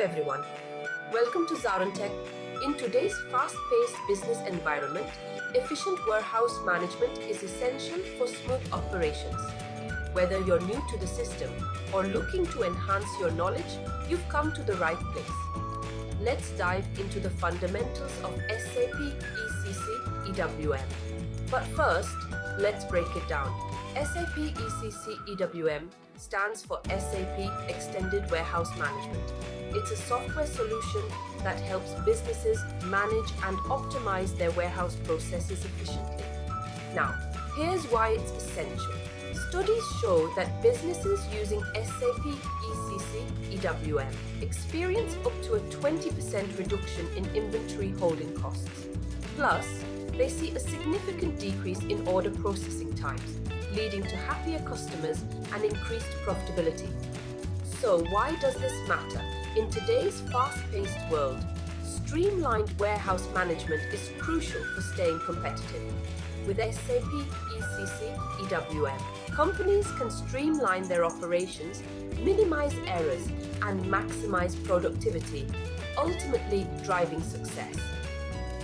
everyone. Welcome to ZaranTech. In today's fast-paced business environment, efficient warehouse management is essential for smooth operations. Whether you're new to the system or looking to enhance your knowledge, you've come to the right place. Let's dive into the fundamentals of SAP ECC EWM. But first, let's break it down. SAP ECC EWM stands for SAP Extended Warehouse Management. It's a software solution that helps businesses manage and optimize their warehouse processes efficiently. Now, here's why it's essential. Studies show that businesses using SAP ECC EWM experience up to a 20% reduction in inventory holding costs. Plus, they see a significant decrease in order processing times, leading to happier customers and increased profitability. So why does this matter? In today's fast-paced world, streamlined warehouse management is crucial for staying competitive. With SAP ECC EWM, companies can streamline their operations, minimize errors, and maximize productivity, ultimately driving success.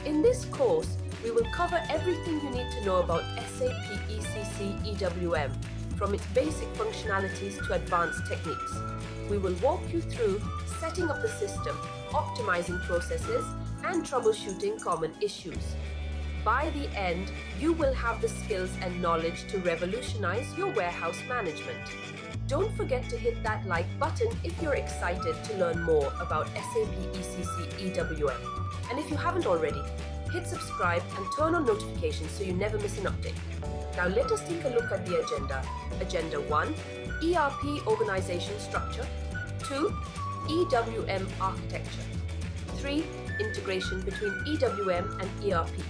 In this course, we will cover everything you need to know about SAP ECC EWM, from its basic functionalities to advanced techniques. We will walk you through setting up the system, optimizing processes, and troubleshooting common issues. By the end, you will have the skills and knowledge to revolutionize your warehouse management. Don't forget to hit that like button if you're excited to learn more about SAP ECC EWM. And if you haven't already, hit subscribe and turn on notifications so you never miss an update. Now let us take a look at the agenda. Agenda 1, ERP organization structure. 2, EWM architecture. 3, integration between EWM and ERP.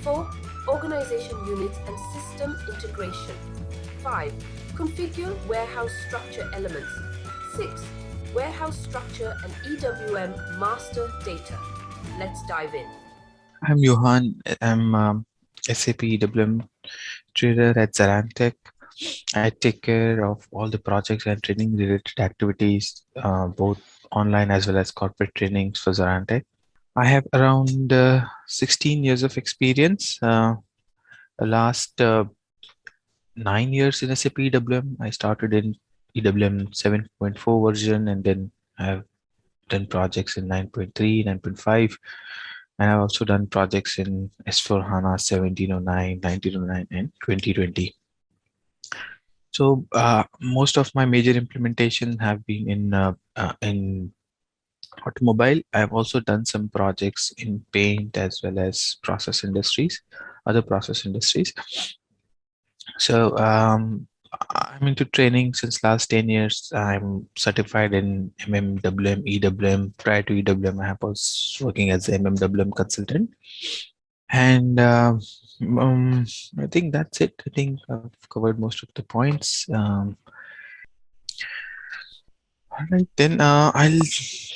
4, organization units and system integration. 5, configure warehouse structure elements. 6, warehouse structure and EWM master data. Let's dive in. I'm Johan. I'm SAP EWM trader at ZaranTech. I take care of all the projects and training related activities, both online as well as corporate trainings for ZaranTech. I have around 16 years of experience. The last 9 years in SAP EWM. I started in EWM 7.4 version, and then I've done projects in 9.3, 9.5. And I've also done projects in S4HANA 1709, 1909, and 2020. So most of my major implementation have been in automobile. I've also done some projects in paint as well as other process industries. So I'm into training since last 10 years. I'm certified in MMWM, EWM. Prior to EWM, I was working as an MMWM consultant. And I think that's it. I think I've covered most of the points. All right, then I'll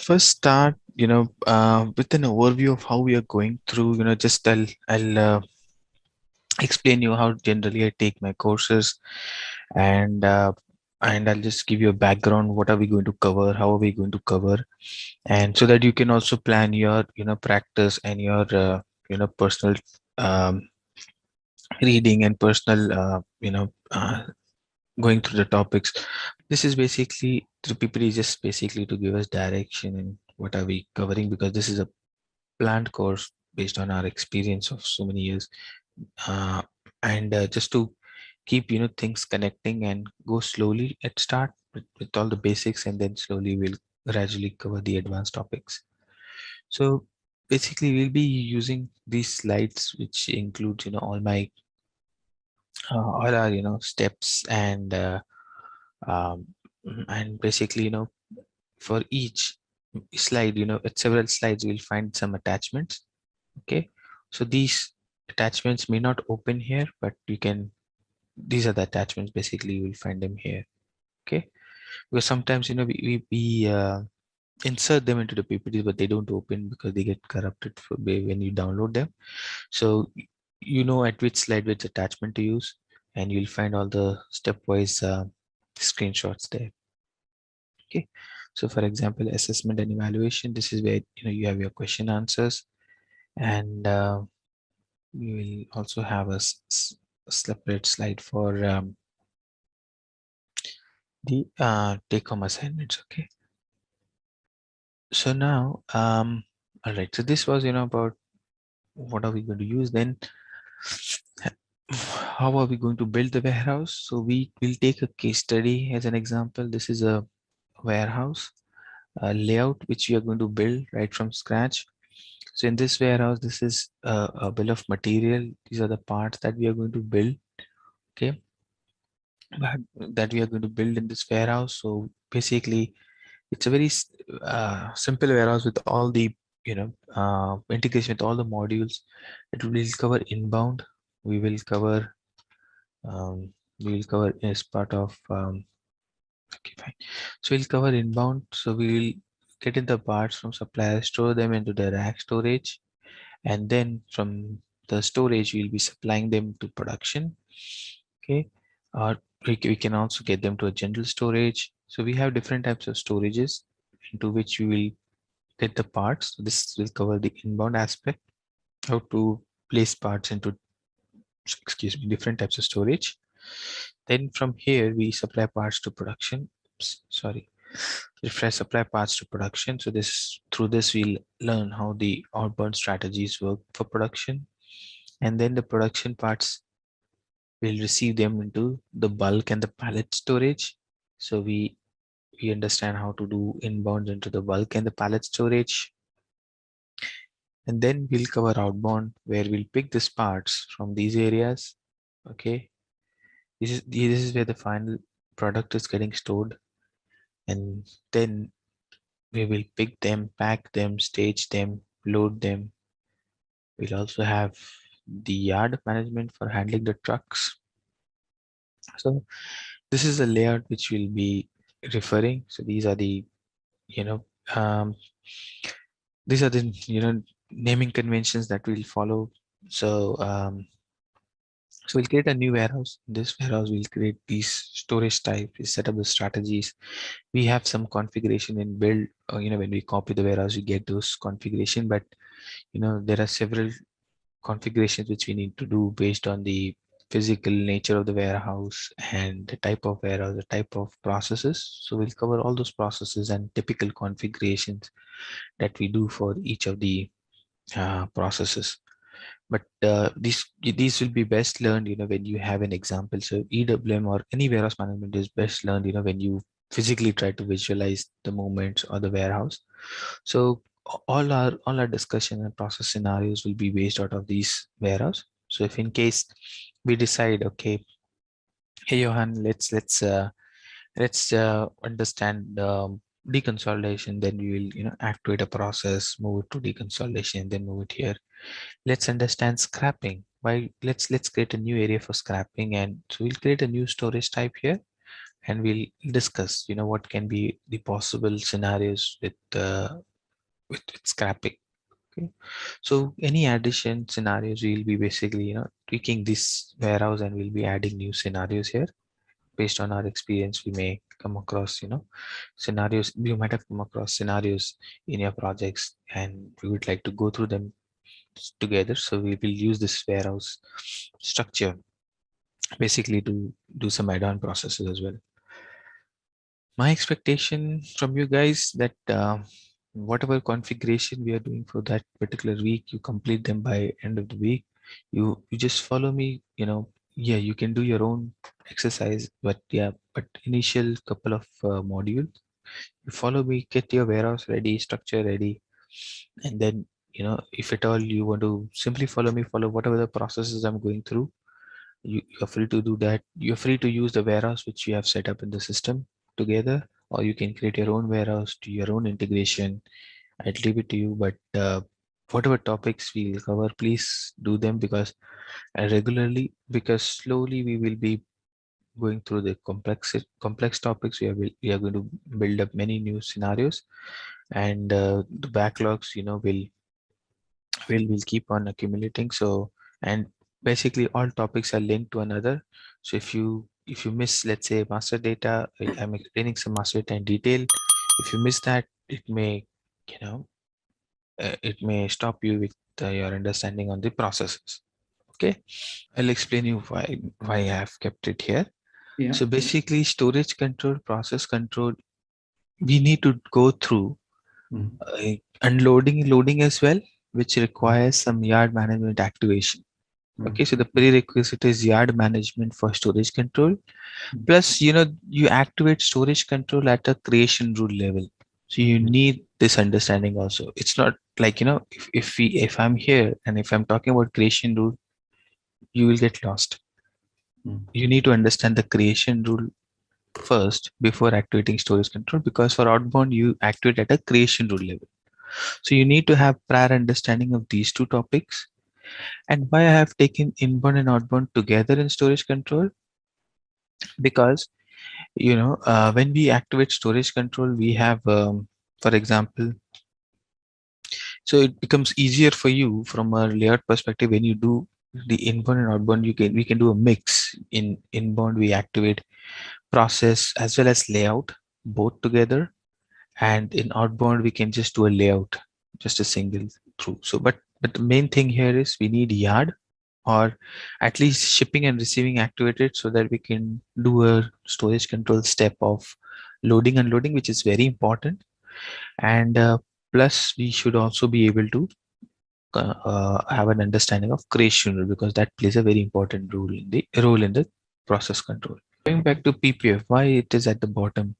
first start, with an overview of how we are going through. I'll explain you how generally I take my courses, and I'll just give you a background. What are we going to cover? How are we going to cover? And so that you can also plan your, practice and your, personal reading and personal, going through the topics. This is basically, the PPT is just basically to give us direction in what are we covering, because this is a planned course based on our experience of so many years. And just to keep things connecting and go slowly at start with all the basics, and then slowly we'll gradually cover the advanced topics. So basically we'll be using these slides, which include all my all our steps, and basically for each slide, at several slides we'll find some attachments. Okay, so these attachments may not open here, but these are the attachments. Basically you will find them here. Okay, because sometimes we insert them into the PPTs, but they don't open because they get corrupted when you download them. So at which slide which attachment to use, and you'll find all the stepwise screenshots there. Okay, So for example, assessment and evaluation, this is where you have your question answers, and we will also have a separate slide for the take-home assignments. Okay. So now, all right. So this was about what are we going to use then. How are we going to build the warehouse? So we will take a case study as an example. This is a warehouse layout which we are going to build right from scratch. So in this warehouse, this is a bill of material. These are the parts that we are going to build. Okay, that we are going to build in this warehouse. So basically, it's a very simple warehouse with all the integration with all the modules. It will cover inbound. We will cover as part of okay, fine. So we'll cover inbound. So we will get in the parts from suppliers, store them into the rack storage, and then from the storage we'll be supplying them to production. Okay, or we can also get them to a general storage. So we have different types of storages into which we will get the parts. So this will cover the inbound aspect, how to place parts into, excuse me, different types of storage. Then from here we supply parts to production. Oops, sorry, refresh supply parts to production. So this, through this we'll learn how the outbound strategies work for production, and then the production parts will receive them into the bulk and the pallet storage. So we understand how to do inbound into the bulk and the pallet storage. And then we'll cover outbound, where we'll pick these parts from these areas. Okay, this is where the final product is getting stored, and then we will pick them, pack them, stage them, load them. We'll also have the yard management for handling the trucks. So this is the layout which we'll be referring. So these are the you know um, these are the naming conventions that we'll follow. So so we'll create a new warehouse. In this warehouse, we'll create these storage types. We set up the strategies. We have some configuration in build. When we copy the warehouse, we get those configuration. But there are several configurations which we need to do based on the physical nature of the warehouse and the type of warehouse, the type of processes. So we'll cover all those processes and typical configurations that we do for each of the processes. But these will be best learned when you have an example. So EWM or any warehouse management is best learned when you physically try to visualize the movements or the warehouse. So all our discussion and process scenarios will be based out of these warehouse. So if in case we decide, okay, hey Johan, let's understand deconsolidation, then we will activate a process, move it to deconsolidation, then move it here. Let's understand scrapping. Why, let's create a new area for scrapping, and so we'll create a new storage type here, and we'll discuss what can be the possible scenarios with scrapping. Okay, so any addition scenarios, we'll be basically tweaking this warehouse, and we'll be adding new scenarios here. Based on our experience, we may come across scenarios. You might have come across scenarios in your projects, and we would like to go through them together. So we will use this warehouse structure basically to do some add-on processes as well. My expectation from you guys that whatever configuration we are doing for that particular week, you complete them by end of the week. You just follow me. Yeah, you can do your own exercise, but yeah, but initial couple of modules, you follow me, get your warehouse ready, structure ready, and then if at all you want to simply follow me, follow whatever the processes I'm going through, you're free to do that. You're free to use the warehouse which you have set up in the system together, or you can create your own warehouse to your own integration. I'll leave it to you, but whatever topics we will cover, please do them, because regularly, because slowly we will be going through the complex topics. We are going to build up many new scenarios, and the backlogs will keep on accumulating. So, and basically all topics are linked to another. So if you miss, let's say, master data, I'm explaining some master data in detail, If you miss that, it may, you know, it may stop you with your understanding on the processes. Okay, I'll explain you why I have kept it here. Yeah. So basically, storage control, process control, we need to go through Mm. unloading, loading as well, which requires some yard management activation. Mm. Okay, so the prerequisite is yard management for storage control. Mm. Plus, you activate storage control at a creation rule level. So you Mhm. need this understanding also. It's not like, if I'm here and if I'm talking about creation rule, you will get lost. Mm. You need to understand the creation rule first before activating storage control, because for outbound, you activate at a creation rule level. So you need to have prior understanding of these two topics. And why I have taken inbound and outbound together in storage control, because when we activate storage control, we have, for example, so it becomes easier for you from a layout perspective. When you do the inbound and outbound, we can do a mix. In inbound, we activate process as well as layout both together, and in outbound we can just do a layout, just a single through. So but the main thing here is we need yard, or at least shipping and receiving activated, so that we can do a storage control step of loading, unloading, which is very important. And plus we should also be able to have an understanding of creation rule, because that plays a very important role in the process control. Going back to PPF, why it is at the bottom.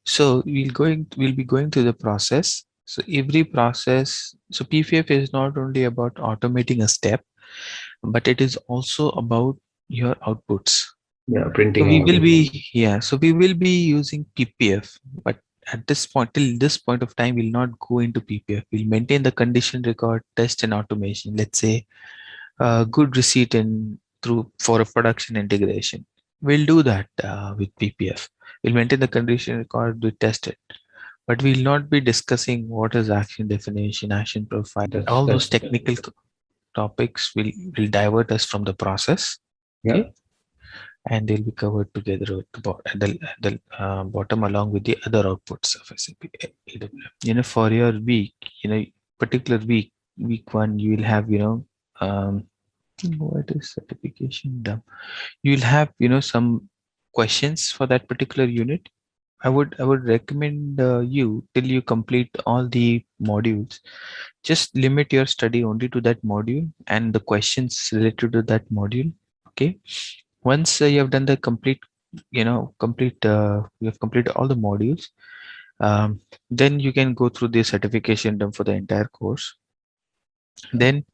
So we'll be going through the process. So every process, so PPF is not only about automating a step, but it is also about your outputs. Yeah, So printing we out. will be, yeah, so we will be using PPF, but at this point, till this point of time, we'll not go into PPF. We'll maintain the condition record, test and automation. Let's say good receipt and through for a production integration. We'll do that with PPF. We'll maintain the condition record, we test it, but we'll not be discussing what is action definition, action profile. All those That's technical topics will divert us from the process. yeah. Okay, and they'll be covered together at the bottom, along with the other outputs of SAP EWM. For your week, particular week one, you will have, what is certification done? You will have, some questions for that particular unit. I would recommend you, till you complete all the modules, just limit your study only to that module and the questions related to that module. Okay, once you have done the you have completed all the modules, then you can go through the certification done for the entire course. Then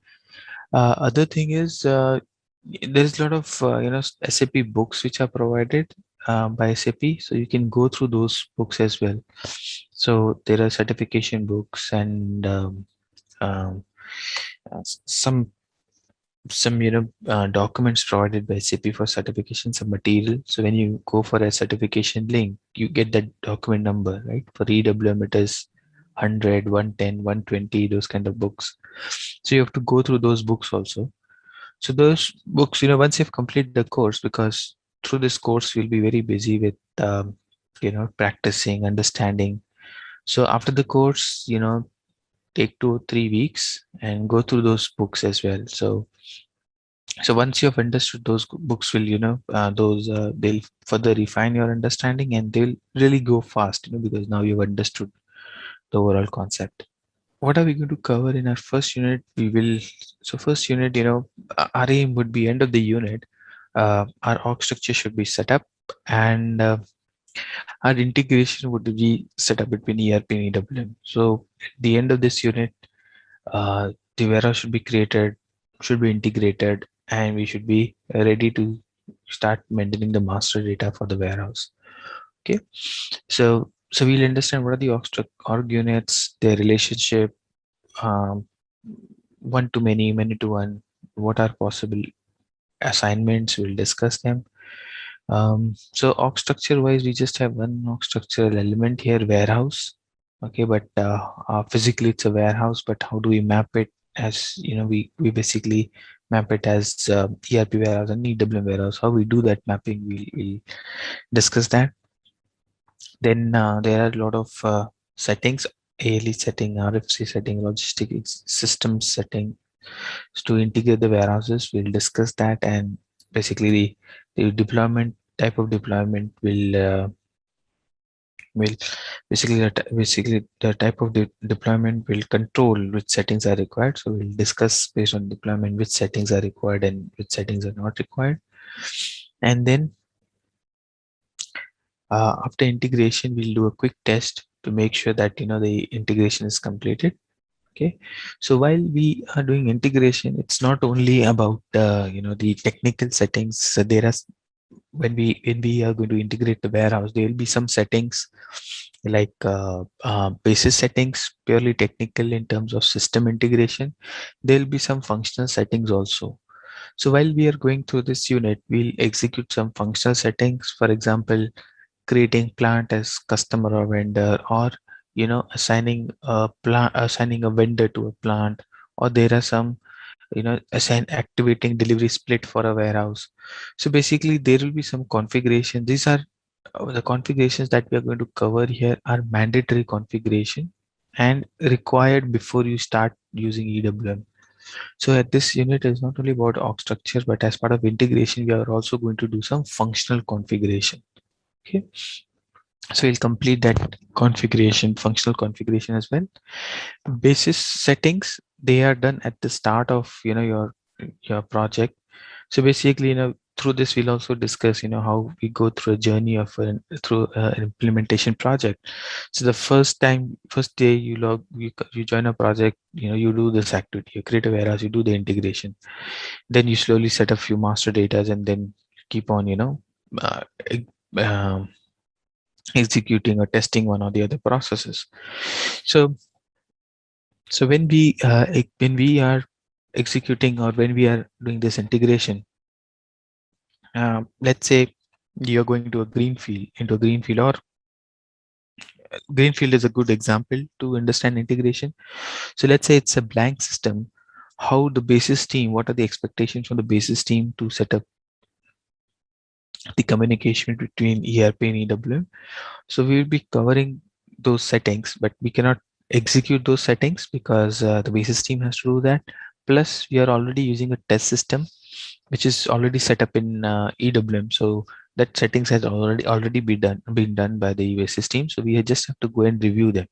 other thing is, there is a lot of SAP books which are provided by SAP, so you can go through those books as well. So there are certification books and um, some documents provided by SAP for certification, some material. So when you go for a certification link, you get that document number, right? For EWM, it is 100, 110, 120, those kind of books. So you have to go through those books also. So those books, once you've completed the course, because through this course we'll be very busy with practicing, understanding. So after the course, take 2 or 3 weeks and go through those books as well. So once you have understood, those books will, those they'll further refine your understanding, and they'll really go fast, because now you've understood the overall concept. What are we going to cover in our first unit? So first unit, our aim would be, end of the unit, our org structure should be set up, and our integration would be set up between ERP and EWM. So at the end of this unit, the warehouse should be created, should be integrated, and we should be ready to start maintaining the master data for the warehouse. Okay, so we'll understand what are the org units, their relationship, um, one to many, many to one, what are possible assignments, we'll discuss them. So org structure wise, we just have one org structural element here, warehouse. Okay, but physically it's a warehouse, but how do we map it? As we basically map it as ERP warehouse and EWM warehouse. How we do that mapping, we'll discuss that. Then there are a lot of settings: ALE setting, RFC setting, logistics systems setting. So to integrate the warehouses, we'll discuss that, and basically the deployment type of deployment will basically the type of deployment will control which settings are required. So we'll discuss based on deployment which settings are required and which settings are not required. And then after integration, we'll do a quick test to make sure that the integration is completed. Okay, so while we are doing integration, it's not only about the technical settings. So there are, when we are going to integrate the warehouse, there will be some settings like basis settings, purely technical in terms of system integration. There will be some functional settings also. So while we are going through this unit, we'll execute some functional settings. For example, creating plant as customer or vendor, or assigning a vendor to a plant, or there are some activating delivery split for a warehouse. So basically there will be some configuration. These are the configurations that we are going to cover here are mandatory configuration and required before you start using EWM. So at this unit is not only about org structure, but as part of integration we are also going to do some functional configuration. Okay, so we'll complete that configuration, functional configuration as well. Basis settings, they are done at the start of your project. So basically, through this we'll also discuss how we go through a journey of through an implementation project. So the first day you join a project, you do this activity, you create a warehouse, you do the integration, then you slowly set a few master datas, and then keep on uh, um, executing or testing one or the other processes. So when we are executing, or when we are doing this integration, let's say you're going to a greenfield, or greenfield is a good example to understand integration. So let's say it's a blank system. How the basis team, what are the expectations from the basis team to set up the communication between ERP and EWM? So we will be covering those settings, but we cannot execute those settings because the basis team has to do that. Plus, we are already using a test system which is already set up in EWM. So that settings has already been done by the basis team. So we just have to go and review them.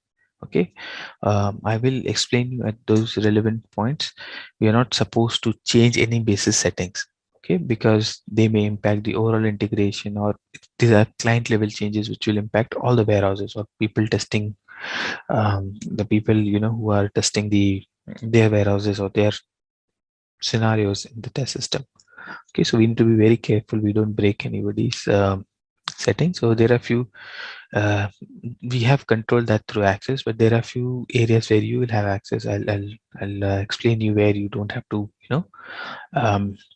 Okay, I will explain you at those relevant points. We are not supposed to change any basis settings. Okay, because they may impact the overall integration, or these are client level changes which will impact all the warehouses or people testing, the people who are testing their warehouses or their scenarios in the test system. Okay, so we need to be very careful we don't break anybody's settings. So there are few we have controlled that through access, but there are few areas where you will have access. I'll explain you where you don't have to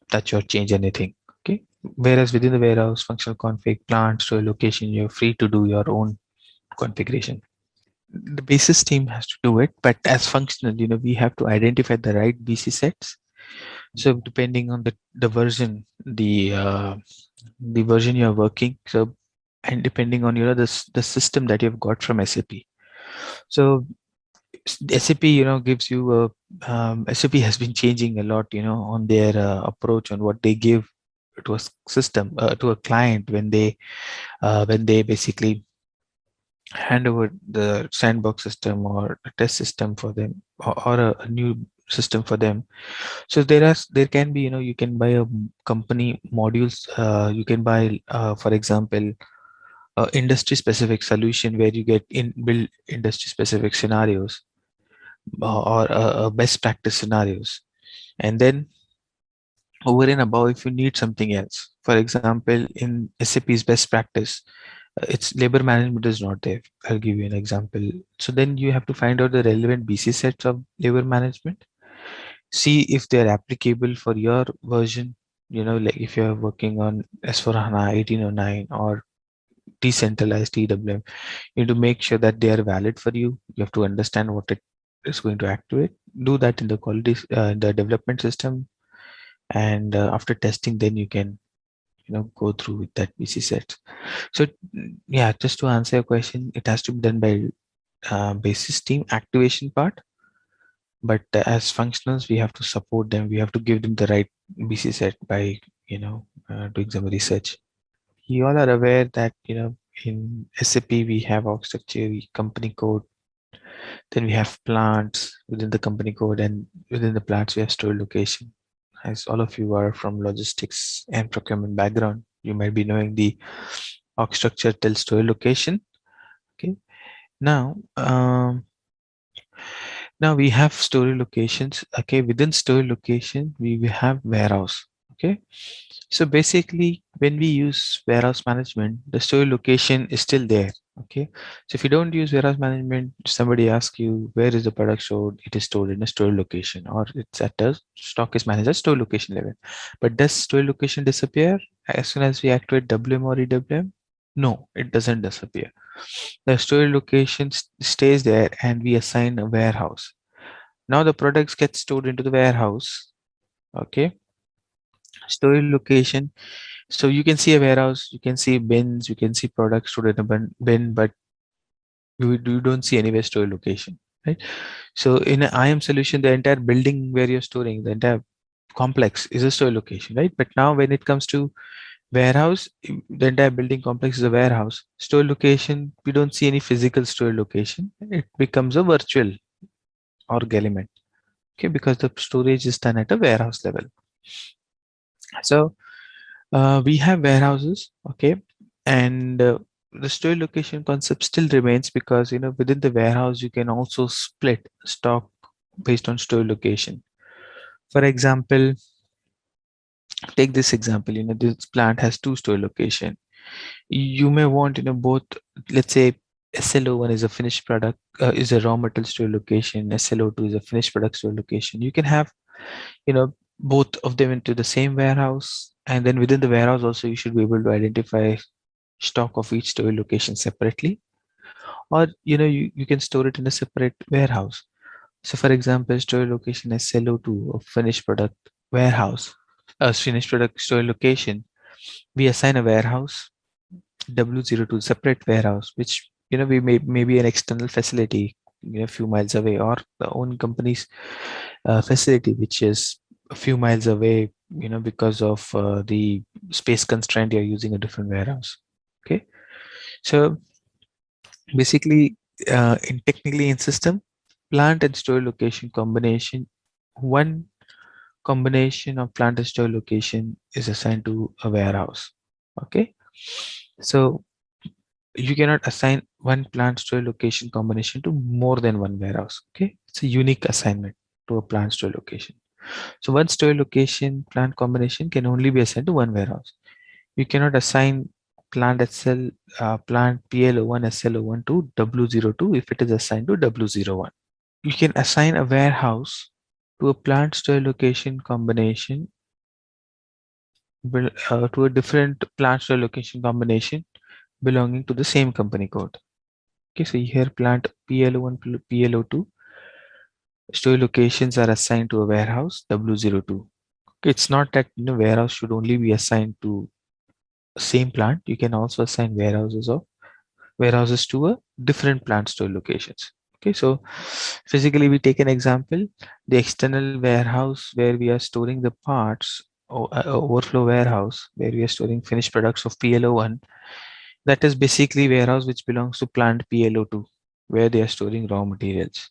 touch or change anything. Okay, whereas within the warehouse, functional config, plant, store location, you're free to do your own configuration. The basis team has to do it, but as functional, we have to identify the right BC sets. So depending on the version, the version you're working, so, and depending on the system that you've got from SAP. So SAP gives you SAP has been changing a lot on their approach on what they give to a system, to a client, when they basically hand over the sandbox system or a test system for them, or a new system for them. So there can be, you can buy a company modules, you can buy for example industry specific solution where you get in build industry specific scenarios, or best practice scenarios. And then over and above, if you need something else, for example in SAP's best practice, it's labor management is not there. I'll give you an example. So then you have to find out the relevant BC sets of labor management, see if they're applicable for your version. Like if you're working on S4HANA 1809 or decentralized EWM, you need to make sure that they are valid for you. You have to understand what it is going to activate. Do that in the quality, the development system, and after testing, then you can go through with that BC set. So yeah, just to answer your question, it has to be done by basis team activation part, but as functionals we have to support them, we have to give them the right BC set by doing some research. You all are aware that in SAP we have org structure, company code, then we have plants within the company code, and within the plants we have store location. As all of you are from logistics and procurement background, you might be knowing the org structure tells store location. Okay, now now we have store locations. Okay, within store location we have warehouse. Okay, so basically when we use warehouse management, the store location is still there. Okay, so if you don't use warehouse management, somebody asks you where is the product stored, it is stored in a store location, or it's at a stock is managed at store location level. But does store location disappear as soon as we activate WM or EWM? No, it doesn't disappear. The store location stays there, and we assign a warehouse. Now the products get stored into the warehouse. Okay, store location. So you can see a warehouse, you can see bins, you can see products stored in a bin, but you don't see anywhere store location, right? So in an IM solution, the entire building where you're storing, the entire complex is a store location, right? But now when it comes to warehouse, the entire building complex is a warehouse. Store location, we don't see any physical store location. It becomes a virtual org element, okay, because the storage is done at a warehouse level. So we have warehouses, okay, and the store location concept still remains, because within the warehouse you can also split stock based on store location. For example, take this example. This plant has two store location. You may want both. Let's say SLO1 is a finished product, is a raw material store location, SLO2 is a finished product store location. You can have both of them into the same warehouse, and then within the warehouse also you should be able to identify stock of each store location separately, or you can store it in a separate warehouse. So for example, store location SLO2 of finished product warehouse, finished product store location, we assign a warehouse W02 separate warehouse, which we may be an external facility a few miles away, or the own company's facility which is a few miles away, because of the space constraint, you're using a different warehouse. Okay, so basically in technically in system, plant and store location combination, one combination of plant and store location is assigned to a warehouse. Okay, so you cannot assign one plant store location combination to more than one warehouse. Okay, it's a unique assignment to a plant store location. So one store location plant combination can only be assigned to one warehouse. You cannot assign plant SL plant PL01 SL01 to W02 if it is assigned to W01. You can assign a warehouse to a plant store location combination to a different plant store location combination belonging to the same company code. Okay, so here plant PL01 PL02 store locations are assigned to a warehouse W02. It's not that warehouse should only be assigned to same plant. You can also assign warehouses to a different plant store locations. Okay, so physically we take an example, the external warehouse where we are storing the parts, or overflow warehouse where we are storing finished products of PLO1, that is basically warehouse which belongs to plant PLO2 where they are storing raw materials,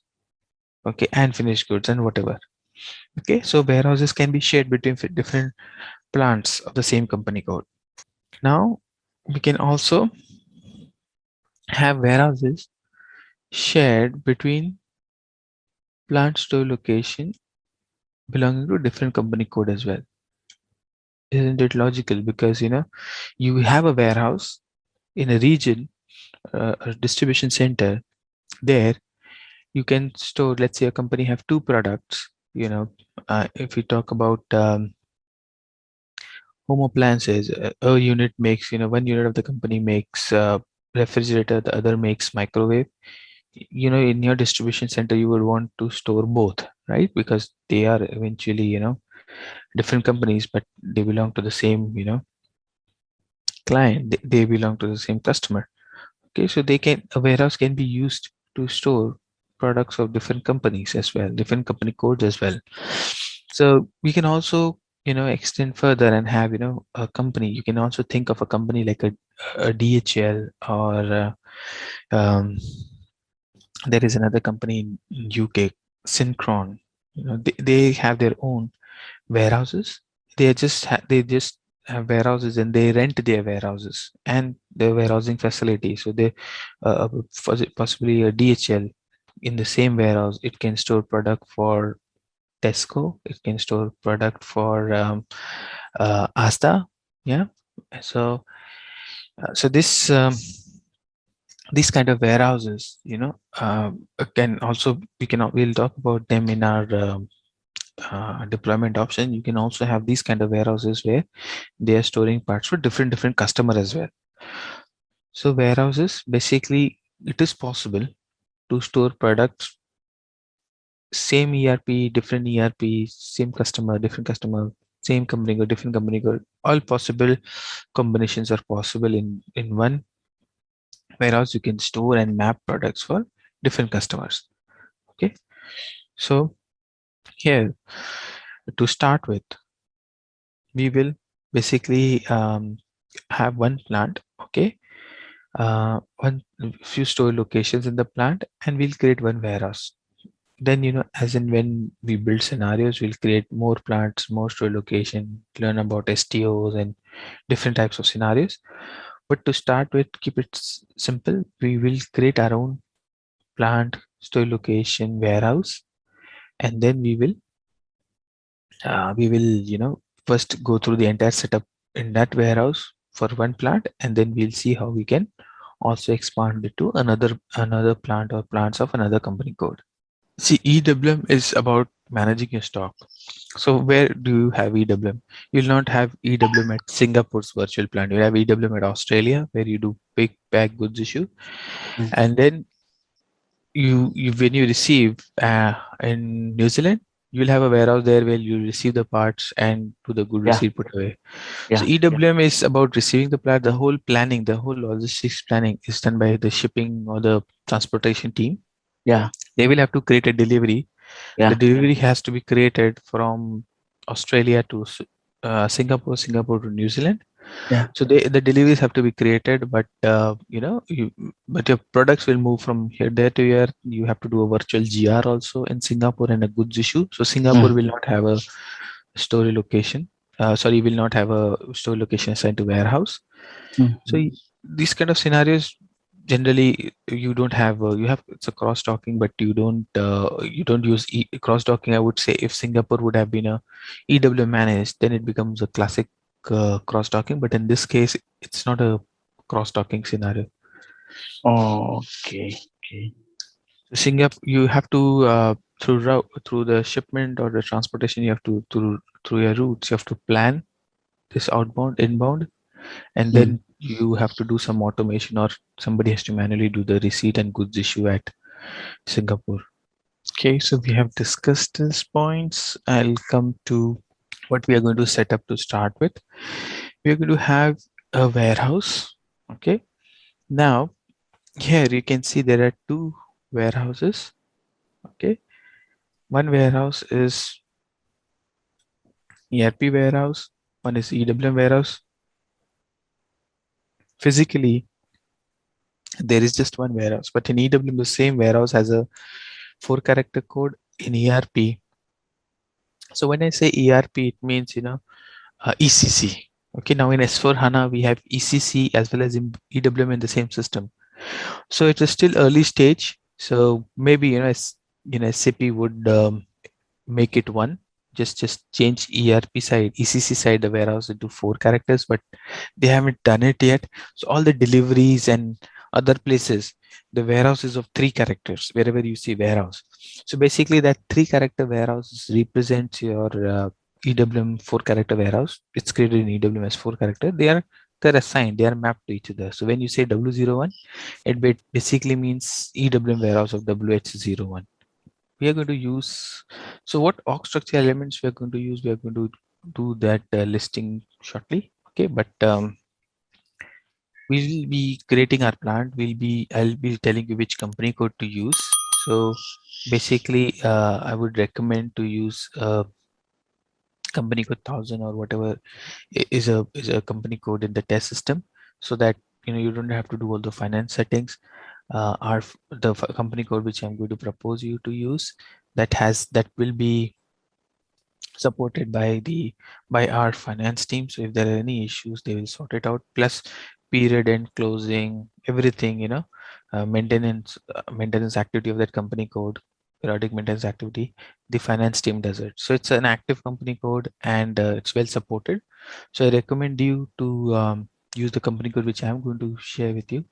okay, and finished goods and whatever. Okay, so warehouses can be shared between different plants of the same company code. Now we can also have warehouses shared between plant store location belonging to different company code as well. Isn't it logical? Because you have a warehouse in a region, a distribution center. There you can store, let's say a company have two products. If we talk about home appliances, a unit makes, one unit of the company makes refrigerator, the other makes microwave. In your distribution center you would want to store both, right? Because they are eventually different companies, but they belong to the same client, they belong to the same customer. Okay, so a warehouse can be used to store products of different companies as well, different company codes as well. So we can also, extend further and have, a company. You can also think of a company like a DHL, or um, there is another company in UK, Synchron. They have their own warehouses. They just have warehouses, and they rent their warehouses and their warehousing facility. So they possibly a DHL in the same warehouse, it can store product for Tesco. It can store product for Asta. Yeah. So this these kind of warehouses, can also we'll talk about them in our deployment option. You can also have these kind of warehouses where they are storing parts for different customer as well. So warehouses, basically, it is possible to store products, same ERP, different ERP, same customer, different customer, same company or different company code. All possible combinations are possible in one warehouse. You can store and map products for different customers. Okay, so here, to start with, we will basically have one plant. Okay, one few store locations in the plant, and we'll create one warehouse. Then, as in when we build scenarios, we'll create more plants, more store location, learn about STOs and different types of scenarios. But to start with, keep it simple. We will create our own plant, store location, warehouse, and then we will first go through the entire setup in that warehouse for one plant, and then we'll see how we can also expand it to another plant or plants of another company code. See, EWM is about managing your stock. So where do you have EWM? You'll not have EWM at Singapore's virtual plant. You have EWM at Australia, where you do pick, pack, goods issue, Mm. and then you when you receive in New Zealand, you'll have a warehouse there where you receive the parts and do the good Yeah, receipt put away. So yeah, yeah, EWM is about receiving the part. The whole planning, the whole logistics planning is done by the shipping or the transportation team. yeah, They will have to create a delivery. The yeah, delivery has to be created from Australia to Singapore, Singapore to New Zealand. yeah. So the deliveries have to be created, but but your products will move from here there to here. You have to do a virtual GR also in Singapore and a goods issue. So Singapore Mm, will not have a store location. Sorry, will not have a store location assigned to warehouse. mm, So these kind of scenarios, generally you don't have you have it's a cross docking, but you don't use cross docking. I would say if Singapore would have been a EW managed, then it becomes a classic cross docking. But in this case, it's not a cross docking scenario. okay, okay. Singapore, you have to through the shipment or the transportation, you have to through your routes, you have to plan this outbound, inbound, and Mm, then you have to do some automation, or somebody has to manually do the receipt and goods issue at Singapore. Okay, so we have discussed these points. I'll come to what we are going to set up to start with. We are going to have a warehouse. Okay, now here you can see there are two warehouses. Okay, one warehouse is ERP warehouse, one is EWM warehouse. Physically, there is just one warehouse, but in EWM, the same warehouse has a 4-character code. In ERP, so when I say ERP, it means ECC. Okay, now in S4 HANA, we have ECC as well as in EWM in the same system. So it's a still early stage. So maybe SAP would make it one. Just change ERP side, ECC side, the warehouse into 4 characters, but they haven't done it yet. So all the deliveries and other places, the warehouse is of 3 characters wherever you see warehouse. So basically, that 3-character warehouse represents your EWM 4-character warehouse. It's created in EWM as 4 character. They're assigned, they are mapped to each other. So when you say W01, it basically means EWM warehouse of WH01. We are going to use, so what org structure elements we are going to use, we are going to do that listing shortly. Okay, but we'll be creating our plant. I'll be telling you which company code to use. So basically, I would recommend to use company code 1000 or whatever is a company code in the test system, so that you don't have to do all the finance settings. Company code which I'm going to propose you to use, that will be supported by our finance team. So if there are any issues, they will sort it out. Plus period and closing, everything, maintenance activity of that company code, periodic maintenance activity, the finance team does it. So it's an active company code, and it's well supported. So I recommend you to use the company code which I'm going to share with you,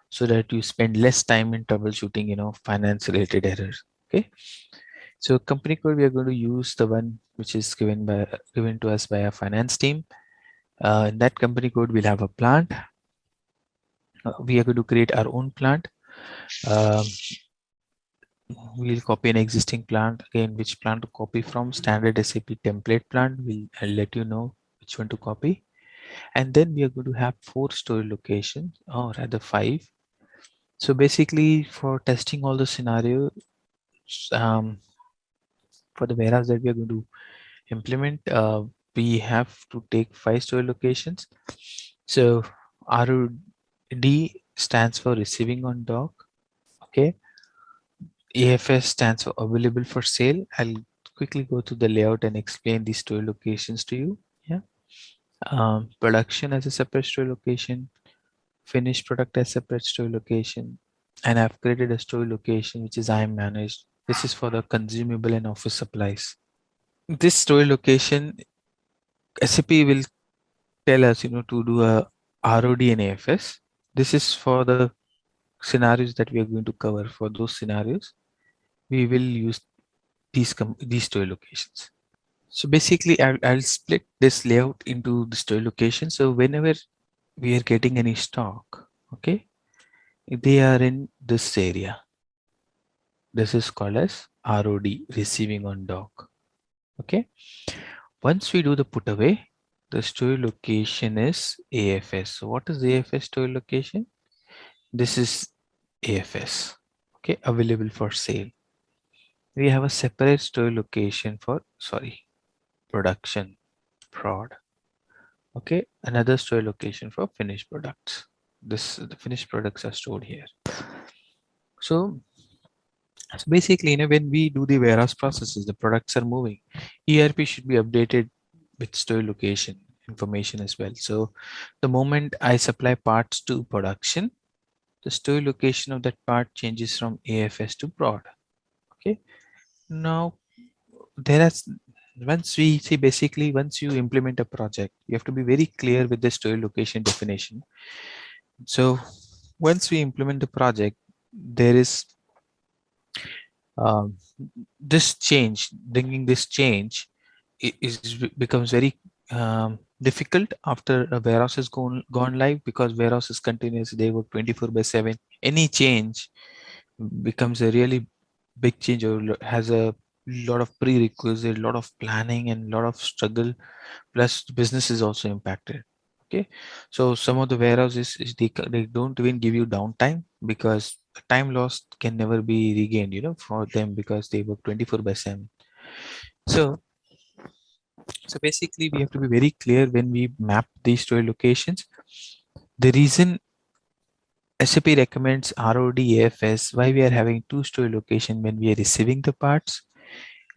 so that you spend less time in troubleshooting finance related errors. Okay. So company code, we are going to use the one which is given to us by our finance team. In that company code, we'll have a plant. We are going to create our own plant. We'll copy an existing plant. Again, which plant to copy from? Standard SAP template plant. I'll let you know which one to copy. And then we are going to have 4 store locations, or rather 5. So basically, for testing all the scenarios, um, for the warehouse that we are going to implement, we have to take 5 store locations. So ROD stands for receiving on dock. Okay. AFS stands for available for sale. I'll quickly go through the layout and explain these store locations to you. Yeah. Production as a separate store location, finished product as separate store location, and I've created a store location which is IM managed. This is for the consumable and office supplies. This store location, SAP will tell us, to do a ROD and AFS. This is for the scenarios that we are going to cover. For those scenarios, we will use these store locations. So basically, I'll split this layout into the store location. So whenever we are getting any stock, okay, they are in this area. This is called as ROD, receiving on dock. Okay. Once we do the put away, the store location is AFS. So what is AFS store location? This is AFS. Okay, available for sale. We have a separate store location for, production, prod. Okay, another store location for finished products. The finished products are stored here. So basically, when we do the warehouse processes, the products are moving. ERP should be updated with store location information as well. So the moment I supply parts to production, the store location of that part changes from AFS to prod. Okay. Now, once you implement a project, you have to be very clear with the store location definition. So once we implement the project, there is um, bringing this change becomes very difficult after a warehouse has gone live, because warehouse is continuous. They work 24/7. Any change becomes a really big change, or has a lot of prerequisite, a lot of planning and a lot of struggle, plus the business is also impacted. Okay, so some of the warehouses they don't even give you downtime, because time lost can never be regained, for them, because they work 24/7. So basically, we have to be very clear when we map these store locations. The reason SAP recommends RODAFS, why we are having 2 store location when we are receiving the parts.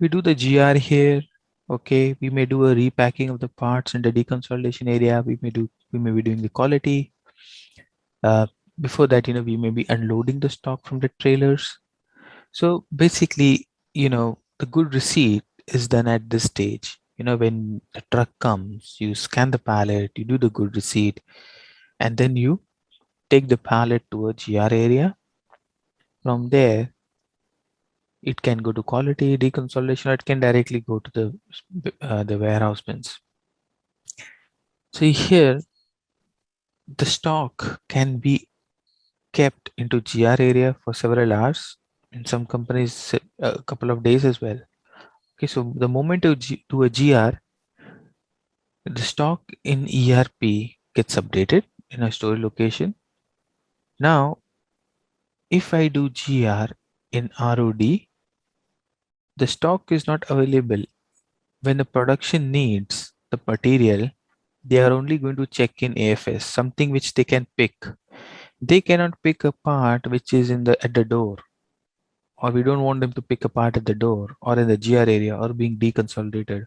We do the GR here. Okay, we may do a repacking of the parts in the deconsolidation area. We may be doing the quality. Before that, we may be unloading the stock from the trailers. So basically, the good receipt is done at this stage. When the truck comes, you scan the pallet, you do the good receipt, and then you take the pallet to a GR area. From there, it can go to quality, deconsolidation, or it can directly go to the warehouse bins. So here, the stock can be kept into GR area for several hours. In some companies, a couple of days as well. Okay, so the moment you do a GR, the stock in ERP gets updated. in a storage location. Now, if I do GR in ROD, the stock is not available. When the production needs the material, they are only going to check in AFS, something which they can pick. They cannot pick a part which is in the at the door, or we don't want them to pick a part at the door or in the GR area or being deconsolidated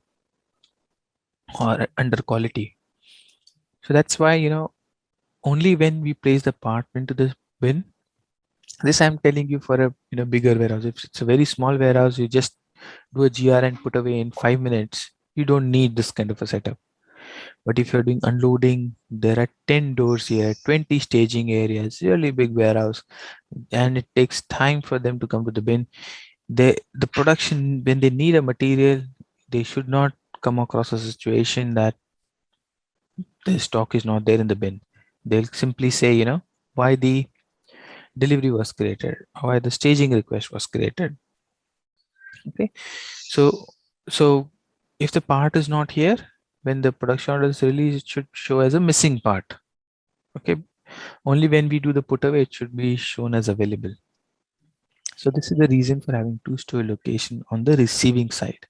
or under quality. So that's why, only when we place the part into the bin, this I'm telling you for a bigger warehouse. If it's a very small warehouse, you just do a GR and put away in 5 minutes. You don't need this kind of a setup. But if you're doing unloading, there are 10 doors here, 20 staging areas, really big warehouse, and it takes time for them to come to the bin. The production, when they need a material, they should not come across a situation that the stock is not there in the bin. They'll simply say, why the delivery was created, why the staging request was created. Okay, so if the part is not here, when the production order is released, it should show as a missing part. Okay, only when we do the put away, it should be shown as available. So this is the reason for having two store location on the receiving side.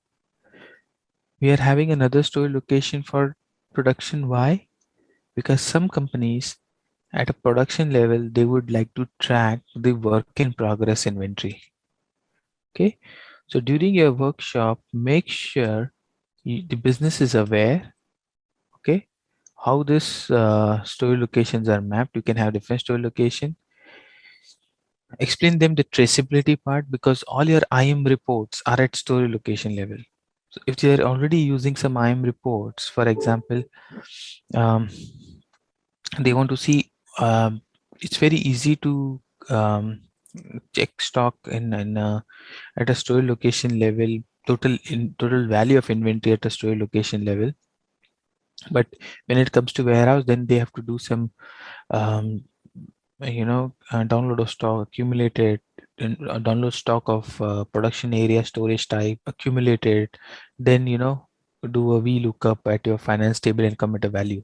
We are having another store location for production. Why? Because some companies at a production level, they would like to track the work in progress inventory. Okay, so during your workshop, make sure the business is aware, okay, how this store locations are mapped. You can have different store location. Explain them the traceability part, because all your IM reports are at store location level. So if they are already using some IM reports, for example, um, they want to see, it's very easy to check stock in at a store location level, total value of inventory at a store location level. But when it comes to warehouse, then they have to do some download of stock, accumulated, download stock of production area, storage type, accumulated, then do a VLOOKUP at your finance table and come at a value.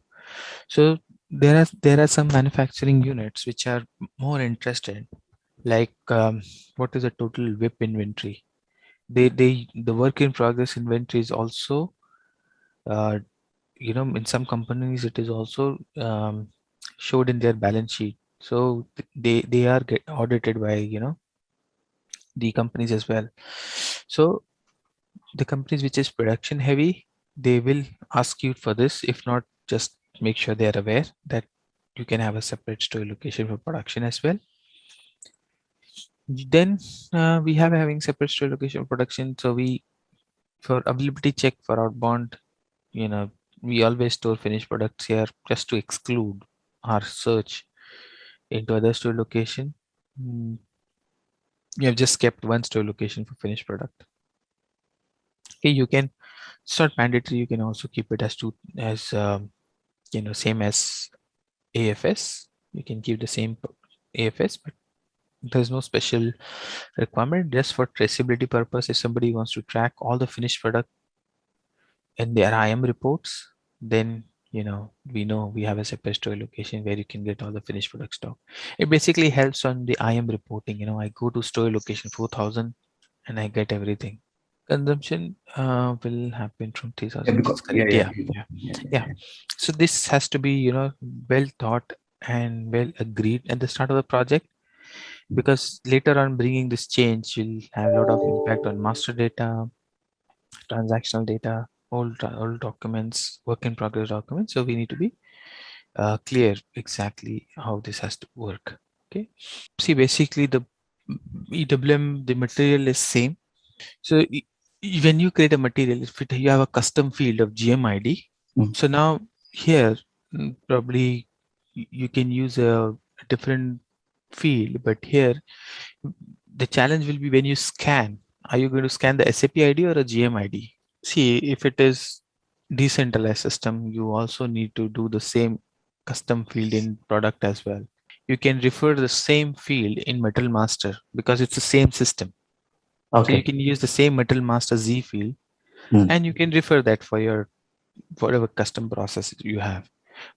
So there are some manufacturing units which are more interested, like what is the total WIP inventory. The work in progress inventory is also, uh, in some companies it is also showed in their balance sheet. So they are get audited by the companies as well. So the companies which is production heavy, they will ask you for this. If not, just make sure they are aware that you can have a separate store location for production as well. Then we have having separate store location for production. So we, for availability check for outbound, we always store finished products here just to exclude our search into other store location. We have just kept one store location for finished product. Okay, you can, it's not mandatory, you can also keep it as two, as same as AFS. You can give the same AFS, but there's no special requirement. Just for traceability purpose, if somebody wants to track all the finished product in their IM reports, then we know we have a separate store location where you can get all the finished product stock. It basically helps on the IM reporting. I go to store location 4000 and I get everything. Consumption will happen from 3000. That's correct. Yeah. Yeah. So this has to be well thought and well agreed at the start of the project, because later on bringing this change will have a lot of impact on master data, transactional data, all documents, work in progress documents. So we need to be clear exactly how this has to work. Okay. See, basically the EWM, the material is same. So when you create a material, if you have a custom field of GMID, so now here probably you can use a different field, but here the challenge will be when you scan. Are you going to scan the SAP ID or a GMID? See, if it is decentralized system, you also need to do the same custom field in product as well. You can refer the same field in Metal Master because it's the same system. So you can use the same Metal Master Z field and you can refer that for your whatever custom process you have.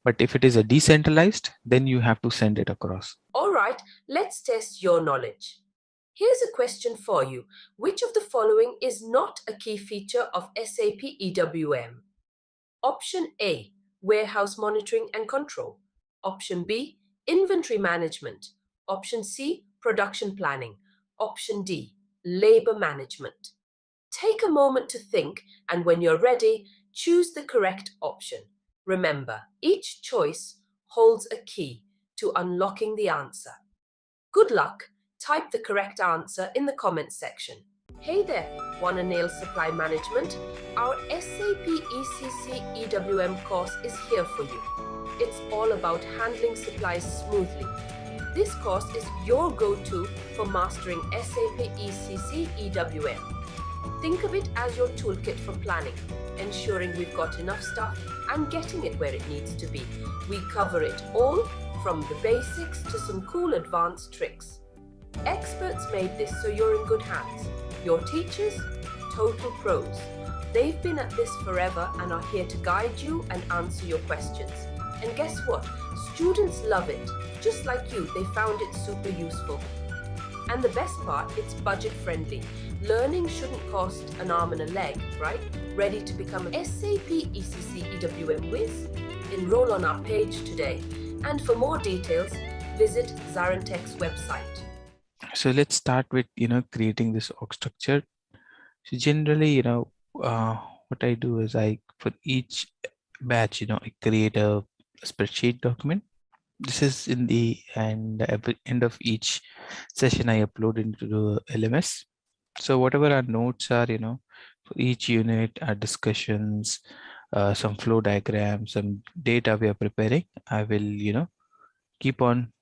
But if it is a decentralized, then you have to send it across. All right, let's test your knowledge. Here's a question for you. Which of the following is not a key feature of SAP EWM? Option A, warehouse monitoring and control. Option B, inventory management. Option C, production planning. Option D, labor management. Take a moment to think, and when you're ready, choose the correct option. Remember, each choice holds a key to unlocking the answer. Good luck. Type the correct answer in the comments section. Hey there, wanna nail supply management? Our SAP ECC EWM course is here for you. It's all about handling supplies smoothly. This course is your go-to for mastering SAP ECC EWM. Think of it as your toolkit for planning, ensuring we've got enough stuff and getting it where it needs to be. We cover it all, from the basics to some cool advanced tricks. Experts made this so you're in good hands. Your teachers, total pros. They've been at this forever and are here to guide you and answer your questions. And guess what? Students love it. Just like you, they found it super useful. And the best part, it's budget friendly. Learning shouldn't cost an arm and a leg, right? Ready to become an SAP ECC EWM whiz? Enroll on our page today. And for more details, visit ZaranTech's website. So let's start with, creating this org structure. So generally, what I do is for each batch, I create a spreadsheet document. This is in the end of each session I upload into the LMS. So whatever our notes are, for each unit, our discussions, some flow diagrams, some data we are preparing, I will, keep on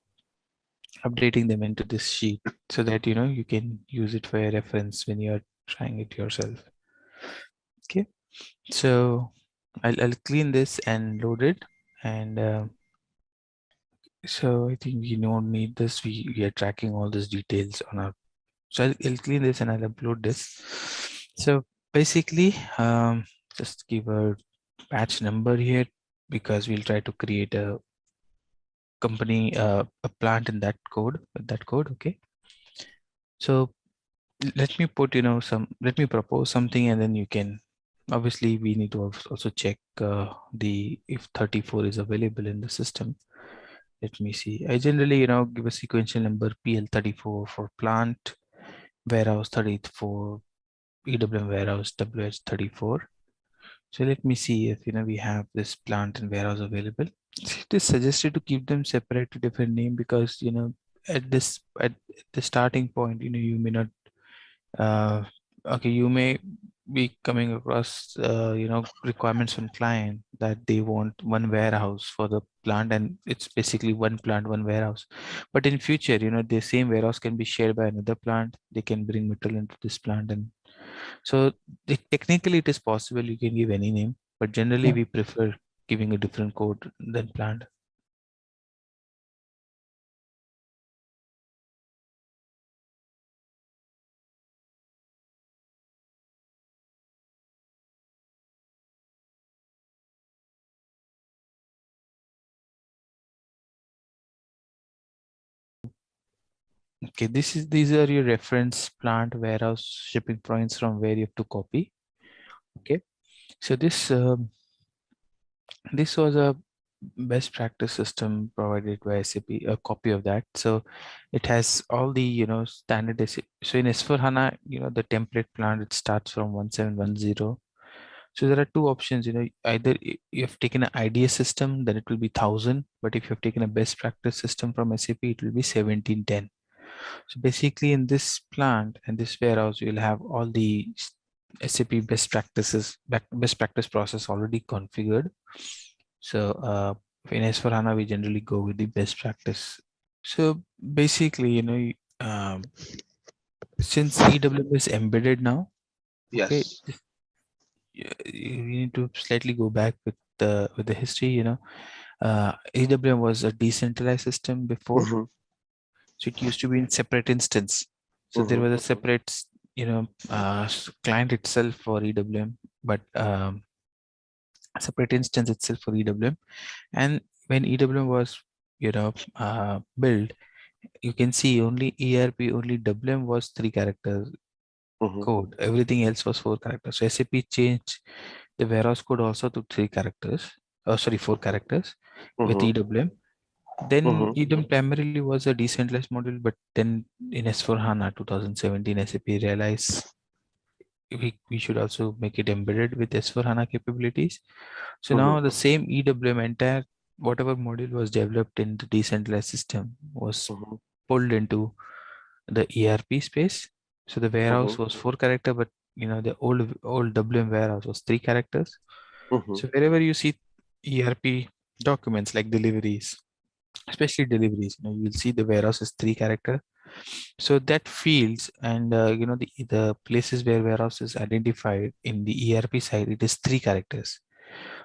updating them into this sheet so that, you can use it for your reference when you're trying it yourself. Okay. So I'll clean this and load it. And so I think we don't need this. We are tracking all these details on our, so I'll clean this and I'll upload this. So basically, just give a batch number here because we'll try to create a company, a plant in that code, with that code. Okay. So let me put, let me propose something, and then you can, obviously we need to also check if 34 is available in the system. Let me see. I generally, give a sequential number PL34 for plant, warehouse 34, EWM warehouse WH34. So let me see if, we have this plant and warehouse available. It is suggested to keep them separate to different name because, at the starting point, you may not, okay, you may be coming across, requirements from client that they want one warehouse for the plant, and it's basically one plant, one warehouse. But in future, the same warehouse can be shared by another plant. They can bring material into this plant, and so technically it is possible you can give any name, but generally we prefer giving a different code than plant. Okay, these are your reference plant, warehouse, shipping points from where you have to copy. Okay, so this was a best practice system provided by SAP, a copy of that. So it has all the, standard SAP. So in S/4HANA, the template plant, it starts from 1710. So there are two options, either you have taken an IDS system, then it will be 1000. But if you have taken a best practice system from SAP, it will be 1710. So basically in this plant and this warehouse, you'll have all the SAP best practice process already configured. So in S/4HANA, we generally go with the best practice. So basically, since EWM is embedded now, okay, Yes. you need to slightly go back with the history. EWM was a decentralized system before, Mhm, so it used to be in separate instance. So there mhm, was a separate, client itself for EWM, but separate instance itself for EWM. And when EWM was, built, you can see only ERP, only WM was 3 characters Mm-hmm. code. Everything else was 4 characters. So SAP changed the warehouse code also to 3 characters. Oh, sorry, 4 characters with Mm-hmm. EWM. Then Mm-hmm. EWM primarily was a decentralized model, but then in S4 HANA 2017, SAP realized we should also make it embedded with S4 HANA capabilities. So Mm-hmm. now the same EWM entire whatever module was developed in the decentralized system was Mm-hmm. pulled into the ERP space. So the warehouse Mm-hmm. was 4 character, but the old WM warehouse was 3 characters. Mm-hmm. So wherever you see ERP documents like deliveries, especially deliveries, you will see the warehouse is 3 character. So that fields and the places where warehouse is identified in the ERP side, it is 3 characters.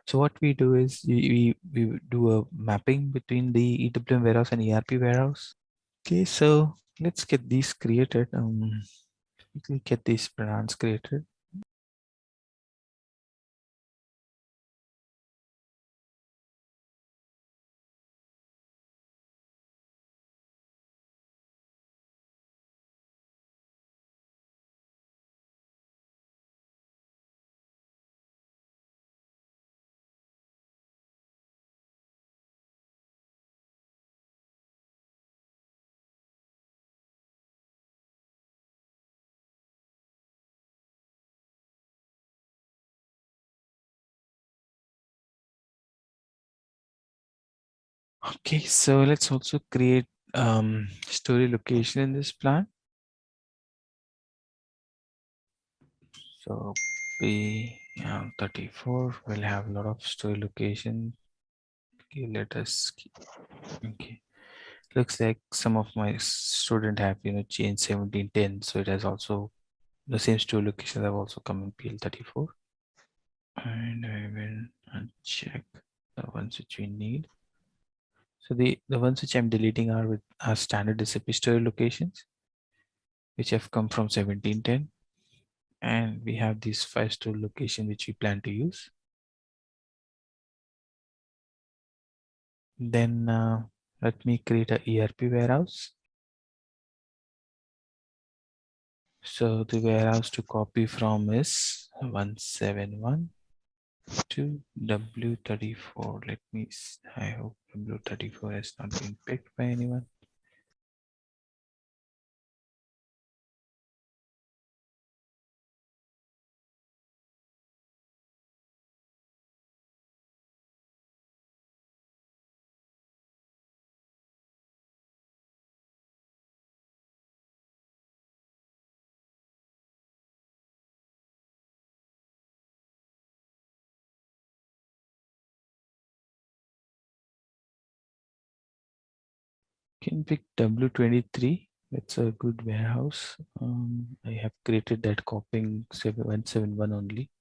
So what we do is we do a mapping between the EWM warehouse and ERP warehouse. Okay, so let's get these created. We can get these brands created. Okay, so let's also create story location in this plan. So P34 will have a lot of story location. Okay, let us okay. Looks like some of my student have changed 1710, so it has also the same story locations have also come in PL34. And I will check the ones which we need. So the ones which I'm deleting are with our standard SAP story locations, which have come from 1710. And we have these 5 store location which we plan to use. Then let me create a ERP warehouse. So the warehouse to copy from is 171 to W34. I hope W34 has not been picked by anyone. Can pick W23. That's a good warehouse. I have created that copying 171 only.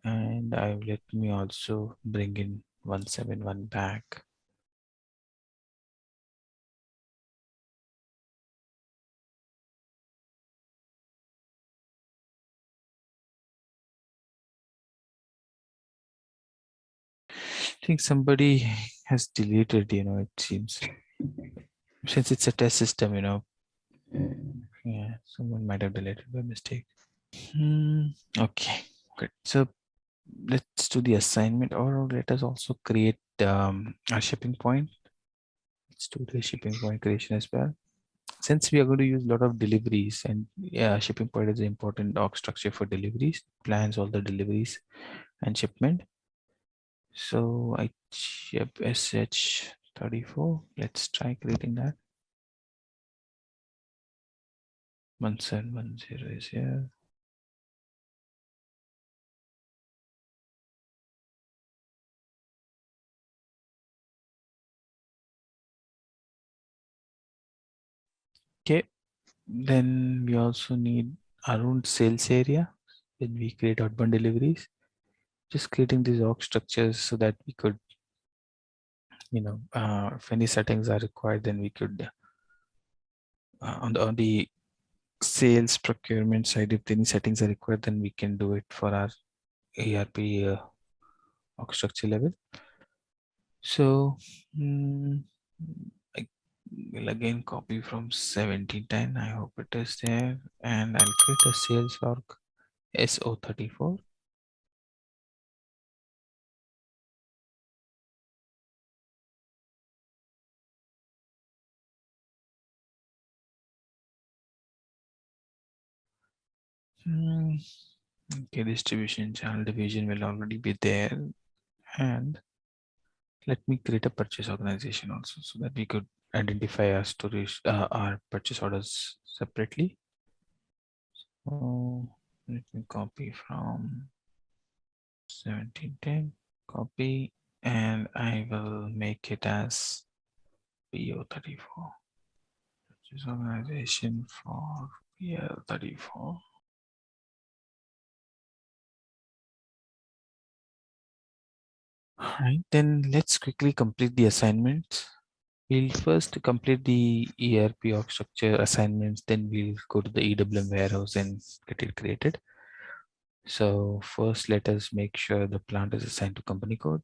And let me also bring in 171 back. I think somebody has deleted, it seems. Since it's a test system, yeah, someone might have deleted by mistake. Okay, good. So let's do the assignment, or let us also create a shipping point. Let's do the shipping point creation as well. Since we are going to use a lot of deliveries, and yeah, shipping point is an important org structure for deliveries, plans all the deliveries and shipment. So I ship SH34. Let's try creating that. 1710 is here. Okay, then we also need around sales area when we create outbound deliveries. Just creating these org structures so that we could, if any settings are required, then we could on the sales procurement side, if any settings are required, then we can do it for our ERP org structure level. So I will again copy from 1710. I hope it is there, and I'll create a sales org SO34. Okay, distribution channel division will already be there, and let me create a purchase organization also so that we could identify our storage, our purchase orders separately. So let me copy from 1710, copy, and I will make it as PO34. Purchase organization for PL34. All right, then let's quickly complete the assignments. We'll first complete the ERP org structure assignments, then we'll go to the EWM warehouse and get it created. So first, let us make sure the plant is assigned to company code,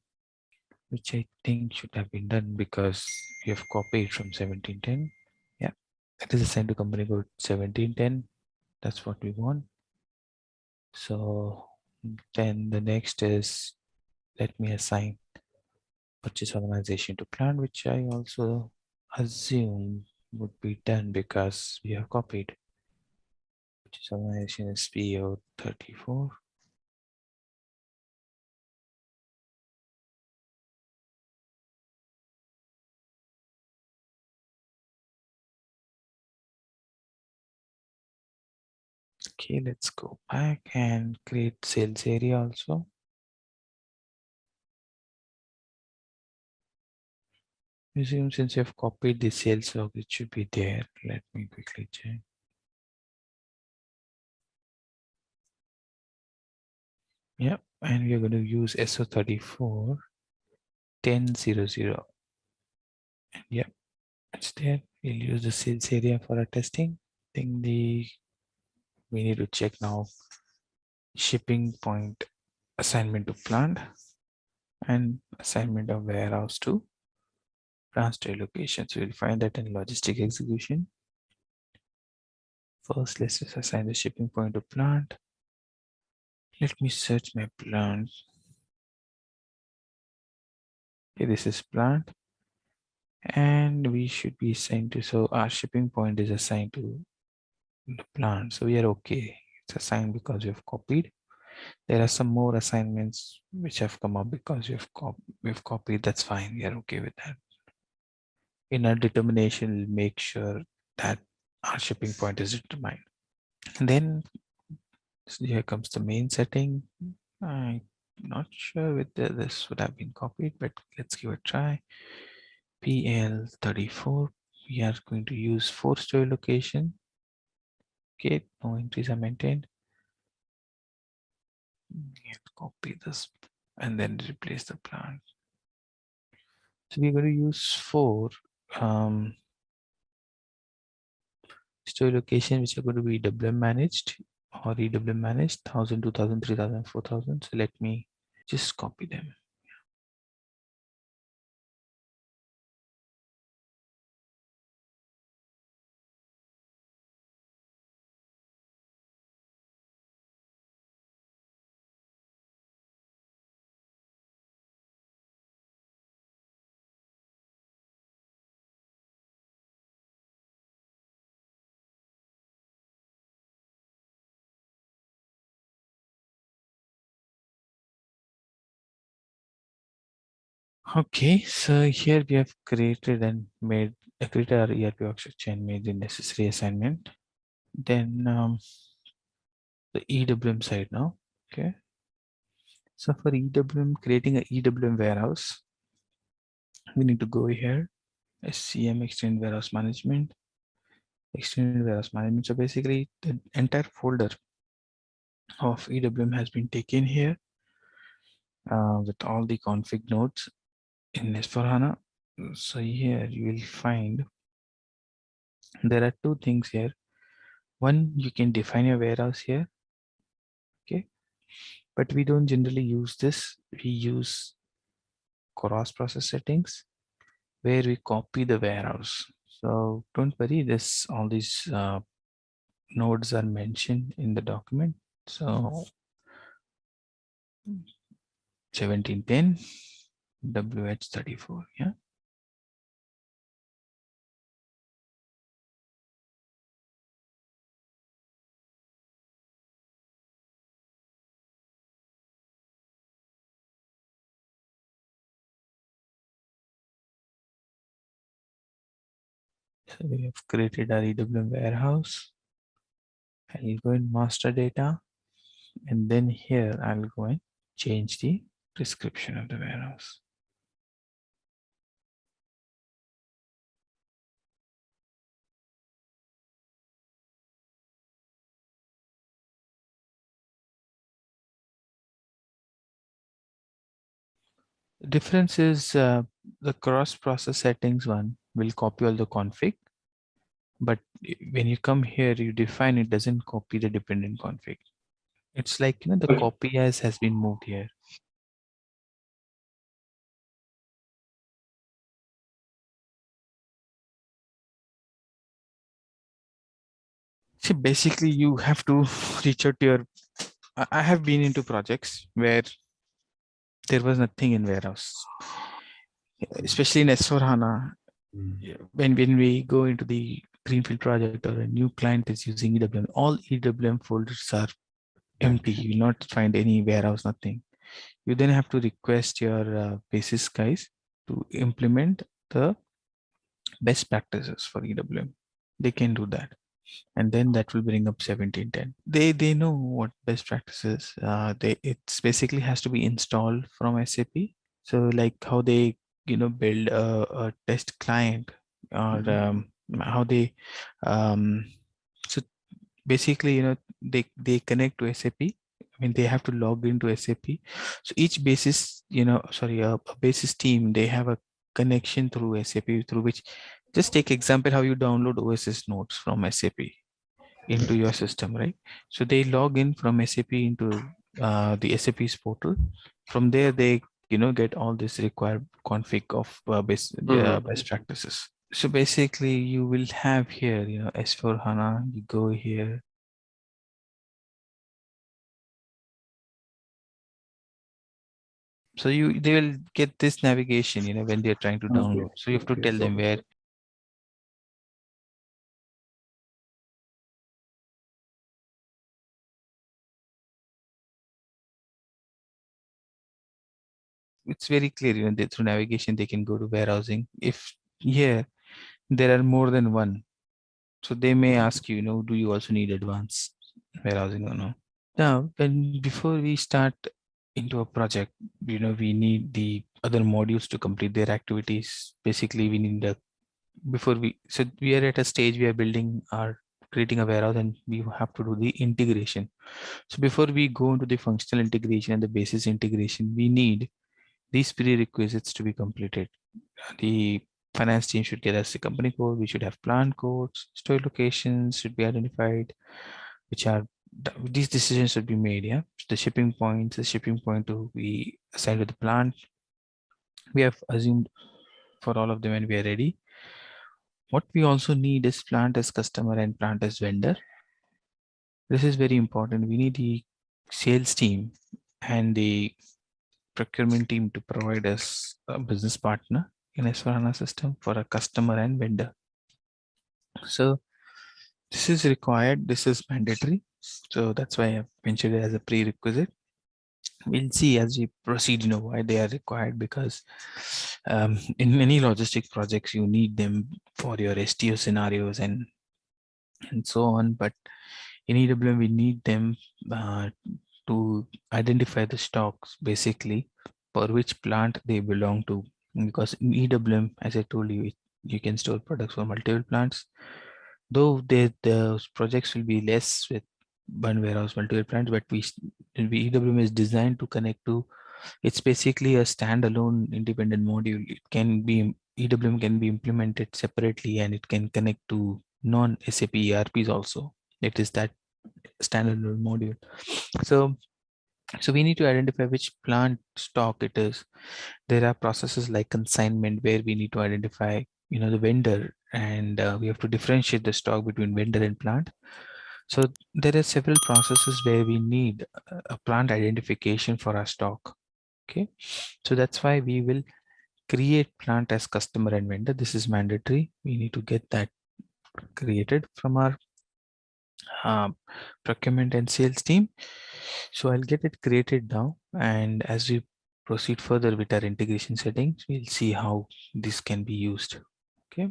which I think should have been done because we have copied from 1710. Yeah, it is assigned to company code 1710. That's what we want. So then the next is, let me assign purchase organization to plant, which I also assume would be done because we have copied. Purchase organization is PO34. Okay, let's go back and create sales area also. Assume since you have copied the sales log, it should be there. Let me quickly check. Yep, and we are going to use SO34 1000. And yep, it's there. We'll use the sales area for our testing. I think we need to check now shipping point assignment to plant and assignment of warehouse to transfer location. So we'll find that in logistic execution. First, let's just assign the shipping point to plant. Let me search my plant. Okay, this is plant. And we should be assigned to, so our shipping point is assigned to the plant. So we are okay. It's assigned because we have copied. There are some more assignments which have come up because we've copied. That's fine. We are okay with that. In our determination, we'll make sure that our shipping point is determined. And then so here comes the main setting. I'm not sure whether this would have been copied, but let's give it a try. PL34. We are going to use 4-story location. Okay, no entries are maintained. Copy this and then replace the plant. So we're going to use 4 story location which are going to be EWM managed or EWM managed 1000, 2000, 3000, 4000. So let me just copy them. Okay, so here we have created and made created our ERP architecture and made the necessary assignment. Then the EWM side now. Okay, so for EWM, creating an EWM warehouse, we need to go here, SCM extended warehouse management, extended warehouse management. So basically, the entire folder of EWM has been taken here with all the config nodes in S4HANA. So here you will find there are 2 things here. One, you can define your warehouse here. Okay. but we don't generally use this. We use cross-process settings where we copy the warehouse. So don't worry, this all these nodes are mentioned in the document. So 1710 WH34, yeah. So we have created our EWM warehouse. I'll go in master data, and then here I'll go and change the description of the warehouse. The difference is the cross-process settings one will copy all the config, but when you come here, you define it doesn't copy the dependent config. It's like, you know, the copy as has been moved here. See, basically you have to reach out to your, I have been into projects where there was nothing in warehouse, especially in S4HANA. When we go into the greenfield project or a new client is using EWM, all EWM folders are empty. You will not find any warehouse, nothing. You then have to request your basis guys to implement the best practices for EWM. They can do that, and then that will bring up 1710. They know what best practices. It's basically has to be installed from SAP. So like how they build a test client, or how they so basically they connect to SAP. I mean, they have to log into SAP. So each basis, a basis team, they have a connection through SAP, through which, just take example how you download OSS nodes from SAP into your system, right? So they log in from SAP into the SAP's portal. From there, they get all this required config of best practices. So basically, you will have here, S4 HANA. You go here. So they will get this navigation, when they're trying to download. So you have to tell them where. It's very clear, through navigation, they can go to warehousing. If here there are more than one, so they may ask you, do you also need advanced warehousing or no? Now, before we start into a project, we need the other modules to complete their activities. Basically, we need so we are at a stage we are creating a warehouse, and we have to do the integration. So before we go into the functional integration and the basis integration, we need these prerequisites to be completed. The finance team should get us the company code. We should have plant codes. Store locations should be identified, which are these decisions should be made. Yeah, the shipping point to be assigned to the plant. We have assumed for all of them, and we are ready. What we also need is plant as customer and plant as vendor. This is very important. We need the sales team and the procurement team to provide us a business partner in S/4HANA system for a customer and vendor. So this is required. This is mandatory. So that's why I mentioned it as a prerequisite. We'll see as we proceed, why they are required, because in many logistic projects, you need them for your STO scenarios and so on. But in EWM, we need them to identify the stocks, basically, for which plant they belong to. Because in EWM, as I told you, you can store products for multiple plants. Though the projects will be less with one warehouse, multiple plants, but EWM is designed to connect to. It's basically a standalone independent module. It can be EWM can be implemented separately, and it can connect to non-SAP ERPs also. It is that standalone module. So So we need to identify which plant stock it is. There are processes like consignment where we need to identify, the vendor, and we have to differentiate the stock between vendor and plant. So there are several processes where we need a plant identification for our stock. Okay, so that's why we will create plant as customer and vendor. This is mandatory. We need to get that created from our um, procurement and sales team. So I'll get it created now, and as we proceed further with our integration settings, we'll see how this can be used. Okay.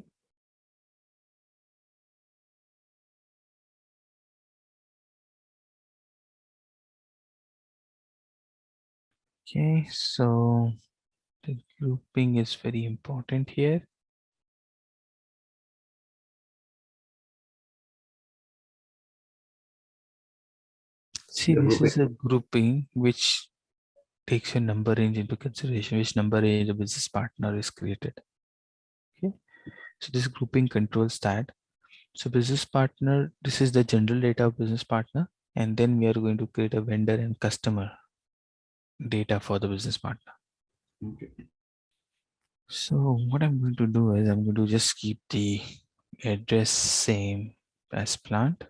Okay, so the grouping is very important here. See, this is a grouping which takes a number range into consideration, which number range a business partner is created. Okay, so this grouping controls that. So business partner, this is the general data of business partner, and then we are going to create a vendor and customer data for the business partner. Okay. So what I'm going to do is I'm going to just keep the address same as plant.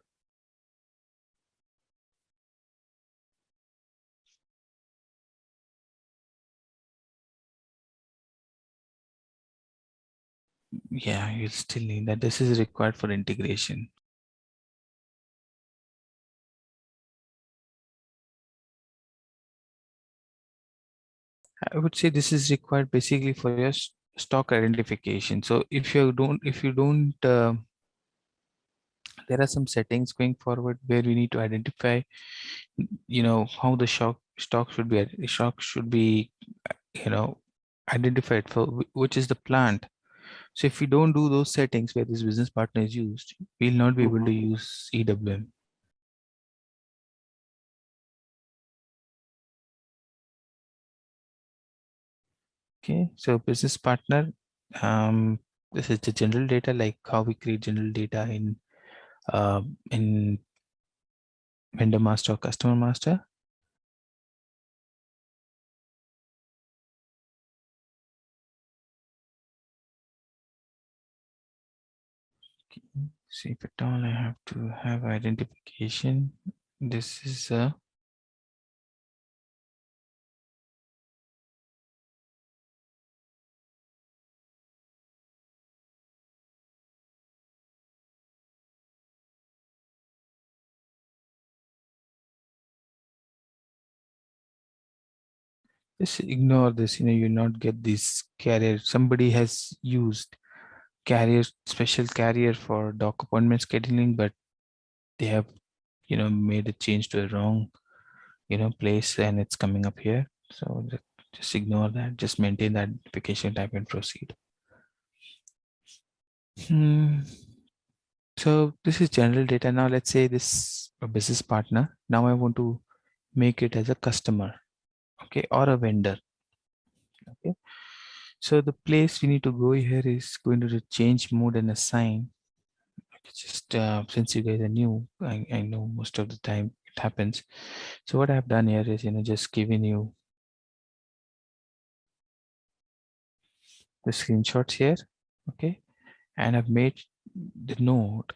Yeah, you'll still need that. This is required for integration. I would say this is required basically for your stock identification. So if you don't, there are some settings going forward where we need to identify, how the stock should be, identified for which is the plant. So if we don't do those settings where this business partner is used, we'll not be able to use EWM. Okay, so business partner, this is the general data, like how we create general data in vendor master or customer master. Okay. See if at all I have to have identification. This is a just ignore this, you not get this carrier. Somebody has used carrier, special carrier for doc appointment scheduling, but they have, made a change to a wrong, place, and it's coming up here. So just ignore that. Just maintain that identification type and proceed. So this is general data. Now let's say this a business partner. Now I want to make it as a customer, okay, or a vendor. Okay. So the place we need to go here is going to change mode and assign. Just since you guys are new, I know most of the time it happens. So what I've done here is, just giving you the screenshots here, okay, and I've made the note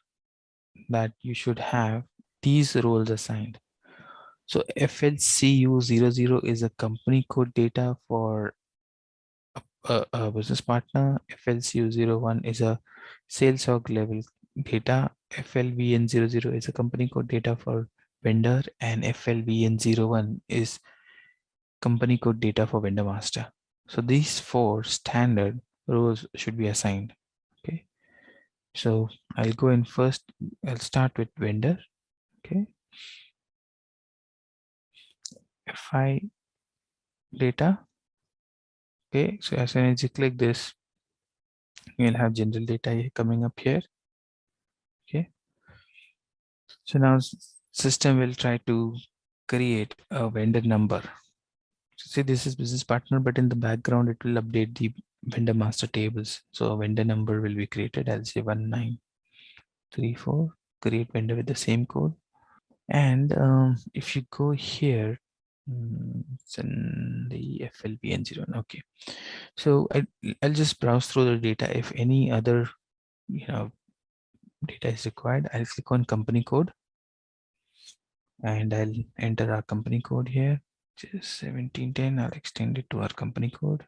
that you should have these roles assigned. So FLCU00 is a company code data for a business partner. FLCU01 is a sales org level data. FLVN00 is a company code data for vendor, and FLVN01 is company code data for vendor master. So these four standard rows should be assigned. Okay. So I'll go in first. I'll start with vendor. Okay. FI data. Okay. So as soon as you click this, you'll have general data coming up here. Okay. So now system will try to create a vendor number. So see, this is business partner, but in the background, it will update the vendor master tables. So a vendor number will be created. I'll say 1934, create vendor with the same code. And if you go here, It's in the FLBN 01. Okay. So I'll just browse through the data. If any other, data is required, I'll click on company code and I'll enter our company code here, which is 1710. I'll extend it to our company code.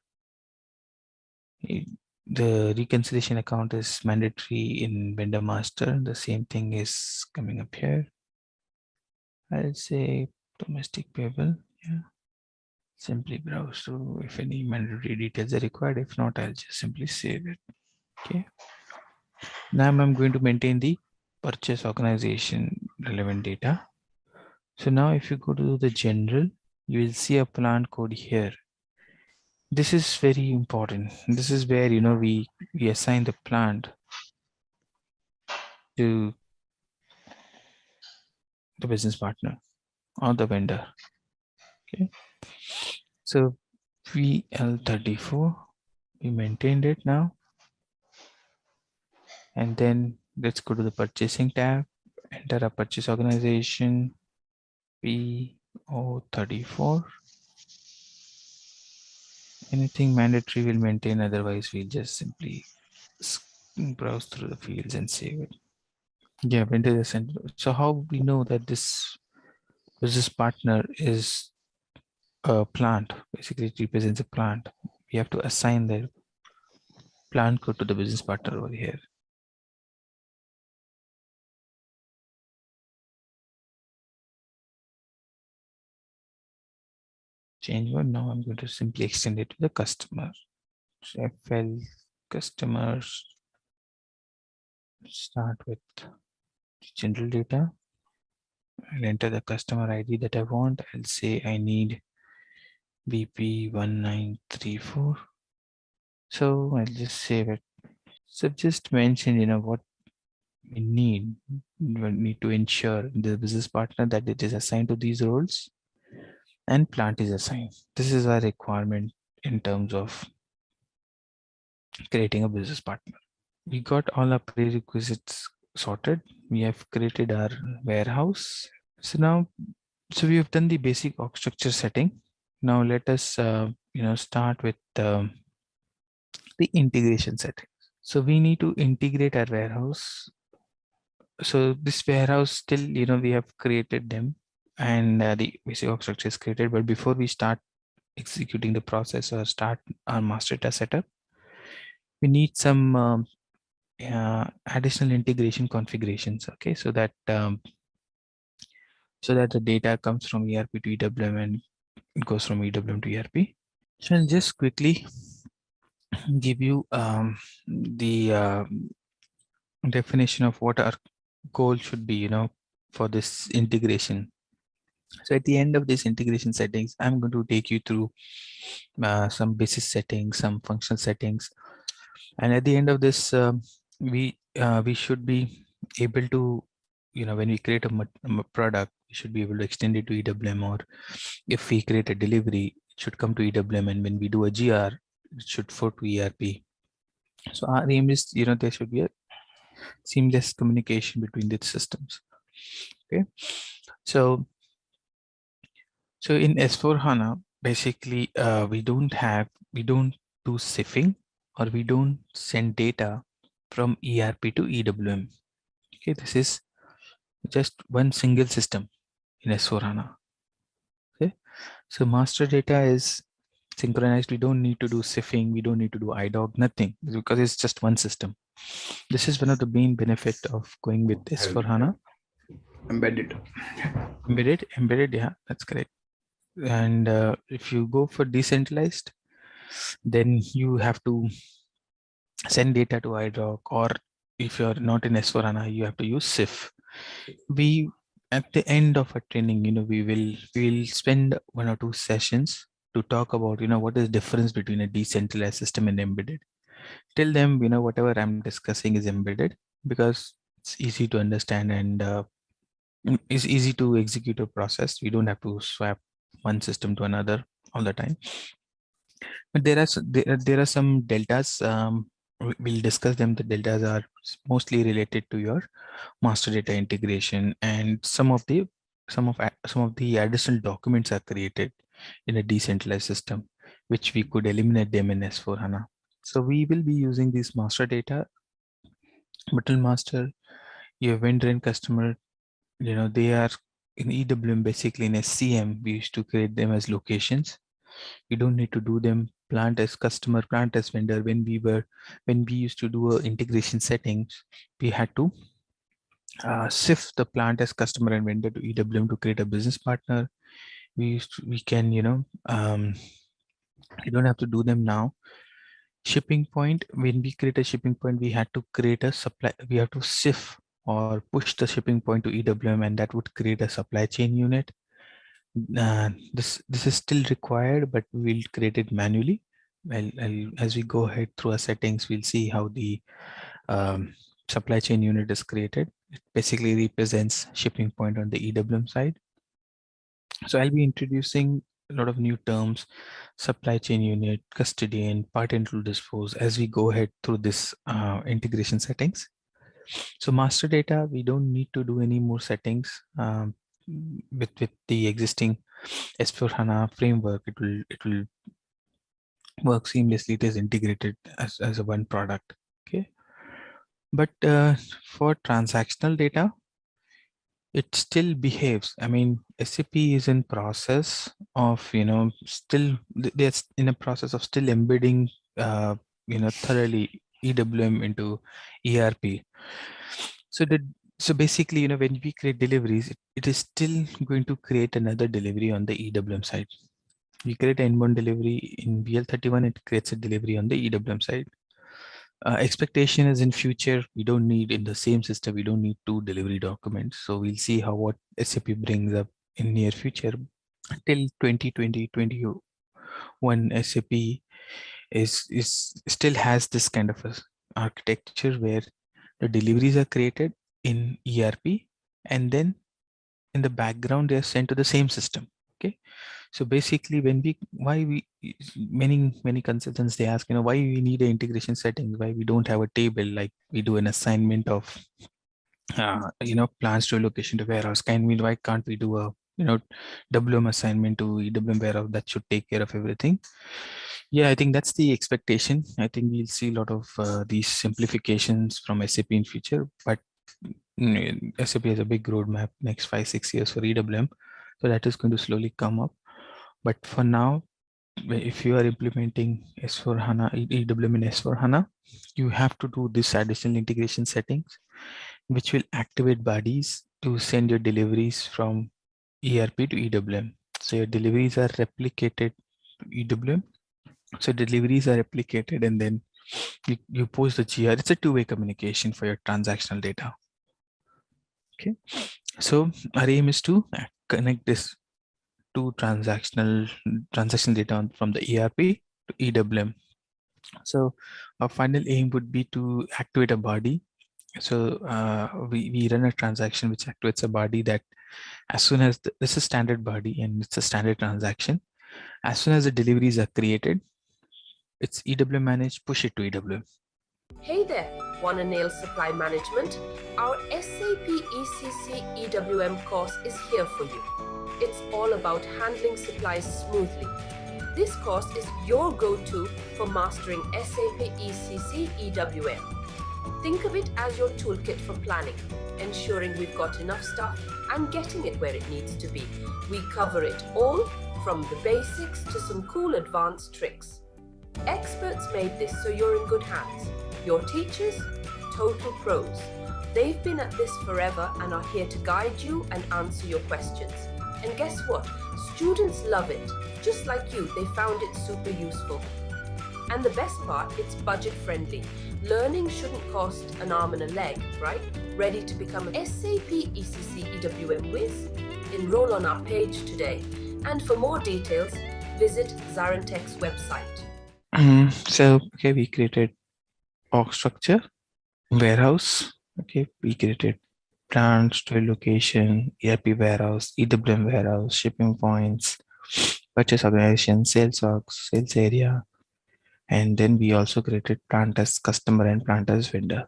The reconciliation account is mandatory in vendor master. The same thing is coming up here. I'll say domestic payable. Yeah. Simply browse through if any mandatory details are required. If not, I'll just simply save it. Okay. Now I'm going to maintain the purchase organization relevant data. So now if you go to the general, you will see a plant code here. This is very important. This is where, we assign the plant to the business partner or the vendor. Okay. So VL34, we maintained it now. And then let's go to the purchasing tab, enter a purchase organization, PO34. Anything mandatory will maintain, otherwise we'll just simply browse through the fields and save it. Yeah, vendor the center. So how we know that this business partner is a plant, basically it represents a plant. We have to assign the plant code to the business partner over here. Change one. Now I'm going to simply extend it to the customer. So FL customers, start with general data. I'll enter the customer ID that I want. I'll say I need BP1934. So I'll just save it. So just mention, what we need. We need to ensure the business partner that it is assigned to these roles and plant is assigned. This is our requirement in terms of creating a business partner. We got all our prerequisites sorted. We have created our warehouse. So now, we have done the basic org structure setting. Now let us, start with the integration setting. So we need to integrate our warehouse. So this warehouse still, we have created them and the basic org structure is created. But before we start executing the process or start our master data setup, we need some additional integration configurations. Okay, so that the data comes from ERP to EWM and it goes from EWM to ERP. So I'll just quickly give you the definition of what our goal should be, for this integration. So at the end of this integration settings, I'm going to take you through some basis settings, some functional settings, and at the end of this, we should be able to, when we create a product, we should be able to extend it to EWM, or if we create a delivery, it should come to EWM, and when we do a GR, it should flow to ERP. So our aim is, there should be a seamless communication between the systems. Okay, so in S4HANA, basically, we don't do sifting, or we don't send data from ERP to EWM. Okay, this is just one single system in S4HANA. Okay, so master data is synchronized. We don't need to do sifting. We don't need to do IDOC, nothing, because it's just one system. This is one of the main benefit of going with S4HANA. Embedded. Yeah, that's correct. And if you go for decentralized, then you have to send data to IDOC, or if you're not in S4HANA, you have to use SIF. We, at the end of a training, we'll spend 1 or 2 sessions to talk about, what is the difference between a decentralized system and embedded. Till then, whatever I'm discussing is embedded, because it's easy to understand and it's easy to execute a process. We don't have to swap one system to another all the time. But there are some deltas. We'll discuss them. The deltas are mostly related to your master data integration, and some of the additional documents are created in a decentralized system, which we could eliminate them in S4HANA. So we will be using this master data, bottle master, your vendor and customer, they are in EWM, basically in SCM, we used to create them as locations. You don't need to do them plant as customer, plant as vendor. When we used to do integration settings, we had to shift the plant as customer and vendor to EWM to create a business partner. We can, you don't have to do them now. Shipping point, when we create a shipping point, we had to create a supply, we have to shift or push the shipping point to EWM, and that would create a supply chain unit. This is still required, but we'll create it manually. As we go ahead through our settings, we'll see how the supply chain unit is created. It basically represents shipping point on the EWM side. So I'll be introducing a lot of new terms, supply chain unit, custodian, part and tool dispose, as we go ahead through this integration settings. So master data, we don't need to do any more settings with the existing S4HANA framework. It will work seamlessly. It is integrated as a one product. Okay, but for transactional data, it still behaves. I mean, SAP is in process of, still they're in a process of still embedding, thoroughly EWM into ERP. So basically, when we create deliveries, it is still going to create another delivery on the EWM side. We create an inbound delivery in BL31, it creates a delivery on the EWM side. Expectation is in future, we don't need in the same system, we don't need two delivery documents. So we'll see what SAP brings up in near future. Till 2020-21, SAP is still has this kind of a architecture where the deliveries are created in ERP, and then in the background they are sent to the same system. Okay, so basically many consultants, they ask, why we need an integration settings, why we don't have a table like we do an assignment of plans to allocation to warehouse. Why can't we do a WM assignment to EWM warehouse? That should take care of everything. Yeah, I think that's the expectation. I think we'll see a lot of these simplifications from SAP in future, but SAP has a big roadmap next 5-6 years for EWM, so that is going to slowly come up. But for now, if you are implementing S4HANA, EWM in S4HANA, you have to do this additional integration settings, which will activate bodies to send your deliveries from ERP to EWM. So your deliveries are replicated to EWM. So deliveries are replicated, and then you post the GR. It's a two-way communication for your transactional data. Okay, so our aim is to connect this to transaction data from the ERP to EWM. So our final aim would be to activate a body. So we run a transaction which activates a body that as soon as this is a standard body and it's a standard transaction, as soon as the deliveries are created, it's EWM managed, push it to EWM. Hey there, wanna nail supply management? Our SAP ECC EWM course is here for you. It's all about handling supplies smoothly. This course is your go-to for mastering SAP ECC EWM. Think of it as your toolkit for planning, ensuring we've got enough stuff and getting it where it needs to be. We cover it all, from the basics to some cool advanced tricks. Experts made this so you're in good hands. Your teachers, total pros. They've been at this forever and are here to guide you and answer your questions. And guess what? Students love it. Just like you, they found it super useful. And the best part, it's budget friendly. Learning shouldn't cost an arm and a leg, right? Ready to become an SAP ECC EWM whiz? Enroll on our page today. And for more details, visit ZaranTech's website. So, okay, we created org structure, warehouse. Okay, we created plants to location, ERP warehouse, EWM warehouse, shipping points, purchase organization, sales orgs, sales area, and then we also created plant as customer and plant as vendor.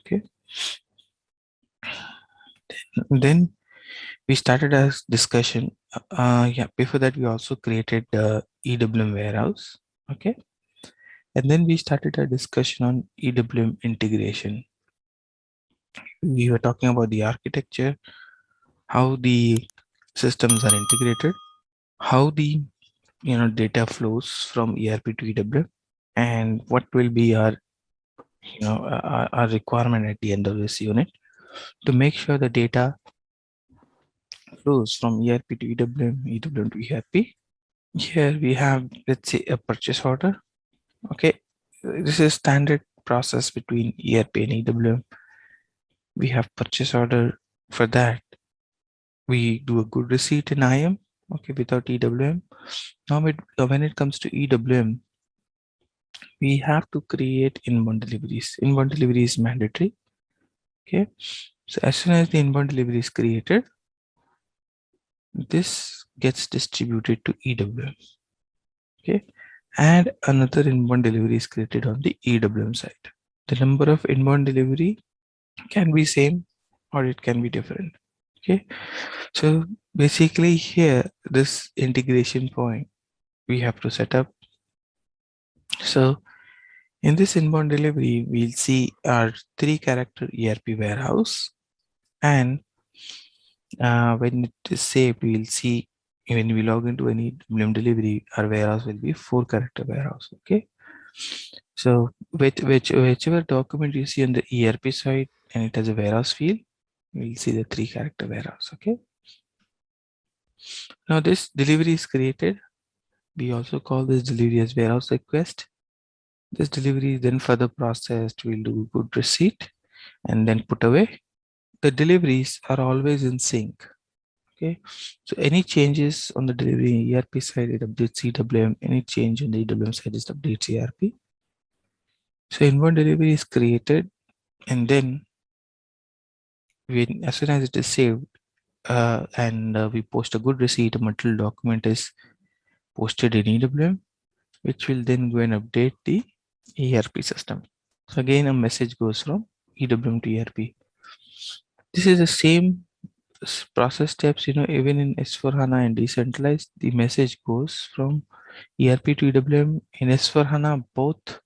Okay, then we started a discussion Yeah, before that, we also created the EWM warehouse. Okay. And then we started a discussion on EWM integration. We were talking about the architecture, how the systems are integrated, how the data flows from ERP to EWM, and what will be our our requirement at the end of this unit to make sure the data flows from ERP to EWM, EWM to ERP. Here we have, let's say, a purchase order. Okay, this is standard process between ERP and EWM. We have purchase order. For that, we do a good receipt in IM. Okay, without EWM. Now, when it comes to EWM, we have to create inbound deliveries. Inbound delivery is mandatory. Okay, so as soon as the inbound delivery is created, this gets distributed to EWM. Okay, and another inbound delivery is created on the EWM side. The number of inbound delivery can be same or it can be different. Okay, so basically here, this integration point we have to set up. So in this inbound delivery, we'll see our 3-character ERP warehouse, and when it is saved, we'll see when we log into any EWM delivery, our warehouse will be 4-character warehouse. Okay, so whichever document you see on the ERP side and it has a warehouse field, we'll see the 3-character warehouse. Okay, now this delivery is created. We also call this delivery as warehouse request. This delivery is then further processed. We'll do good receipt and then put away. The deliveries are always in sync. Okay, so any changes on the delivery ERP side, it updates EWM. Any change on the EWM side, it updates ERP. So inbound delivery is created, and then as soon as it is saved, and we post a good receipt, a material document is posted in EWM, which will then go and update the ERP system. So again, a message goes from EWM to ERP. This is the same process steps, even in S4HANA and decentralized, the message goes from ERP to EWM. In S4HANA, both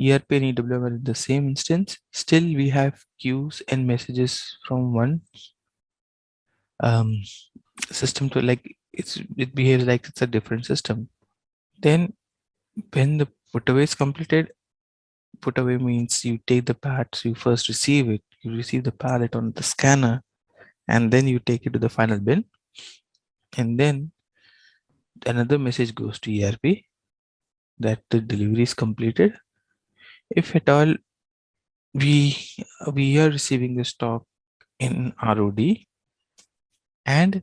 ERP and EWM are in the same instance. Still, we have queues and messages from one system to, like, it behaves like it's a different system. Then when the putaway is completed, putaway means you take the parts, you first receive it, you receive the pallet on the scanner, and then you take it to the final bin, and then another message goes to ERP that the delivery is completed. If at all we are receiving the stock in ROD and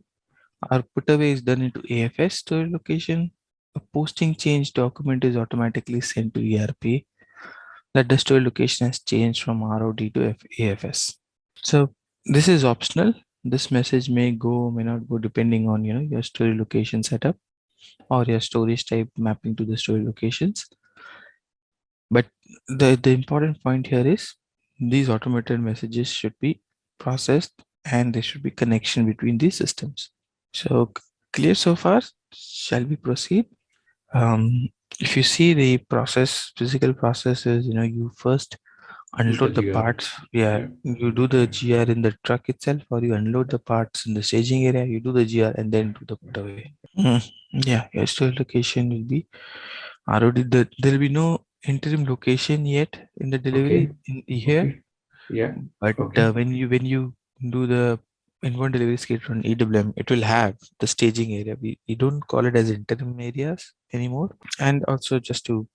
our putaway is done into AFS storage location, a posting change document is automatically sent to ERP that the storage location has changed from ROD to AFS. So this is optional. This message may go, may not go, depending on your storage location setup or your storage type mapping to the storage locations. But the important point here is these automated messages should be processed and there should be connection between these systems. So clear so far? Shall we proceed? If you see the process, physical process is, you first unload the parts. Yeah, you do the GR in the truck itself, or you unload the parts in the staging area, you do the GR and then do the put away. Yeah, your storage location will be ROD. There will be no interim location yet in the delivery in here. Yeah. But when you do the inbound delivery schedule on EWM, it will have the staging area. We don't call it as interim areas anymore. And also, just to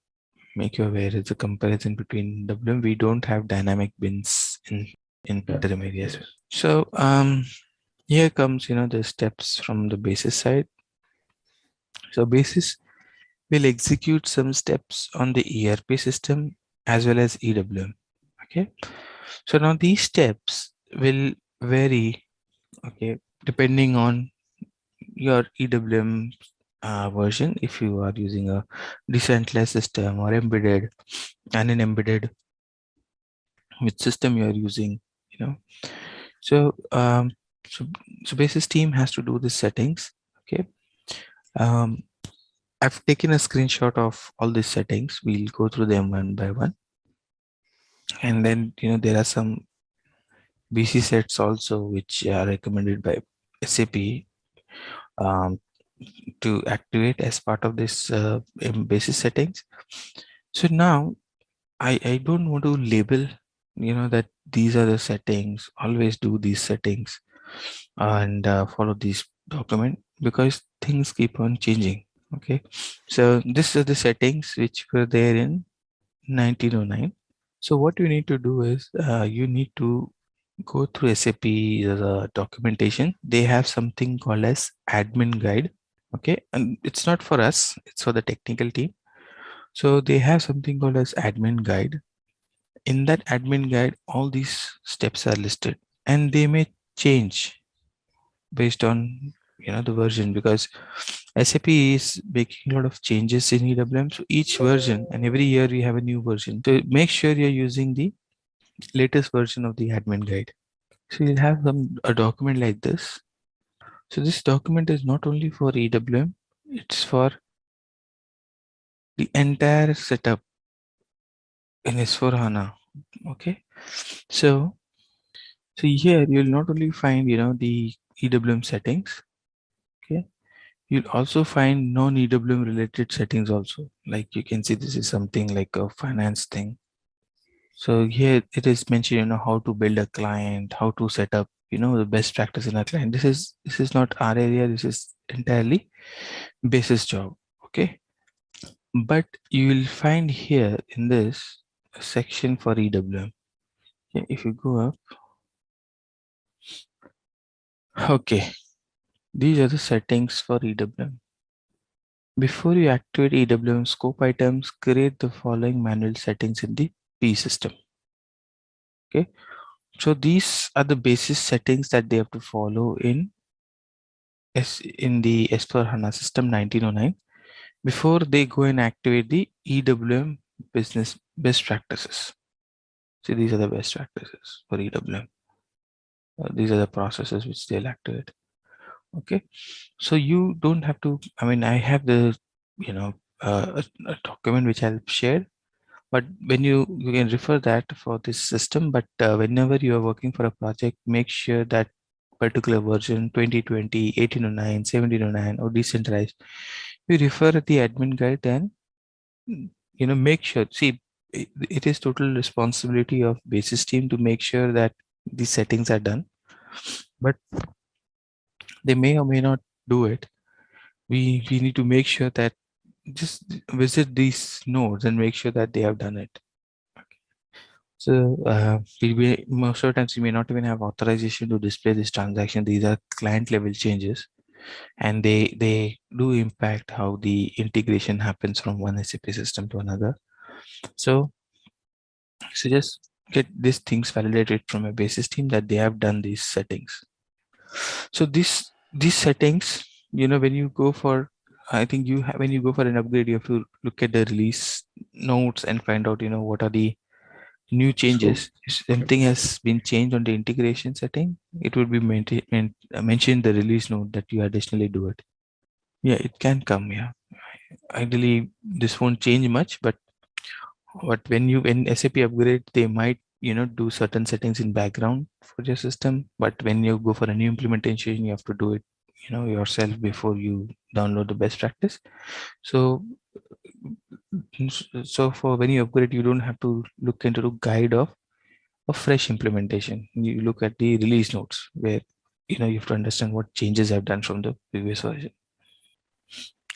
make you aware, it's a comparison between WM. We don't have dynamic bins in interim areas. So here comes the steps from the basis side. So basis will execute some steps on the ERP system as well as EWM. Okay, so now these steps will vary, okay, depending on your EWM version. If you are using a decentralized system or embedded, and in embedded, which system you are using, so so basis team has to do the settings. Okay. Um, I've taken a screenshot of all these settings. We'll go through them one by one. And then, there are some BC sets also, which are recommended by SAP um, to activate as part of this basis settings. So now I don't want to label, that these are the settings, always do these settings and follow these document, because things keep on changing. Okay. So this is the settings which were there in 1909. So what you need to do is you need to go through SAP documentation. They have something called as admin guide. Okay. And it's not for us, it's for the technical team. So they have something called as admin guide. In that admin guide, all these steps are listed, and they may change based on the version, because SAP is making a lot of changes in EWM. So each version, and every year we have a new version. So make sure you're using the latest version of the admin guide. So you'll have a document like this. So this document is not only for EWM, it's for the entire setup in S/4HANA. Okay. So here you'll not only find, the EWM settings. Okay. You'll also find non-EWM related settings also. Like you can see, this is something like a finance thing. So here it is mentioned, how to build a client, how to set up, the best practice in a client. This is not our area. This is entirely basis job. Okay. But you will find here in this a section for EWM. Okay, if you go up, okay, these are the settings for EWM. Before you activate EWM scope items, create the following manual settings in the P system. Okay, so these are the basis settings that they have to follow in the S/4HANA system 1909 before they go and activate the EWM business best practices. See, these are the best practices for EWM. These are the processes which they'll activate. Okay, so you don't have to. I mean, I have the a document which I'll share, but when you can refer that for this system. But whenever you are working for a project, make sure that particular version 2020, 1809, 1709 or decentralized, you refer at the admin guide, and make sure. See, it is total responsibility of basis team to make sure that these settings are done, but they may or may not do it. We need to make sure that just visit these nodes and make sure that they have done it. So most of the times you may not even have authorization to display this transaction. These are client level changes, and they do impact how the integration happens from one SAP system to another. So just get these things validated from a basis team that they have done these settings. So these settings, when you go for, I think when you go for an upgrade, you have to look at the release notes and find out, what are the new changes. If something has been changed on the integration setting, it would be mentioned in the release note that you additionally do it. Yeah, it can come. Yeah, ideally this won't change much, but when SAP upgrade, they might do certain settings in background for your system. But when you go for a new implementation, you have to do it yourself before you download the best practice. So for when you upgrade, you don't have to look into the guide of a fresh implementation. You look at the release notes where you have to understand what changes I've done from the previous version.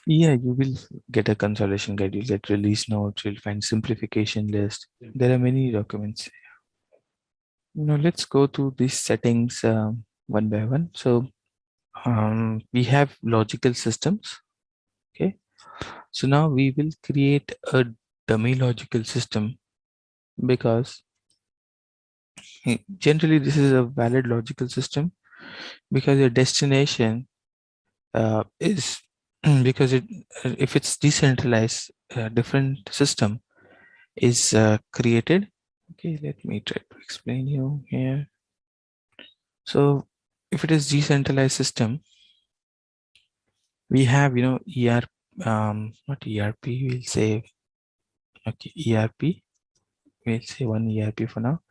Yeah, you will get a consolidation guide, you'll get release notes, you'll find simplification list. There are many documents. Let's go through these settings one by one. So we have logical systems. Okay, so now we will create a dummy logical system, because generally this is a valid logical system, because your destination is because if it's decentralized, different system is created. Okay, let me try to explain you here. So if it is decentralized system, We have, not ERP, we'll say, okay, ERP, we'll say one ERP for now.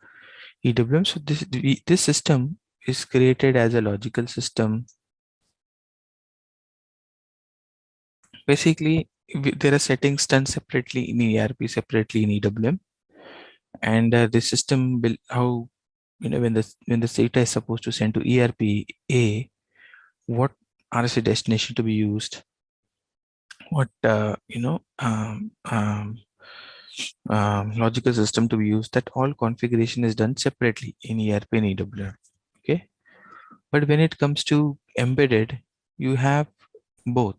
EWM, so this system is created as a logical system. Basically, there are settings done separately in ERP, separately in EWM, and the system will how when the data is supposed to send to ERP A, what RSA destination to be used, what logical system to be used. That all configuration is done separately in ERP and EWM. Okay, but when it comes to embedded, you have both.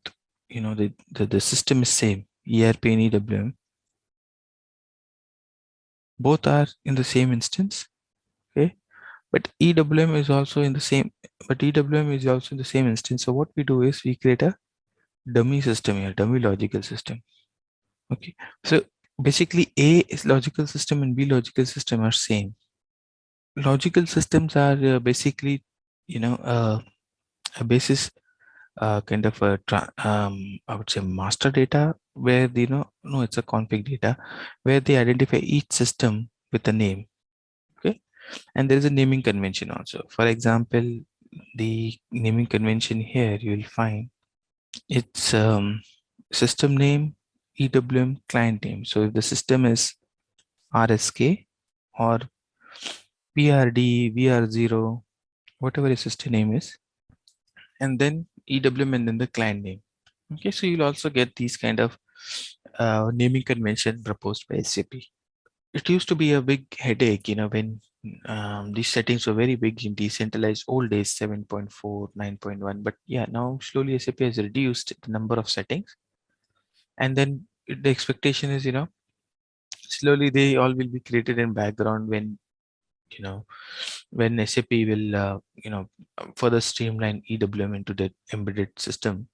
The system is same, ERP and EWM. Both are in the same instance. Okay, but EWM is also in the same. But EWM is also in the same instance. So what we do is we create a dummy system here, dummy logical system. Okay, so basically A is logical system and B logical system are same. Logical systems are basically, a basis, kind of a I would say master data, where no, it's a config data where they identify each system with a name. Okay, and there is a naming convention also. For example, the naming convention here you will find it's system name, EWM client name. So if the system is RSK or PRD, VR0, whatever your system name is, and then EWM and then the client name. Okay, so you'll also get these kind of naming convention proposed by SAP. It used to be a big headache, when these settings were very big in decentralized old days, 7.4, 9.1. But yeah, now slowly SAP has reduced the number of settings. And then the expectation is, slowly they all will be created in background you know, when SAP will, further streamline EWM into the embedded system.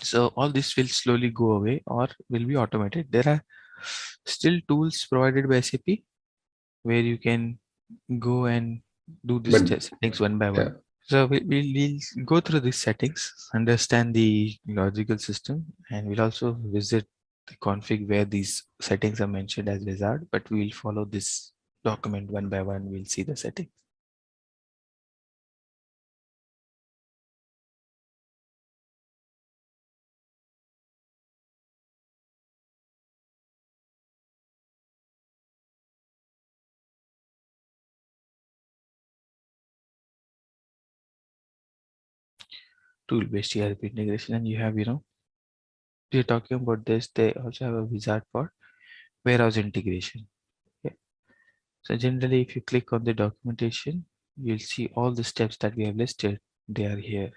So all this will slowly go away or will be automated. There are still tools provided by SAP where you can go and do this But settings one by yeah, one. So we'll go through these settings, understand the logical system, and we'll also visit the config where these settings are mentioned as wizard, but we'll follow this document one by one. We'll see the settings. Tool-based ERP integration, and you have, we're talking about this. They also have a wizard for warehouse integration. Okay. So generally, if you click on the documentation, you'll see all the steps that we have listed. They are here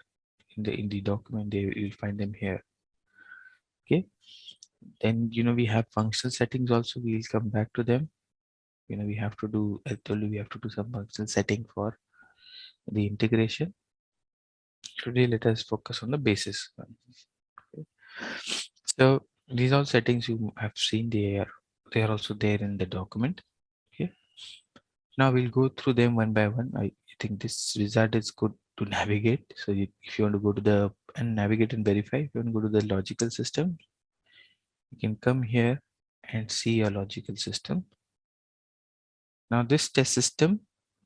in the document. You'll find them here. Okay. Then we have functional settings also. We'll come back to them. We have to do. I told you we have to do some functional setting for the integration. Today, let us focus on the basis. Okay. So these all settings you have seen. They are also there in the document. Okay. Now we'll go through them one by one. I think this wizard is good to navigate. So if you want to go to the and navigate and verify, if you want to go to the logical system, you can come here and see your logical system. Now this test system,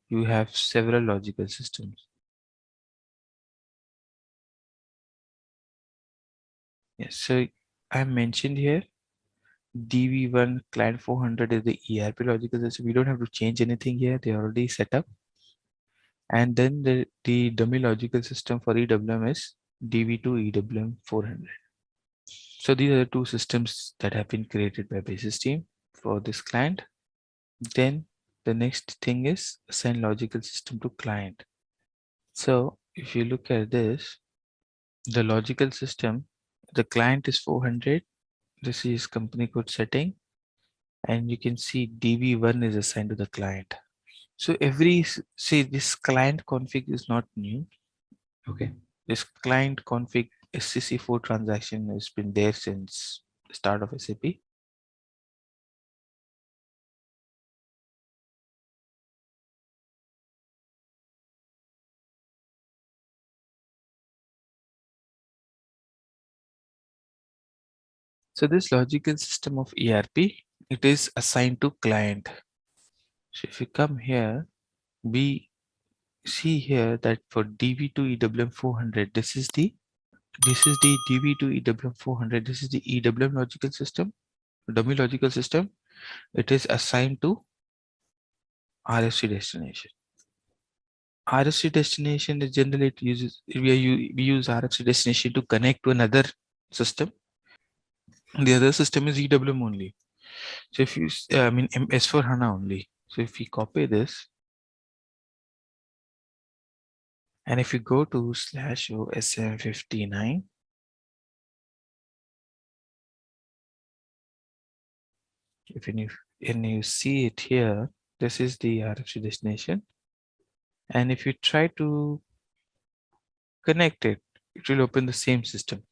you have several logical systems. Yes, so I mentioned here DV1 client 400 is the ERP logical system. We don't have to change anything here. They are already set up. And then the dummy logical system for EWM is DV2 EWM 400. So these are the two systems that have been created by basis team for this client. Then the next thing is assign logical system to client. So if you look at this, the logical system, the client is 400. This is company code setting. And you can see DV1 is assigned to the client. So say this client config is not new. Okay. This client config SCC4 transaction has been there since the start of SAP. So this logical system of ERP, it is assigned to client. So if you come here, we see here that for DB2 EWM 400, this is the DB2 EWM 400. This is the EWM logical system, dummy logical system. It is assigned to RFC destination. RFC destination is generally it uses we use RFC destination to connect to another system. The other system is EWM only. So if you I mean S4 HANA only. So if we copy this and if you go to /OSM59, if you see it here, this is the RFC destination. And if you try to connect it, it will open the same system.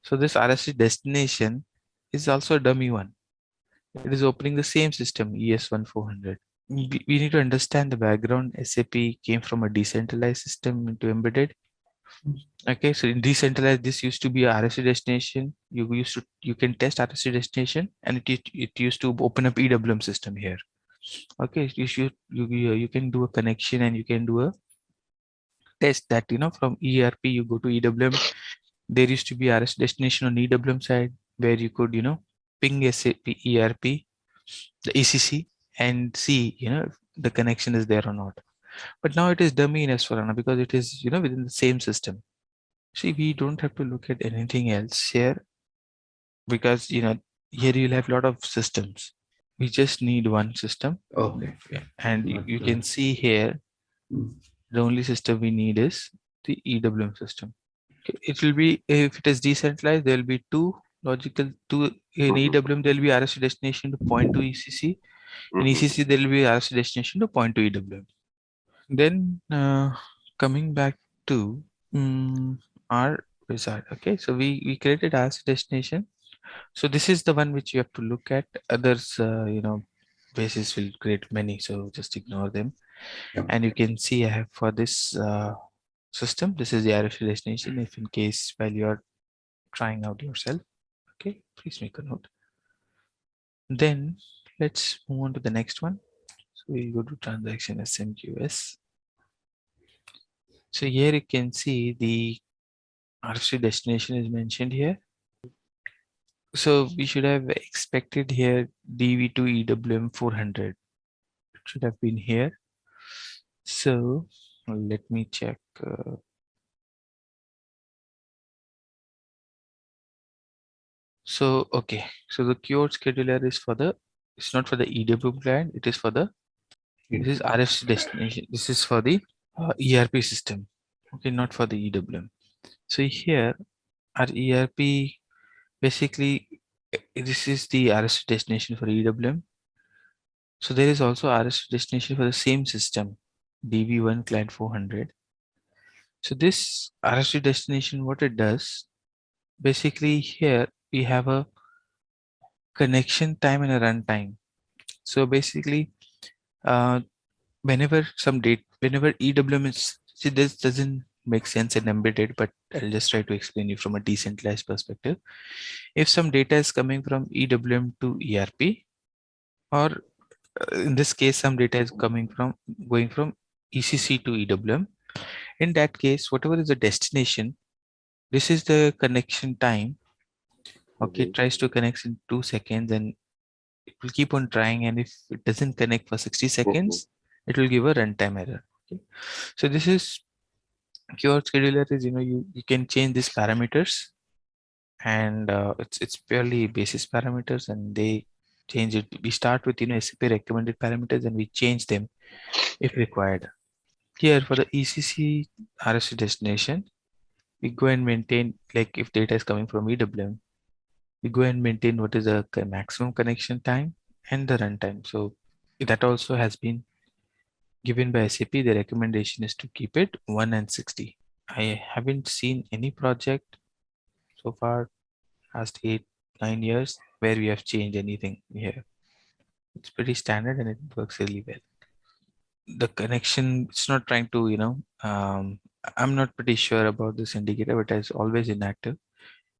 So this RFC destination is also a dummy one. It is opening the same system, ES1400. We need to understand the background. SAP came from a decentralized system into embedded. Okay, so in decentralized, this used to be a RFC destination. You can test RFC destination, and it used to open up EWM system here. Okay, you can do a connection and you can do a test that from ERP you go to EWM. There used to be RFC destination on EWM side where you could ping SAP ERP, the ECC, and see if the connection is there or not. But now it is dummy in S4HANA because it is within the same system. See, we don't have to look at anything else here because here you'll have a lot of systems. We just need one system. Okay. And you can see here the only system we need is the EWM system. It will be, if it is decentralized, there will be two in EWM there will be RFC destination to point to ECC. In ECC there will be RFC destination to point to EWM. Then coming back to our wizard. Okay, so we created RFC destination. So this is the one which you have to look at. Others bases will create many, so just ignore them. Yep. And you can see I have for this system, this is the RFC destination. If in case while you're trying out yourself, okay, please make a note. Then let's move on to the next one. So we'll go to transaction SMQS. So here you can see the RFC destination is mentioned here. So we should have expected here DV2 EWM 400. It should have been here. So let me check. So okay, so the keyword scheduler is it's not for the EWM client, it is for this is RFC destination. This is for the ERP system. Okay, not for the EWM. So here our ERP basically this is the RFC destination for EWM. So there is also RFC destination for the same system, DV1 client 400. So this RFC destination, what it does, basically here we have a connection time and a runtime. So basically, whenever EWM is, see, this doesn't make sense in embedded, but I'll just try to explain you from a decentralized perspective. If some data is coming from EWM to ERP, or in this case, some data is going from ECC to EWM. In that case, whatever is the destination, this is the connection time. Okay, it tries to connect in 2 seconds and it will keep on trying, and if it doesn't connect for 60 seconds, it will give a runtime error. Okay. So this is keyword scheduler is you can change these parameters, and it's purely basis parameters, and they change it. We start with SAP recommended parameters and we change them if required. Here for the ECC RFC destination, we go and maintain, like if data is coming from EWM, we go and maintain what is the maximum connection time and the runtime. So that also has been given by SAP. The recommendation is to keep it 1 and 60. I haven't seen any project so far past 8-9 years where we have changed anything here. It's pretty standard and it works really well. The connection, it's not trying to I'm not pretty sure about this indicator, but it's always inactive.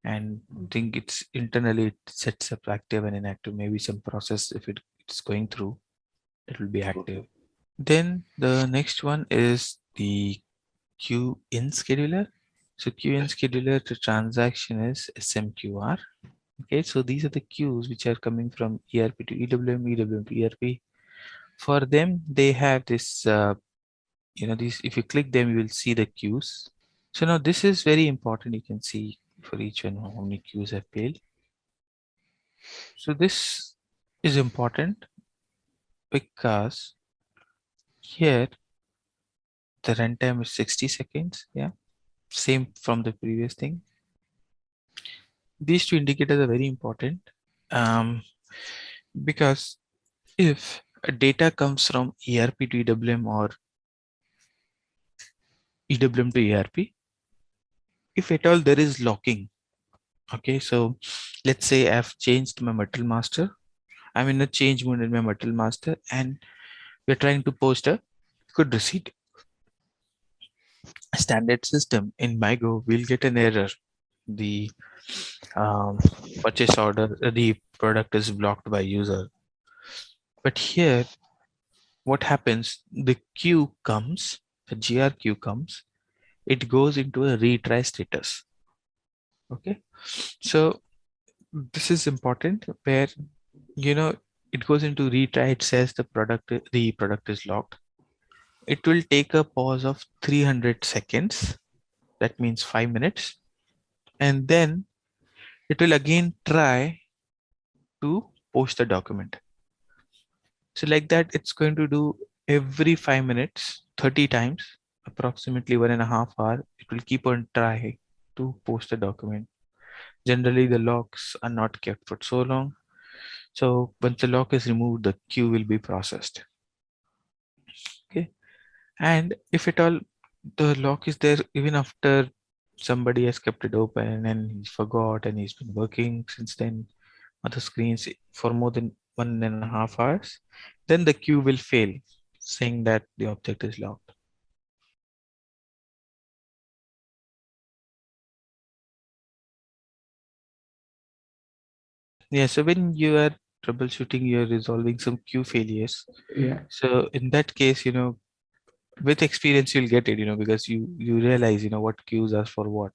and think it's internally it sets up active and inactive. Maybe some process, if it's going through, it will be active. Then the next one is the queue in scheduler. So queue in scheduler, the transaction is SMQR. Okay, so these are the queues which are coming from ERP to EWM, EWM to ERP. For them, they have this, these, if you click them, you will see the queues. So now this is very important. You can see for each one how many queues have failed. So this is important because here the runtime is 60 seconds. Yeah, same from the previous thing. These two indicators are very important because if data comes from ERP to EWM or EWM to ERP, if at all there is locking. Okay, so let's say I've changed my metal master. I'm in a change mode in my metal master, and we're trying to post a good receipt. Standard system in MyGo will get an error. The um, purchase order, the product is blocked by user. But here, what happens? The queue comes, the GRQ comes, it goes into a retry status. Okay, so this is important where it goes into retry. It says the product is locked. It will take a pause of 300 seconds. That means 5 minutes, and then it will again try to post the document. So like that, it's going to do every 5 minutes, 30 times, approximately 1.5 hours. It will keep on trying to post the document. Generally, the locks are not kept for so long. So once the lock is removed, the queue will be processed. Okay. And if at all the lock is there, even after somebody has kept it open and he forgot and he's been working since then on the screens for more than 1.5 hours, then the queue will fail, saying that the object is locked. Yeah, so when you are troubleshooting, you're resolving some queue failures. Yeah. So in that case, with experience, you'll get it, because you realize, what queues are for what.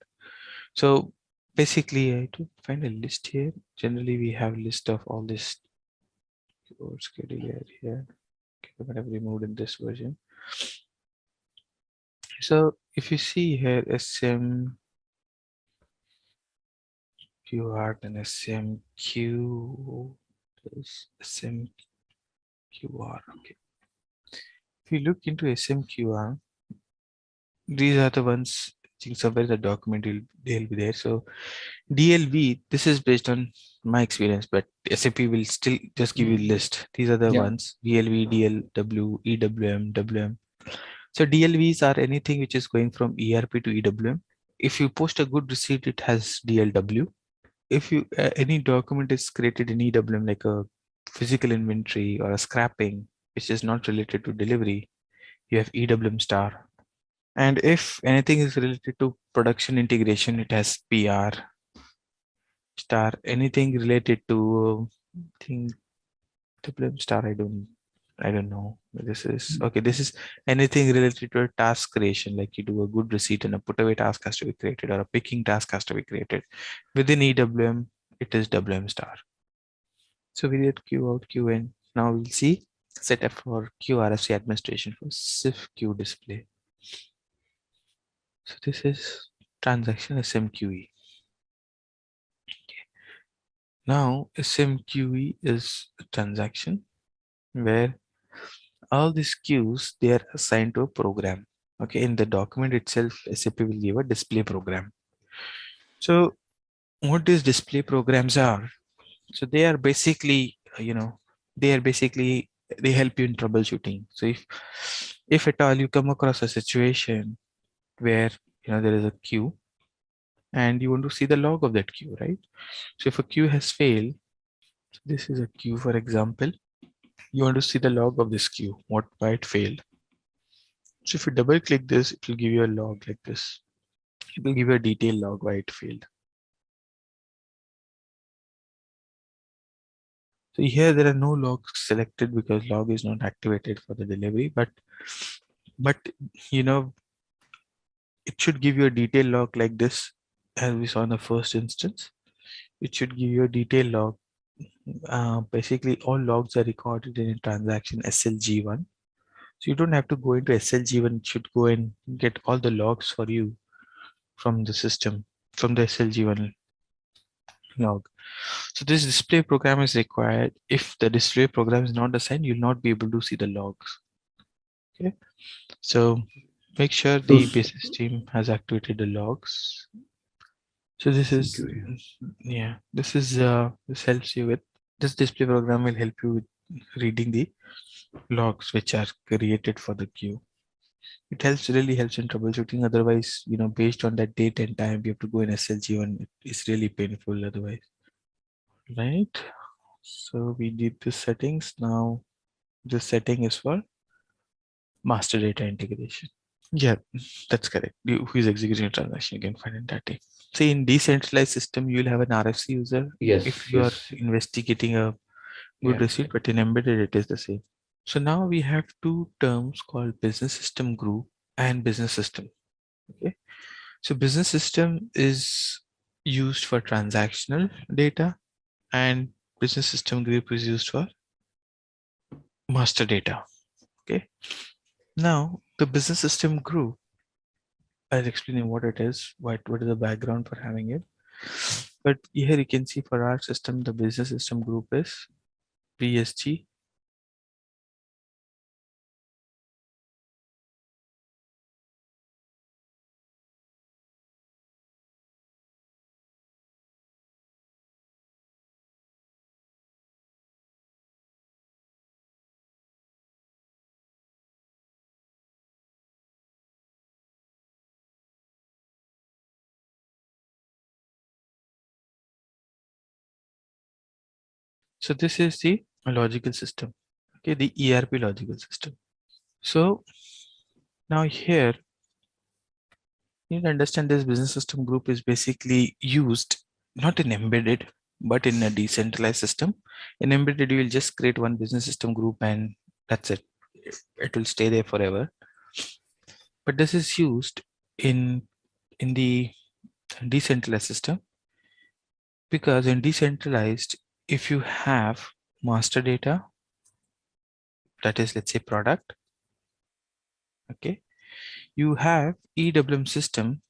So basically, I do find a list here. Generally, we have a list of all this scheduler here. Okay, but I've removed in this version. So if you see here, SMQR and SMQ, SMQR. Okay. If you look into SMQR, these are the ones. I think somewhere the document they'll be there. So DLV, this is based on my experience, but SAP will still just give you a list. These are the ones: DLV, DLW, EWM, WM. So DLVs are anything which is going from ERP to EWM. If you post a good receipt, it has DLW. If you any document is created in EWM, like a physical inventory or a scrapping, which is not related to delivery, you have EWM star. And if anything is related to production integration, it has PR star. Anything related to thing WM star, I don't know. This is okay. This is anything related to a task creation, like you do a good receipt and a putaway task has to be created or a picking task has to be created. Within EWM, it is WM star. So we did queue out, queue in. Now we'll see setup for QRFC administration for SIF queue display. So this is transaction SMQE. Now SMQE is a transaction where all these queues, they are assigned to a program. Okay, in the document itself, SAP will give a display program. So what these display programs are, so they are basically, they help you in troubleshooting. So if at all you come across a situation where there is a queue and you want to see the log of that queue, right? So if a queue has failed, so this is a queue, for example, you want to see the log of this queue, why it failed. So if you double click this, it will give you a log like this. It will give you a detailed log why it failed. So here there are no logs selected because log is not activated for the delivery, but you know, it should give you a detailed log like this, as we saw in the first instance. It should give you a detailed log. Basically, all logs are recorded in a transaction SLG1. So you don't have to go into SLG1. It should go and get all the logs for you from the system, from the SLG1 log. So this display program is required. If the display program is not assigned, you'll not be able to see the logs. Okay. So make sure So, the business team has activated the logs. So this is, yeah, this helps you with, this display program will help you with reading the logs which are created for the queue. It really helps in troubleshooting. Otherwise, you know, based on that date and time, you have to go in SLG1. It's really painful otherwise, right? So we did the settings. Now this setting is for master data integration. Yeah, that's correct. Who is executing a transaction, you can find in that day. See, in decentralized system, you'll have an RFC user if you are investigating a good receipt, but in embedded, it is the same. So now we have two terms called business system group and business system. Okay. So business system is used for transactional data and business system group is used for master data. Okay. Now the business system group, I'll explain you what it is, what is the background for having it. But here you can see for our system, the business system group is BSG. So this is the logical system. Okay, the ERP logical system. So now here you need to understand this business system group is basically used not in embedded but in a decentralized system. In embedded, you will just create one business system group and that's it. It will stay there forever. But this is used in the decentralized system because in decentralized, if you have master data, that is, let's say, product, okay, you have EWM system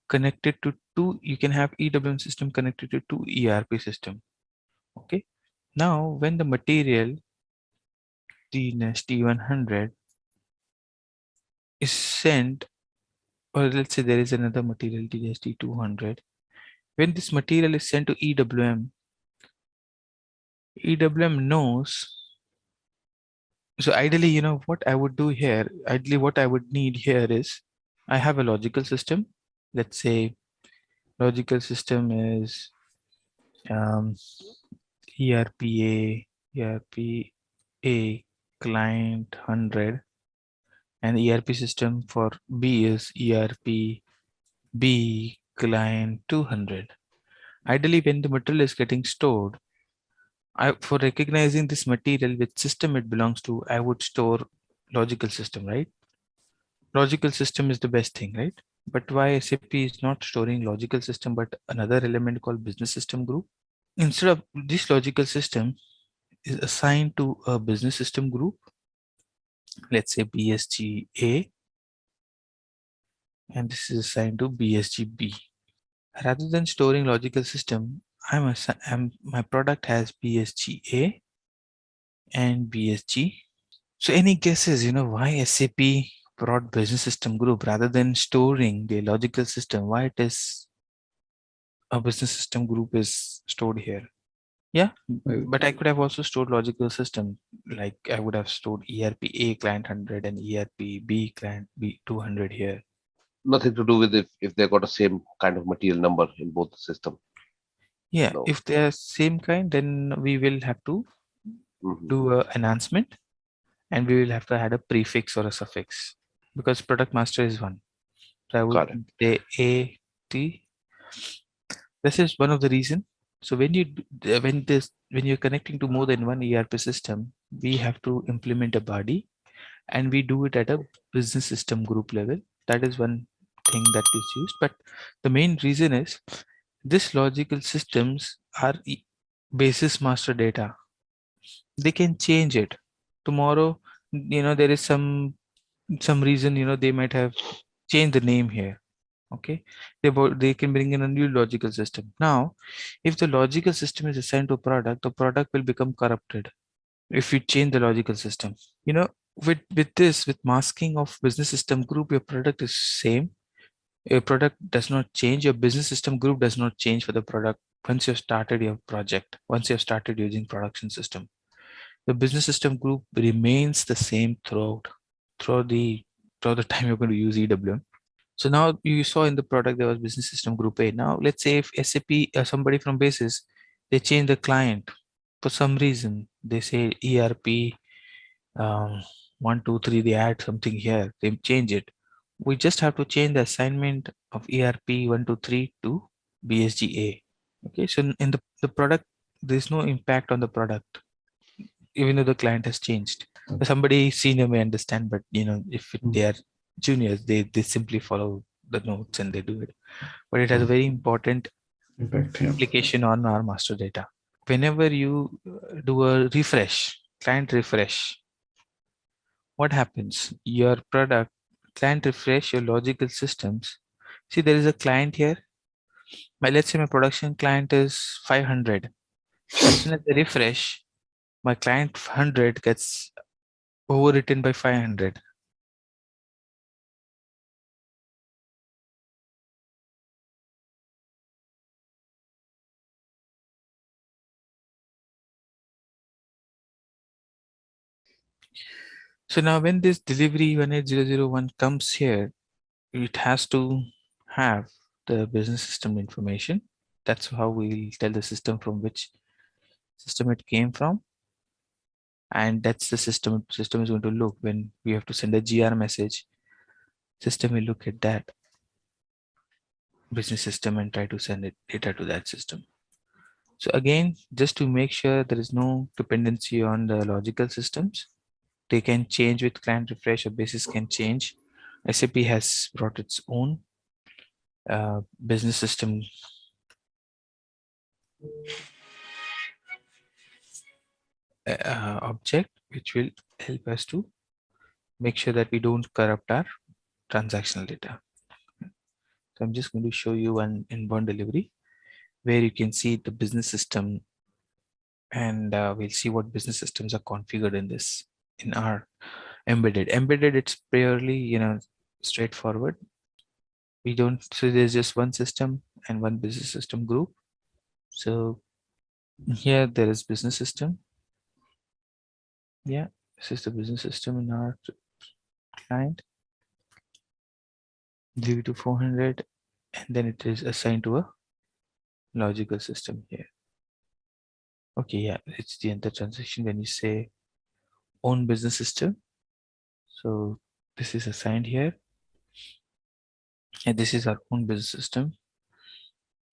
connected to two, you can have EWM system connected to two ERP system. Okay. Now when the material T100 is sent, or let's say there is another material T200, when this material is sent to EWM, EWM knows. So ideally, you know what I would do here, ideally what I would need here is, I have a logical system. Let's say logical system is ERPA, ERPA client 100, and ERP system for B is ERP B client 200. Ideally, when the material is getting stored, for recognizing this material which system it belongs to, I would store logical system, right? Logical system is the best thing, right? But why SAP is not storing logical system but another element called business system group? Instead of this logical system is assigned to a business system group, let's say BSGA, and this is assigned to BSGB. Rather than storing logical system, my product has BSGA and BSG. So any guesses, you know, why SAP brought business system group rather than storing the logical system? Why it is a business system group is stored here? Yeah, but I could have also stored logical system. Like I would have stored ERP A client 100 and ERP B client B 200 here. nothing to do with if they got the same kind of material number in both the system. Yeah, No. if they're same kind, then we will have to do a enhancement and we will have to add a prefix or a suffix because product master is one. So I would Correct. say A T. This is one of the reason. So when when you're connecting to more than one ERP system, we have to implement a body, and we do it at a business system group level. That is one thing that is used. But the main reason is this logical systems are basis master data. They can change it tomorrow. There is some reason, they might have changed the name here. Okay, they can bring in a new logical system. Now if the logical system is assigned to a product, the product will become corrupted if you change the logical system. With masking of business system group, your product is same. Your product does not change, your business system group does not change for the product. Once you've started your project, once you've started using production system, the business system group remains the same throughout the throughout the time you're going to use EWM. So now you saw in the product there was business system group A. Now let's say if SAP, somebody from basis, they change the client for some reason. They say ERP 1, 2, 3. They add something here. They change it. We just have to change the assignment of ERP 1, 2, 3 to BSGA. Okay. So in the product, there's no impact on the product, even though the client has changed. Somebody senior may understand, but if they are juniors, they simply follow the notes and they do it. But it has a very important Impact. Yeah. implication on our master data. Whenever you do a refresh, client refresh, what happens? Your product client refresh your logical systems. See, there is a client here. Let's say my production client is 500. As soon as I refresh, my client 100 gets overwritten by 500. So now when this delivery 18001 comes here, it has to have the business system information. That's how we'll tell the system from which system it came from. And that's the system is going to look when we have to send a GR message. System will look at that business system and try to send it data to that system. So again, just to make sure there is no dependency on the logical systems, they can change with client refresh, or basis can change. SAP has brought its own business system object, which will help us to make sure that we don't corrupt our transactional data. So I'm just going to show you an inbound delivery where you can see the business system, and we'll see what business systems are configured in this, in our embedded. It's purely, straightforward. We don't, so there's just one system and one business system group. So here there is business system. Yeah, this is the business system in our client. Due to 400, and then it is assigned to a logical system here. Okay, yeah, it's the enter transaction when you say own business system. So this is assigned here, and this is our own business system,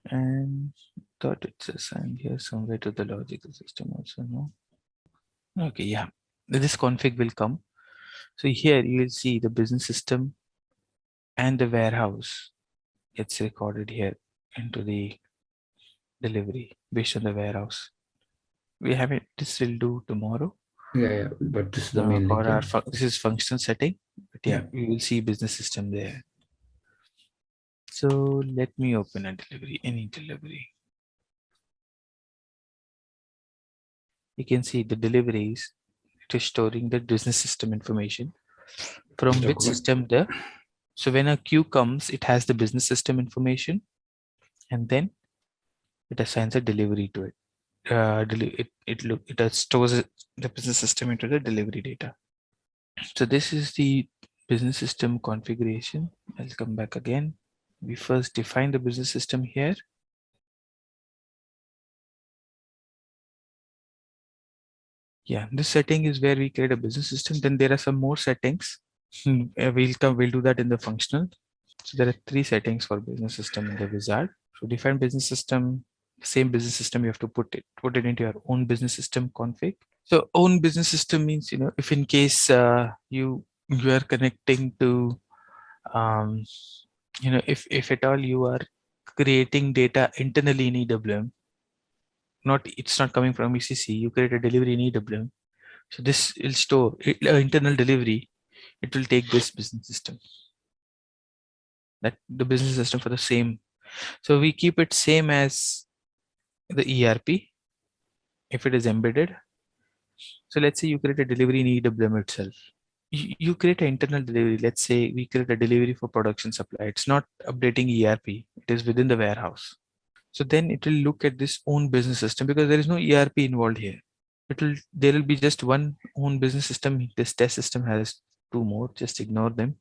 and thought it's assigned here somewhere to the logical system also. No. Okay, yeah, this config will come. So here you will see the business system and the warehouse. It's recorded here into the delivery based on the warehouse. We have it. This will do tomorrow. Yeah. But this is the main For link. our Yeah. this is function setting. But yeah, we will see business system there. So let me open a delivery, any delivery. You can see the deliveries. It is storing the business system information from which system the. So when a queue comes, it has the business system information, and then it assigns a delivery to it. It stores the business system into the delivery data. So this is the business system configuration. I'll come back again. We first define the business system here. Yeah, this setting is where we create a business system. Then there are some more settings. We'll do that in the functional. So there are 3 settings for business system in the wizard. So define business system, same business system, you have to put it into your own business system config. So own business system means, if in case you are connecting to, if at all you are creating data internally in EWM, it's not coming from ECC, you create a delivery in EWM. So this will store internal delivery. It will take this business system, that the business system for the same. So we keep it same as the ERP if it is embedded. So let's say you create a delivery in EWM itself. You create an internal delivery. Let's say we create a delivery for production supply. It's not updating ERP. It is within the warehouse. So then it will look at this own business system because there is no ERP involved here. There will be just one own business system. This test system has two more. Just ignore them.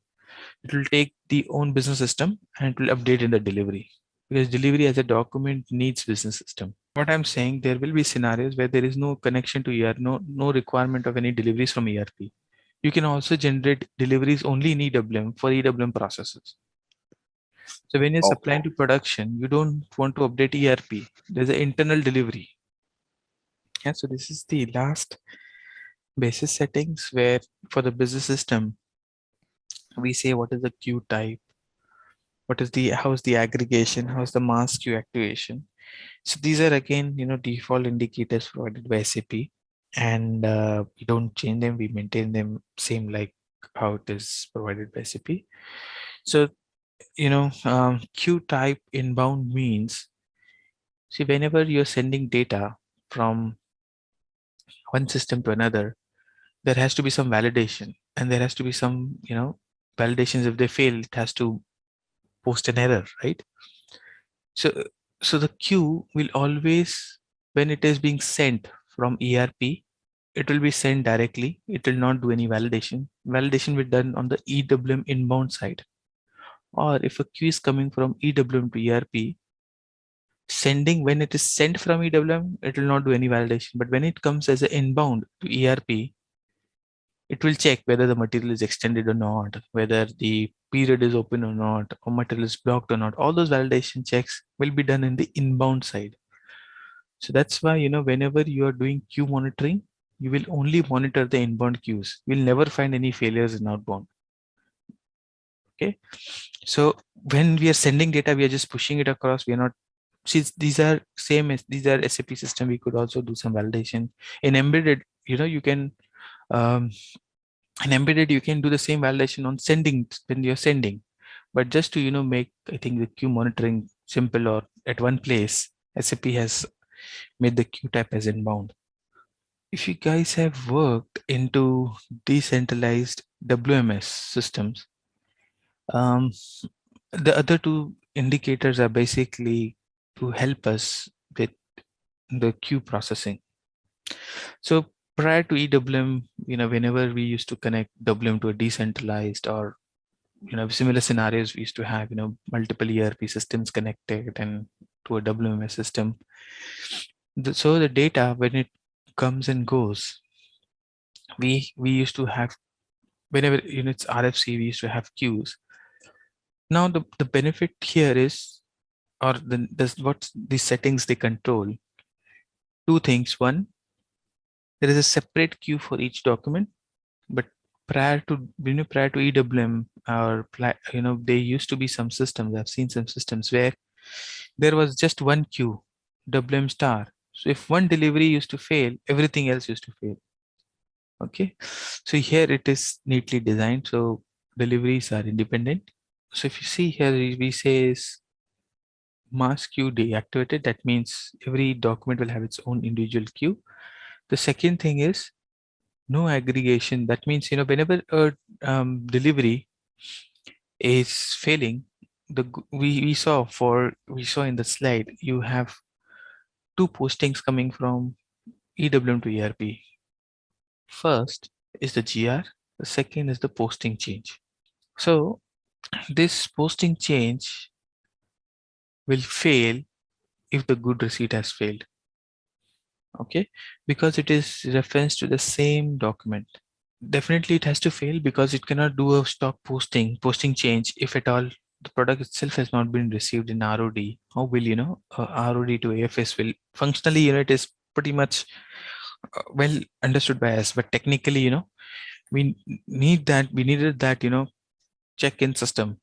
It will take the own business system and it will update in the delivery, because delivery as a document needs business system. What I'm saying, there will be scenarios where there is no connection to ERP, no requirement of any deliveries from ERP. You can also generate deliveries only in EWM for EWM processes. So when you're supplying to production, you don't want to update ERP. There's an internal delivery. Yeah, so this is the last basis settings where for the business system, we say what is the queue type, how's the aggregation, how's the mass queue activation. So these are again, default indicators provided by SAP, and we don't change them. We maintain them same like how it is provided by SAP. So, queue type inbound means, see, whenever you're sending data from one system to another, there has to be some validation, and there has to be some, validations. If they fail, it has to post an error, right? So the queue will always, when it is being sent from ERP, it will be sent directly. It will not do any validation. Validation will be done on the EWM inbound side. Or if a queue is coming from EWM to ERP, when it is sent from EWM, it will not do any validation. But when it comes as an inbound to ERP, it will check whether the material is extended or not, whether the period is open or not, or material is blocked or not. All those validation checks will be done in the inbound side. So that's why, whenever you are doing queue monitoring, you will only monitor the inbound queues. You will never find any failures in outbound. Okay. So when we are sending data, we are just pushing it across. We are not, since these are SAP system, we could also do some validation. In embedded, you can, in embedded, you can do the same validation on sending when you're sending. But just to, make, I think, the queue monitoring simple or at one place, SAP has made the queue type as inbound. If you guys have worked into decentralized WMS systems, the other two indicators are basically to help us with the queue processing. So prior to EWM, whenever we used to connect WM to a decentralized or, similar scenarios, we used to have, multiple ERP systems connected and to a WMS system. So the data, when it comes and goes, we used to have, whenever it's RFC, we used to have queues. Now the benefit here is, or what the settings they control, two things. One, there is a separate queue for each document, but prior to EWM, or there used to be some systems, I've seen some systems where there was just one queue, WM star. So if one delivery used to fail, everything else used to fail. Okay, so here it is neatly designed, so deliveries are independent. So if you see here, we say is mass queue deactivated. That means every document will have its own individual queue. The second thing is no aggregation. That means, whenever a delivery is failing, we saw in the slide, you have two postings coming from EWM to ERP. First is the GR, the second is the posting change. So this posting change will fail if the good receipt has failed. Okay, because it is reference to the same document. Definitely it has to fail because it cannot do a stock posting change if at all the product itself has not been received in ROD, how will ROD to AFS will functionally, it is pretty much well understood by us, but technically, we needed that, check-in system.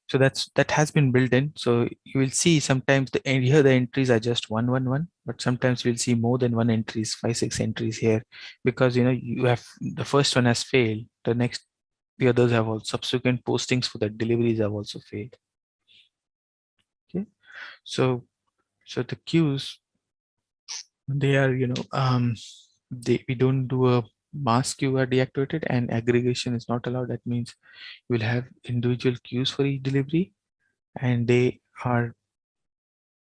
So that has been built in. So you will see sometimes here the entries are just 111, but sometimes we'll see more than one entries, 5-6 entries here, because you have the first one has failed, the others have all subsequent postings for the deliveries have also failed. Okay, so the queues, they are we don't do a mass queue are deactivated, and aggregation is not allowed. That means you will have individual queues for each delivery, and they are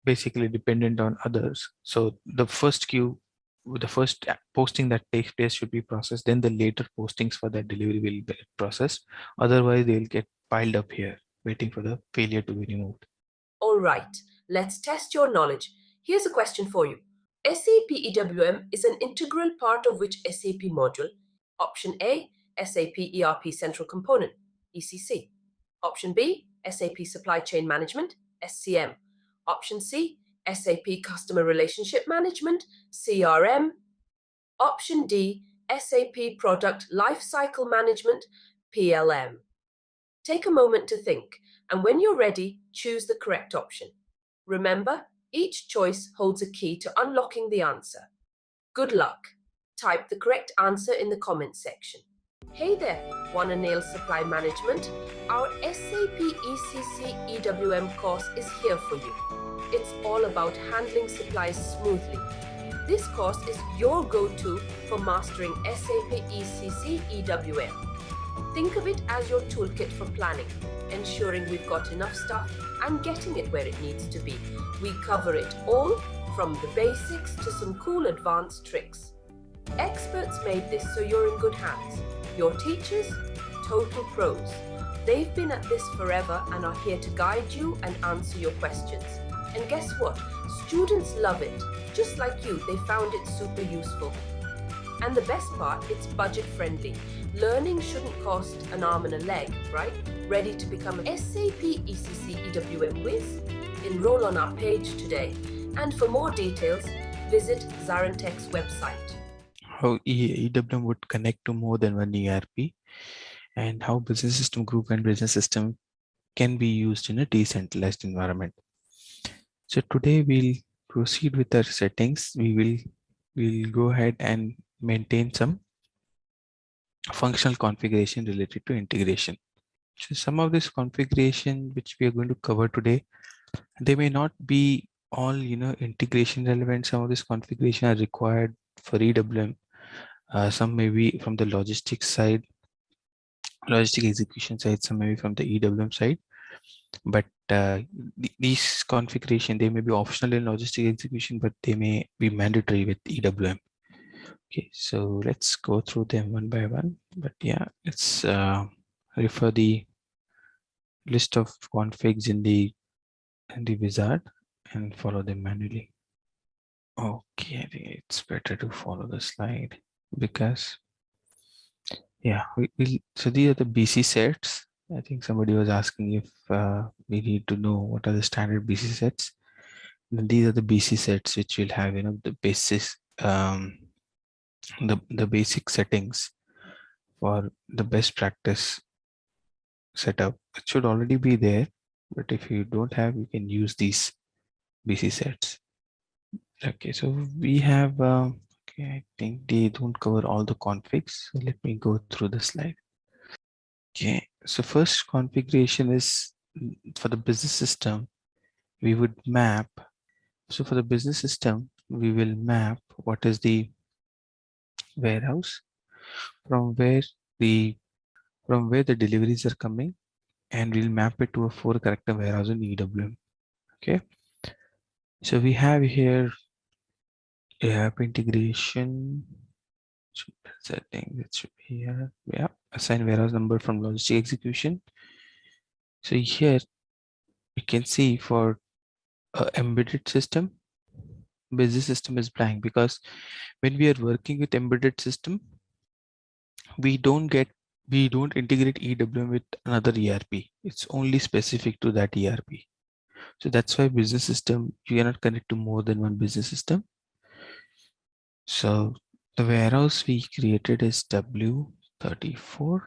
basically dependent on others. So the first queue, the first posting that takes place should be processed, then the later postings for that delivery will be processed. Otherwise they'll get piled up here waiting for the failure to be removed. All right, let's test your knowledge. Here's a question for you. SAP EWM is an integral part of which SAP module? Option A, SAP ERP Central Component, ECC. Option B, SAP Supply Chain Management, SCM. Option C, SAP Customer Relationship Management, CRM. Option D, SAP Product Lifecycle Management, PLM. Take a moment to think, and when you're ready, choose the correct option. Remember, each choice holds a key to unlocking the answer. Good luck. Type the correct answer in the comments section. Hey there, wanna nail supply management? Our SAP ECC EWM course is here for you. It's all about handling supplies smoothly. This course is your go-to for mastering SAP ECC EWM. Think of it as your toolkit for planning, ensuring we've got enough stuff and getting it where it needs to be. We cover it all, from the basics to some cool advanced tricks. Experts made this so you're in good hands. Your teachers, total pros. They've been at this forever and are here to guide you and answer your questions. And guess what? Students love it. Just like you, they found it super useful. And the best part, it's budget friendly. Learning shouldn't cost an arm and a leg, right? Ready to become an SAP ECC EWM whiz? Enroll on our page today. And for more details, visit ZaranTech's website. How EWM would connect to more than one ERP, and how business system group and business system can be used in a decentralized environment. So today we'll proceed with our settings. We'll go ahead and maintain some functional configuration related to integration. So some of this configuration which we are going to cover today, they may not be all integration relevant. Some of this configuration are required for EWM. Some may be from the logistics side, logistic execution side, some may be from the EWM side. But these configuration, they may be optional in logistic execution, but they may be mandatory with EWM. Okay, so let's go through them one by one. But yeah, let's refer the list of configs in the wizard and follow them manually. Okay, I think it's better to follow the slide because yeah, so these are the BC sets. I think somebody was asking if we need to know what are the standard BC sets. Then these are the BC sets which will have the basis the basic settings for the best practice setup. It should already be there, but if you don't have, you can use these BC sets. Okay, so we have okay, I think they don't cover all the configs, so let me go through the slide. Okay, so first configuration is for the business system. We would map. So for the business system, we will map what is the warehouse from where the deliveries are coming, and we'll map it to a 4-character warehouse in EWM. Okay, so we have here ERP integration setting. That should be here. Yeah, assign warehouse number from logistic execution. So here we can see for embedded system, business system is blank, because when we are working with embedded system, we don't get we don't integrate EWM with another ERP. It's only specific to that ERP. So that's why business system, you cannot connect to more than one business system. So the warehouse we created is W34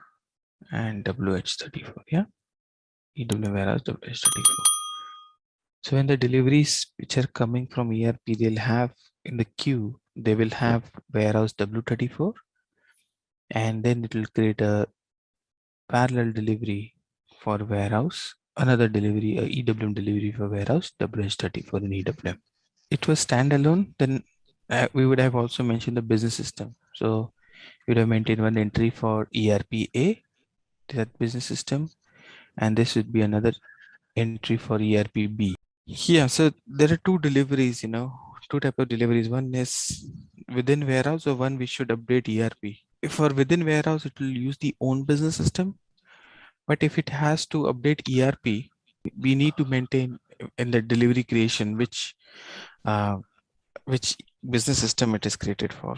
and WH34. Yeah. EWM warehouse WH34. So when the deliveries which are coming from ERP, they'll have in the queue, they will have warehouse W34, and then it will create a parallel delivery for warehouse, another delivery, a EWM delivery for warehouse, WH34 in EWM. It was standalone, then we would have also mentioned the business system. So we would have maintained one entry for ERPA to that business system, and this would be another entry for ERPB. Yeah, so there are two deliveries, two type of deliveries. One is within warehouse, or one we should update ERP. If for within warehouse, it will use the own business system. But if it has to update ERP, we need to maintain in the delivery creation which business system it is created for.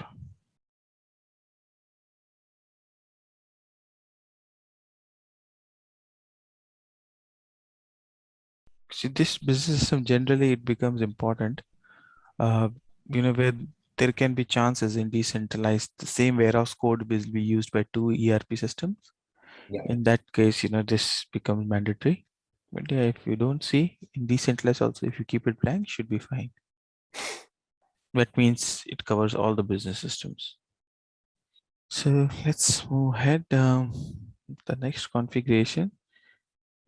See, this business system generally it becomes important. Where there can be chances in decentralized, the same warehouse code will be used by two ERP systems. Yeah. In that case, this becomes mandatory. But yeah, if you don't see in decentralized also, if you keep it blank, should be fine. That means it covers all the business systems. So let's move ahead. The next configuration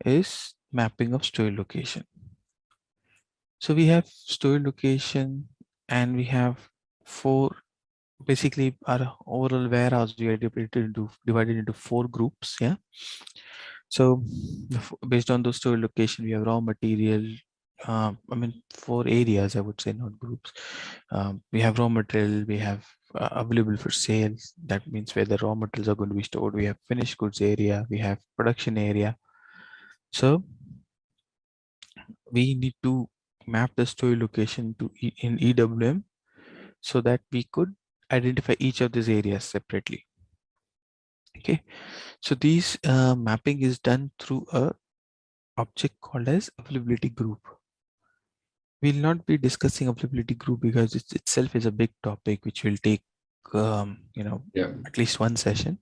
is mapping of store location. So we have store location and we have basically our overall warehouse we are divided into 4 groups. Yeah. So based on those store location, we have raw material. 4 areas, I would say, not groups. We have raw material, we have available for sales. That means where the raw materials are going to be stored. We have finished goods area, we have production area. So we need to map the store location to in EWM so that we could identify each of these areas separately. Okay, so these mapping is done through a object called as availability group. We'll not be discussing availability group because it itself is a big topic which will take at least one session.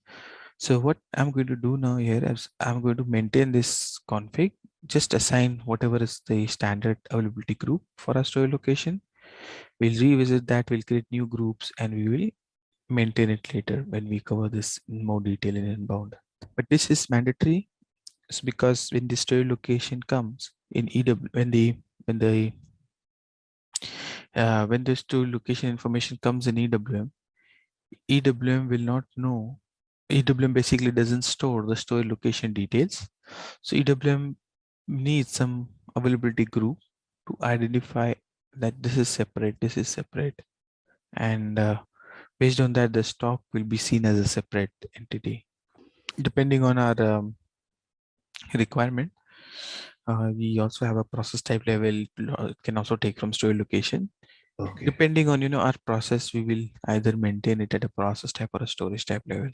So what I'm going to do now here is I'm going to maintain this config, just assign whatever is the standard availability group for our store location. We'll revisit that, we'll create new groups, and we will maintain it later when we cover this in more detail in inbound. But this is mandatory. It's because when the store location comes in EW, when the store location information comes in EWM, EWM will not know. EWM basically doesn't store the store location details. So EWM needs some availability group to identify that this is separate, and based on that, the stock will be seen as a separate entity. Depending on our requirement, we also have a process type level. It can also take from store location. Okay. Depending on our process, we will either maintain it at a process type or a storage type level.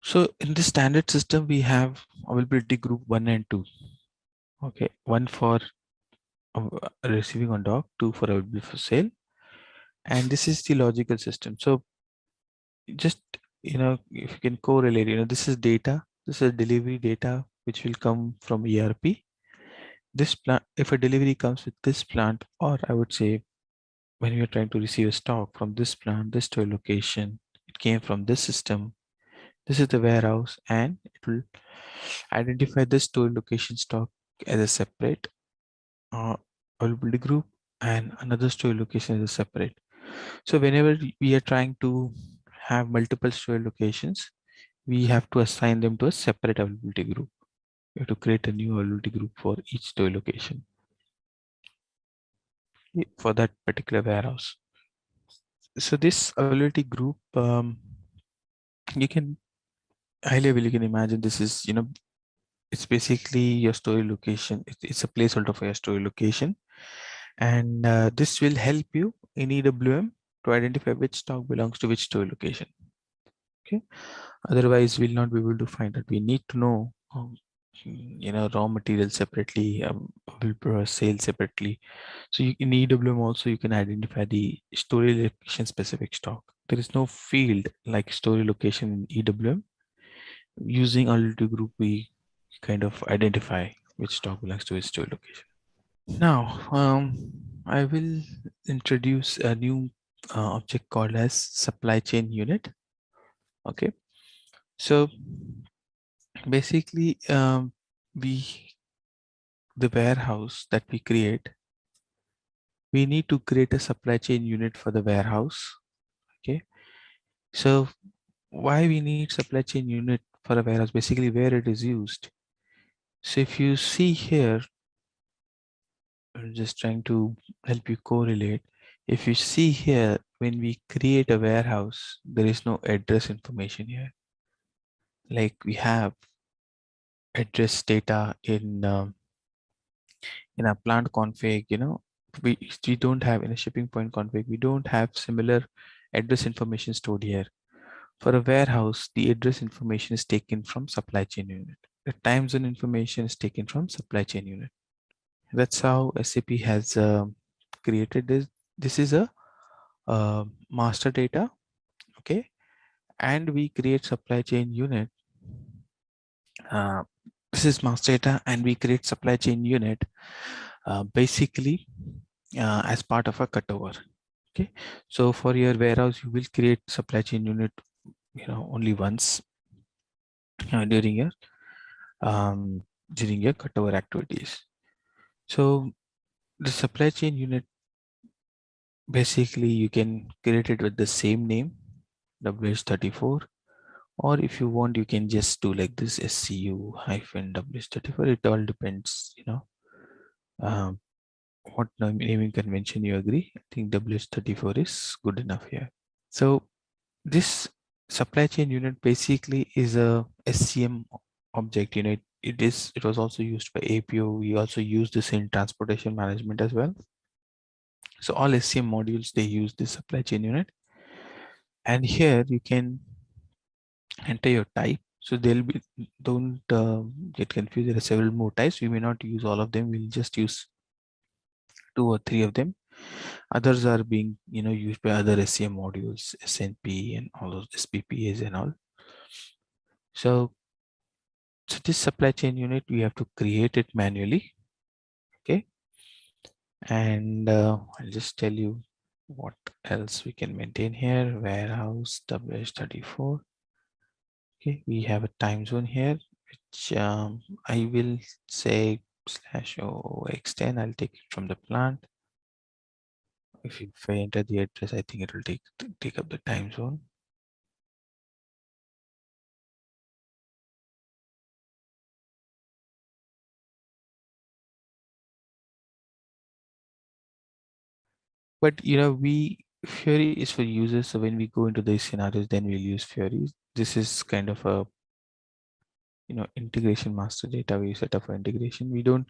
So in the standard system, we have availability group 1 and 2. Okay, 1 for receiving on dock, 2 for available for sale, and this is the logical system. So just if you can correlate, this is data, this is delivery data which will come from ERP. This plant, if a delivery comes with this plant, or I would say when you're trying to receive a stock from this plant, this store location, it came from this system. This is the warehouse, and it will identify this store location stock as a separate availability group and another store location as a separate. So whenever we are trying to have multiple store locations, we have to assign them to a separate availability group. We have to create a new availability group for each store location for that particular warehouse. So this availability group, you can high level, you can imagine this is, it's basically your store location. It's a placeholder for your store location. And this will help you in EWM to identify which stock belongs to which store location. Okay, otherwise we'll not be able to find it. We need to know raw material separately, sales separately. So in EWM also you can identify the storage location specific stock. There is no field like storage location in EWM. Using alternative group, we kind of identify which stock belongs to which storage location. Now, I will introduce a new object called as supply chain unit. Okay, so basically, the warehouse that we create, we need to create a supply chain unit for the warehouse. Okay, so why we need supply chain unit for a warehouse? Basically, where it is used. So if you see here, I'm just trying to help you correlate. If you see here, when we create a warehouse, there is no address information here. Like we have address data in a plant config, we don't have in a shipping point config, we don't have similar address information stored here. For a warehouse, the address information is taken from supply chain unit. The time zone information is taken from supply chain unit. That's how SAP has created this. This is a master data, okay, and we create supply chain unit. This is master data, and we create supply chain unit basically as part of a cutover. Okay, so for your warehouse, you will create supply chain unit, only once during your cutover activities. So the supply chain unit, basically you can create it with the same name, WH34, or if you want, you can just do like this, SCU-WH34. It all depends, um, what naming convention you agree. I think WH34 is good enough here. So this supply chain unit basically is a SCM object. It was also used by APO. We also use this in transportation management as well. So all SCM modules, they use this supply chain unit, and here you can enter your type. So they'll be, don't get confused. There are several more types. We may not use all of them. We'll just use 2 or 3 of them. Others are being used by other SCM modules, SNP and all those SPPAs and all. So this supply chain unit, we have to create it manually. Okay, and I'll just tell you what else we can maintain here. Warehouse WH34. Okay, we have a time zone here, which I will say /o extend. I'll take it from the plant. If I enter the address, I think it will take up the time zone. But Fury is for users. So when we go into these scenarios, then we'll use Fury. This is kind of a integration master data we set up for integration. We don't,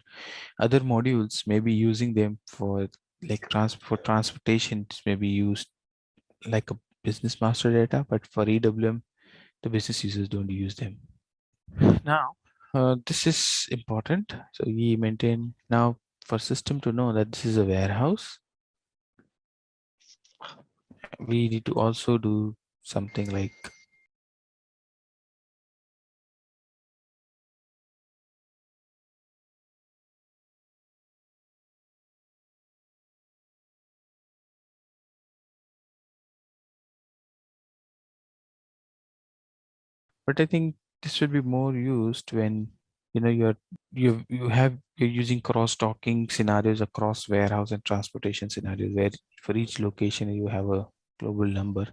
other modules may be using them for like transportation, may be used like a business master data, but for EWM, the business users don't use them. Now, this is important. So we maintain now for system to know that this is a warehouse. We need to also do something like but I think this should be more used when you're using cross-docking scenarios across warehouse and transportation scenarios, where for each location you have a global number,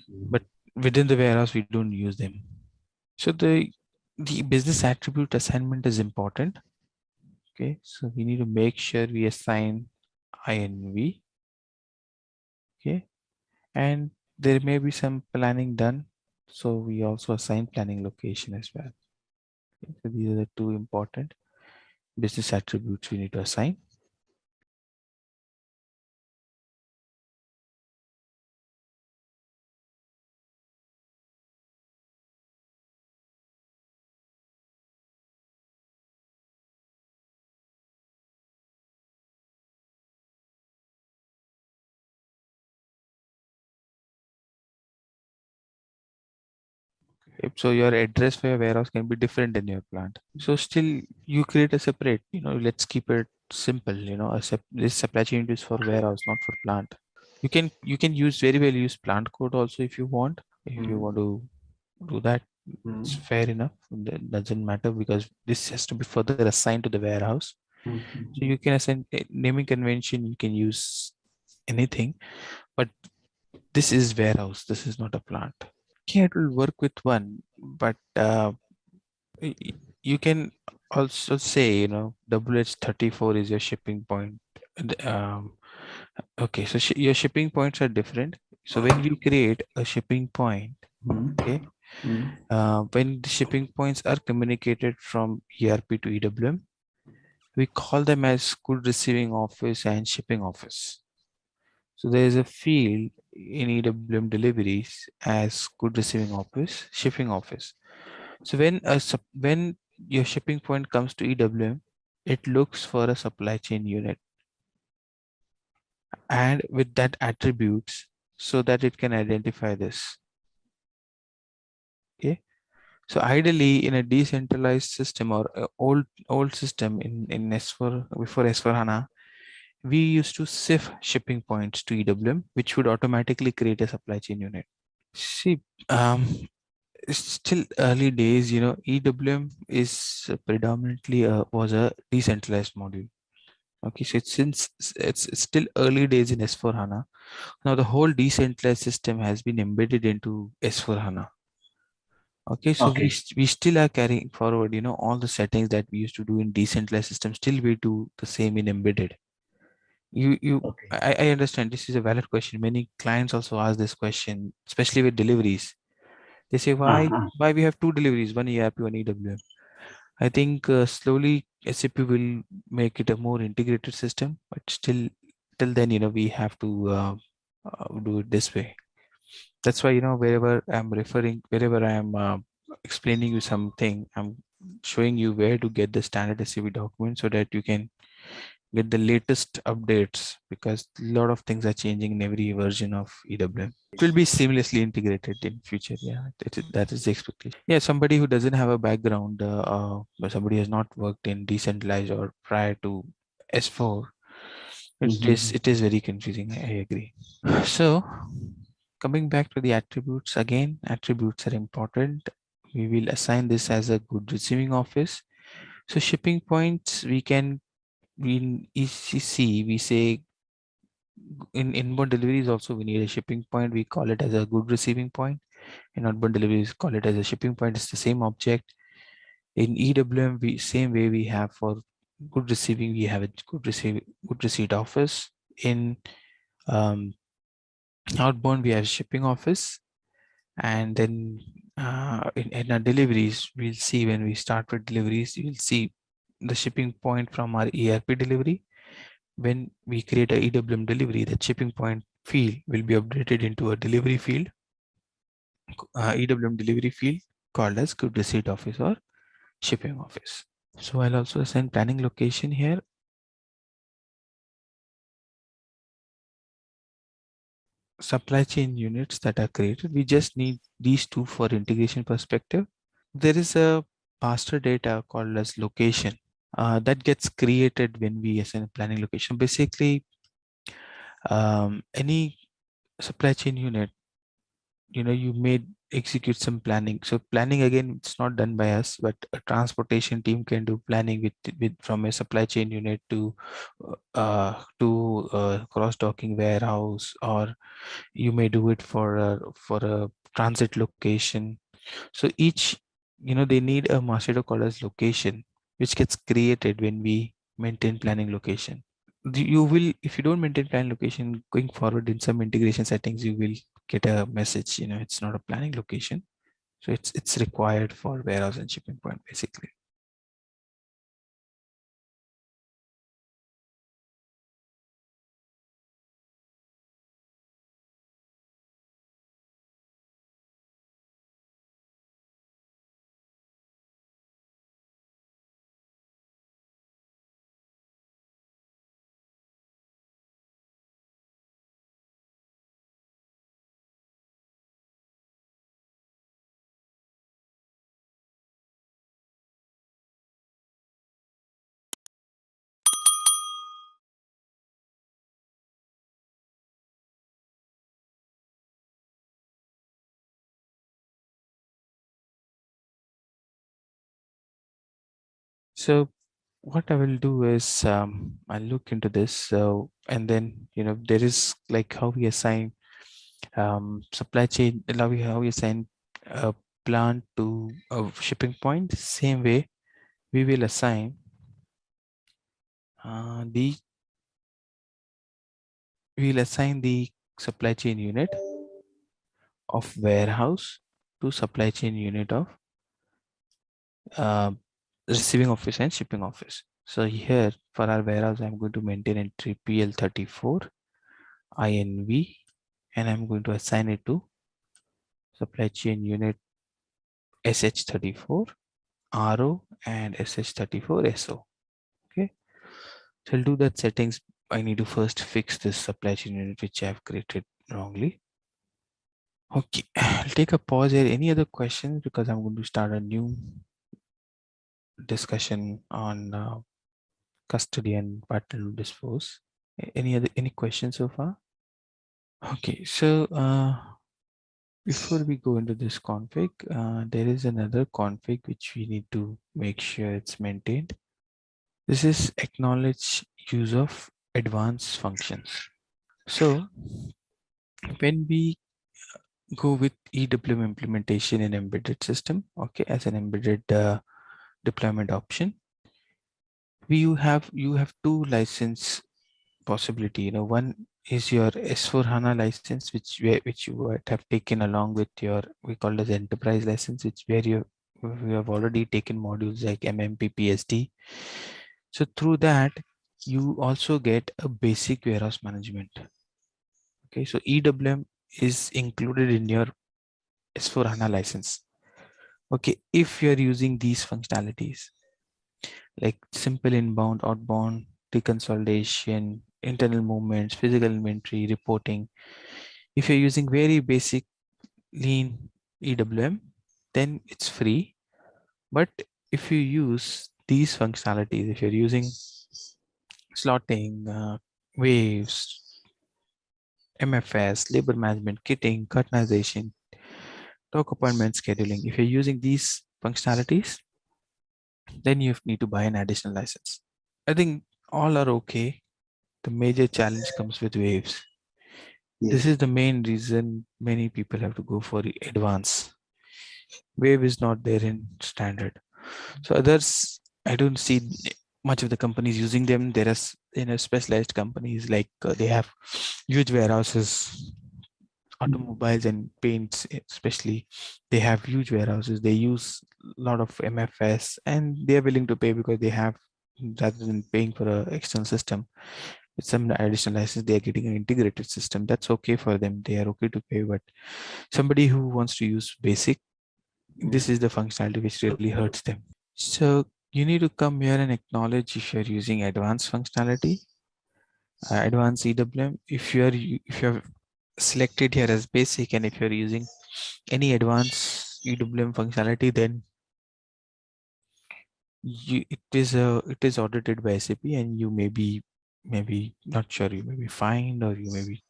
but within the warehouse we don't use them. So the business attribute assignment is important. Okay, so we need to make sure we assign INV. Okay, and there may be some planning done, so we also assign planning location as well. Okay, so these are the 2 important business attributes we need to assign. So your address for your warehouse can be different in your plant. So still you create a separate, let's keep it simple, this supply chain is for warehouse, not for plant. You can use very well use plant code also if you want. If you want to do that, it's fair enough. That doesn't matter because this has to be further assigned to the warehouse. So you can assign naming convention, you can use anything, but this is warehouse, this is not a plant. Yeah, it will work with one, but you can also say, WH34 is your shipping point. And, okay, so your shipping points are different. So when we create a shipping point, okay, when the shipping points are communicated from ERP to EWM, we call them as good receiving office and shipping office. So there is a field in EWM deliveries as good receiving office, shipping office. So when your shipping point comes to EWM, it looks for a supply chain unit and with that attributes so that it can identify this. Okay. So ideally in a decentralized system or a old system in S4 before S4 HANA, we used to sift shipping points to EWM, which would automatically create a supply chain unit. See, it's still early days, EWM is predominantly was a decentralized module. Okay, so it's still early days in S4 HANA. Now the whole decentralized system has been embedded into S4 HANA. Okay, so Okay. we still are carrying forward, all the settings that we used to do in decentralized system, still we do the same in embedded. Okay. I understand this is a valid question. Many clients also ask this question, especially with deliveries. They say, Uh-huh. why we have two deliveries, one ERP, one EWM. I think slowly SAP will make it a more integrated system, but still till then, we have to do it this way. That's why, wherever I'm explaining you something, I'm showing you where to get the standard SAP document so that you can get the latest updates, because a lot of things are changing in every version of EWM. It will be seamlessly integrated in future. Yeah, that is the expectation. Yeah, somebody who doesn't have a background, but somebody has not worked in decentralized or prior to S4, it is very confusing. I agree. So coming back to the attributes again, attributes are important. We will assign this as a good receiving office. So shipping points, in ECC, we say in inbound deliveries also we need a shipping point. We call it as a good receiving point. In outbound deliveries, call it as a shipping point. It's the same object. In EWM, we same way we have for good receiving, we have a good receipt office. In um, outbound, we have shipping office, and then in our deliveries, we'll see when we start with deliveries, you'll see the shipping point from our ERP delivery. When we create a EWM delivery, the shipping point field will be updated into a delivery field, EWM delivery field called as good receipt office or shipping office. So I'll also assign planning location here. Supply chain units that are created. We just need these two for integration perspective. There is a master data called as location that gets created when we assign a planning location. Basically, any supply chain unit, you may execute some planning. So planning again, it's not done by us, but a transportation team can do planning with from a supply chain unit to cross docking warehouse, or you may do it for a transit location. So each, they need a master data called as location, which gets created when we maintain planning location. You will, if you don't maintain plan location going forward in some integration settings, you will get a message, it's not a planning location. So it's required for warehouse and shipping point basically. So what I will do is I'll look into this. So, and then, there is like how we assign supply chain, how we assign a plant to a shipping point. Same way, we will assign the supply chain unit of warehouse to supply chain unit of uh, receiving office and shipping office. So here for our warehouse, I'm going to maintain entry PL34 INV, and I'm going to assign it to supply chain unit SH34 RO and SH34 SO. Okay, so I'll do that settings. I need to first fix this supply chain unit which I've created wrongly. Okay, I'll take a pause here. Any other questions? Because I'm going to start a new discussion on custody and partner dispose. Any questions so far? Okay, so before we go into this config, there is another config which we need to make sure it's maintained. This is acknowledge use of advanced functions. So when we go with EWM implementation in embedded system, okay, as an embedded deployment option, you have two license possibility. One is your S/4HANA license, which you would have taken along with your, we call it as enterprise license, which where you have already taken modules like MMP, PSD. So through that, you also get a basic warehouse management. Okay, so EWM is included in your S/4HANA license. Okay, if you're using these functionalities like simple inbound, outbound, deconsolidation, internal movements, physical inventory, reporting. If you're using very basic lean EWM, then it's free. But if you use these functionalities, if you're using slotting, waves, MFS, labor management, kitting, customization, talk appointment scheduling, if you're using these functionalities, then you need to buy an additional license. I think all are okay. The major challenge comes with waves. This is the main reason many people have to go for the advanced. Wave is not there in standard. So others, I don't see much of the companies using them. There are specialized companies like they have huge warehouses, automobiles and paints especially. They have huge warehouses. They use a lot of MFS and they are willing to pay because they have, rather than paying for an external system, with some additional license, they are getting an integrated system. That's okay for them. They are okay to pay. But somebody who wants to use basic, this is the functionality which really hurts them. So you need to come here and acknowledge if you're using advanced functionality, advanced EWM. If you're selected here as basic, and if you're using any advanced EWM functionality, then it is audited by SAP, and you may be maybe not sure. You may be fined, or you may be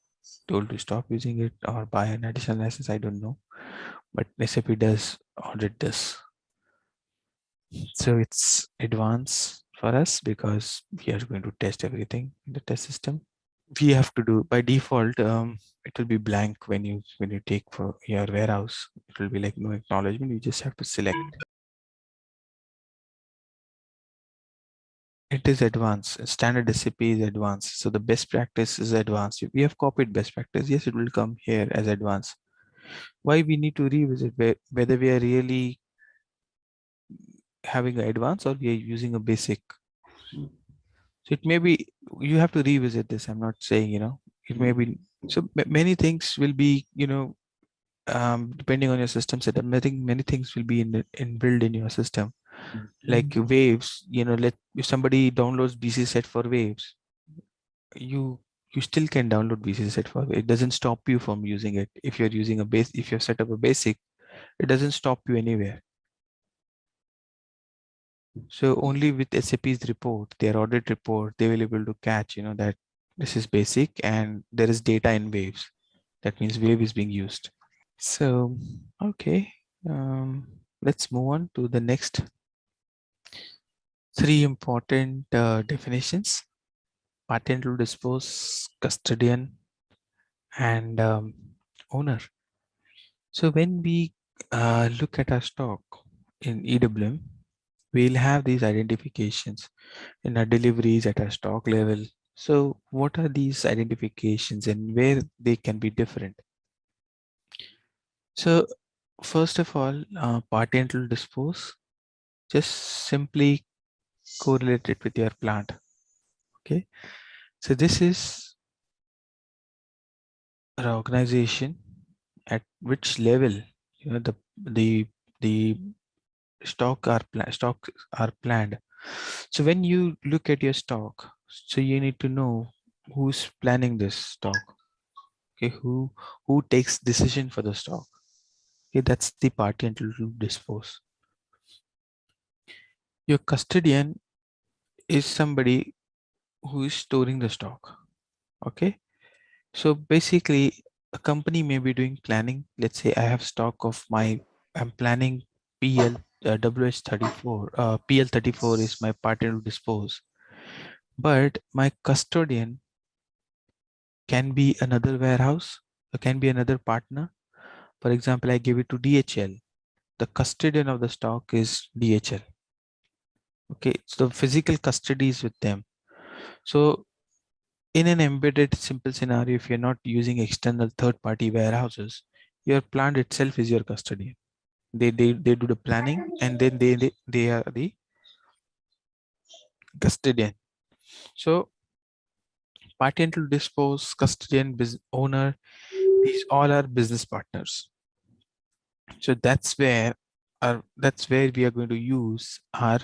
told to stop using it or buy an additional license. I don't know, but SAP does audit this. So it's advanced for us because we are going to test everything in the test system. We have to do by default. It will be blank when you take for your warehouse. It will be like no acknowledgement. You just have to select. It is advanced. Standard SAP is advanced. So the best practice is advanced. We have copied best practice. Yes, it will come here as advanced. Why we need to revisit whether we are really having an advanced or we are using a basic. So it may be, you have to revisit this. I'm not saying, it may be, so many things will be, depending on your system setup, I think many things will be in built in your system. Like waves, if somebody downloads BC set for waves, you still can download BC set for it. Doesn't stop you from using it. If you're using a base, if you've set up a basic, it doesn't stop you anywhere. So only with SAP's report, their audit report, they will be able to catch, that this is basic and there is data in waves. That means wave is being used. So, okay, let's move on to the next. three important definitions: patent to dispose, custodian, and owner. So when we look at our stock in EWM, we'll have these identifications in our deliveries at our stock level. So what are these identifications and where they can be different? So first of all, patent to dispose, just simply correlate it with your plant. Okay, so this is an organization at which level the stocks are planned. So when you look at your stock, so you need to know who's planning this stock. Okay, who takes decision for the stock. Okay, that's the party entitled to dispose. Your custodian is somebody who is storing the stock. Okay, so basically a company may be doing planning. Let's say I have stock of I'm planning PL WH34. PL34 is my party to dispose, but my custodian can be another warehouse, or can be another partner. For example, I give it to DHL. The custodian of the stock is DHL. Okay, so the physical custody is with them. So in an embedded simple scenario, if you're not using external third-party warehouses, your plant itself is your custodian. They do the planning, and then they are the custodian. So patent to dispose, custodian, owner, these all are business partners. So that's where we are going to use our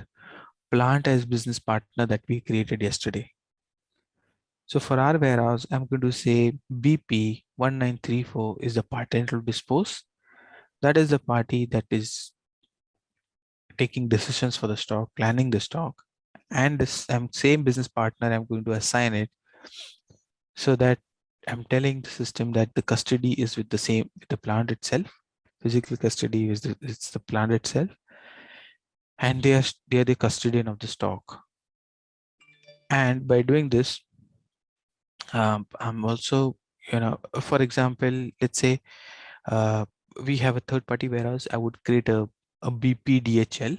plant as business partner that we created yesterday. So for our warehouse, I'm going to say BP 1934 is the patent to dispose. That is the party that is taking decisions for the stock, planning the stock, and this same business partner, I'm going to assign it so that I'm telling the system that the custody is with the plant itself. Physical custody is it's the plant itself, and they are the custodian of the stock. And by doing this, I'm also, for example, let's say we have a third-party warehouse. I would create a BPDHL,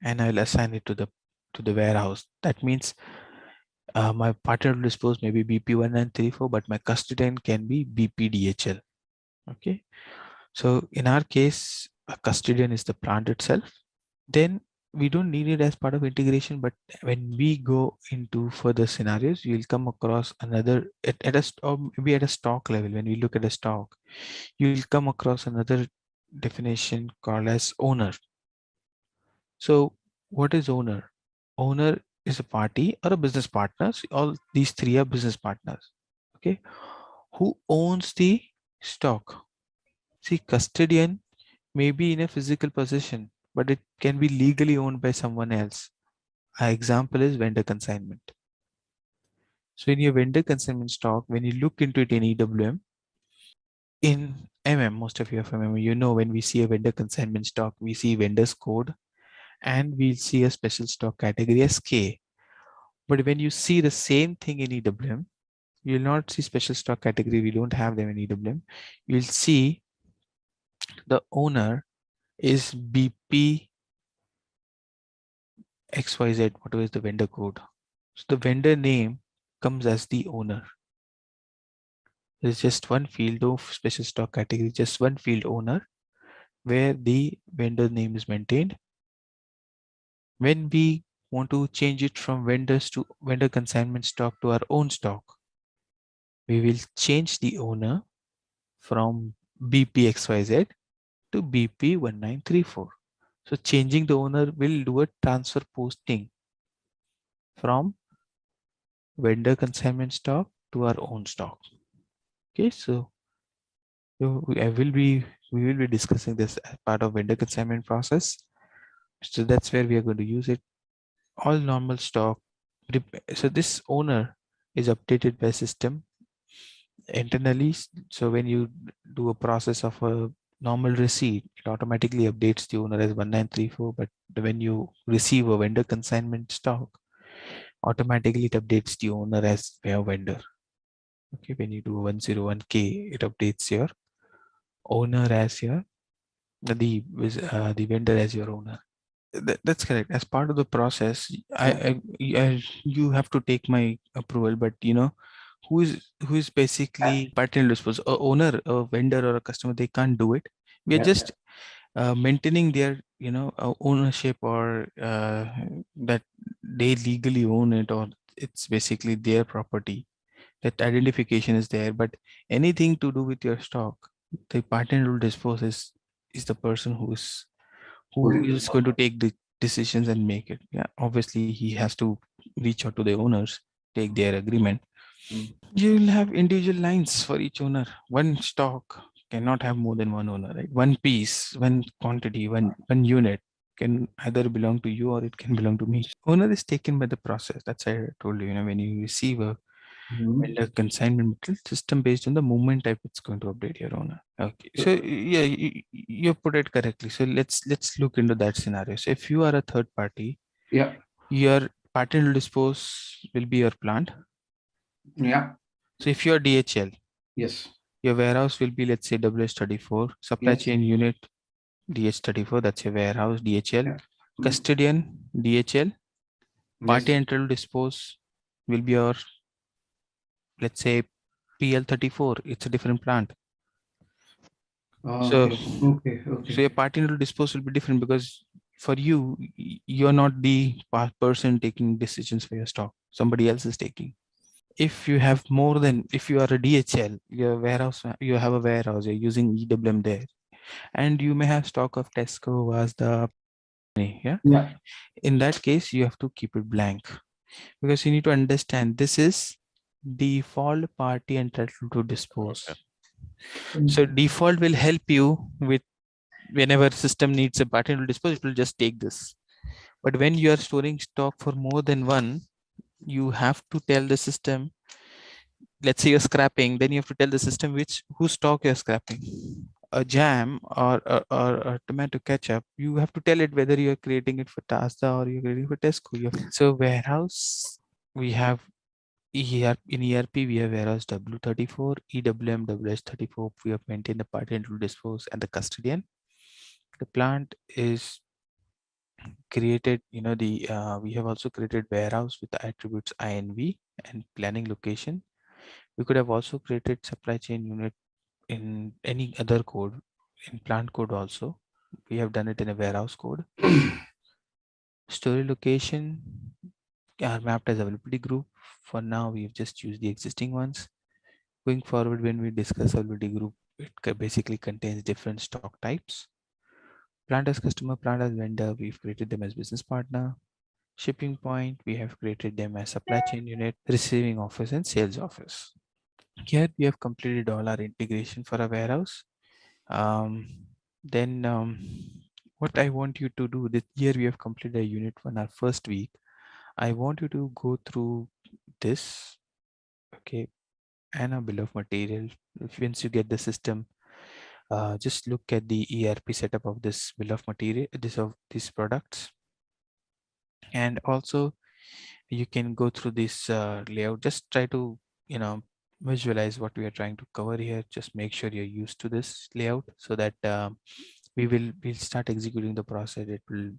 and I'll assign it to the warehouse. That means my partner to dispose may be BP1934, but my custodian can be BPDHL. Okay, so in our case, a custodian is the plant itself. Then we don't need it as part of integration, but when we go into further scenarios, you'll come across another or maybe at a stock level. When we look at a stock, you'll come across another definition called as owner. So what is owner? Owner is a party or a business partner. So all these three are business partners. Okay, who owns the stock? See, custodian may be in a physical possession, but it can be legally owned by someone else. An example is vendor consignment. So in your vendor consignment stock, when you look into it in EWM, in most of you are familiar, when we see a vendor consignment stock, we see vendor's code and we'll see a special stock category as K. But when you see the same thing in EWM, you'll not see special stock category. We don't have them in EWM. You'll see the owner is BP XYZ, whatever is the vendor code. So the vendor name comes as the owner. There's just one field, no special stock category, just one field, owner, where the vendor name is maintained. When we want to change it from vendors to vendor consignment stock to our own stock, we will change the owner from BPXYZ to BP1934. So changing the owner will do a transfer posting from vendor consignment stock to our own stock. Okay, so we will be discussing this as part of vendor consignment process. So that's where we are going to use it. All normal stock. So this owner is updated by system internally. So when you do a process of normal receipt, it automatically updates the owner as 1934. But when you receive a vendor consignment stock, automatically it updates the owner as your vendor. Okay, when you do 101K, it updates your owner as your the vendor as your owner. That's correct. As part of the process, you have to take my approval, but who is basically partner dispose a owner, a vendor, or a customer, they can't do it. We are just maintaining their ownership, or that they legally own it, or it's basically their property. That identification is there, but anything to do with your stock, the partner will dispose is the person who is going to take the decisions and make it. Yeah, obviously he has to reach out to the owners, take their agreement. You will have individual lines for each owner. One stock cannot have more than one owner, right? One piece, one quantity, one unit can either belong to you or it can belong to me. Owner is taken by the process. That's why I told you, when you receive a vendor consignment material, system based on the movement type, it's going to update your owner. Okay, so yeah, you put it correctly. So let's look into that scenario. So if you are a third party, your partner will dispose will be your plant. So if you are DHL, your warehouse will be, let's say, WS34, supply chain unit DH34, that's your warehouse DHL. Custodian DHL, party and will dispose will be your, let's say, PL34. It's a different plant. So your party and dispose will be different, because for you, you're not the person taking decisions for your stock. Somebody else is taking. If you have more than, if you are a DHL, your warehouse, you have a warehouse, you're using EWM there, and you may have stock of Tesco, Wasda, yeah. In that case, you have to keep it blank, because you need to understand this is default party entitled to dispose. So default will help you with whenever system needs a party to dispose, it will just take this. But when you are storing stock for more than one, you have to tell the system, let's say you're scrapping, then you have to tell the system whose stock you're scrapping. A jam or a tomato ketchup, you have to tell it whether you're creating it for Tazda or you're creating it for Tesco. So warehouse, we have in ERP, we have warehouse W34, EWM, WS34. We have maintained the party to dispose and the custodian. The plant is created, we have also created warehouse with the attributes INV and planning location. We could have also created supply chain unit in any other code, in plant code also. We have done it in a warehouse code. Story location are mapped as availability group. For now, we've just used the existing ones. Going forward, when we discuss availability group, it basically contains different stock types. Plant as customer, plant as vendor, we've created them as business partner. Shipping point, we have created them as supply chain unit, receiving office and sales office. Here we have completed all our integration for a warehouse. Then what I want you to do, this year we have completed a unit 1, our first week. I want you to go through this, okay, and a bill of material. Once you get the system, just look at the ERP setup of this bill of material, of these products. And also you can go through this layout. Just try to visualize what we are trying to cover here. Just make sure you're used to this layout, so that we'll start executing the process. It will,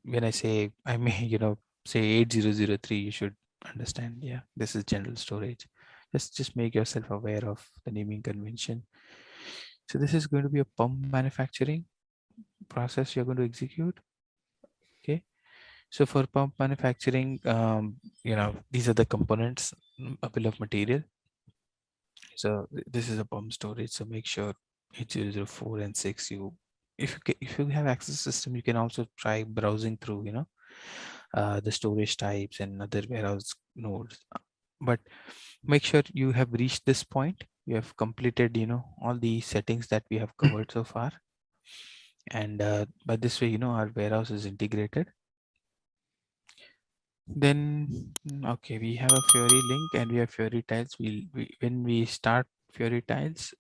when I say, I may say 8003, you should understand, yeah, this is general storage. Just make yourself aware of the naming convention. So this is going to be a pump manufacturing process you're going to execute. Okay, so for pump manufacturing, these are the components, a bill of material. So this is a pump storage. So make sure 8004 and 6, if you have access system, you can also try browsing through the storage types and other warehouse nodes. But make sure you have reached this point. You have completed all the settings that we have covered so far. And by this way, our warehouse is integrated. Then okay, we have a Fiori link and we have Fiori tiles. When we start Fiori tiles.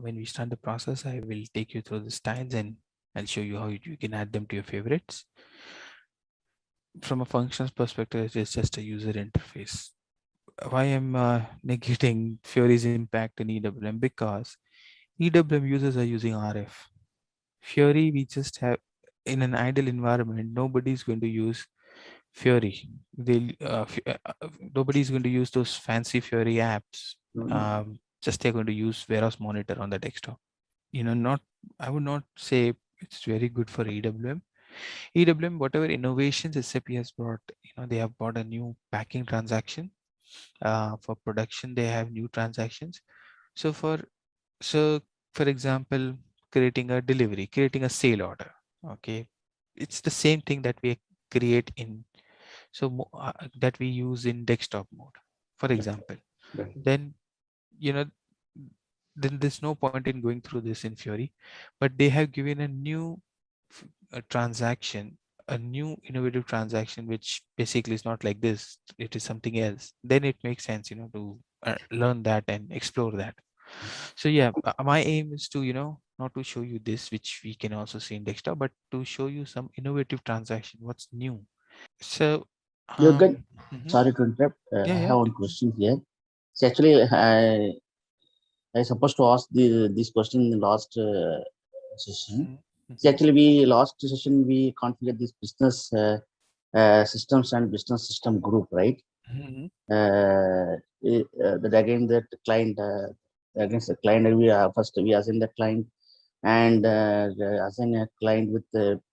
When we start the process, I will take you through the styles and I'll show you how you can add them to your favorites. From a functions perspective, it's just a user interface. Why I'm negating Fiori's impact in EWM? Because EWM users are using RF. Fiori, we just have in an ideal environment, nobody's going to use Fiori. Nobody's going to use those fancy Fiori apps. Just they're going to use warehouse monitor on the desktop. Not I would not say it's very good for EWM. EWM, whatever innovations SAP has brought, they have brought a new packing transaction. For production, they have new transactions. So for example, creating a delivery, creating a sale order. Okay, it's the same thing that we create in that we use in desktop mode, for example. Then you know then there's no point in going through this in Fiori, but they have given a new transaction, a new innovative transaction, which basically is not like this, it is something else. Then it makes sense, to learn that and explore that. So yeah, my aim is to, not to show you this, which we can also see in desktop, but to show you some innovative transaction, what's new. So You're good. mhm. Sorry to interrupt. Yeah, I yeah. have one question here. So actually, I supposed to ask this question in the last session. Mhm, See, mhm, actually, last session we configured this business systems and business system group, right? mhm. That again, that client against the client, we first we assign the client and assign a client with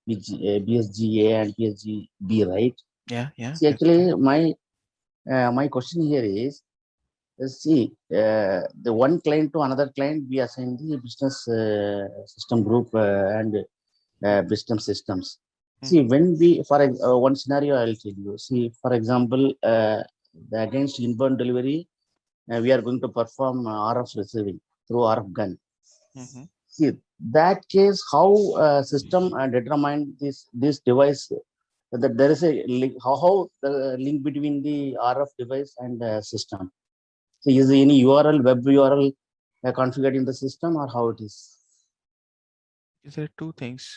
BSGA and BSGB, right? Yeah, See, that's right. actually, my question here is, see, the one client to another client, we assign the business system group and business systems. See, Mhm, when we, one scenario, I'll tell you. See, for example, against inbound delivery, we are going to perform RF receiving through RF gun. mhm. See, that case, how system determine this device that there is a link, how the link between the RF device and system. So is there any URL, web URL configured in the system or how it is? There are two things.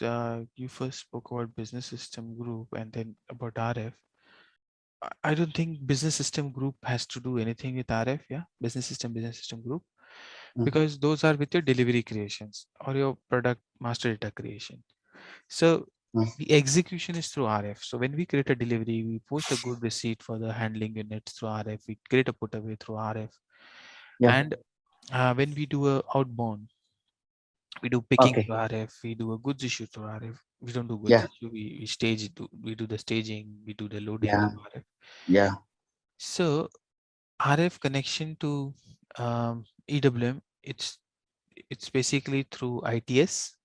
You first spoke about business system group and then about RF. I don't think business system group has to do anything with RF. Yeah, business system group, because those are with your delivery creations or your product master data creation. So the execution is through RF. So when we create a delivery, we post a good receipt for the handling units through RF. We create a putaway through RF. Yeah. And when we do a outbound, we do picking Okay. through RF, we do a goods issue through RF. We don't do goods Yeah. issue, we stage it, we do the staging, we do the loading Yeah. through RF. Yeah. So RF connection to EWM, it's basically through ITS,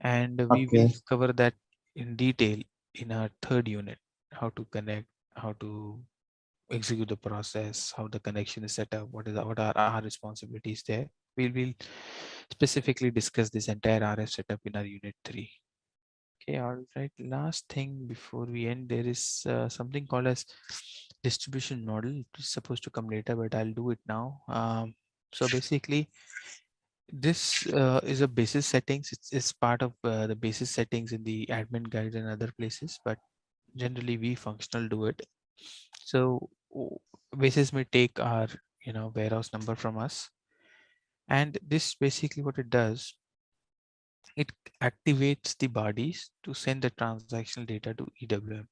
and we will Okay. cover that in detail in our third unit, how to connect, how to execute the process, how the connection is set up, what are our responsibilities there. We'll specifically discuss this entire RF setup in our unit 3. Okay, all right. Last thing before we end, there is something called as distribution model. It's supposed to come later, but I'll do it now. So basically, this is a basis settings. It's part of the basis settings in the admin guide and other places, but generally we functional do it. So basis may take our warehouse number from us, and this basically what it does, it activates the bodies to send the transactional data to EWM.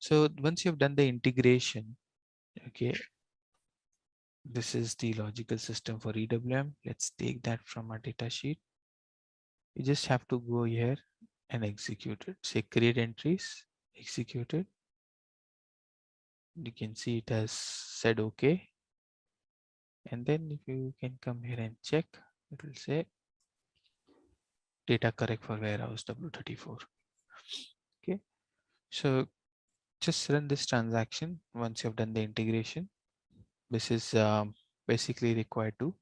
So once you've done the integration, okay, this is the logical system for EWM. Let's take that from our data sheet. You just have to go here and execute it. Say create entries, execute it. You can see it has said okay. And then if you can come here and check, it will say data correct for warehouse W34. Okay, so just run this transaction once you've done the integration. This is basically required to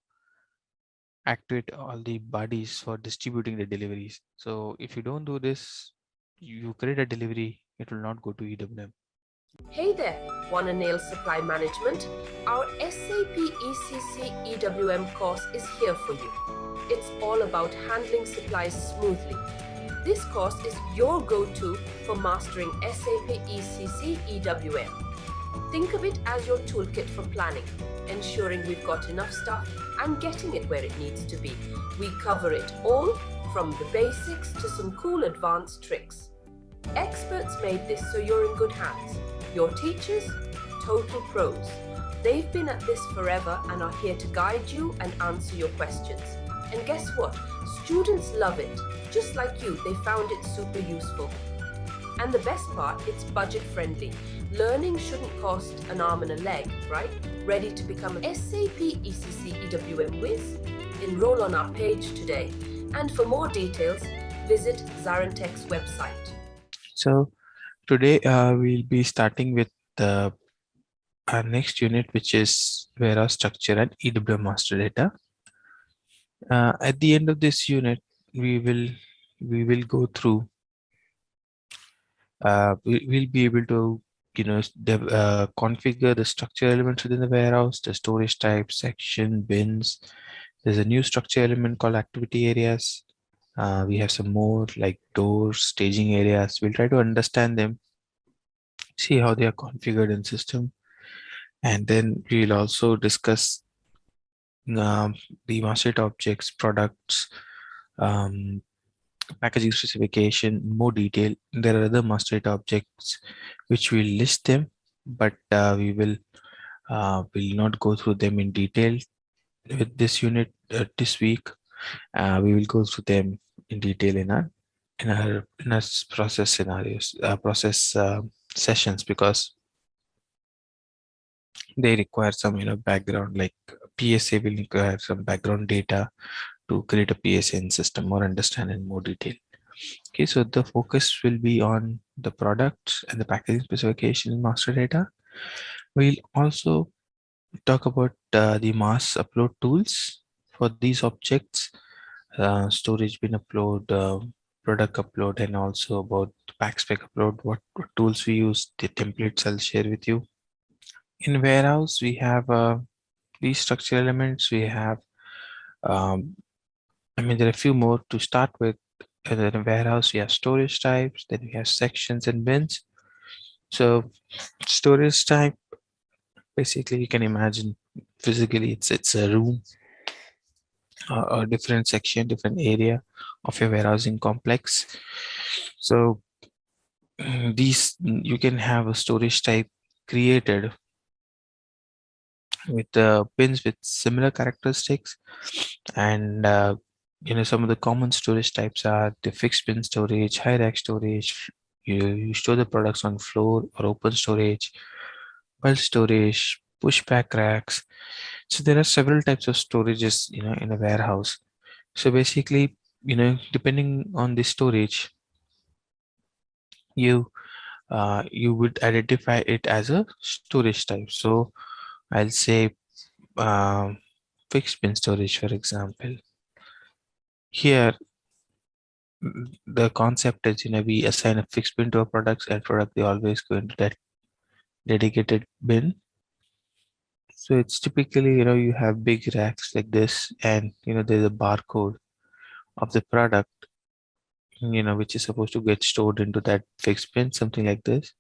activate all the bodies for distributing the deliveries. So if you don't do this, you create a delivery, it will not go to EWM. Hey there, wanna nail supply management? Our SAP ECC EWM course is here for you. It's all about handling supplies smoothly. This course is your go-to for mastering SAP ECC EWM. Think of it as your toolkit for planning, ensuring we've got enough stuff and getting it where it needs to be. We cover it all, from the basics to some cool advanced tricks. Experts made this so you're in good hands. Your teachers, total pros. They've been at this forever and are here to guide you and answer your questions. And guess what? Students love it. Just like you, they found it super useful. And the best part, it's budget friendly. Learning shouldn't cost an arm and a leg, right? Ready to become an SAP ECC EWM whiz? Enroll on our page today. And for more details, visit ZaranTech's website. So today we'll be starting with our next unit, which is warehouse structure and EWM master data. At the end of this unit, we will go through. We'll be able to configure the structure elements within the warehouse, the storage type, section, bins. There's a new structure element called activity areas. We have some more like doors, staging areas. We'll try to understand them, see how they are configured in system, and then we'll also discuss the master data objects, products, packaging specification in more detail. There are other master data objects which will list them, but we will not go through them in detail with this unit this week. We will go through them in detail in our process scenarios, process sessions, because they require some background, like PSA will require some background data to create a PSA in system or understand in more detail. Okay, so the focus will be on the products and the packaging specification in master data. We'll also talk about the mass upload tools for these objects, storage bin upload, product upload, and also about pack spec upload, what tools we use, the templates I'll share with you. In warehouse, we have these structure elements. We have, there are a few more to start with. And then in warehouse, we have storage types, then we have sections and bins. So storage type, basically you can imagine physically it's a room, a different section, different area of your warehousing complex. So these, you can have a storage type created with bins with similar characteristics, and some of the common storage types are the fixed bin storage, high rack storage. You store the products on floor or open storage, bulk storage, pushback racks. So there are several types of storages in a warehouse. So basically, depending on the storage, you would identify it as a storage type. So I'll say fixed bin storage, for example. Here, the concept is, we assign a fixed bin to a product, and product, they always go into that dedicated bin. So it's typically, you have big racks like this, and there's a barcode of the product, which is supposed to get stored into that fixed bin, something like this.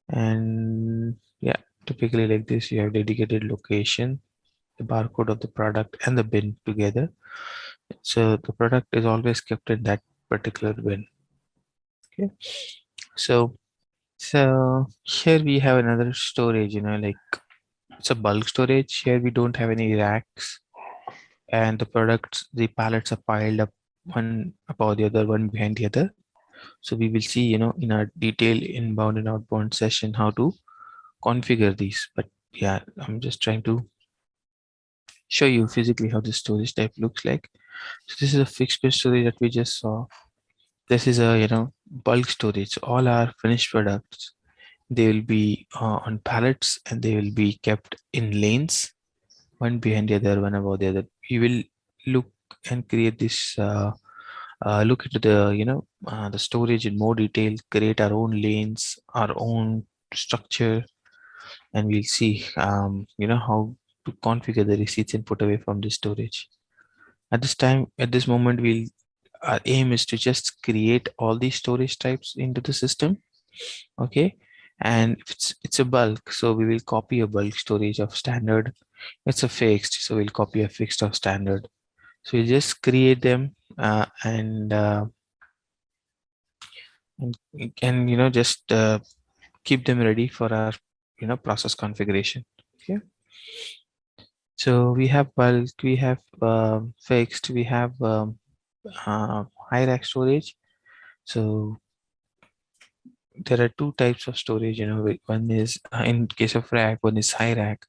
And yeah, typically like this, you have dedicated location, the barcode of the product and the bin together. So the product is always kept in that particular bin. Okay, so here we have another storage, like it's a bulk storage. Here we don't have any racks, and the products, the pallets are piled up one above the other, one behind the other. So we will see, in our detailed inbound and outbound session, how to configure these. But yeah, I'm just trying to show you physically how the storage type looks like. So this is a fixed bin storage that we just saw. This is a bulk storage. All our finished products, they will be on pallets, and they will be kept in lanes, one behind the other, one above the other. We will look and create this. Look into the the storage in more detail. Create our own lanes, our own structure, and we'll see how to configure the receipts and put away from the storage. At this moment, our aim is to just create all these storage types into the system. Okay, and if it's a bulk, so we will copy a bulk storage of standard. It's a fixed, so we'll copy a fixed of standard. So we just create them and just keep them ready for our process configuration. Okay, so we have bulk, we have fixed, we have high rack storage. So there are two types of storage. One is in case of rack, one is high rack,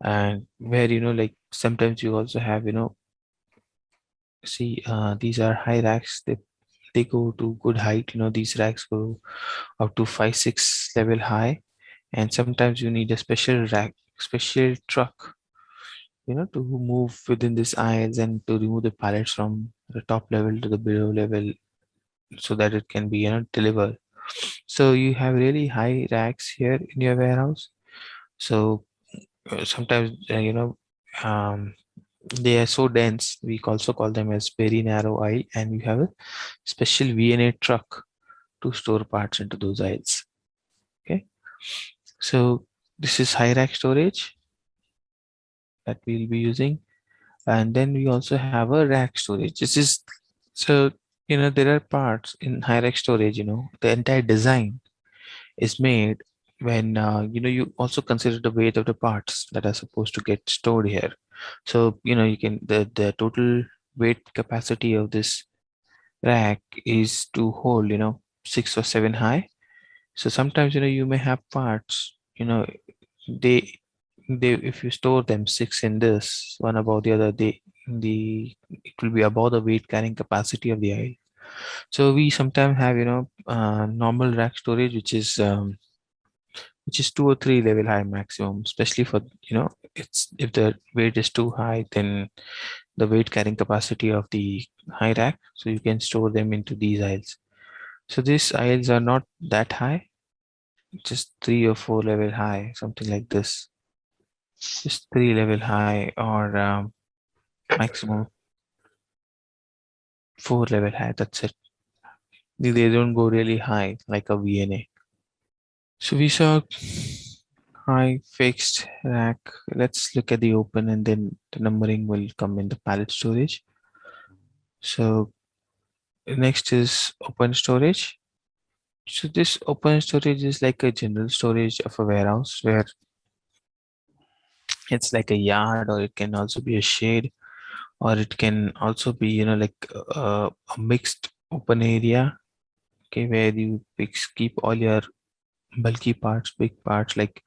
and where like sometimes you also have see these are high racks. They go to good height. These racks go up to 5-6 level high, and sometimes you need a special rack, special truck to move within these aisles and to remove the pallets from the top level to the below level so that it can be delivered. So you have really high racks here in your warehouse. So sometimes they are so dense, we also call them as very narrow aisle, and you have a special VNA truck to store parts into those aisles. Okay, so this is high rack storage that we'll be using, and then we also have a rack storage. This is so there are parts in high rack storage. The entire design is made when you also consider the weight of the parts that are supposed to get stored here. So you can the total weight capacity of this rack is to hold 6 or 7 high. So sometimes you may have parts they if you store them 6 in this one above the other, it will be above the weight carrying capacity of the aisle. So we sometimes have normal rack storage, which is 2 or 3 level high maximum, especially for it's if the weight is too high, then the weight carrying capacity of the high rack, so you can store them into these aisles. So these aisles are not that high, just 3 or 4 level high, something like this, just 3 level high, or maximum 4 level high. That's it. They don't go really high like a VNA. So we saw high fixed rack. Let's look at the open, and then the numbering will come in the pallet storage. So next is open storage. So this open storage is like a general storage of a warehouse, where it's like a yard, or it can also be a shade, or it can also be like a mixed open area. Okay, where you keep all your bulky parts, big parts, like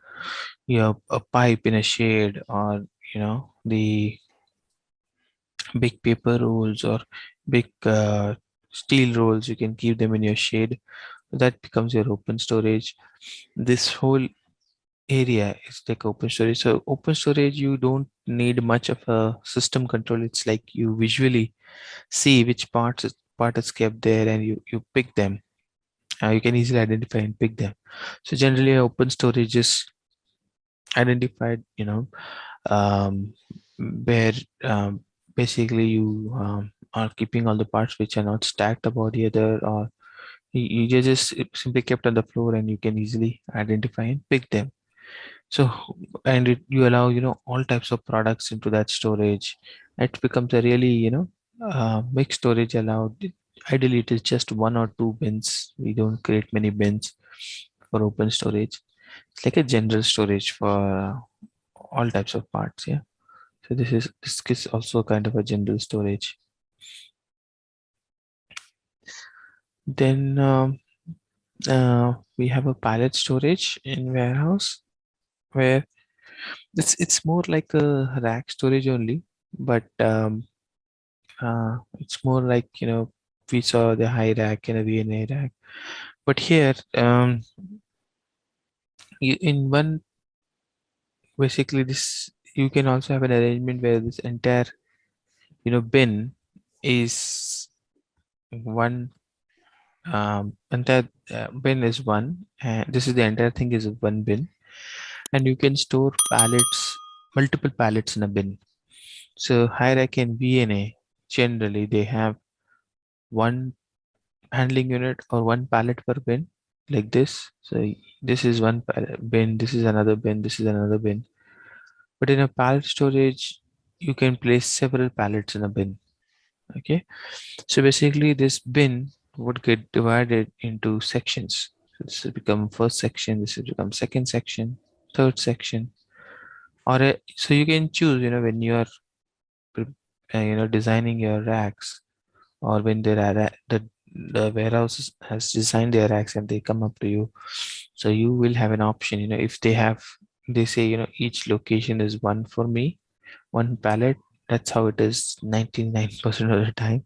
a pipe in a shade, or the big paper rolls, or big steel rolls. You can keep them in your shade. That becomes your open storage. This whole area is like open storage. So open storage, you don't need much of a system control. It's like you visually see which part is kept there, and you pick them. You can easily identify and pick them. So generally open storage is identified where basically you are keeping all the parts which are not stacked above the other, or you just simply kept on the floor, and you can easily identify and pick them. So, and you allow all types of products into that storage. It becomes a really mixed storage allowed. Ideally it is just 1 or 2 bins. We don't create many bins for open storage. It's like a general storage for all types of parts. Yeah, so this is also kind of a general storage. Then we have a pallet storage in warehouse, where it's more like a rack storage only, but it's more like we saw the high rack and a VNA rack, but here in one, basically this, you can also have an arrangement where this entire bin is one entire bin is one, and this is the entire thing is one bin, and you can store pallets, multiple pallets in a bin. So hierarchy in VNA, generally they have one handling unit or one pallet per bin, like this. So this is one bin, this is another bin, this is another bin. But in a pallet storage, you can place several pallets in a bin. Okay, so basically this bin would get divided into sections. So this will become first section, this will become second section, third section, or so you can choose, when you are designing your racks, or when there are the warehouse has designed their racks and they come up to you. So you will have an option, if they say, each location is one for me, one pallet. That's how it is 99% of the time.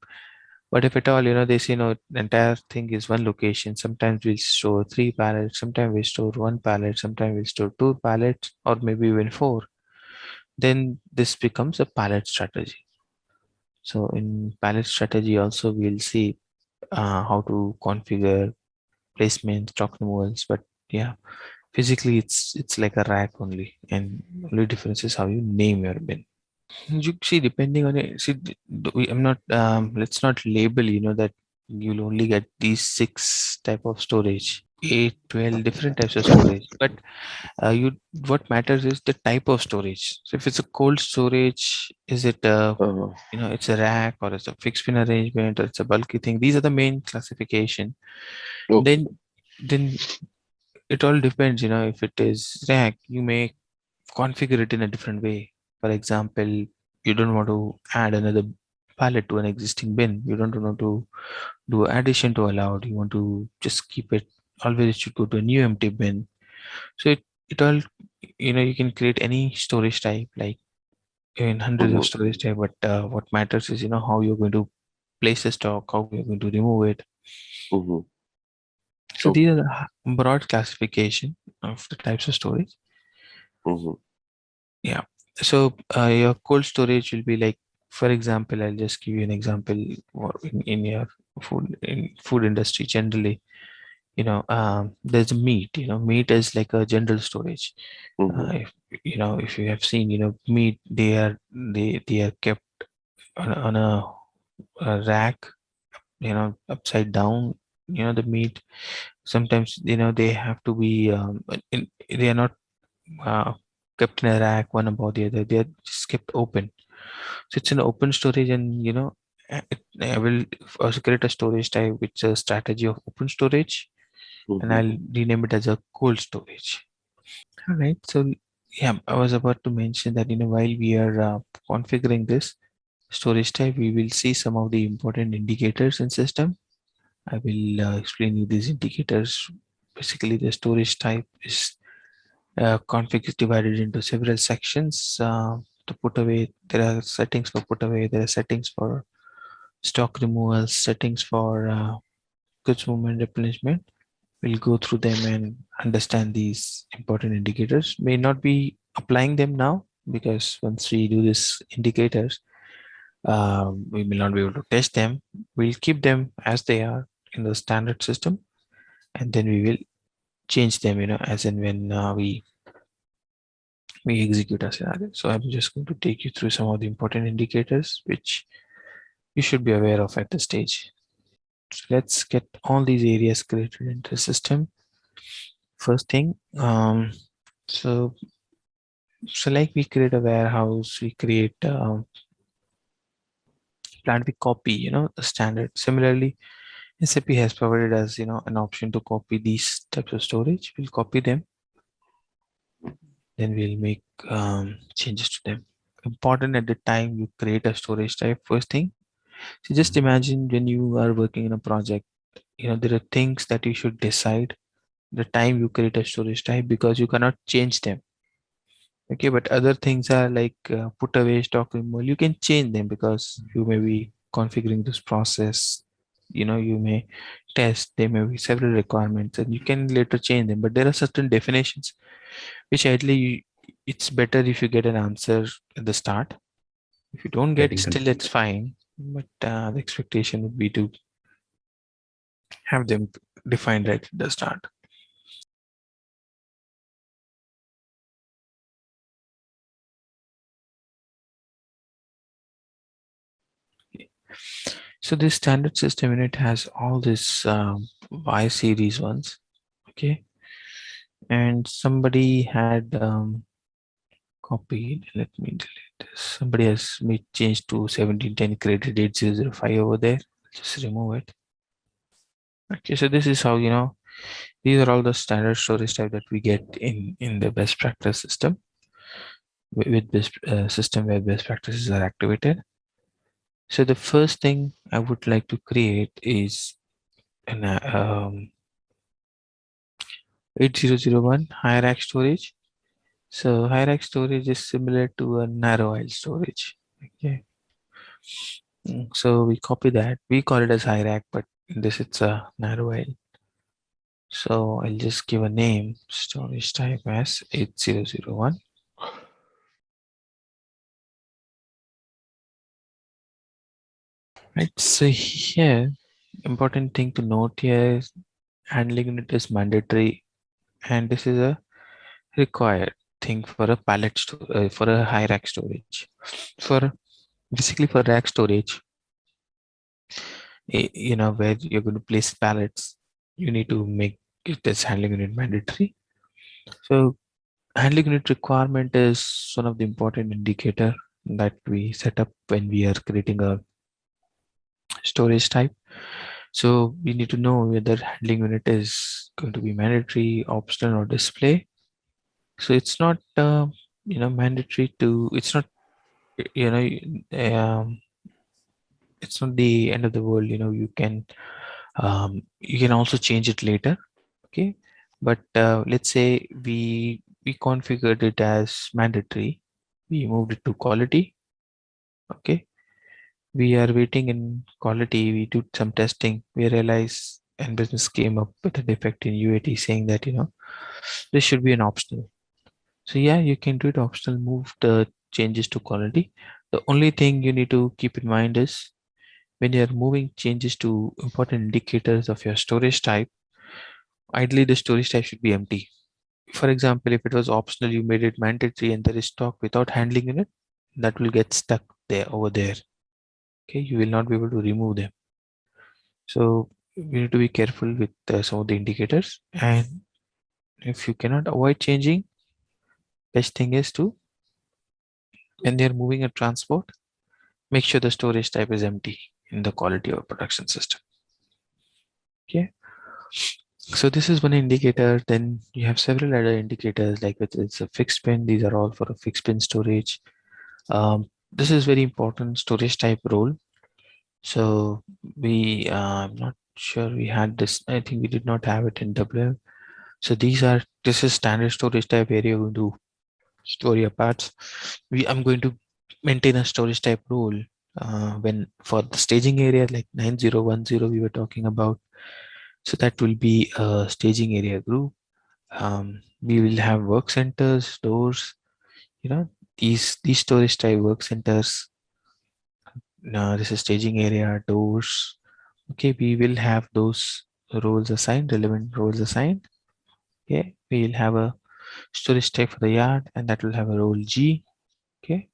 But if at all, they say, no, the entire thing is one location. Sometimes we'll store three pallets, sometimes we store one pallet, sometimes we'll store two pallets, or maybe even four. Then this becomes a pallet strategy. So in pallet strategy also, we'll see how to configure placement, stock removals. But yeah, physically it's like a rack only, and only difference is how you name your bin. You see, depending on it, see, I'm not, let's not label, that you'll only get these 6 type of storage, 8, 12 different types of storage. But what matters is the type of storage. So if it's a cold storage, is it it's a rack, or it's a fixed bin arrangement, or it's a bulky thing? These are the main classification. Okay. Then it all depends. If it is rack, you may configure it in a different way. For example, you don't want to add another pallet to an existing bin. You don't want to do addition to allowed. You want to just keep it always. It should go to a new empty bin. So it all, you can create any storage type, like in hundreds of storage type. But what matters is, how you're going to place the stock, how you're going to remove it. Mhm. So Okay. these are the broad classification of the types of storage. Mhm. Yeah. So your cold storage will be like, for example, I'll just give you an example. Or in your food industry generally, there's meat. Meat is like a general storage. Mhm. If you have seen, meat, they are kept on a rack, upside down. The meat, sometimes, they have to be they are not uh, kept in a rack one above the other. They are just kept open. So it's an open storage, and I will also create a storage type which is a strategy of open storage, and Mhm. I'll rename it as a cold storage. All right. So yeah, I was about to mention that, while we are configuring this storage type, we will see some of the important indicators in system. I will explain you these indicators. Basically, the storage type is config is divided into several sections. To put away, there are settings for put away. There are settings for stock removal, settings for goods movement replenishment. We'll go through them and understand these important indicators. May not be applying them now, because once we do these indicators, we will not be able to test them. We'll keep them as they are in the standard system, and then we will change them, as and when we execute a scenario. So I'm just going to take you through some of the important indicators which you should be aware of at this stage. So let's get all these areas created into the system. First thing, so like we create a warehouse, we create plant, we copy, the standard. Similarly, SAP has provided us, an option to copy these types of storage. We'll copy them, then we'll make changes to them. Important at the time you create a storage type, first thing. So just imagine when you are working in a project, there are things that you should decide the time you create a storage type, because you cannot change them. Okay, but other things are like put away, stock removal. You can change them because you may be configuring this process. You may test. There may be several requirements, and you can later change them. But there are certain definitions which ideally it's better if you get an answer at the start. If you don't get, still it's fine. But the expectation would be to have them defined right at the start. So this standard system unit has all this Y series ones, okay, and somebody had copied. Let me delete this. Somebody has made change to 1710 created 8005 over there. Just remove it. Okay, so this is how, you know, these are all the standard storage type that we get in the best practice system with best system where best practices are activated. So the first thing I would like to create is an 8001 hierarch storage. So hierarch storage is similar to a narrow aisle storage. Okay. So we copy that. We call it as hierarch, but in this it's a narrow aisle. So I'll just give a name, storage type as 8001. Right. So here, important thing to note here is handling unit is mandatory, and this is a required thing for a for a high rack storage. For basically for rack storage, you know, where you're going to place pallets, you need to make it as handling unit mandatory. So handling unit requirement is one of the important indicator that we set up when we are creating a storage type. So we need to know whether handling unit is going to be mandatory, optional, or display. So it's not you know, mandatory to, it's not, you know, it's not the end of the world. You know, you can also change it later. Okay, but let's say we configured it as mandatory, we moved it to quality. Okay, we are waiting in quality, we did some testing, we realize and business came up with a defect in UAT saying that, you know, this should be an optional. So yeah, you can do it optional, move the changes to quality. The only thing you need to keep in mind is when you're moving changes to important indicators of your storage type, ideally the storage type should be empty. For example, if it was optional, you made it mandatory and there is stock without handling in it, that will get stuck there over there. Okay, you will not be able to remove them. So we need to be careful with some of the indicators, and if you cannot avoid changing, best thing is to, when they're moving a transport, make sure the storage type is empty in the quality of production system. Okay, so this is one indicator. Then you have several other indicators, like it's a fixed pin. These are all for a fixed pin storage. This is very important storage type role. So we I'm not sure we had this. I think we did not have it in WM. So this is standard storage type where you're going to store your parts. I'm going to maintain a storage type rule when for the staging area like 9010 we were talking about. So that will be a staging area group. We will have work centers, doors, you know, these storage type work centers. Now this is staging area, doors. Okay, we will have those roles assigned, relevant roles assigned. Okay, we will have a storage type for the yard, and that will have a role G. Okay,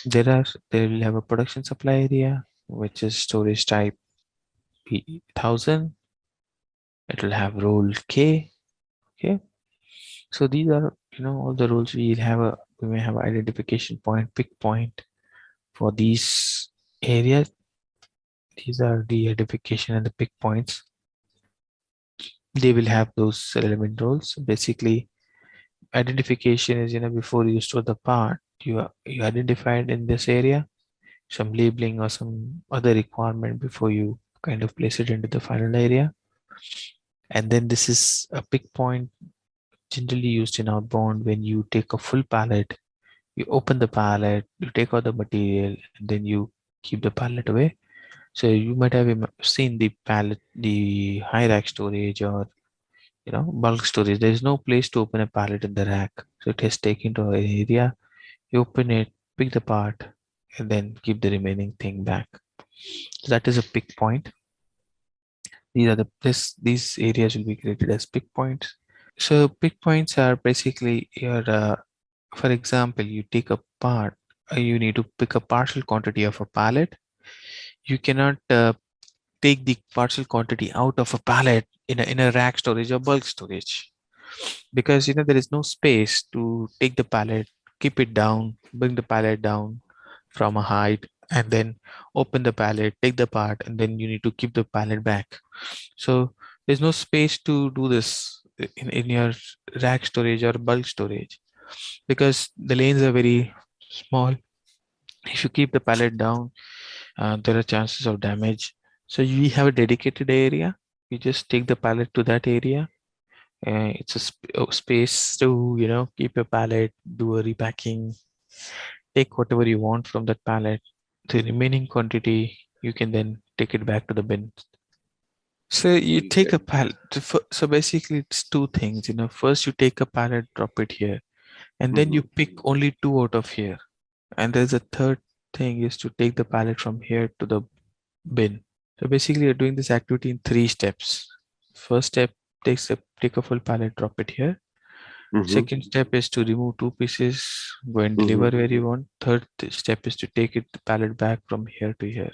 there will have a production supply area, which is storage type P1000. It will have role K. Okay, so these are, you know, all the roles. We may have identification point, pick point for these areas. These are the identification and the pick points. They will have those relevant roles. Basically, identification is, you know, before you store the part, you identified in this area some labeling or some other requirement before you kind of place it into the final area. And then this is a pick point, generally used in outbound. When you take a full pallet, you open the pallet, you take out the material, and then you keep the pallet away. So you might have seen the pallet, the high rack storage, or, you know, bulk storage. There is no place to open a pallet in the rack, so it is taken to an area. You open it, pick the part, and then keep the remaining thing back. So that is a pick point. These areas will be created as pick points. So pick points are basically your, for example, you take a part, you need to pick a partial quantity of a pallet. You cannot take the partial quantity out of a pallet in a rack storage or bulk storage, because there is no space to take the pallet, keep it down, bring the pallet down from a height, and then open the pallet, take the part, and then you need to keep the pallet back. So there's no space to do this in your rack storage or bulk storage, because the lanes are very small. If you keep the pallet down, there are chances of damage. So we have a dedicated area. You just take the pallet to that area. It's a space to keep your pallet, do a repacking, take whatever you want from that pallet. The remaining quantity you can then take it back to the bin. So you take a pallet. So basically, it's two things. First you take a pallet, drop it here, and then you pick only two out of here. And there's a third thing is to take the pallet from here to the bin. So basically, you're doing this activity in 3 steps. First step, take a full pallet, drop it here. Second step is to remove 2 pieces, go and deliver where you want. Third step is to take the pallet back from here to here.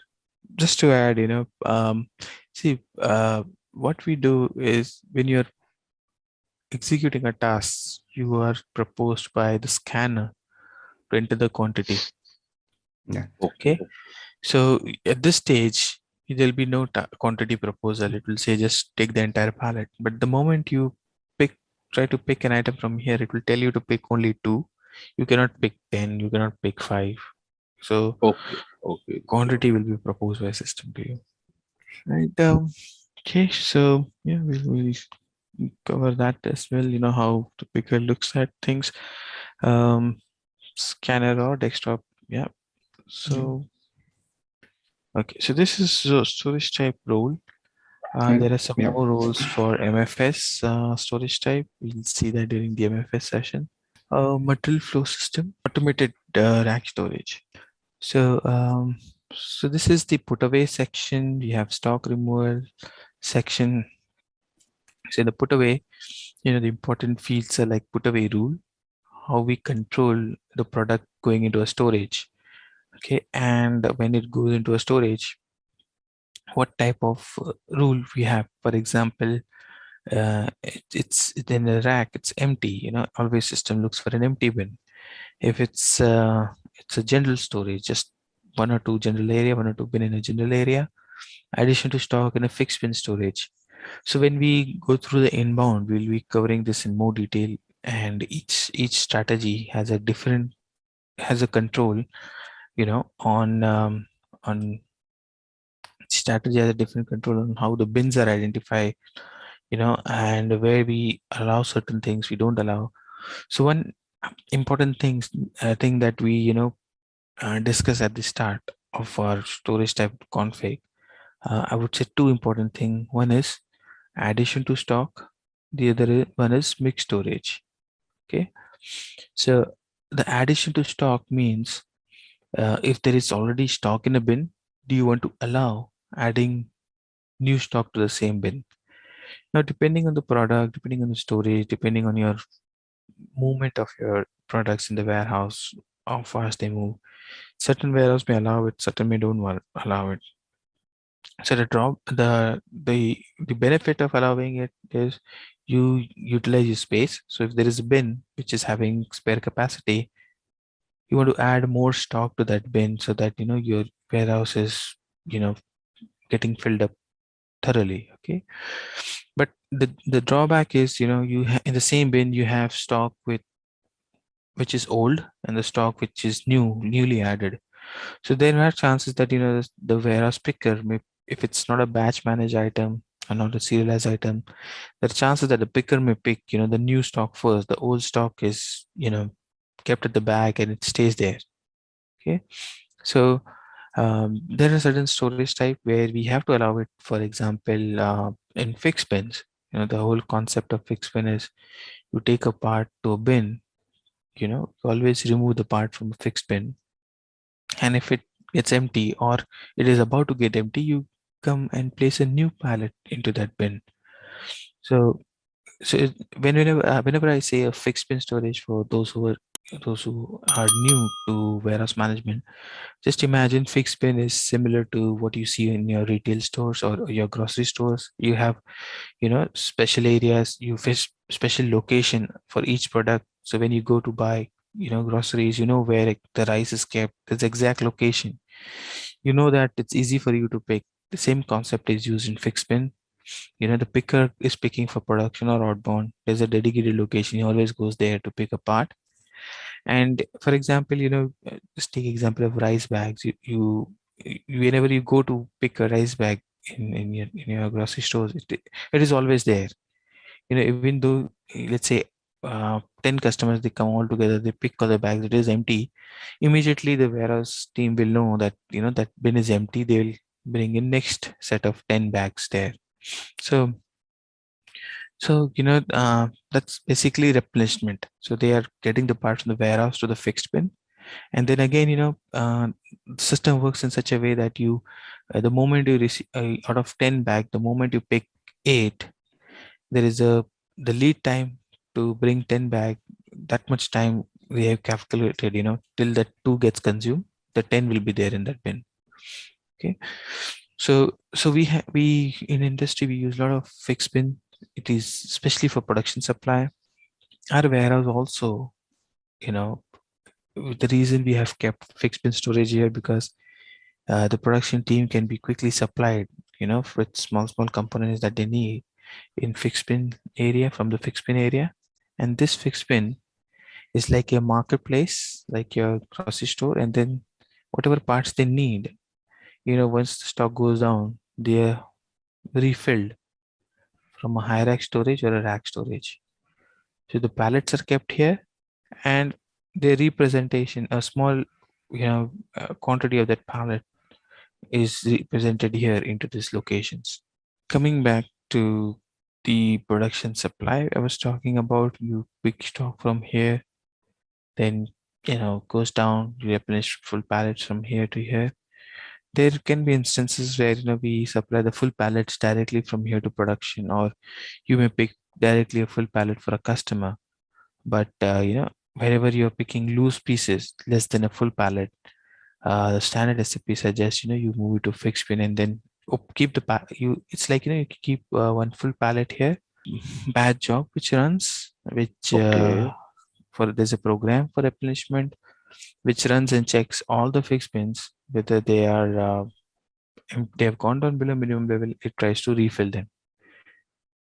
Just to add, see, what we do is when you're executing a task, you are proposed by the scanner to enter the quantity. Yeah. Okay. So at this stage, there'll be no quantity proposal. It will say just take the entire pallet. But the moment you try to pick an item from here, it will tell you to pick only 2. You cannot pick 10. You cannot pick 5. So quantity will be proposed by system to you. Right. Okay. So yeah, we'll cover that as well. How the picker looks at things. Scanner or desktop. Yeah. So. Okay, so this is storage type role. There are some more roles for MFS storage type. We'll see that during the MFS session. Material flow system, automated rack storage. So, so this is the putaway section. We have stock removal section. So the putaway, the important fields are like putaway rule, how we control the product going into a storage. Okay, and when it goes into a storage, what type of rule we have. For example, it's in a rack, it's empty. Always system looks for an empty bin. If it's a general storage, just 1 or 2 general area, 1 or 2 bin in a general area, addition to stock in a fixed bin storage. So when we go through the inbound, we'll be covering this in more detail, and each strategy has a control on strategy has a different control on how the bins are identified, and where we allow certain things, we don't allow. So one important thing that we discuss at the start of our storage type config, I would say 2 important things. One is addition to stock, the other one is mixed storage. Okay, so the addition to stock means if there is already stock in a bin, do you want to allow adding new stock to the same bin? Now, depending on the product, depending on the storage, depending on your movement of your products in the warehouse, how fast they move, certain warehouse may allow it, certain may don't allow it. So the benefit of allowing it is you utilize your space. So if there is a bin which is having spare capacity, you want to add more stock to that bin so that your warehouse is getting filled up thoroughly. Okay, but the drawback is in the same bin you have stock which is old and the stock which is newly added. So there are chances that the warehouse picker may, if it's not a batch managed item or not a serialized item, there are chances that the picker may pick the new stock first. The old stock is kept at the back and it stays there. Okay, so there are certain storage type where we have to allow it. For example, in fixed bins, the whole concept of fixed bin is you take a part to a bin, you always remove the part from a fixed bin, and if it gets empty or it is about to get empty, you come and place a new pallet into that bin. So whenever I say a fixed bin storage for those who are new to warehouse management, just imagine fixed bin is similar to what you see in your retail stores or your grocery stores. You have, special areas, you fish special location for each product. So when you go to buy, groceries, where the rice is kept, its exact location. You know that it's easy for you to pick. The same concept is used in fixed bin. The picker is picking for production or outbound. There's a dedicated location. He always goes there to pick a part. And for example, just take example of rice bags. Whenever you go to pick a rice bag in your grocery stores, it is always there. Even though, let's say, 10 customers, they come all together, they pick all the bags, it is empty. Immediately the warehouse team will know that that bin is empty. They will bring in next set of 10 bags there. So that's basically replenishment. So they are getting the parts from the warehouse to the fixed bin. And then again, the system works in such a way that the moment you receive out of 10 bag, the moment you pick 8, there is the lead time to bring 10 bag. That much time we have calculated, till that 2 gets consumed, the 10 will be there in that bin. Okay. So we in industry, we use a lot of fixed bin. It is especially for production supply. Our warehouse also, the reason we have kept fixed bin storage here, because the production team can be quickly supplied, with small components that they need in fixed bin area, from the fixed bin area. And this fixed bin is like a marketplace, like your grocery store. And then whatever parts they need, once the stock goes down, they are refilled from a high rack storage or a rack storage. So the pallets are kept here, and their representation, a small, quantity of that pallet is represented here into these locations. Coming back to the production supply I was talking about, you pick stock from here, then goes down, you replenish full pallets from here to here. There can be instances where we supply the full pallets directly from here to production, or you may pick directly a full pallet for a customer. But wherever you're picking loose pieces less than a full pallet, the standard SAP suggests you move it to fixed bin, and then keep the it's like you keep one full pallet here. Batch job which runs, which Okay. for there's a program for replenishment which runs and checks all the fixed bins whether they have gone down below minimum level. It tries to refill them.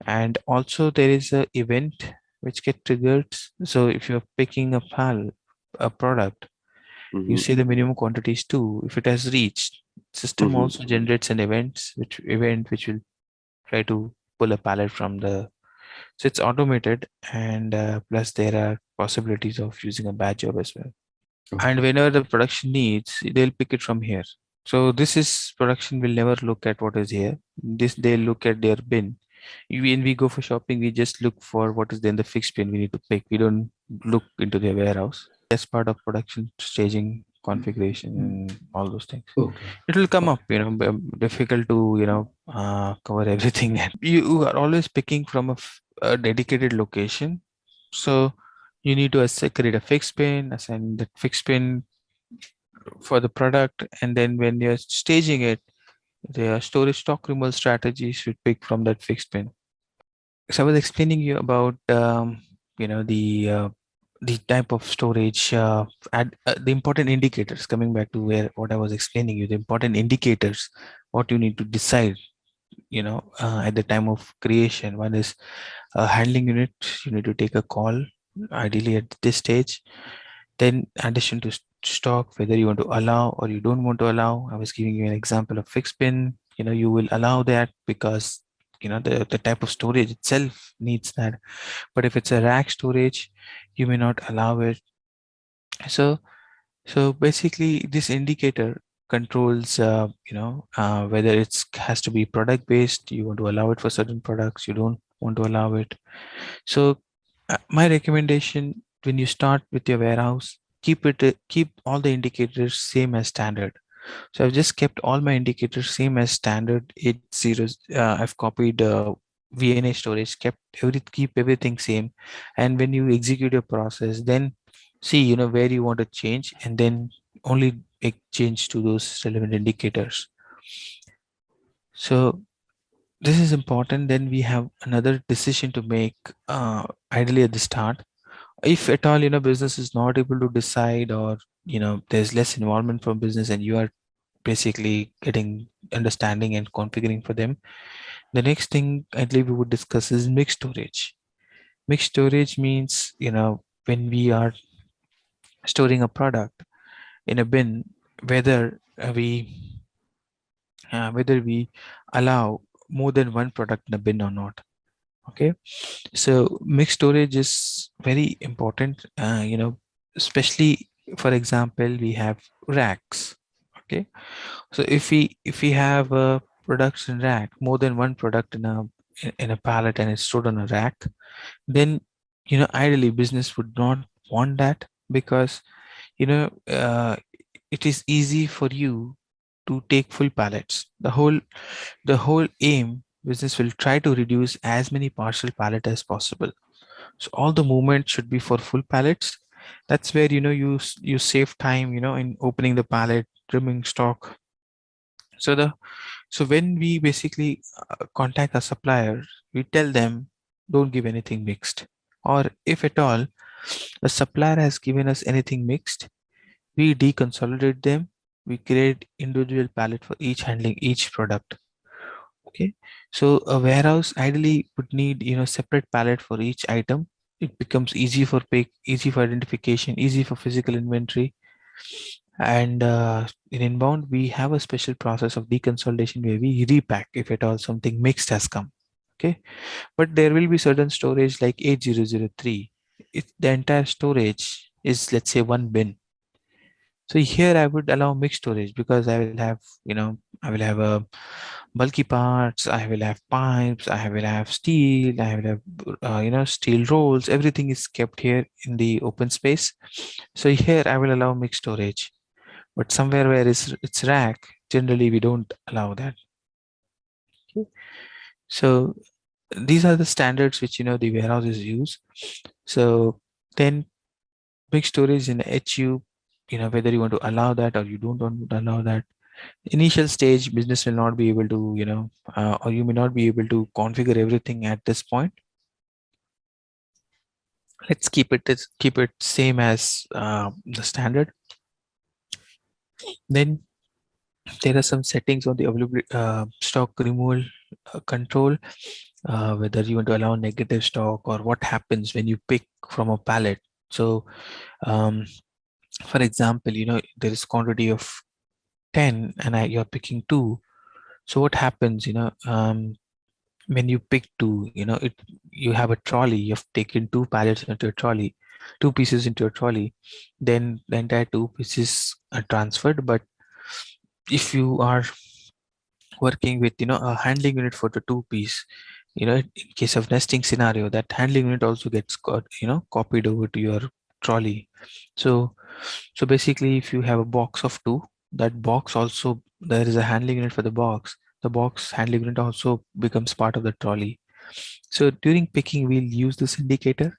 And also there is a event which get triggered. So if you're picking a product, you Mhm. say the minimum quantity is 2. If it has reached, system Mhm. also generates an which will try to pull a pallet from the. So it's automated, and plus there are possibilities of using a batch job as well. And whenever the production needs, they'll pick it from here. So this is production will never look at what is here. This they look at their bin. When we go for shopping, we just look for what is in the fixed bin we need to pick. We don't look into their warehouse. As part of production staging, configuration, and all those things. Okay. It will come up, difficult to cover everything. You are always picking from a dedicated location. So you need to create a fixed bin, assign that fixed bin for the product, and then when you're staging it, the storage stock removal strategy should pick from that fixed bin. So I was explaining you about the type of storage, the important indicators. Coming back to what I was explaining you, the important indicators, what you need to decide, at the time of creation. One is handling unit. You need to take a call, ideally at this stage. Then addition to stock, whether you want to allow or you don't want to allow. I was giving you an example of fixed bin. You will allow that because the type of storage itself needs that. But if it's a rack storage, you may not allow it. So basically this indicator controls whether it's has to be product based. You want to allow it for certain products, you don't want to allow it. So my recommendation, when you start with your warehouse, keep all the indicators same as standard. So I've just kept all my indicators same as standard 80. I've copied VNA storage, keep everything same. And when you execute your process, then see, where you want to change, and then only make change to those relevant indicators. So this is important. Then we have another decision to make, ideally at the start. If at all, business is not able to decide, or, there's less involvement from business and you are basically getting understanding and configuring for them. The next thing I believe we would discuss is mixed storage. Mixed storage means, when we are storing a product in a bin, whether we allow more than one product in a bin or not. Okay, so mixed storage is very important, especially, for example, we have racks. Okay, so if we have a production rack, more than one product in a pallet, and it's stored on a rack, then ideally business would not want that, because it is easy for you to take full pallets. The whole aim, business will try to reduce as many partial pallet as possible. So all the movement should be for full pallets. That's where you save time in opening the pallet, trimming stock. So when we basically contact a supplier, we tell them don't give anything mixed. Or if at all the supplier has given us anything mixed, we deconsolidate them. We create individual pallet for each handling each product. Okay, so a warehouse ideally would need separate pallet for each item. It becomes easy for pick, easy for identification, easy for physical inventory. And in inbound, we have a special process of deconsolidation where we repack if at all something mixed has come. Okay, but there will be certain storage like 8003. The entire storage is, let's say, one bin. So here I would allow mixed storage, because I will have a bulky parts, I will have pipes, I will have steel, I will have steel rolls. Everything is kept here in the open space. So here I will allow mixed storage. But somewhere where it's rack, generally we don't allow that. Okay. So these are the standards which the warehouses use. So then mixed storage in HU, whether you want to allow that or you don't want to allow that. Initial stage, business will not be able to, or you may not be able to configure everything at this point. Let's keep it same as the standard. Then there are some settings on the availability, stock removal control, whether you want to allow negative stock, or what happens when you pick from a pallet. So for example, there is quantity of 10 and you're picking 2. So what happens, when you pick 2, you have a trolley, you've taken 2 pallets into a trolley, 2 pieces into a trolley, then the entire 2 pieces are transferred. But if you are working with a handling unit for the 2 piece, in case of nesting scenario, that handling unit also gets copied over to your trolley. So basically, if you have a box of 2, that box also, there is a handling unit for the box. The box handling unit also becomes part of the trolley. So during picking, we'll use this indicator.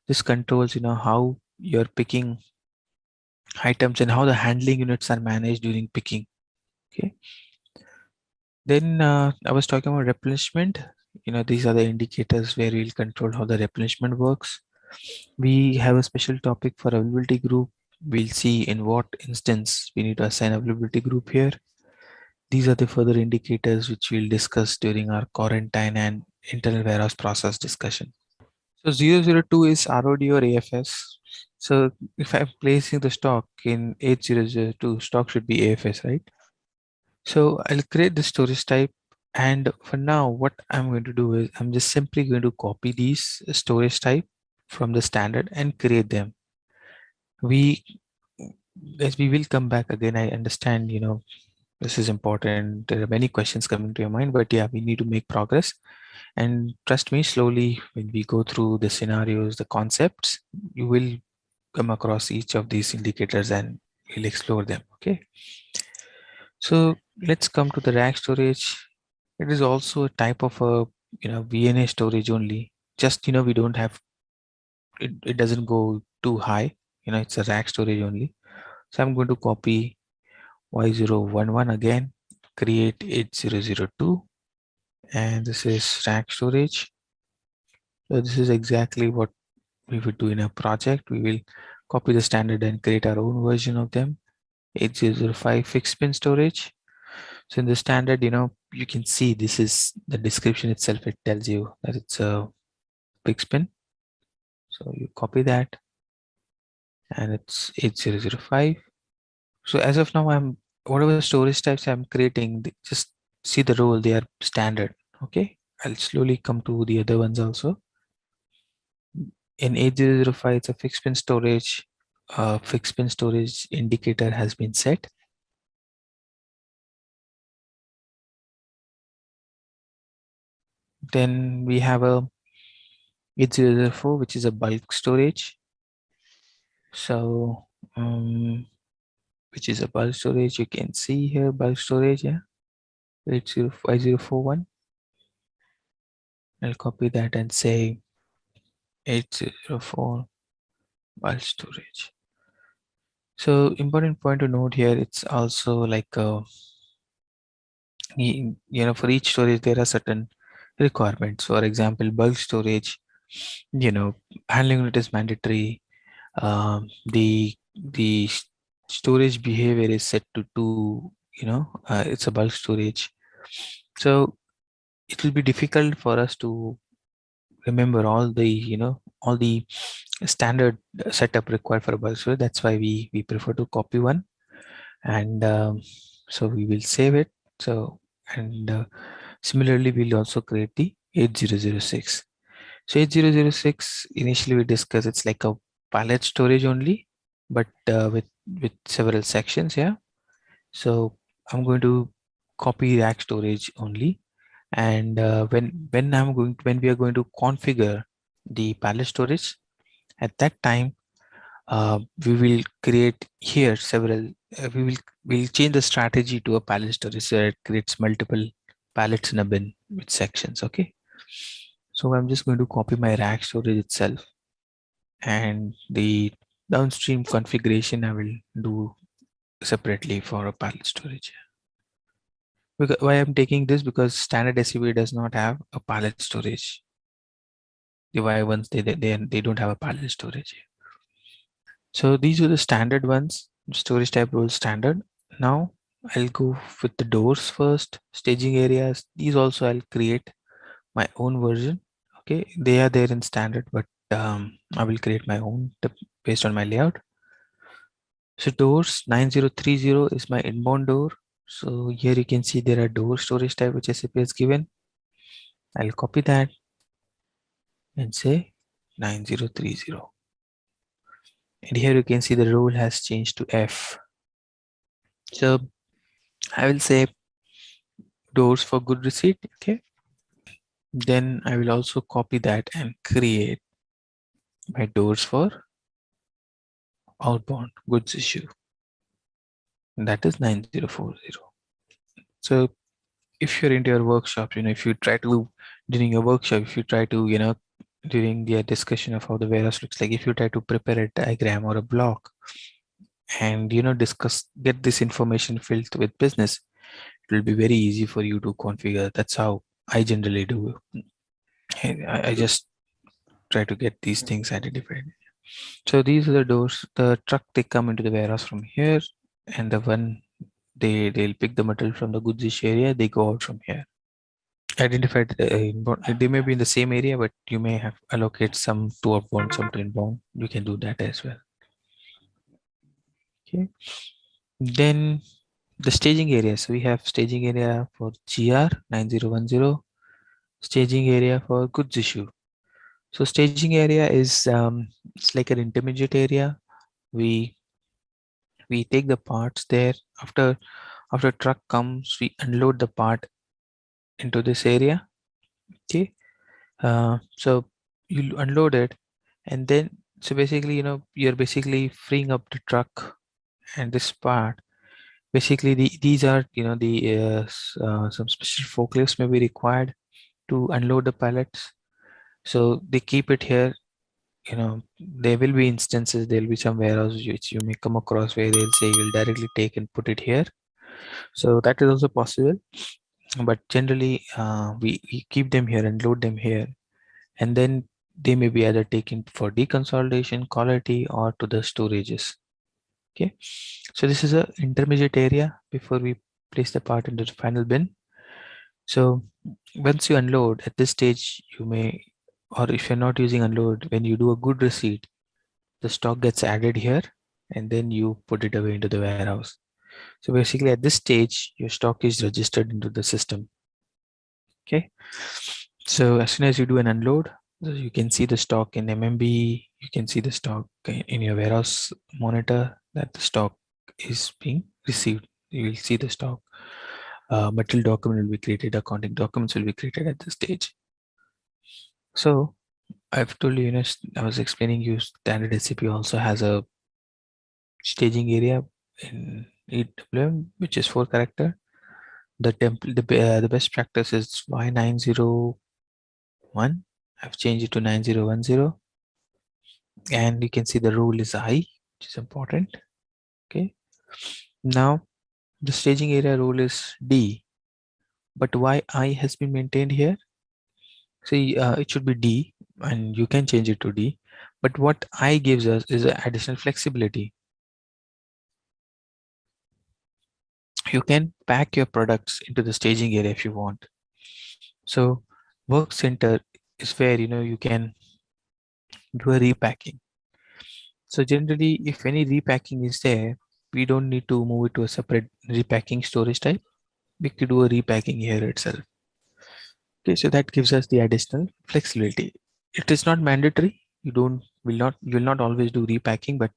This controls how you're picking items and how the handling units are managed during picking. Okay. Then I was talking about replenishment. These are the indicators where we'll control how the replenishment works. We have a special topic for availability group. We'll see in what instance we need to assign availability group here. These are the further indicators which we'll discuss during our quarantine and internal warehouse process discussion. So 002 is ROD or AFS. So if I'm placing the stock in 8002, stock should be AFS, right? So I'll create the storage type. And for now, what I'm going to do is I'm just simply going to copy these storage type from the standard and create them. As we will come back again, I understand, this is important. There are many questions coming to your mind, but yeah, we need to make progress. And trust me, slowly, when we go through the scenarios, the concepts, you will come across each of these indicators and we'll explore them. Okay. So let's come to the rack storage. It is also a type of a VNA storage only. Just we don't have it doesn't go too high. It's a rack storage only. So I'm going to copy Y011 again, create 8002, and this is rack storage. So this is exactly what we would do in a project. We will copy the standard and create our own version of them. 8005 fixed pin storage. So in the standard, you can see this is the description itself. It tells you that it's a fixed pin. So you copy that and it's 8005. So as of now, whatever storage types I'm creating, just see the role, they are standard. Okay. I'll slowly come to the other ones also. In 8005, it's a fixed pin storage. Fixed pin storage indicator has been set. Then we have a 8004, which is a bulk storage. So, which is a bulk storage. You can see here bulk storage, yeah, 805041. I'll copy that and say 804 bulk storage. So important point to note here, it's also like for each storage there are certain requirements. For example, bulk storage, handling unit is mandatory. The storage behavior is set to 2. It's a bulk storage, so it will be difficult for us to remember all the standard setup required for a bulk storage. That's why we prefer to copy one, and so we will save it. So, and similarly we'll also create the 8006. So 8006, initially we discussed, it's like a pallet storage only, but with several sections. Yeah. So I'm going to copy rack storage only, and when we are going to configure the pallet storage, at that time we will create here several. We'll change the strategy to a pallet storage, so it creates multiple pallets in a bin with sections. Okay. So I'm just going to copy my rack storage itself, and the downstream configuration I will do separately for a pallet storage. Because why I'm taking this, because standard SUV does not have a pallet storage. The Y ones, they don't have a pallet storage. So these are the standard ones, storage type role standard. Now I'll go with the doors first, staging areas. These also I'll create my own version. Okay, they are there in standard, but I will create my own based on my layout. So doors 9030 is my inbound door. So here you can see there are door storage type which SAP has given. I'll copy that and say 9030. And here you can see the role has changed to F. So I will say doors for good receipt. Okay. Then I will also copy that and create my doors for outbound goods issue. And that is 9040. So if you're into your workshop, if you try to, during your workshop, if you try to, during the discussion of how the warehouse looks like, if you try to prepare a diagram or a block and, get this information filled with business, it will be very easy for you to configure. That's how I generally do. I just try to get these things identified. So these are the doors. The truck, they come into the warehouse from here, and the one they'll pick the material from the goods issue area, they go out from here. Identified they may be in the same area, but you may have allocate some to outbound, some to inbound. You can do that as well. Okay. Then the staging area. So we have staging area for GR 9010, staging area for goods issue. So staging area is it's like an intermediate area. We take the parts there. After truck comes, we unload the part into this area. Okay. So you unload it, and then so basically you're basically freeing up the truck and this part Basically, these are, some special forklifts may be required to unload the pallets. So they keep it here. There will be instances, there will be some warehouses which you may come across where they'll say you'll directly take and put it here. So that is also possible. But generally, we keep them here and load them here. And then they may be either taken for deconsolidation, quality, or to the storages. Okay. So this is a intermediate area before we place the part into the final bin. So once you unload at this stage, you may, or if you're not using unload, when you do a good receipt, the stock gets added here and then you put it away into the warehouse. So basically at this stage, your stock is registered into the system. Okay. So as soon as you do an unload, you can see the stock in MMB, you can see the stock in your warehouse monitor that the stock is being received. You will see the stock. Material document will be created, accounting documents will be created at this stage. So I've told you, I was explaining you standard SAP also has a staging area in EWM, which is 4 character. The template, the best practice is Y901. I've changed it to 9010. And you can see the rule is I, which is important. Okay. Now the staging area rule is D, but why I has been maintained here? See, it should be D, and you can change it to D. But what I gives us is an additional flexibility. You can pack your products into the staging area if you want. So work center is where you can do a repacking. So generally, if any repacking is there, we don't need to move it to a separate repacking storage type. We could do a repacking here itself. Okay, so that gives us the additional flexibility. It is not mandatory. You will not always do repacking, but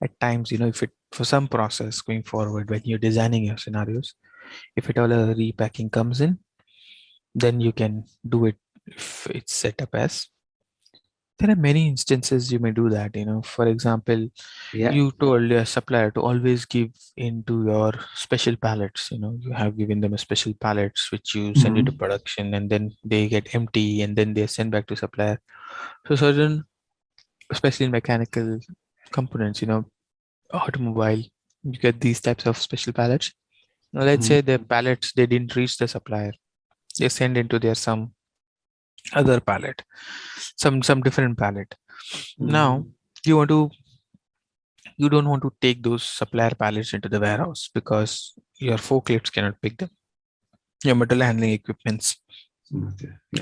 at times, if it for some process going forward when you're designing your scenarios, if at all a repacking comes in, then you can do it if it's set up as. There are many instances you may do that. For example, Yeah. you told your supplier to always give into your special pallets. You have given them a special pallets which you send it to production, and then they get empty and then they send back to supplier. So certain, especially in mechanical components, automobile, you get these types of special pallets. Now let's say the pallets, they didn't reach the supplier, they send into their some other pallet, some different pallet. Now you don't want to take those supplier pallets into the warehouse because your forklifts cannot pick them. Your material handling equipments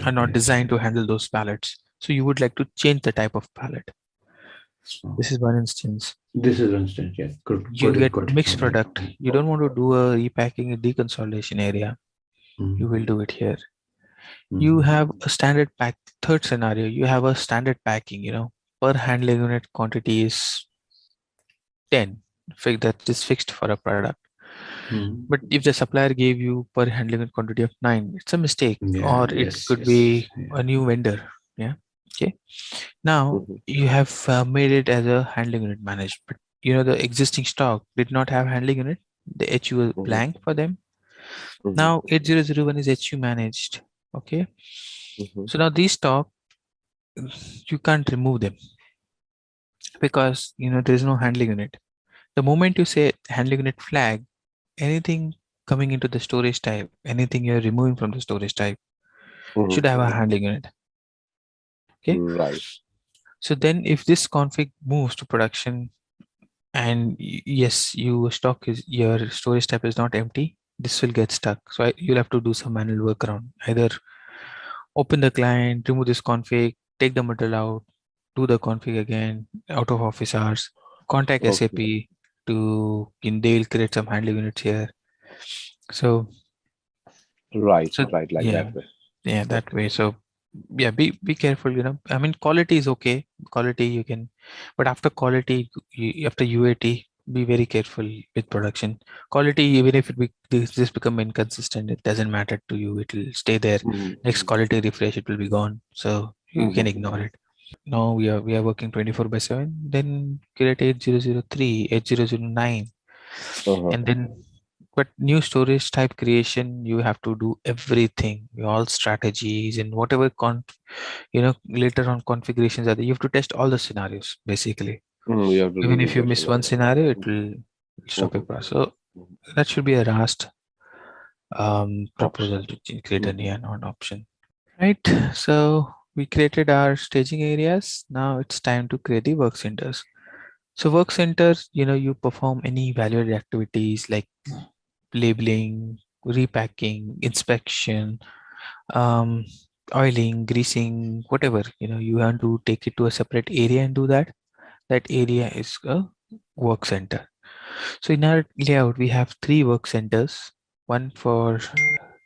are not designed to handle those pallets. So you would like to change the type of pallet. This is one instance. This is instance, yeah. You get mixed product. You don't want to do a repacking and deconsolidation area. You will do it here. You have a standard pack. Third scenario, you have a standard packing, per handling unit quantity is 10. That is fixed for a product. But if the supplier gave you per handling unit quantity of 9, it's a mistake, or it could be a new vendor. Yeah. Okay. Now you have made it as a handling unit managed, but the existing stock did not have handling unit. The HU was blank for them. Now 8001 is HU managed. Okay. So now these stock, you can't remove them because there is no handling unit. The moment you say handling unit flag, anything coming into the storage type, anything you're removing from the storage type should have a handling unit. Okay. Right. So then if this config moves to production and yes, your storage type is not empty, this will get stuck. So you'll have to do some manual workaround. Either open the client, remove this config, take the material out, do the config again out of office hours, contact SAP to they'll create some handling units here. So Right, so like that way. Yeah, that way. So yeah, be careful. I mean, quality is okay. Quality you can, but after quality, after UAT, be very careful with production. Quality, even if this become inconsistent, it doesn't matter to you. It will stay there. Next quality refresh, it will be gone. So you can ignore it. Now we are working 24/7. Then create 8003, 8009. Uh-huh. And then, but new storage type creation, you have to do everything, all strategies and whatever later on configurations are there. You have to test all the scenarios basically. You have to Even redo if you that miss one scenario. scenario, it will stop your Mhm. process. So that should be a RAST proposal Option. to create a Mhm. neon on option. Right. So we created our staging areas. Now it's time to create the work centers. So work centers, you perform any value-added activities like labeling, repacking, inspection, um, oiling, greasing, whatever. You want to take it to a separate area and do that. That area is a work center. So in our layout, we have 3 work centers, one for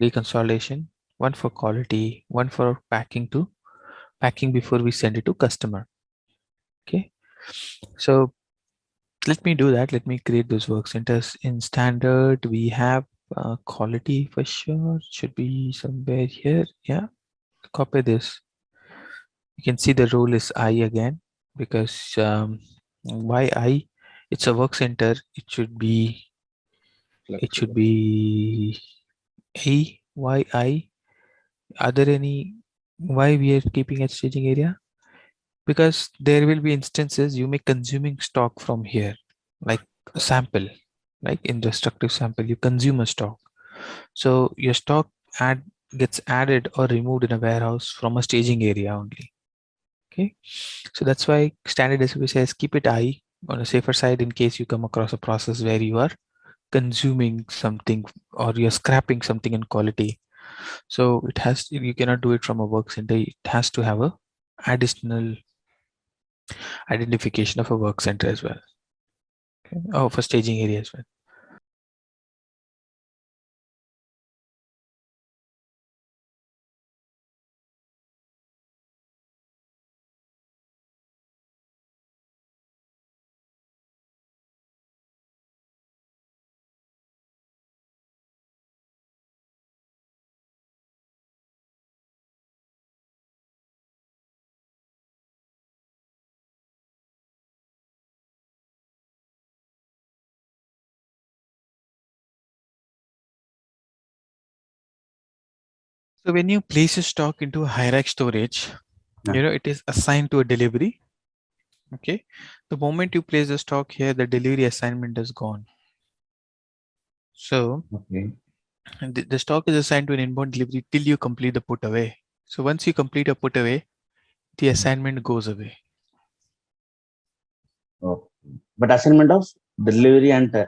reconsolidation, one for quality, one for packing before we send it to customer. Okay. So let me do that. Let me create those work centers. In standard, we have quality for sure. Should be somewhere here. Yeah. Copy this. You can see the role is I again because why I? It's a work center. It should be Flexible. A why I. Are there any why we are keeping a staging area? Because there will be instances you may consuming stock from here, like a sample, like in destructive sample, you consume a stock. So your stock gets added or removed in a warehouse from a staging area only. Okay. So that's why standard SOP says keep it I on a safer side in case you come across a process where you are consuming something or you're scrapping something in quality. So you cannot do it from a work center. It has to have a additional identification of a work center as well. Okay. Oh, for staging area as well. So when you place a stock into a hierarchy storage, it is assigned to a delivery. Okay. The moment you place the stock here, the delivery assignment is gone. So Okay. the stock is assigned to an inbound delivery till you complete the put away. So once you complete a put away, the assignment goes away. Okay. But assignment of delivery and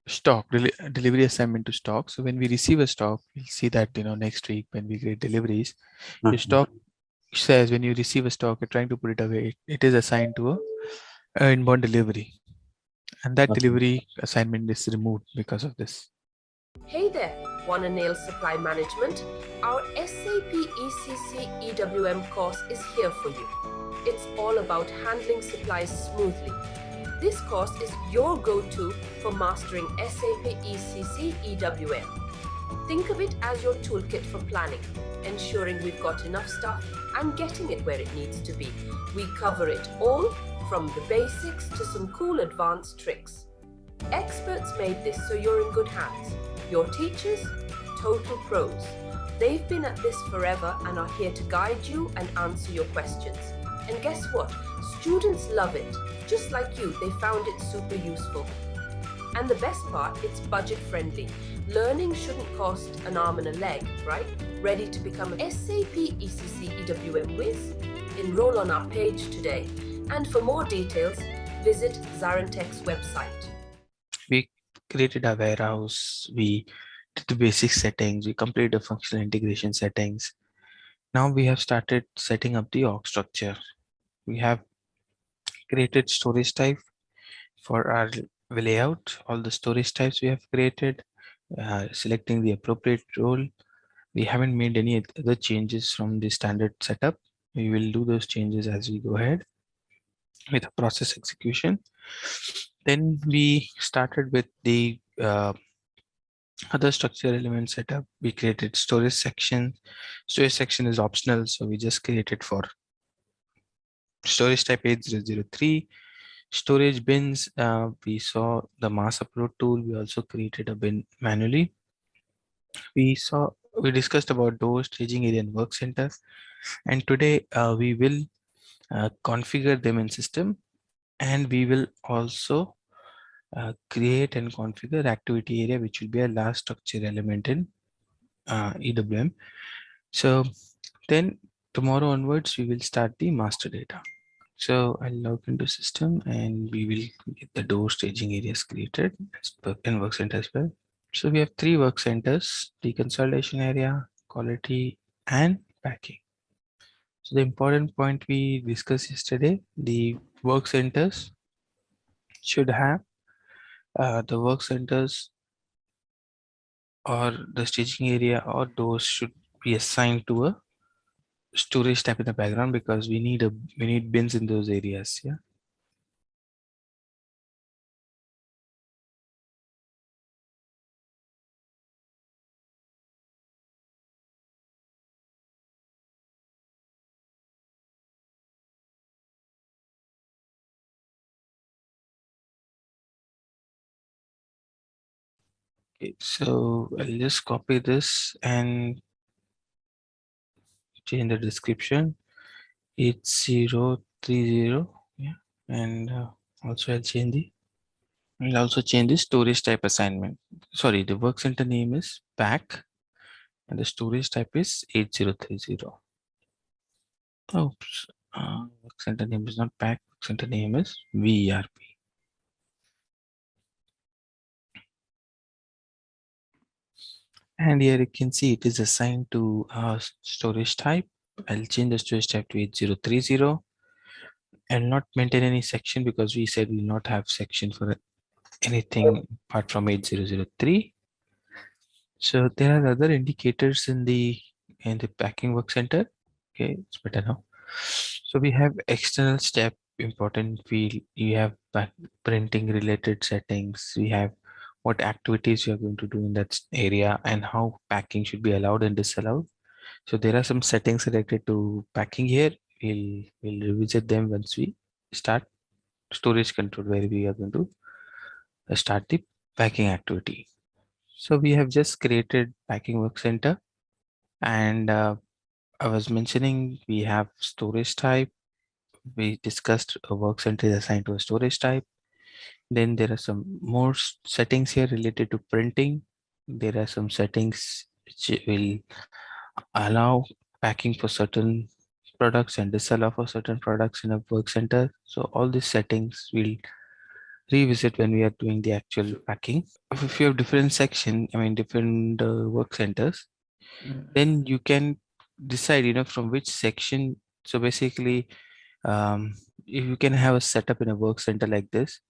Stock delivery assignment to stock. So when we receive a stock, we'll see that next week when we get deliveries, your stock says when you receive a stock, you're trying to put it away. It is assigned to a inbound delivery, and that delivery assignment is removed because of this. Hey there, wanna nail supply management? Our SAP ECC EWM course is here for you. It's all about handling supplies smoothly. This course is your go-to for mastering SAP ECC EWM. Think of it as your toolkit for planning, ensuring we've got enough stuff and getting it where it needs to be. We cover it all, from the basics to some cool advanced tricks. Experts made this so you're in good hands. Your teachers, total pros. They've been at this forever and are here to guide you and answer your questions. And guess what? Students love it. Just like you, they found it super useful. And the best part, it's budget friendly. Learning shouldn't cost an arm and a leg, right? Ready to become an SAP ECC EWM whiz? Enroll on our page today. And for more details, visit ZaranTech's website. We created a warehouse, we did the basic settings, we completed the functional integration settings. Now we have started setting up the org structure. We have created storage type for our layout. All the storage types we have created, selecting the appropriate role. We haven't made any other changes from the standard setup. We will do those changes as we go ahead with the process execution. Then we started with the other structure element setup. We created storage section. Storage section is optional, so we just created for storage type 8003, Storage bins, we saw the mass upload tool. We also created a bin manually. We discussed about those staging area and work centers. And today we will configure them in system, and we will also create and configure activity area, which will be a last structure element in EWM. So then tomorrow onwards, we will start the master data. So I'll log into system and we will get the door staging areas created in work center as well. So we have 3 work centers: the consolidation area, quality, and packing. So the important point we discussed yesterday, the work centers should have the work centers or the staging area or doors should be assigned to a storage tab in the background, because we need bins in those areas. Yeah. Okay, so I'll just copy this and change the description. 8030. Yeah, and also I'll also change the storage type assignment. Sorry, the work center name is pack and the storage type is 8030. Oops, work center name is not pack. Work center name is VERP. And here you can see it is assigned to storage type. I'll change the storage type to 8030 and not maintain any section, because we said we will not have section for anything apart from 8003. So there are other indicators in the packing work center. Okay, it's better now. So we have external step important field. You have printing related settings. We have what activities you are going to do in that area and how packing should be allowed and disallowed. So there are some settings related to packing here. We'll revisit them once we start storage control, where we are going to start the packing activity. So we have just created packing work center, and I was mentioning we have storage type. We discussed a work center is assigned to a storage type. Then there are some more settings here related to printing. There are some settings which will allow packing for certain products and disallow for certain products in a work center. So all these settings will revisit when we are doing the actual packing. If you have different section, I mean different work centers, then you can decide, from which section. So basically, if you can have a setup in a work center like this.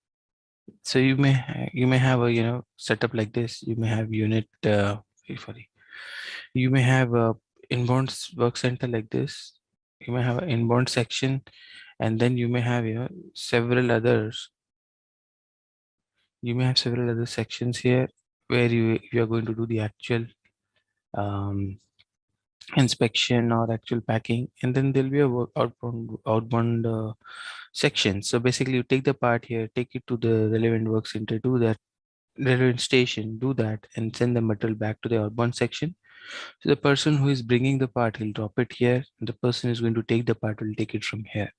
So you may have a setup like this. You may have unit. Sorry, you may have a inbound work center like this. You may have an inbound section, and then you may have several others. You may have several other sections here where you are going to do the actual inspection or actual packing, and then there'll be a outbound section. So basically, you take the part here, take it to the relevant work center, do that relevant station, do that, and send the material back to the outbound section. So the person who is bringing the part, he'll drop it here, and the person who is going to take the part will take it from here.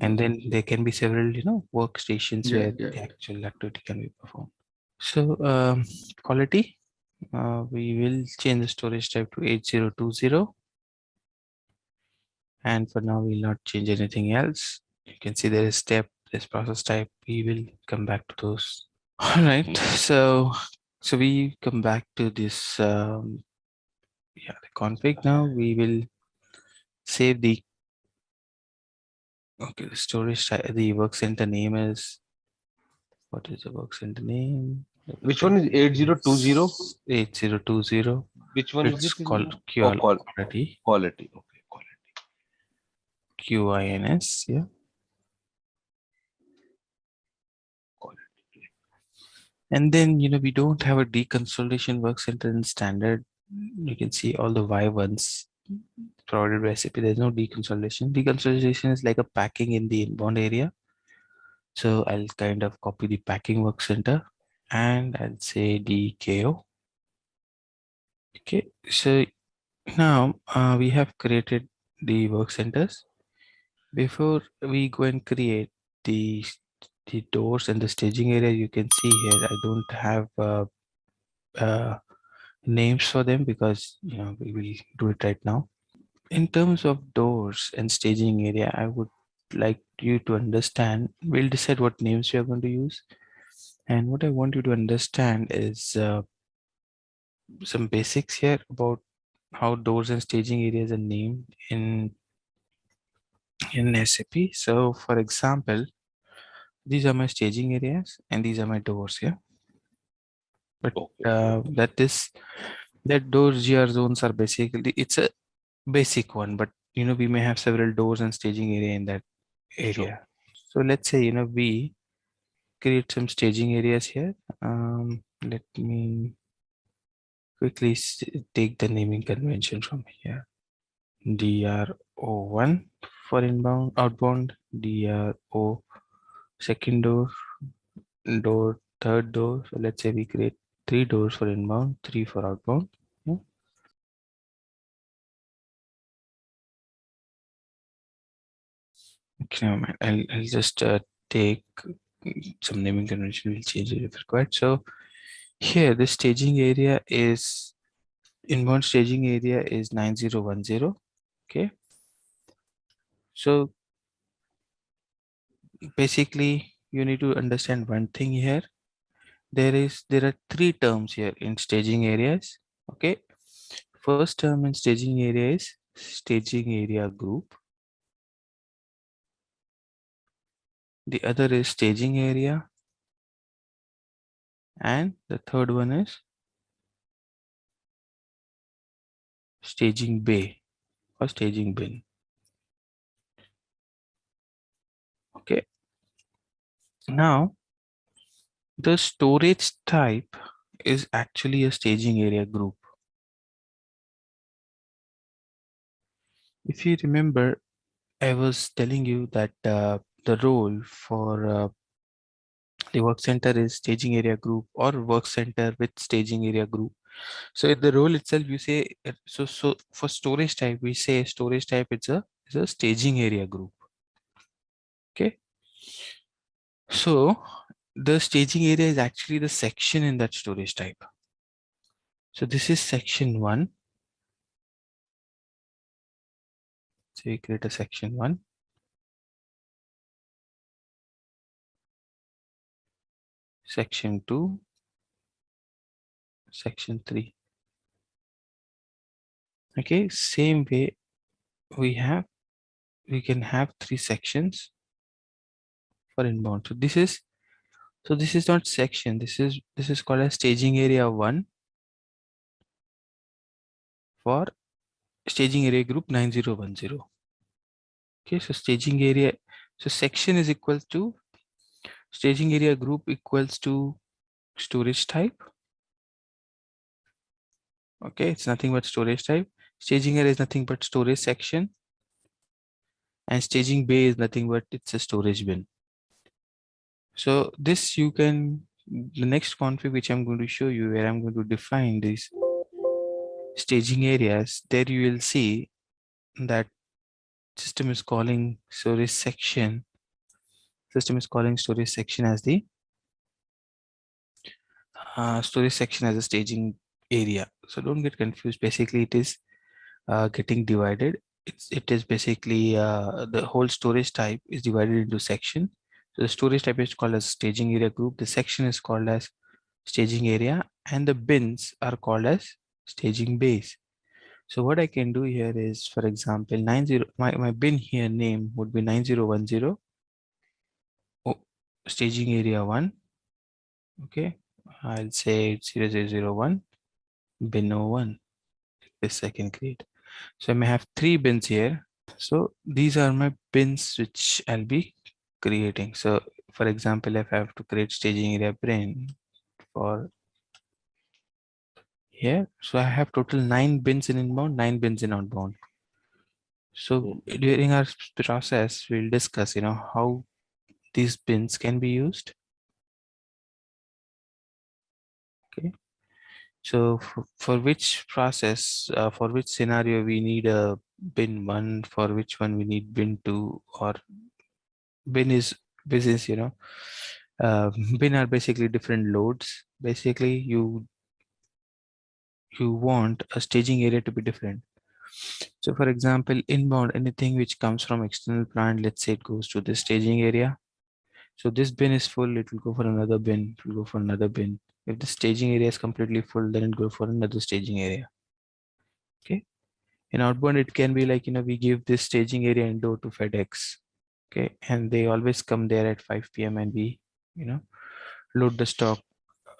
And then there can be several workstations where the actual activity can be performed. So quality, we will change the storage type to 8020, and for now we'll not change anything else. You can see there is step, this process type. We will come back to those. All right, so we come back to this the config. Now we will save the the storage type. The work center name is, what is the work center name? Which one is 8020? 8020. Which one is It's it? called Quality. Quality. Okay, quality. QINS. Yeah. Quality. And then we don't have a deconsolidation work center in standard. You can see all the Y1s provided by SAP. There's no deconsolidation. Deconsolidation is like a packing in the inbound area. So I'll kind of copy the packing work center and I'll say DKO. Okay, so now we have created the work centers. Before we go and create the doors and the staging area, you can see here I don't have names for them because we will do it right now. In terms of doors and staging area, I would like you to understand. We'll decide what names we are going to use, and what I want you to understand is some basics here about how doors and staging areas are named in SAP. So, for example, these are my staging areas and these are my doors here. But that those GR zones are basically, it's a basic one, but we may have several doors and staging area in that area. Sure. So let's say we create some staging areas here. Let me quickly take the naming convention from here. DRO1 for inbound, outbound, DRO second door, third door. So let's say we create 3 doors for inbound, 3 for outbound. Yeah. Okay, never mind. I'll just take some naming convention. We'll change it if required. So here the staging area is inbound staging area is 9010. Okay. So basically you need to understand one thing here. There are 3 terms here in staging areas. Okay. First term in staging area is staging area group. The other is staging area. And the third one is staging bay or staging bin. Okay. Now, the storage type is actually a staging area group. If you remember, I was telling you that the role for the work center is staging area group or work center with staging area group. So the role itself, you say, so for storage type, we say storage type is a staging area group. Okay. So the staging area is actually the section in that storage type. So this is section 1. So we create a section 1. Section 2. Section 3. Okay, same way we can have 3 sections for inbound. So this is not section. This is called as staging area 1 for staging area group 9010. Okay, so staging area, so section is equal to staging area group equals to storage type. Okay, it's nothing but storage type. Staging area is nothing but storage section, and staging bay is nothing but it's a storage bin. So this you can, the next config which I'm going to show you, where I'm going to define these staging areas, there you will see that system is calling storage section as the storage section as a staging area. So don't get confused. Basically it is getting divided. It is basically the whole storage type is divided into section. So the storage type is called as staging area group. The section is called as staging area, and the bins are called as staging bays. So what I can do here is, for example, my bin here name would be 9010 staging area 1. Okay, I'll say 0001 bin 01. This I can create. So I may have 3 bins here. So these are my bins which I'll be creating. So for example, if I have to create staging area bin for here, so I have total 9 bins in inbound, 9 bins in outbound. So during our process, we'll discuss, how these bins can be used. Okay. So for which process, for which scenario we need a bin 1, for which one we need bin 2, or bin is business, bin are basically different loads. Basically, you want a staging area to be different. So for example, inbound, anything which comes from external plant, let's say it goes to the staging area. So this bin is full, it will go for another bin, it will go for another bin. If the staging area is completely full, then it will go for another staging area. Okay. In outbound, it can be like, we give this staging area indoor to FedEx. Okay. And they always come there at 5 p.m. and we, load the stock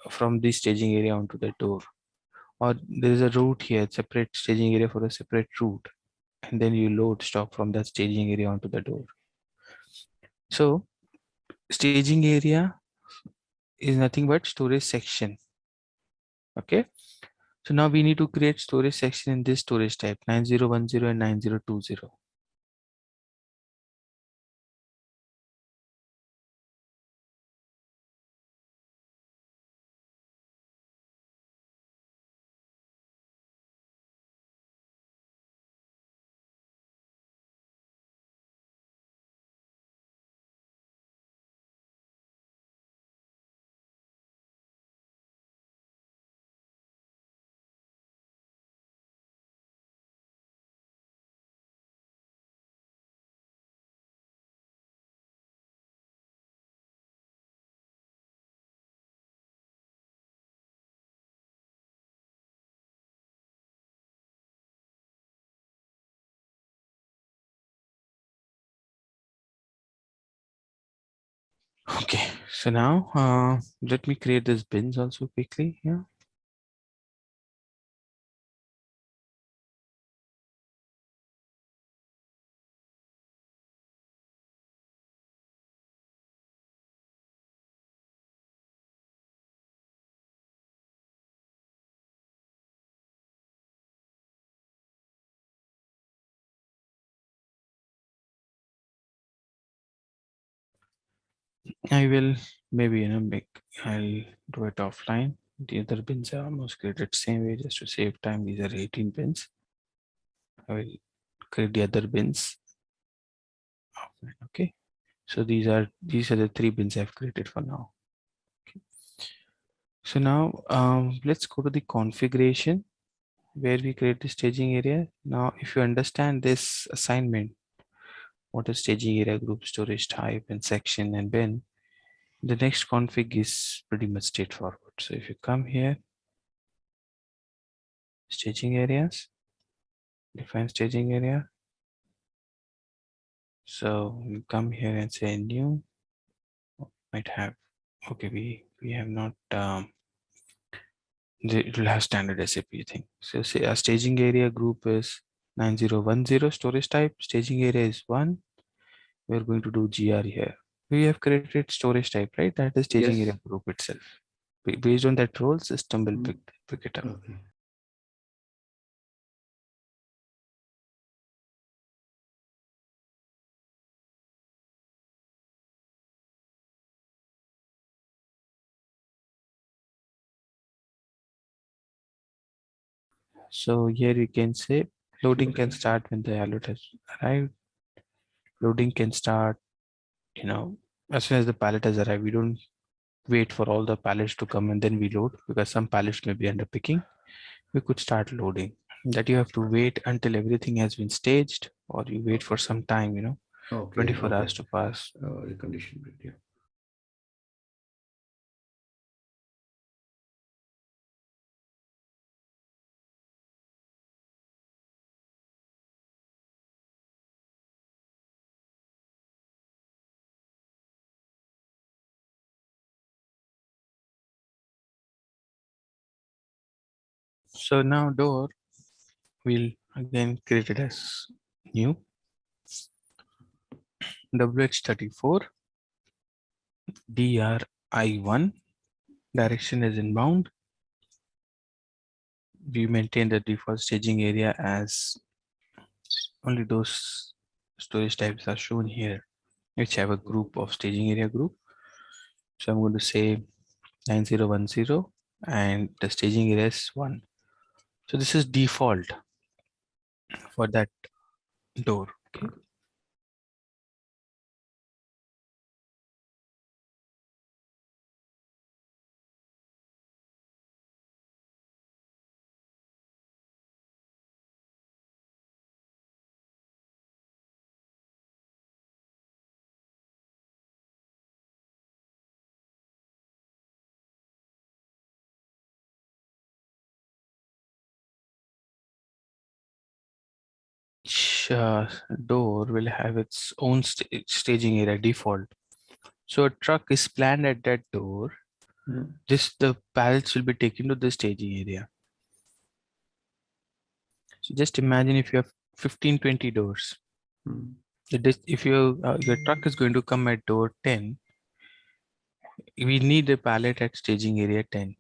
from the staging area onto the door. Or there is a route here, separate staging area for a separate route. And then you load stock from that staging area onto the door. So staging area is nothing but storage section. Okay. So now we need to create storage section in this storage type 9010 and 9020. Okay, so now let me create this bins also quickly here. I will maybe I'll do it offline. The other bins are almost created same way just to save time. These are 18 bins. I will create the other bins offline. Okay. So these are the 3 bins I've created for now. Okay. So now let's go to the configuration where we create the staging area. Now, if you understand this assignment, what is staging area, group, storage type, and section and bin, the next config is pretty much straightforward. So if you come here, staging areas, define staging area. So you come here and say new, might have, okay, we have not, it will have standard SAP thing. So say a staging area group is 9010, storage type, staging area is 1. We're going to do GR here. We have created storage type, right? That is staging Yes. area group itself. Based on that role, system will pick it up. Okay. So here you can say loading can start when the alert has arrived. Loading can start, as soon as the pallet has arrived. We don't wait for all the pallets to come and then we load, because some pallets may be under picking. We could start loading. That you have to wait until everything has been staged, or you wait for some time, Okay. 24 hours to pass. The condition bit, yeah. So now door will again create it as new WH34 DRI1, direction is inbound. We maintain the default staging area as only those storage types are shown here. which have a group of staging area group. So I'm going to say 9010 and the staging area is 1. So this is default for that door. Okay. Each door will have its own staging area default. So a truck is planned at that door. The pallets will be taken to the staging area. So just imagine if you have 15-20 doors. If your truck is going to come at door 10, we need a pallet at staging area 10,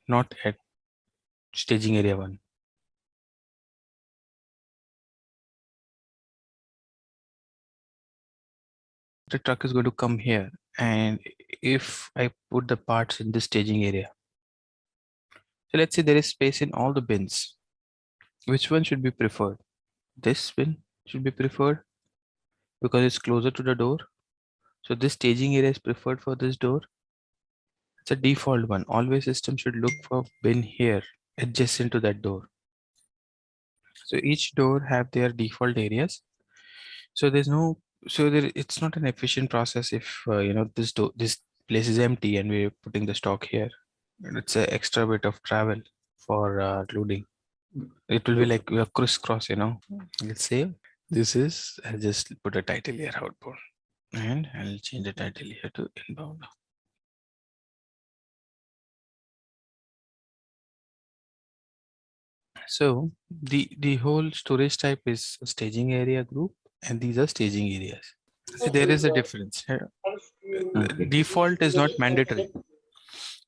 not at staging area 1. The truck is going to come here, and if I put the parts in the staging area, so let's say there is space in all the bins. Which one should be preferred? This bin should be preferred because it's closer to the door. So this staging area is preferred for this door. It's a default one. Always system should look for bin here adjacent to that door. So each door have their default areas. So there's no, it's not an efficient process if this place is empty and we're putting the stock here. And it's an extra bit of travel for loading. It will be like a crisscross, Let's say this is, I'll just put a title here, outbound, and I'll change the title here to inbound. So the whole storage type is a staging area group, and these are staging areas. See, there is a difference here. Default is not mandatory.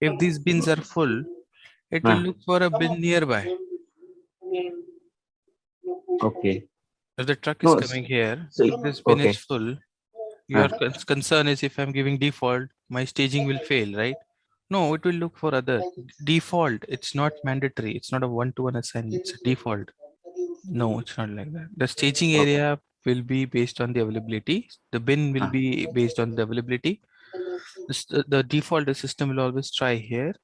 If these bins are full, it will look for a bin nearby. Okay. If the truck is coming here, if this bin is full, your concern is if I'm giving default, my staging will fail, right? No, it will look for other default. It's not mandatory. It's not a one-to-one assignment. It's a default. No, it's not like that. The staging area will be based on the availability. The bin will be based on the availability. The default, the system will always try here.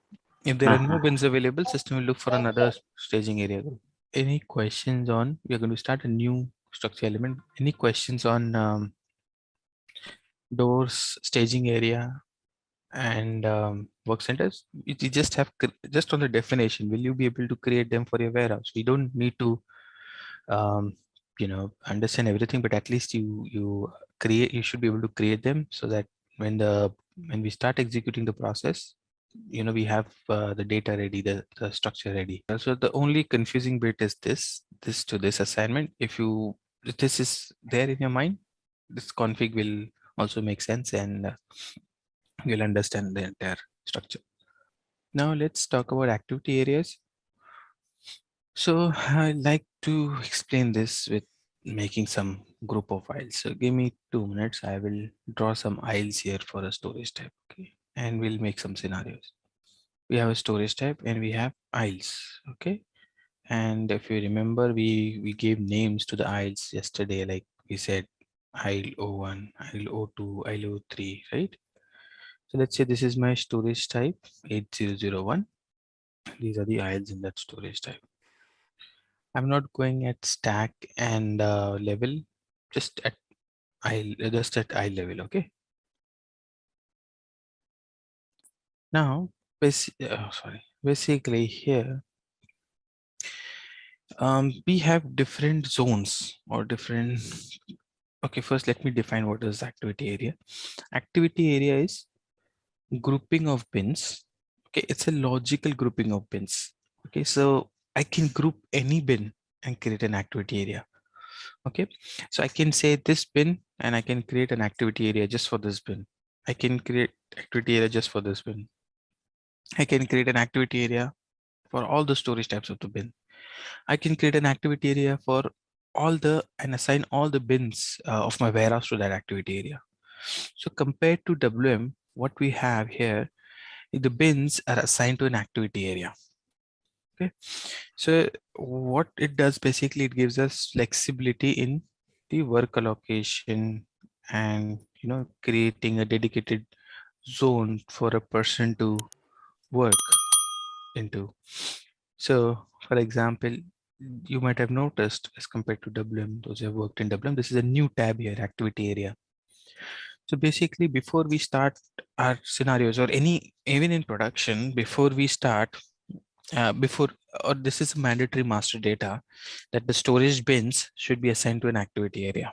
If there are no bins available, system will look for another staging area group. Any questions on, we are going to start a new structure element. Any questions on doors, staging area, and work centers? You just have, just on the definition, will you be able to create them for your warehouse? We don't need to understand everything, but at least you should be able to create them so that when we start executing the process, we have the data ready, the structure ready. So the only confusing bit is this to this assignment. If this is there in your mind, this config will also make sense, and you'll understand the entire structure. Now let's talk about activity areas. So I like to explain this with making some group of aisles. So give me 2 minutes. I will draw some aisles here for a storage type. Okay. And we'll make some scenarios. We have a storage type and we have aisles. Okay. And if you remember, we gave names to the aisles yesterday, like we said aisle O1, aisle O2, aisle O3, right? So let's say this is my storage type 8001. These are the aisles in that storage type. I'm not going at stack and level, just at aisle level. Okay. Now, basically here, we have different zones or different. Okay, first let me define what is activity area. Activity area is grouping of bins. Okay, it's a logical grouping of bins. Okay, so I can group any bin and create an activity area. Okay, so I can say this bin and I can create an activity area just for this bin. I can create activity area just for this bin. I can create an activity area for all the storage types of the bin. I can create an activity area for and assign all the bins of my warehouse to that activity area. So compared to WM, what we have here, the bins are assigned to an activity area. Okay, so what it does basically, it gives us flexibility in the work allocation and creating a dedicated zone for a person to work into. So for example, you might have noticed as compared to WM, those who have worked in WM, this is a new tab here, activity area. So basically, before we start our scenarios or even in production, before we start, before or this is mandatory master data that the storage bins should be assigned to an activity area.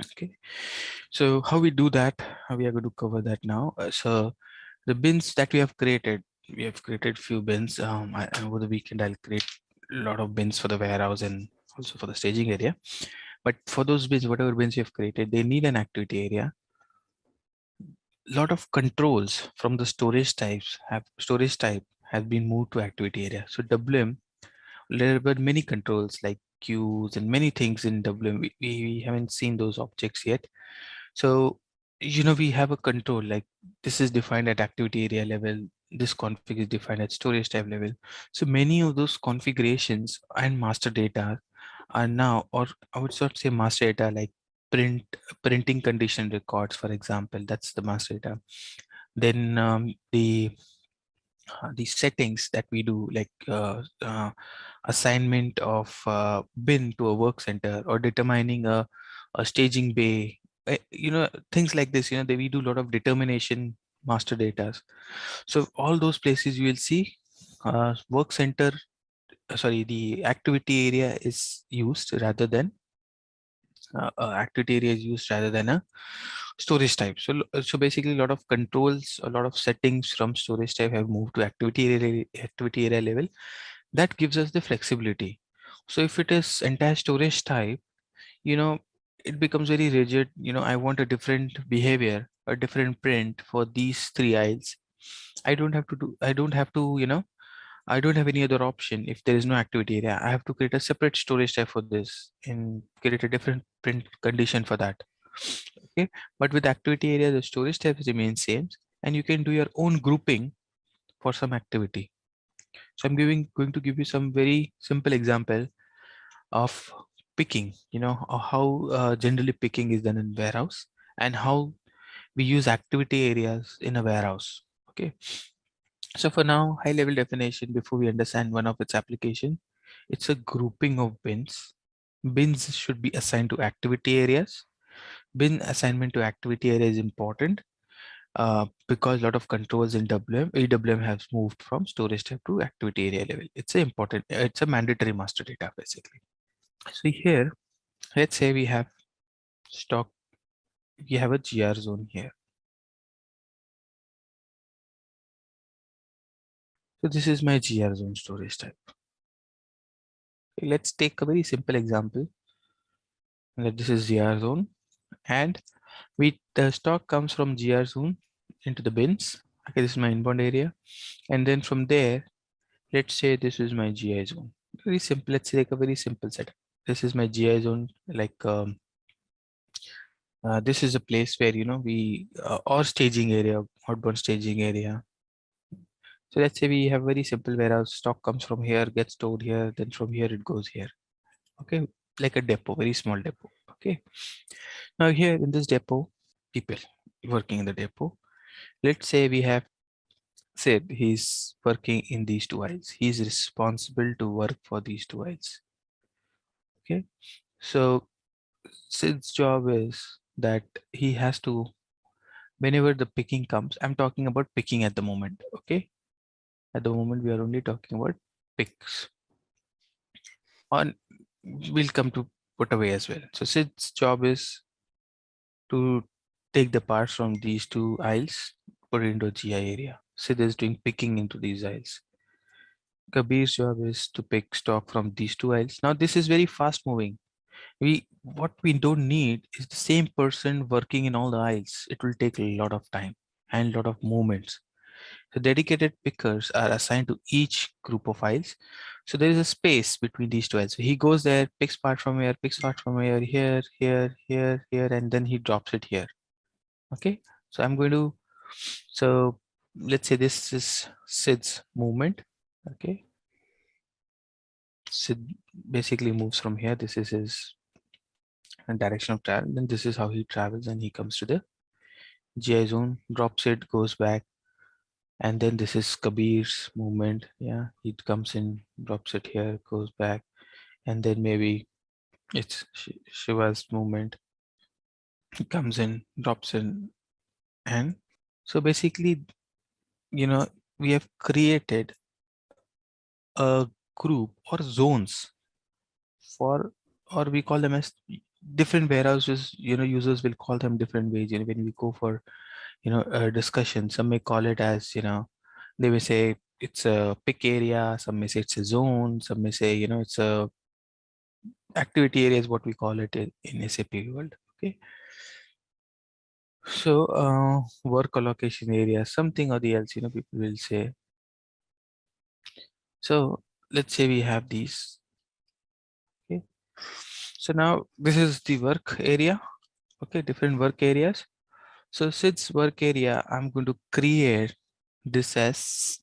Okay, so how we do that, we are going to cover that now. So the bins that we have created few bins. Over the weekend, I'll create a lot of bins for the warehouse and also for the staging area. But for those bins, whatever bins you have created, they need an activity area. Lot of controls from the storage type has been moved to activity area. So WM, there were many controls like queues and many things in WM. We haven't seen those objects yet. So we have a control like this is defined at activity area level. This config is defined at storage type level. So many of those configurations and master data are now, or I would sort of say master data like printing condition records, for example, that's the master data. Then the settings that we do, like assignment of bin to a work center or determining a staging bay, things like this, we do a lot of determination master data. So all those places you will see work center, sorry, the activity area is used rather than activity area is used rather than a storage type. So basically a lot of controls, a lot of settings from storage type have moved to activity area level. That gives us the flexibility. So if it is entire storage type, it becomes very rigid. I want a different behavior, a different print for these three aisles. I don't have to, I don't have any other option. If there is no activity area, I have to create a separate storage type for this and create a different print condition for that. Okay, but with activity area, the storage types remain same, and you can do your own grouping for some activity. So I'm going to give you some very simple example of picking. How generally picking is done in warehouse and how we use activity areas in a warehouse. Okay. So for now, high level definition before we understand one of its application, it's a grouping of bins. Bins should be assigned to activity areas. Bin assignment to activity area is important because a lot of controls in EWM has moved from storage type to activity area level. It's a mandatory master data basically. So here, let's say we have a GR zone here. So this is my GR zone storage type. Okay, let's take a very simple example. That this is GR zone, and the stock comes from GR zone into the bins. Okay, this is my inbound area, and then from there, let's say this is my GI zone. Very simple. Let's take a very simple setup. This is my GI zone. Like this is a place where we or staging area, outbound staging area. So let's say we have very simple warehouse. Stock comes from here, gets stored here, then from here it goes here. Okay, like a depot, very small depot. Okay. Now here in this depot, people working in the depot. Let's say we have said he's working in these two aisles. He's responsible to work for these two aisles. Okay. So Sid's job is that he has to, whenever the picking comes, I'm talking about picking at the moment. Okay. At the moment, we are only talking about picks. On we'll come to put away as well. So Sid's job is to take the parts from these two aisles, put it into a GI area. Sid is doing picking into these aisles. Kabir's job is to pick stock from these two aisles. Now this is very fast moving. What we don't need is the same person working in all the aisles. It will take a lot of time and a lot of movements. So dedicated pickers are assigned to each group of aisles. So there is a space between these two aisles. So he goes there, picks part from here, picks part from here, here, here, here, here, and then he drops it here. Okay, so I'm going to, so let's say this is Sid's movement. Okay, Sid basically moves from here. This is his direction of travel. Then this is how he travels, and he comes to the GI zone, drops it, goes back, and then this is Kabir's movement. Yeah, he comes in, drops it here, goes back, and then maybe it's Shiva's movement. He comes in, drops in, and so basically, you know, we have created a group or zones for, or we call them as different warehouses. You know, users will call them different ways. You know, when we go for, you know, a discussion, some may call it as, you know, they may say it's a pick area, some may say it's a zone, some may say, you know, it's a activity area is what we call it in SAP world. Okay, so work allocation area, something or the else, you know, people will say. So let's say we have these. Okay, so now this is the work area. Okay, different work areas. So since work area, I'm going to create this as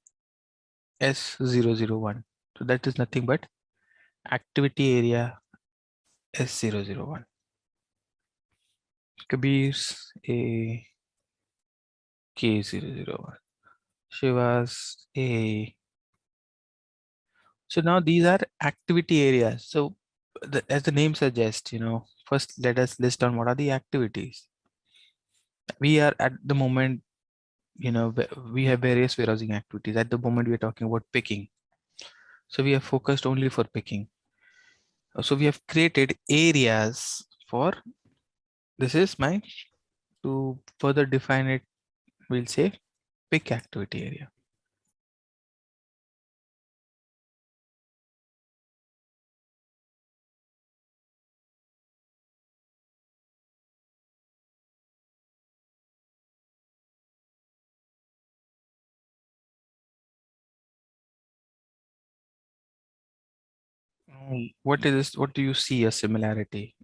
S001. So that is nothing but activity area S001. Kabir's a K001. Shiva's a. So now these are activity areas. So as the name suggests, you know, first let us list down what are the activities. We are at the moment, you know, we have various warehousing activities. At the moment, we are talking about picking. So we are focused only for picking. So we have created areas for, this is my, to further define it, we'll say pick activity area. What is this? What do you see a similarity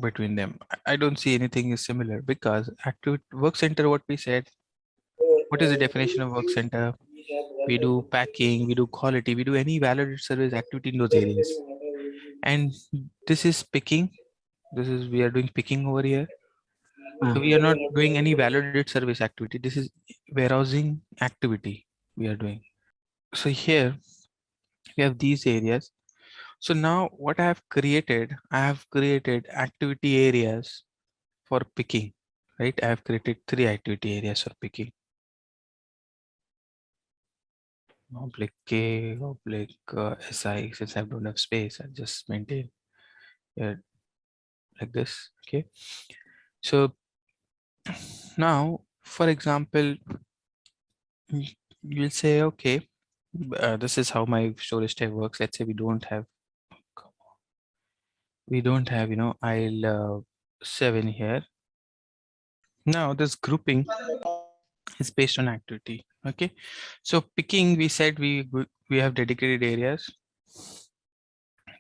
between them? I don't see anything is similar because active work center, what we said, what is the definition of work center? We do packing, we do quality, we do any validated service activity in those areas. And this is picking. This is, we are doing picking over here. So we are not doing any validated service activity. This is warehousing activity we are doing. So here we have these areas. So now what I have created activity areas for picking, right? I have created 3 activity areas for picking. Oblique K, oblique SI, since I don't have space, I just maintain it like this. Okay. So now, for example, you'll say, okay, this is how my storage type works. Let's say we don't have, you know, I'll 7 here. Now this grouping is based on activity. Okay, so picking, we said we have dedicated areas.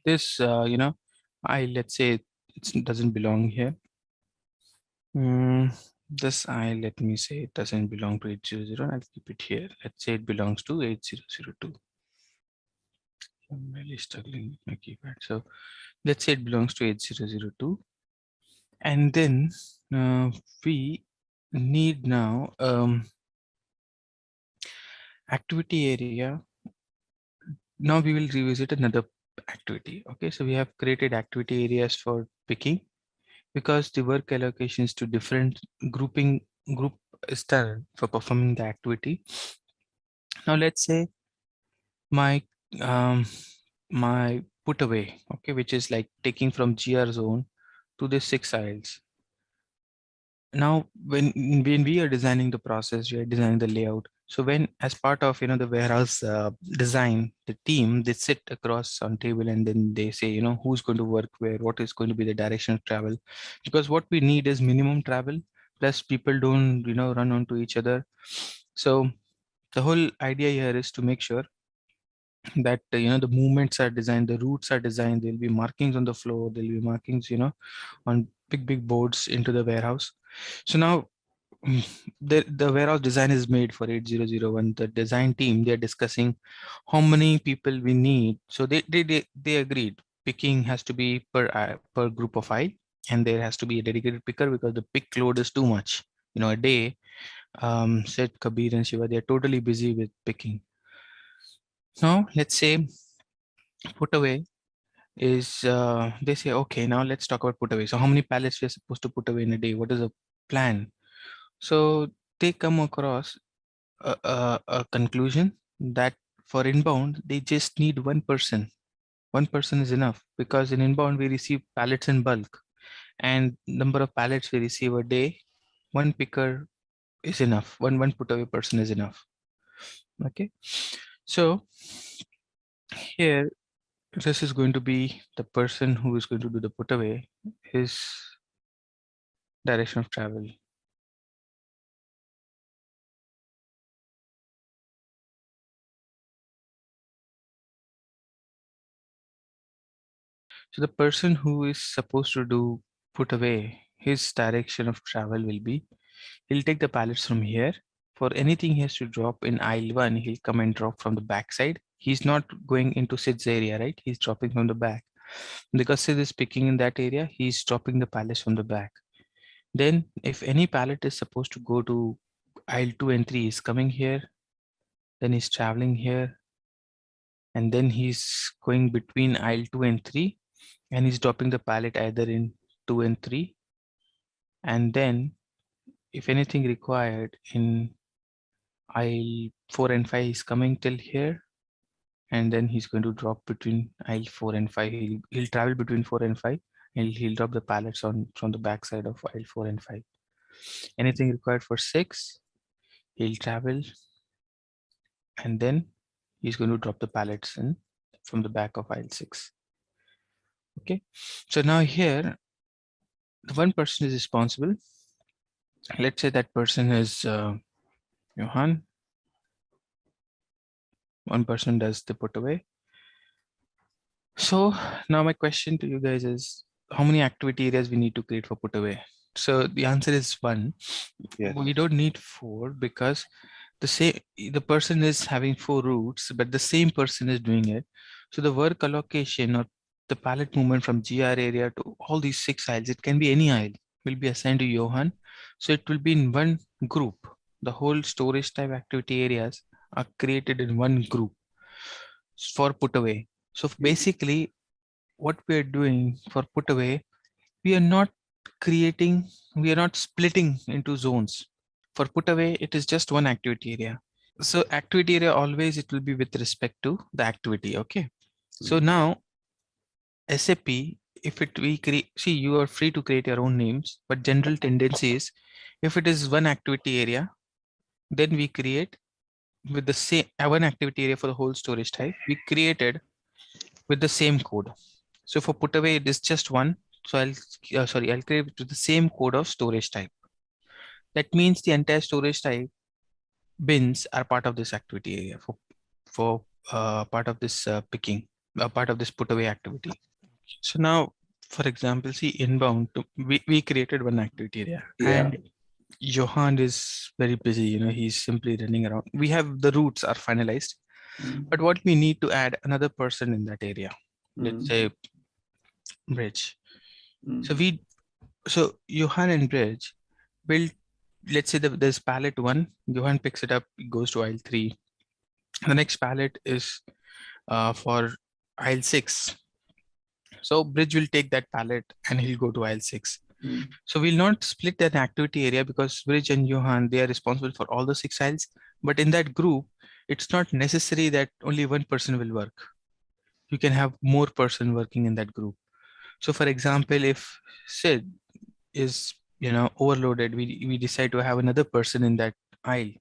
This you know, let's say it doesn't belong here. This let me say it doesn't belong to 800. I'll keep it here. Let's say it belongs to 8002. I'm really struggling with my keypad. So let's say it belongs to 8002. And then we need now activity area. Now we will revisit another activity. Okay, so we have created activity areas for picking because the work allocations to different group is done for performing the activity. Now let's say my my put away, okay, which is like taking from GR zone to the 6 aisles. Now when we are designing the process, we are designing the layout. So when, as part of, you know, the warehouse design, the team, they sit across on table and then they say, you know, who's going to work where, what is going to be the direction of travel, because what we need is minimum travel plus people don't, you know, run onto each other. So the whole idea here is to make sure that you know, the movements are designed, the routes are designed, there'll be markings on the floor, there'll be markings, you know, on big boards into the warehouse. So now the warehouse design is made for 8001. The design team, they're discussing how many people we need. So they agreed picking has to be per group of aisle, and there has to be a dedicated picker because the pick load is too much. A day, said Kabir and Shiva, they're totally busy with picking. Now let's say put away is they say, okay, now let's talk about put away. So how many pallets we're supposed to put away in a day? What is the plan? So they come across a conclusion that for inbound, they just need one person. One person is enough because in inbound, we receive pallets in bulk, and number of pallets we receive a day, one picker is enough. One put away person is enough. Okay. So here, this is going to be the person who is going to do the put away, his direction of travel. So the person who is supposed to do put away, his direction of travel will be, he'll take the pallets from here. For anything he has to drop in aisle 1, he'll come and drop from the back side. He's not going into Sid's area, right? He's dropping from the back. Because Sid is picking in that area, he's dropping the pallets from the back. Then if any pallet is supposed to go to aisle 2 and 3, he's coming here, then he's traveling here, and then he's going between aisle 2 and 3, and he's dropping the pallet either in 2 and 3, and then if anything required in aisle 4 and 5, he's coming till here, and then he's going to drop between aisle 4 and 5. He'll travel between 4 and 5, and he'll drop the pallets on from the back side of aisle 4 and 5. Anything required for 6, he'll travel, and then he's going to drop the pallets in from the back of aisle 6. Okay, so now here, the one person is responsible. Let's say that person is Johan. One person does the put away. So now my question to you guys is, how many activity areas we need to create for put away? So the answer is 1. Yes. We don't need 4 because the person is having 4 routes, but the same person is doing it. So the work allocation or the pallet movement from GR area to all these 6 aisles, it can be any aisle, will be assigned to Johan. So it will be in one group. The whole storage type activity areas are created in one group for put away. So basically what we are doing for put away, we are not splitting into zones. For put away, it is just one activity area. So activity area always it will be with respect to the activity. Okay. So now SAP, if we create, see, you are free to create your own names, but general tendency is if it is one activity area, then we create with the same one activity area for the whole storage type. We created with the same code. So for put away, it is just one. So I'll create with the same code of storage type. That means the entire storage type bins are part of this activity area for part of this picking, part of this put away activity. So now, for example, see inbound, we created one activity area, and Johan is very busy. He's simply running around. We have the routes are finalized, but what we need to add another person in that area. Let's say Bridge. So Johan and Bridge will, let's say there's pallet 1. Johan picks it up, it goes to aisle 3. The next pallet is for aisle 6. So Bridge will take that pallet and he'll go to aisle 6. So we'll not split that activity area because Bridge and Johan, they are responsible for all the 6 aisles. But in that group, it's not necessary that only one person will work. You can have more person working in that group. So for example, if Sid is overloaded, we decide to have another person in that aisle.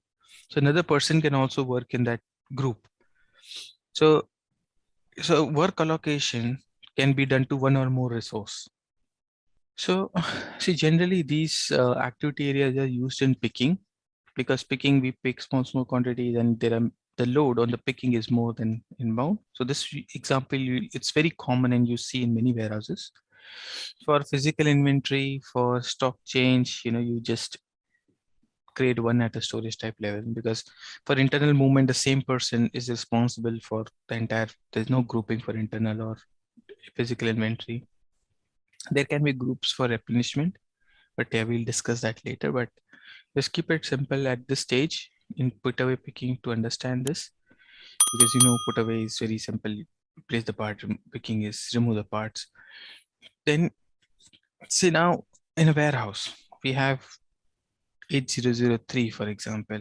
So another person can also work in that group. So work allocation can be done to one or more resource. So see, generally these activity areas are used in picking, because picking, we pick small quantities, and the load on the picking is more than inbound. So this example, it's very common and you see in many warehouses. For physical inventory, for stock change, you just create one at a storage type level, because for internal movement, the same person is responsible for the entire, there's no grouping for internal or physical inventory. There can be groups for replenishment, but yeah, we'll discuss that later. But just keep it simple at this stage in putaway picking to understand this, because putaway is very simple. You place the part, picking is remove the parts. Then see, now in a warehouse, we have 8003, for example,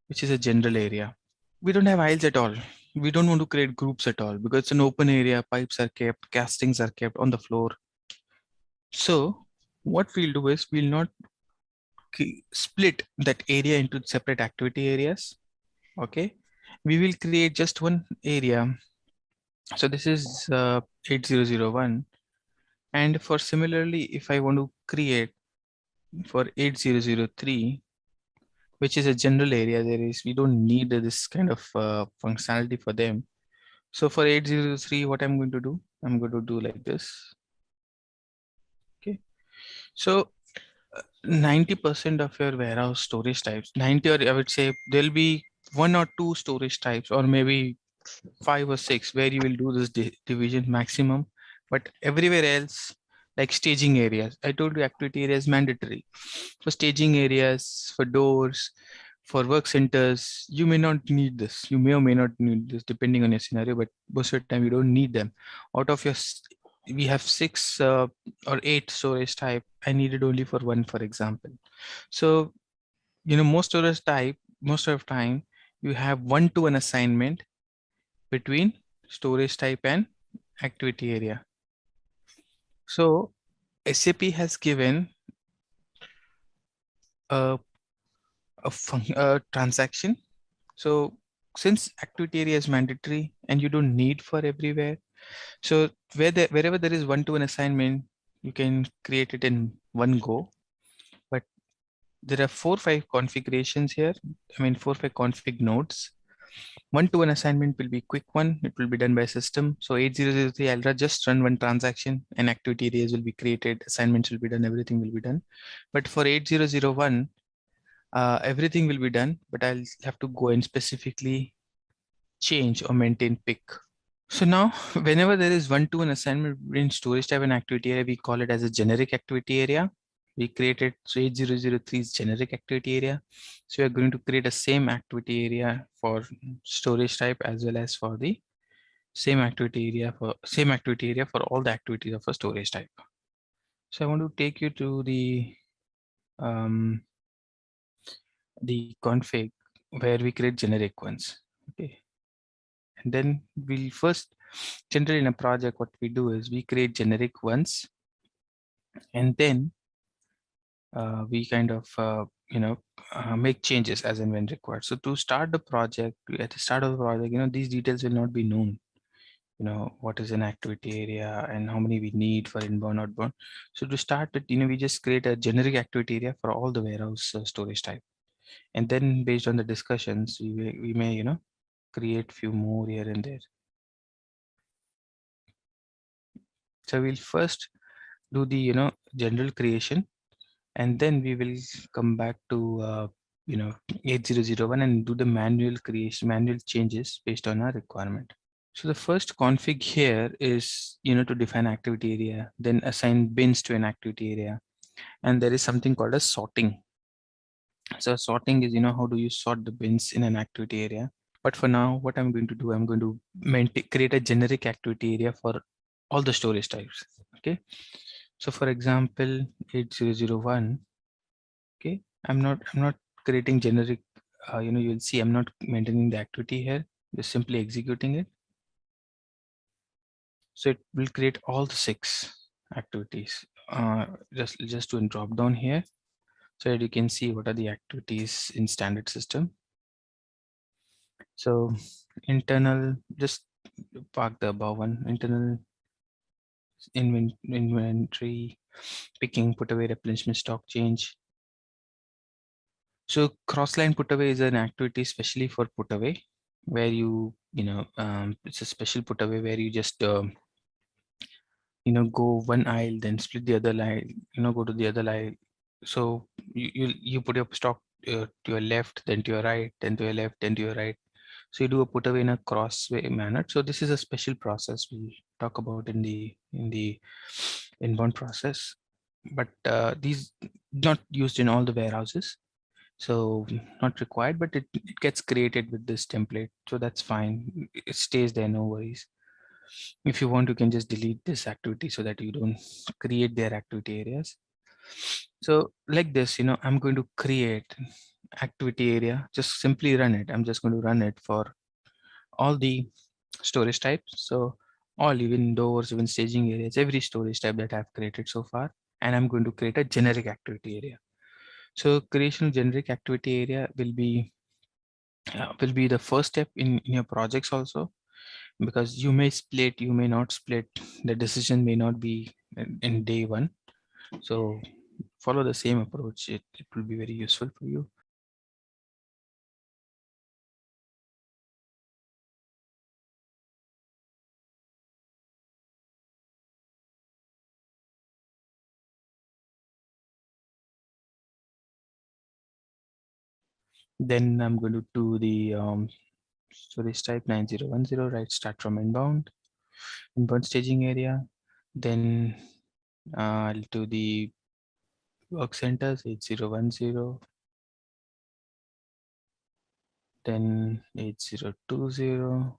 which is a general area. We don't have aisles at all. We don't want to create groups at all because it's an open area. Pipes are kept, castings are kept on the floor. So what we'll do is we'll not split that area into separate activity areas. Okay, we will create just one area. So this is 8001. And for similarly, if I want to create for 8003, which is a general area, we don't need this kind of functionality for them. So for 8003, what I'm going to do, I'm going to do like this. Okay, so 90% of your warehouse storage types, 90, or I would say there'll be 1 or 2 storage types, or maybe 5 or 6 where you will do this division maximum. But everywhere else, like staging areas, I told you activity area is mandatory. For staging areas, for doors, for work centers, you may not need this. You may or may not need this depending on your scenario, but most of the time you don't need them. Out of your, we have 6 or 8 storage type. I needed only for 1, for example. So, most storage type, most of the time you have 1-to-1 assignment between storage type and activity area. So SAP has given a transaction. So since activity area is mandatory and you don't need for everywhere, so wherever there is 1-to-1 assignment, you can create it in one go. But there are 4 or 5 configurations here. 4 or 5 config nodes. 1-to-1 assignment will be quick one. It will be done by system. So 8003, I'll just run one transaction and activity areas will be created. Assignments will be done. Everything will be done. But for 8001, everything will be done, but I'll have to go and specifically change or maintain pick. So now whenever there is 1-to-1 assignment between storage type and activity area, we call it as a generic activity area. We created, so 8003 is generic activity area. So we are going to create a same activity area for storage type as well as for the same activity area for all the activities of a storage type. So I want to take you to the config where we create generic ones. Okay. And then we'll first, generally in a project, what we do is we create generic ones, and then we kind of, make changes as and when required. So to start the project, at the start of the project, these details will not be known. What is an activity area and how many we need for inbound, outbound. So to start it, we just create a generic activity area for all the warehouse storage type. And then based on the discussions, we may, create few more here and there. So we'll first do the, general creation, and then we will come back to, 8001 and do the manual creation, manual changes based on our requirement. So the first config here is, to define activity area, then assign bins to an activity area. And there is something called a sorting. So sorting is, how do you sort the bins in an activity area? But for now, what I'm going to do, I'm going to create a generic activity area for all the storage types. Okay. So for example, 8001. Okay. I'm not creating generic, you'll see I'm not maintaining the activity here, just simply executing it. So it will create all the 6 activities. Just to drop down here, so that you can see what are the activities in standard system. So internal, just park the above one, internal inventory, picking, put away, replenishment, stock change. So cross-line put away is an activity especially for put away, where it's a special put away where you just go one aisle, then split the other line, go to the other aisle. So you put your stock to your left, then to your right, then to your left, then to your right. So you do a put away in a crossway manner. So this is a special process we talk about in the inbound process, but these not used in all the warehouses. So not required, but it gets created with this template. So that's fine. It stays there, no worries. If you want, you can just delete this activity so that you don't create their activity areas. So like this, I'm going to create activity area, just simply run it. I'm just going to run it for all the storage types. So all, even doors, even staging areas, every storage type that I've created so far. And I'm going to create a generic activity area. So creation of generic activity area will be the first step in your projects also, because you may split, you may not split. The decision may not be in day one. So follow the same approach. It will be very useful for you. Then I'm going to do the storage type 9010, right? Start from inbound staging area. Then I'll do the work centers 8010, then 8020,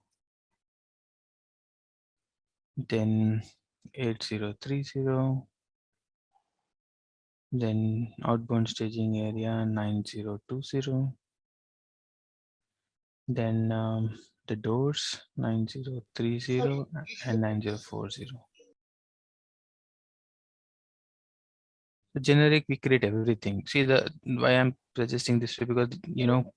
then 8030, then outbound staging area 9020, then the doors 9030 and 9040. The generic, we create everything. See, the why I'm suggesting this way, because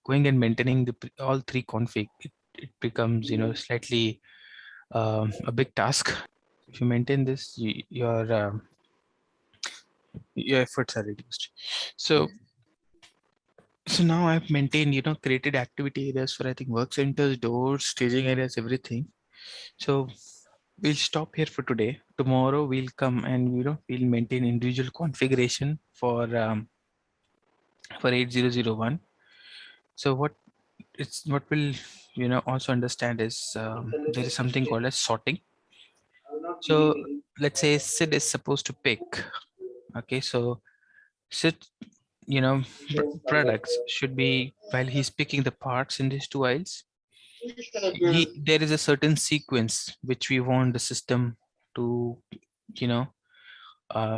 going and maintaining all three config, it becomes slightly a big task. If you maintain this, your efforts are reduced. So now I've maintained, created activity areas for, I think, work centers, doors, staging areas, everything. So we'll stop here for today. Tomorrow we'll come and we'll maintain individual configuration for 8001. So what we'll also understand is there is something called as sorting. So let's say Sid is supposed to pick. Okay, so Sid, products should be, while he's picking the parts in these two aisles, there is a certain sequence which we want the system to,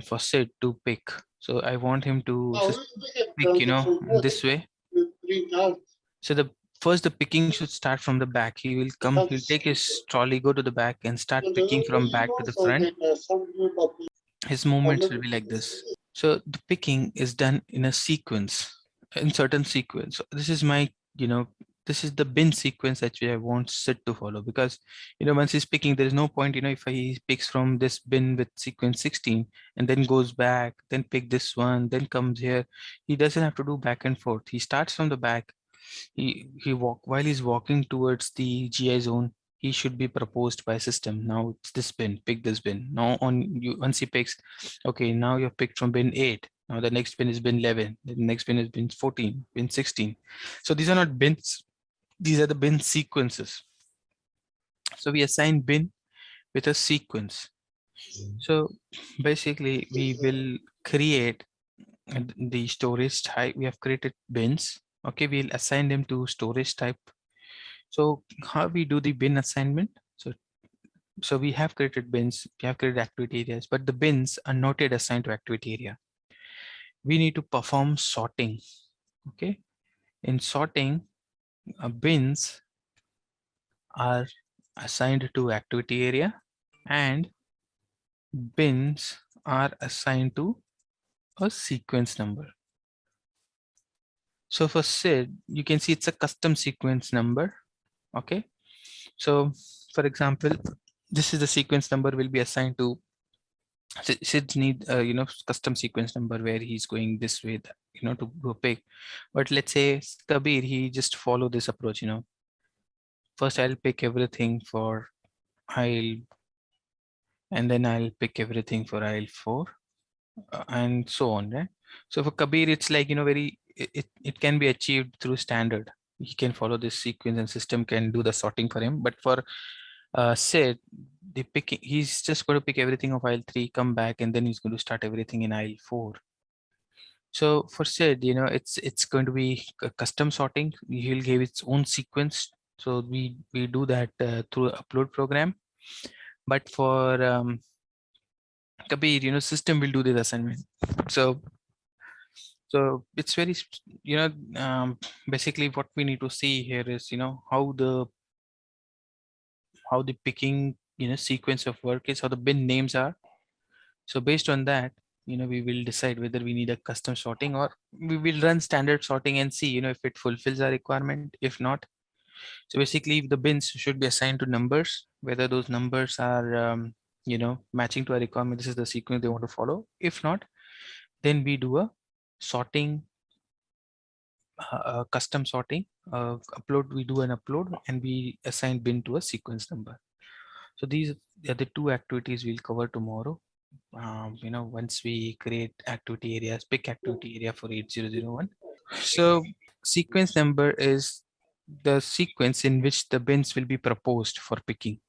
for Sid to pick. So I want him to pick, in this way. So the picking should start from the back. He'll take his trolley, go to the back and start picking from back to the front. His movements will be like this. So the picking is done in a sequence, in certain sequence. So this is my, this is the bin sequence that I want Sid to follow, because, once he's picking, there is no point, if he picks from this bin with sequence 16 and then goes back, then pick this one, then comes here. He doesn't have to do back and forth. He starts from the back. While he's walking towards the GI zone, he should be proposed by system. Now it's this bin, pick this bin. Now once he picks, okay, now you're picked from bin 8. Now the next bin is bin 11. The next bin is bin 14, bin 16. So these are not bins. These are the bin sequences. So we assign bin with a sequence. So basically we will create the storage type. We have created bins. Okay, we'll assign them to storage type. So how we do the bin assignment? So we have created bins, we have created activity areas, but the bins are not yet assigned to activity area. We need to perform sorting. Okay, in sorting, bins are assigned to activity area and bins are assigned to a sequence number. So for Sid, you can see it's a custom sequence number. Okay, so for example, this is the sequence number will be assigned to Sid's need custom sequence number where he's going this way, to do a pick. But let's say Kabir, he just follow this approach. First I'll pick everything for aisle, and then I'll pick everything for aisle 4, and so on, right? So for Kabir, it's like very it can be achieved through standard. He can follow this sequence and system can do the sorting for him. But for Sid, he's just going to pick everything of aisle 3, come back, and then he's going to start everything in aisle 4. So for Sid, it's going to be custom sorting. He'll give its own sequence. So we do that through upload program. But for Kabir, system will do this assignment. So it's very, basically what we need to see here is, how the picking, sequence of work is, how the bin names are. So based on that, we will decide whether we need a custom sorting or we will run standard sorting and see, if it fulfills our requirement. If not, so basically the bins should be assigned to numbers, whether those numbers are, matching to our requirement. This is the sequence they want to follow. If not, then we do a sorting, custom sorting. Upload, we do an upload and we assign bin to a sequence number. So these are the 2 activities we'll cover tomorrow. Once we create activity areas, pick activity area for 8001. So sequence number is the sequence in which the bins will be proposed for picking.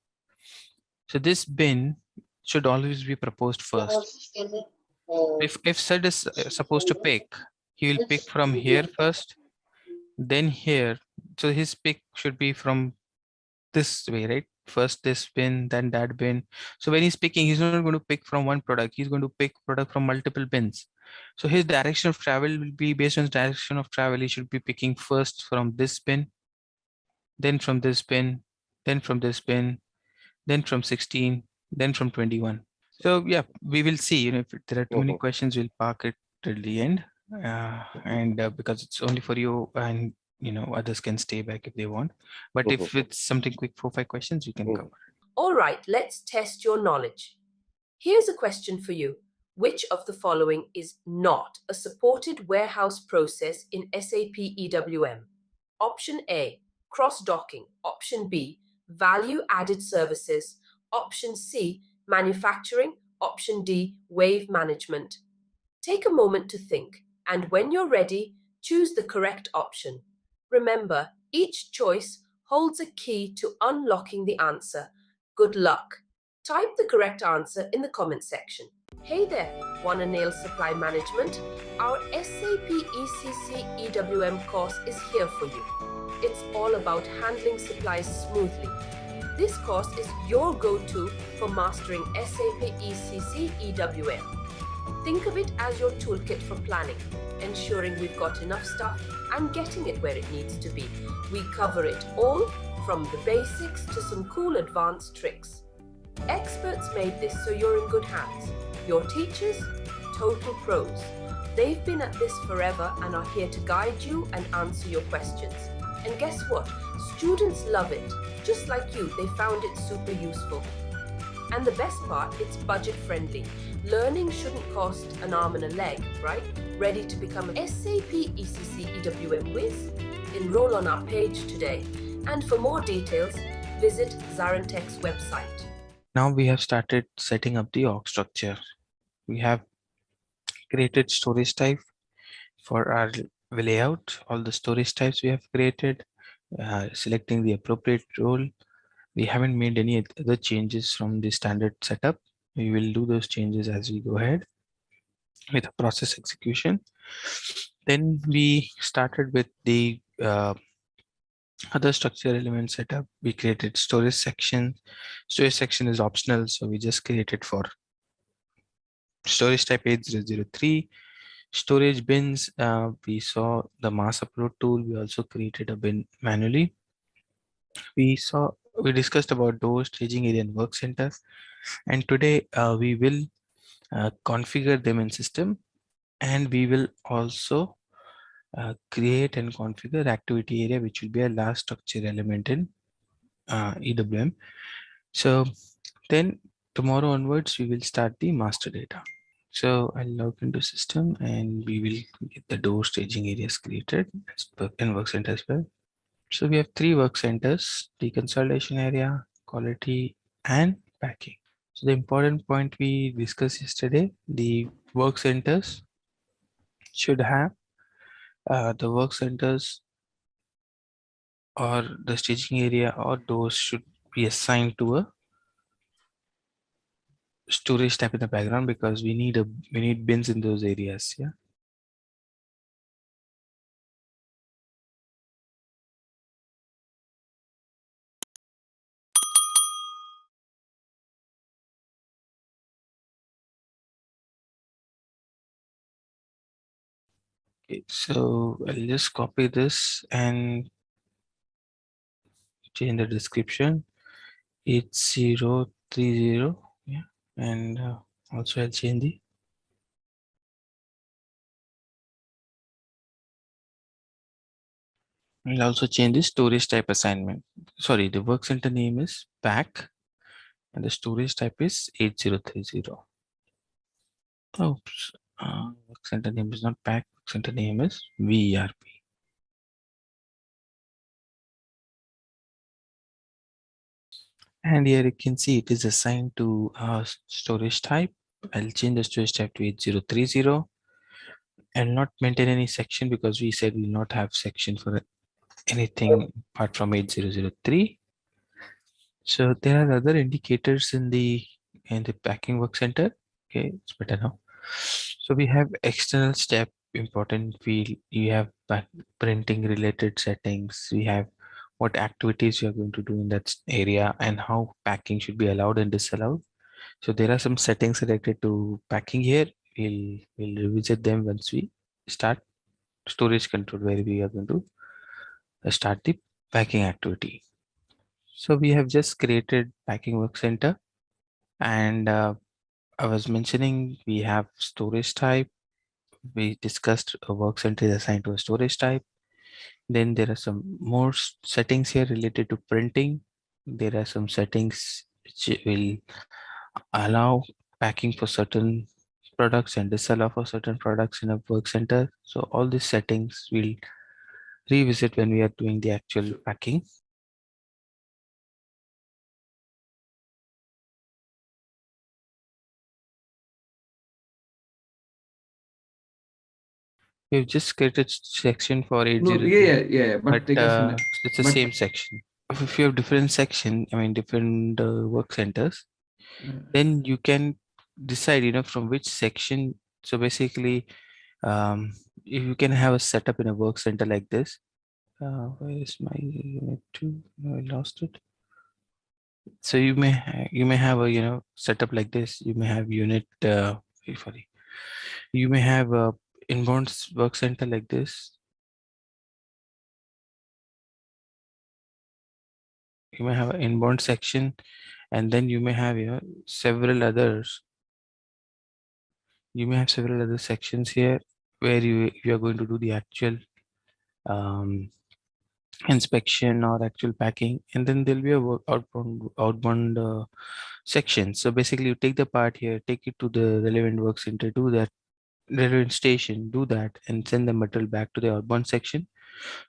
So this bin should always be proposed first. If Sid is supposed to pick, he will pick from here first, then here. So his pick should be from this way, right? First this bin, then that bin. So when he's picking, he's not going to pick from one product. He's going to pick product from multiple bins. So his direction of travel will be based on his direction of travel. He should be picking first from this bin, then from this bin, then from this bin, then from 16, then from 21. So yeah, we will see. If there are too many questions, we'll park it till the end. Because it's only for you, and others can stay back if they want. But if it's something quick, 4-5 questions, we can cover. All right, let's test your knowledge. Here's a question for you. Which of the following is not a supported warehouse process in SAP EWM? Option A, cross-docking. Option B, value-added services. Option C, manufacturing. Option D, wave management. Take a moment to think, and when you're ready, choose the correct option. Remember, each choice holds a key to unlocking the answer. Good luck. Type the correct answer in the comment section. Hey there, wanna nail supply management? Our SAP ECC EWM course is here for you. It's all about handling supplies smoothly. This course is your go-to for mastering SAP ECC EWM. Think of it as your toolkit for planning, ensuring we've got enough stuff and getting it where it needs to be. We cover it all, from the basics to some cool advanced tricks. Experts made this so you're in good hands. Your teachers, total pros. They've been at this forever and are here to guide you and answer your questions. And guess what? Students love it. Just like you, they found it super useful. And the best part, it's budget friendly. Learning shouldn't cost an arm and a leg, right? Ready to become an SAP ECC EWM whiz? Enroll on our page today. And for more details, visit ZaranTech's website. Now we have started setting up the org structure. We have created storage type for our layout. All the storage types we have created, selecting the appropriate role. We haven't made any other changes from the standard setup. We will do those changes as we go ahead with a process execution. Then we started with the other structure element setup. We created storage section. Storage section is optional, so we just created for storage type 8003. Storage bins, we saw the mass upload tool. We also created a bin manually. We discussed about doors, staging area, and work centers. And today we will configure them in system, and we will also create and configure activity area, which will be a last structure element in EWM. So then tomorrow onwards, we will start the master data. So I'll log into system and we will get the door staging areas created and work center as well. So we have 3 work centers: the consolidation area, quality, and packing. So the important point we discussed yesterday, the work centers should have the work centers or the staging area or doors should be assigned to a storage type in the background, because we need bins in those areas. Yeah. Okay, so I'll just copy this and change the description. 8030. Yeah. And also I'll change the I'll also change the storage type assignment. Sorry, the work center name is pack and the storage type is 8030. Oops. Work center name is not pack, work center name is VERP. And here you can see it is assigned to storage type. I'll change the storage type to 8030 and not maintain any section, because we said we'll not have section for anything apart from 8003. So there are other indicators in the packing work center. Okay, it's better now. So we have external step important field. You have printing related settings. We have what activities you are going to do in that area and how packing should be allowed and disallowed. So there are some settings related to packing here. We'll revisit them once we start storage control, where we are going to start the packing activity. So we have just created packing work center, and I was mentioning we have storage type. We discussed a work center is assigned to a storage type. Then there are some more settings here related to printing. There are some settings which will allow packing for certain products and disallow for certain products in a work center. So all these settings we'll revisit when we are doing the actual packing. We've just created section for 80. But But because it's the but same section. If you have different section, I mean different work centers, then you can decide, from which section. So basically, if you can have a setup in a work center like this. Where is my unit 2? No, I lost it. So you may have a setup like this. You may have unit. Sorry, you may have a inbound work center like this. You may have an inbound section, and then you may have several others. You may have several other sections here where you are going to do the actual inspection or actual packing, and then there'll be a outbound section. So basically, you take the part here, take it to the relevant work center, do that relevant station, do that, and send the material back to the outbound section.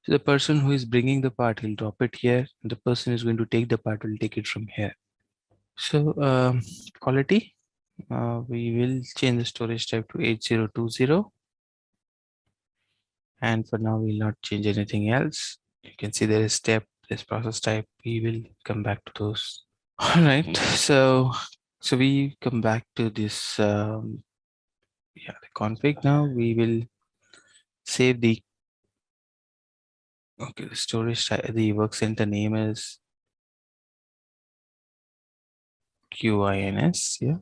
So the person who is bringing the part, he'll drop it here, and the person who's going to take the part will take it from here. So quality, we will change the storage type to 8020. And for now, we'll not change anything else. You can see there is step, this process type. We will come back to those. All right. So we come back to this. The config now. We will save the the storage type. The work center name is QINS. Yeah.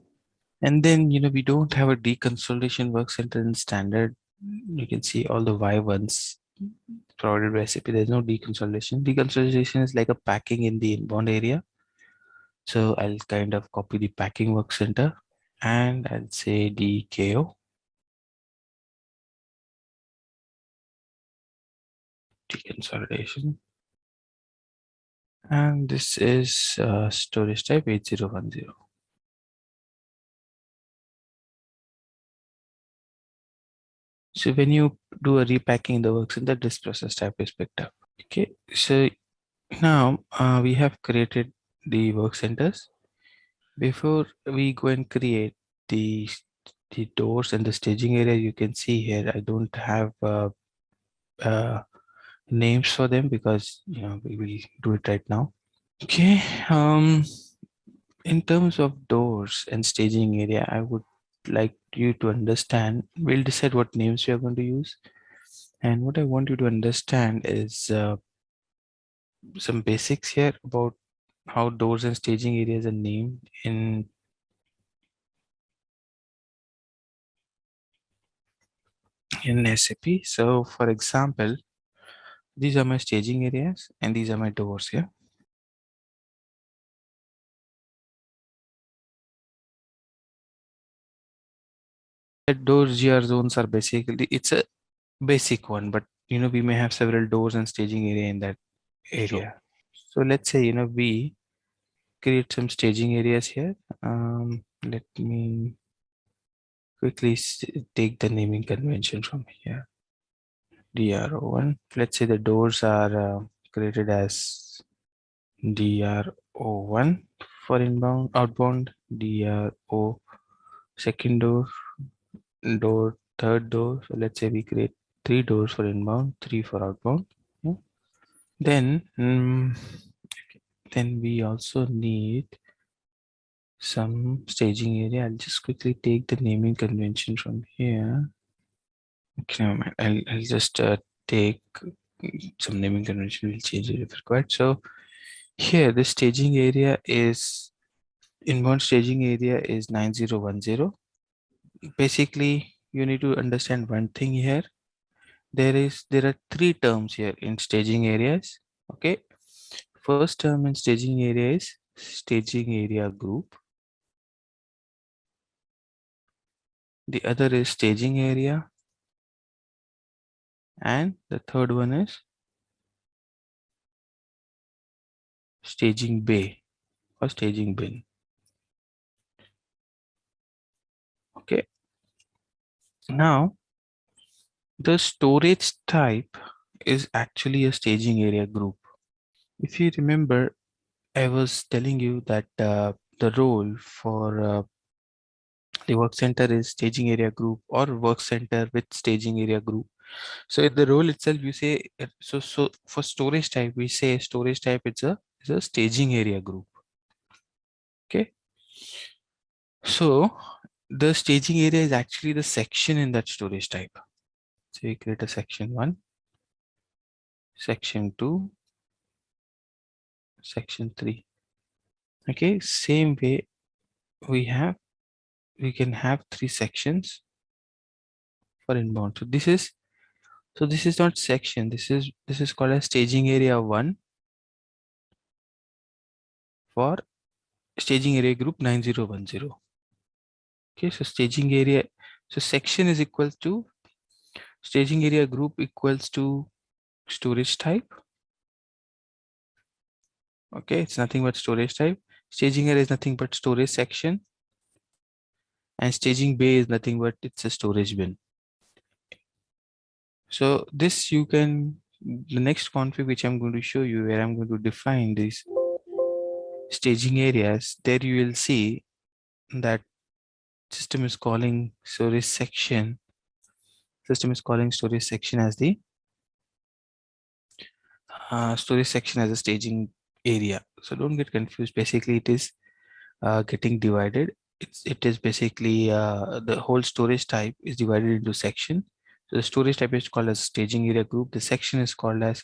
And then, we don't have a deconsolidation work center in standard. You can see all the Y ones provided by SAP. There's no deconsolidation. Deconsolidation is like a packing in the inbound area. So I'll kind of copy the packing work center and I'll say DKO. Deconsolidation. And this is storage type 8010. So when you do a repacking in the work center, this process type is picked up. Okay, so now we have created the work centers. Before we go and create the doors and the staging area, you can see here I don't have names for them because we will do it right now. Okay. In terms of doors and staging area, I would like you to understand. We'll decide what names we are going to use, and what I want you to understand is some basics here about how doors and staging areas are named in SAP. So for example, these are my staging areas and these are my doors here. The doors GR zones are basically, it's a basic one, but we may have several doors and staging area in that area. Sure. So let's say we create some staging areas here. Let me quickly take the naming convention from here. DRO1. Let's say the doors are created as DRO1 for inbound, outbound, DRO second door, third door. So let's say we create 3 doors for inbound, 3 for outbound. Yeah. Then we also need some staging area. I'll just quickly take the naming convention from here. Okay, never mind. I'll just take some naming convention. We'll change it if required. So here the staging area is inbound staging area is 9010. Basically, you need to understand one thing here. There are 3 terms here in staging areas. Okay. First term in staging area is staging area group. The other is staging area. And the third one is staging bay or staging bin. Okay. Now, the storage type is actually a staging area group. If you remember, I was telling you that the role for the work center is staging area group or work center with staging area group. So in the role itself, you say so for storage type, we say storage type is a staging area group. Okay. So the staging area is actually the section in that storage type. So we create a section 1, section 2, section 3. Okay, same way we can have 3 sections for inbound. So this is not section. This is called as staging area 1 for staging area group 9010. Okay, so staging area, so section is equal to staging area group equals to storage type. Okay, it's nothing but storage type. Staging area is nothing but storage section, and staging bay is nothing but it's a storage bin. So this you can, the next config which I'm going to show you, where I'm going to define these staging areas, there you will see that system is calling storage section as the storage section as a staging area. So don't get confused. Basically, it is getting divided. It is basically the whole storage type is divided into section. So the storage type is called as staging area group. The section is called as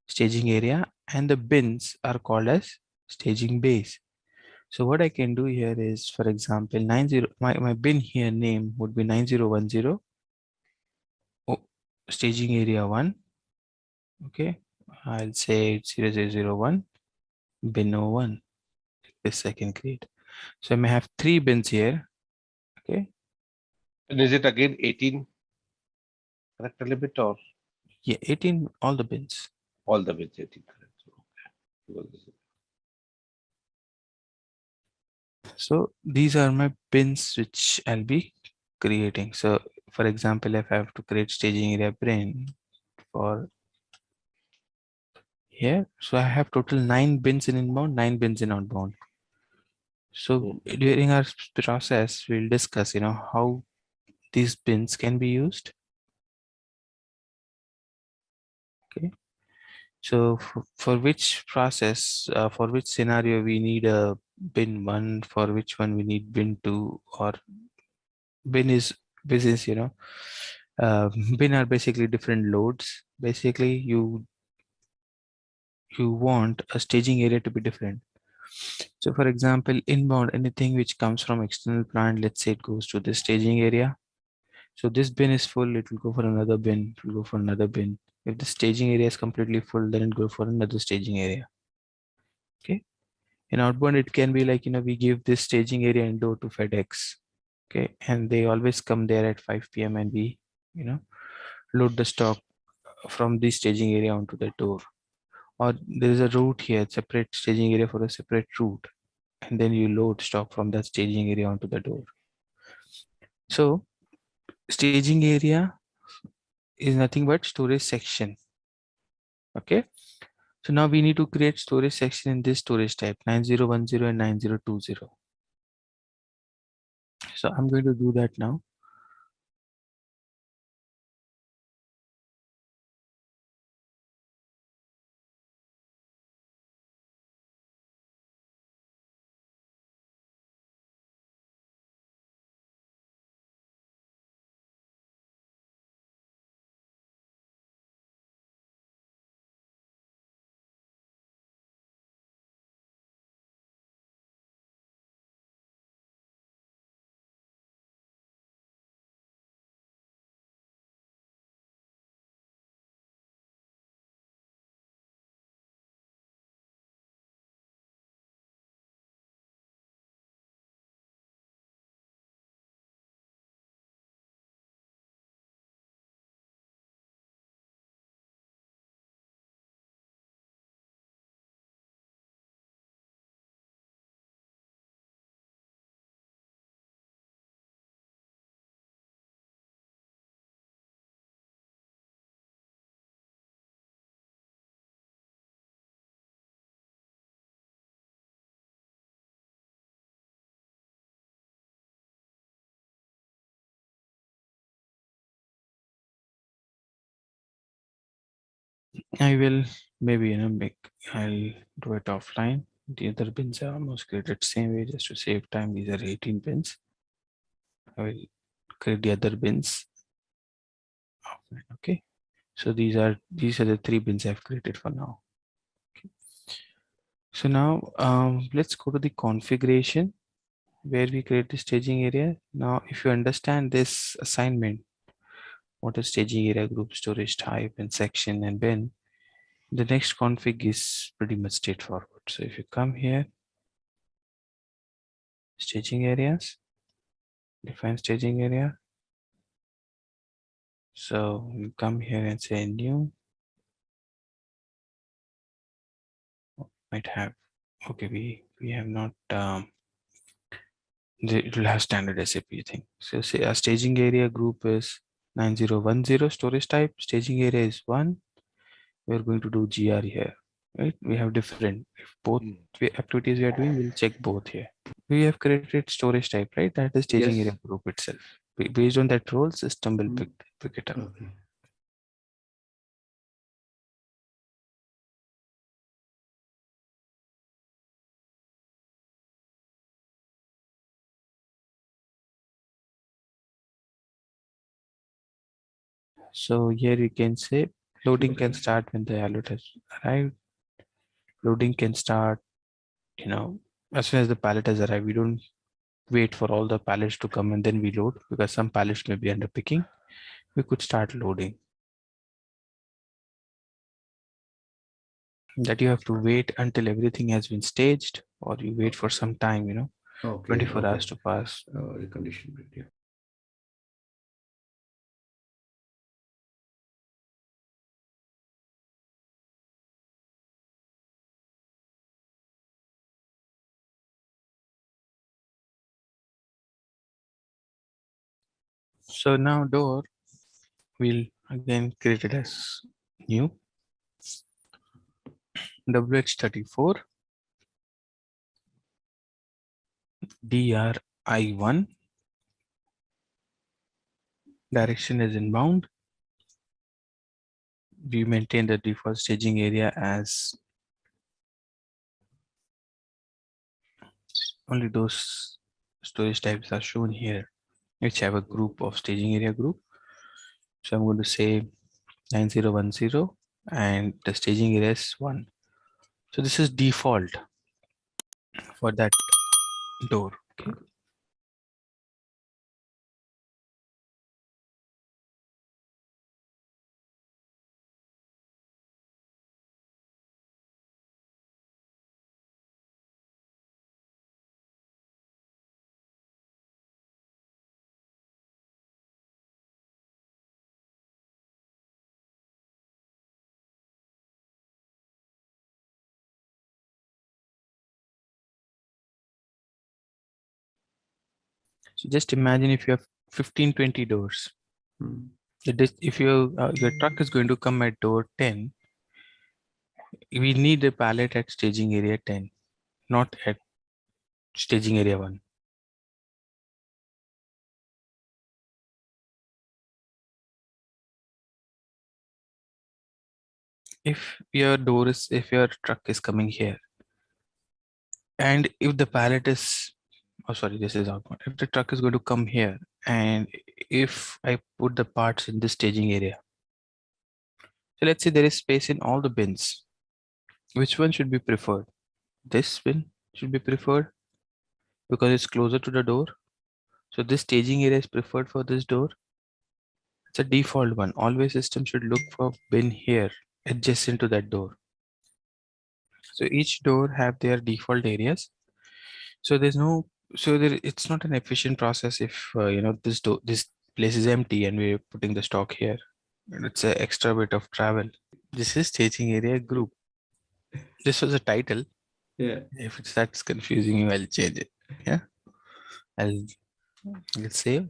staging area, and the bins are called as staging bays. So what I can do here is, for example, my bin here name would be 9010. Staging area 1. Okay, I'll say 0001 bin 01. This I can create. So I may have 3 bins here. Okay. And is it again 18 character limit or Yeah, 18, all the bins. all the bits 18 characters? So these are my bins which I'll be creating. So for example, if I have to create staging area bin for here, so I have total 9 bins in inbound, 9 bins in outbound. So during our process, we'll discuss, how these bins can be used. Okay. So for which process, for which scenario we need a bin 1, for which one we need bin 2, or bin is business, bin are basically different loads. Basically, you want a staging area to be different. So for example, inbound, anything which comes from external plant, let's say it goes to the staging area. So this bin is full, it will go for another bin, it will go for another bin. If the staging area is completely full, then it go for another staging area. Okay. In outbound, it can be like, we give this staging area indoor to FedEx. Okay. And they always come there at 5 p.m. and we, load the stock from the staging area onto the door. Or there is a route here, separate staging area for a separate route. And then you load stock from that staging area onto the door. So staging area is nothing but storage section. Okay. So now we need to create storage section in this storage type 9010 and 9020. So I'm going to do that now. I will maybe I'll do it offline. The other bins are almost created same way just to save time. These are 18 bins. I will create the other bins offline. Okay. So these are the 3 bins I've created for now. Okay. So now let's go to the configuration where we create the staging area. Now, if you understand this assignment, what is staging area, group, storage type, and section and bin, the next config is pretty much straightforward. So if you come here, staging areas, define staging area. So you come here and say new. Might have, okay, we have not, it will have standard SAP thing. So say a staging area group is 9010, storage type, staging area is 1. We're going to do GR here, right? We have different, if both activities we are doing, we'll check both here. We have created storage type, right? That is staging Yes. area group itself. Based on that role, system will pick it up. Okay. So here you can say loading can start when the alert has arrived. Loading can start, as soon as the pallet has arrived. We don't wait for all the pallets to come and then we load, because some pallets may be under picking. We could start loading. That you have to wait until everything has been staged, or you wait for some time, Okay. 24 hours to pass. The condition grid, yeah. So now door will again create it as new WH34 DRI1, direction is inbound, we maintain the default staging area as only those storage types are shown here, which have a group of staging area group. So I'm going to say 9010 and the staging area is 1. So this is default for that door. Okay. So just imagine if you have 15-20 doors. Hmm. If your truck is going to come at door 10, we need a pallet at staging area 10, not at staging area 1. If your truck is coming here, and if the pallet is, oh sorry, this is outbound. If the truck is going to come here, and if I put the parts in this staging area, so let's say there is space in all the bins. Which one should be preferred? This bin should be preferred because it's closer to the door. So this staging area is preferred for this door. It's a default one. Always system should look for bin here adjacent to that door. So each door have their default areas. So there's no, so there, it's not an efficient process if this place is empty and we're putting the stock here. And it's an extra bit of travel. This is staging area group. This was a title. Yeah. If it starts confusing you, I'll change it. Yeah. Let's save.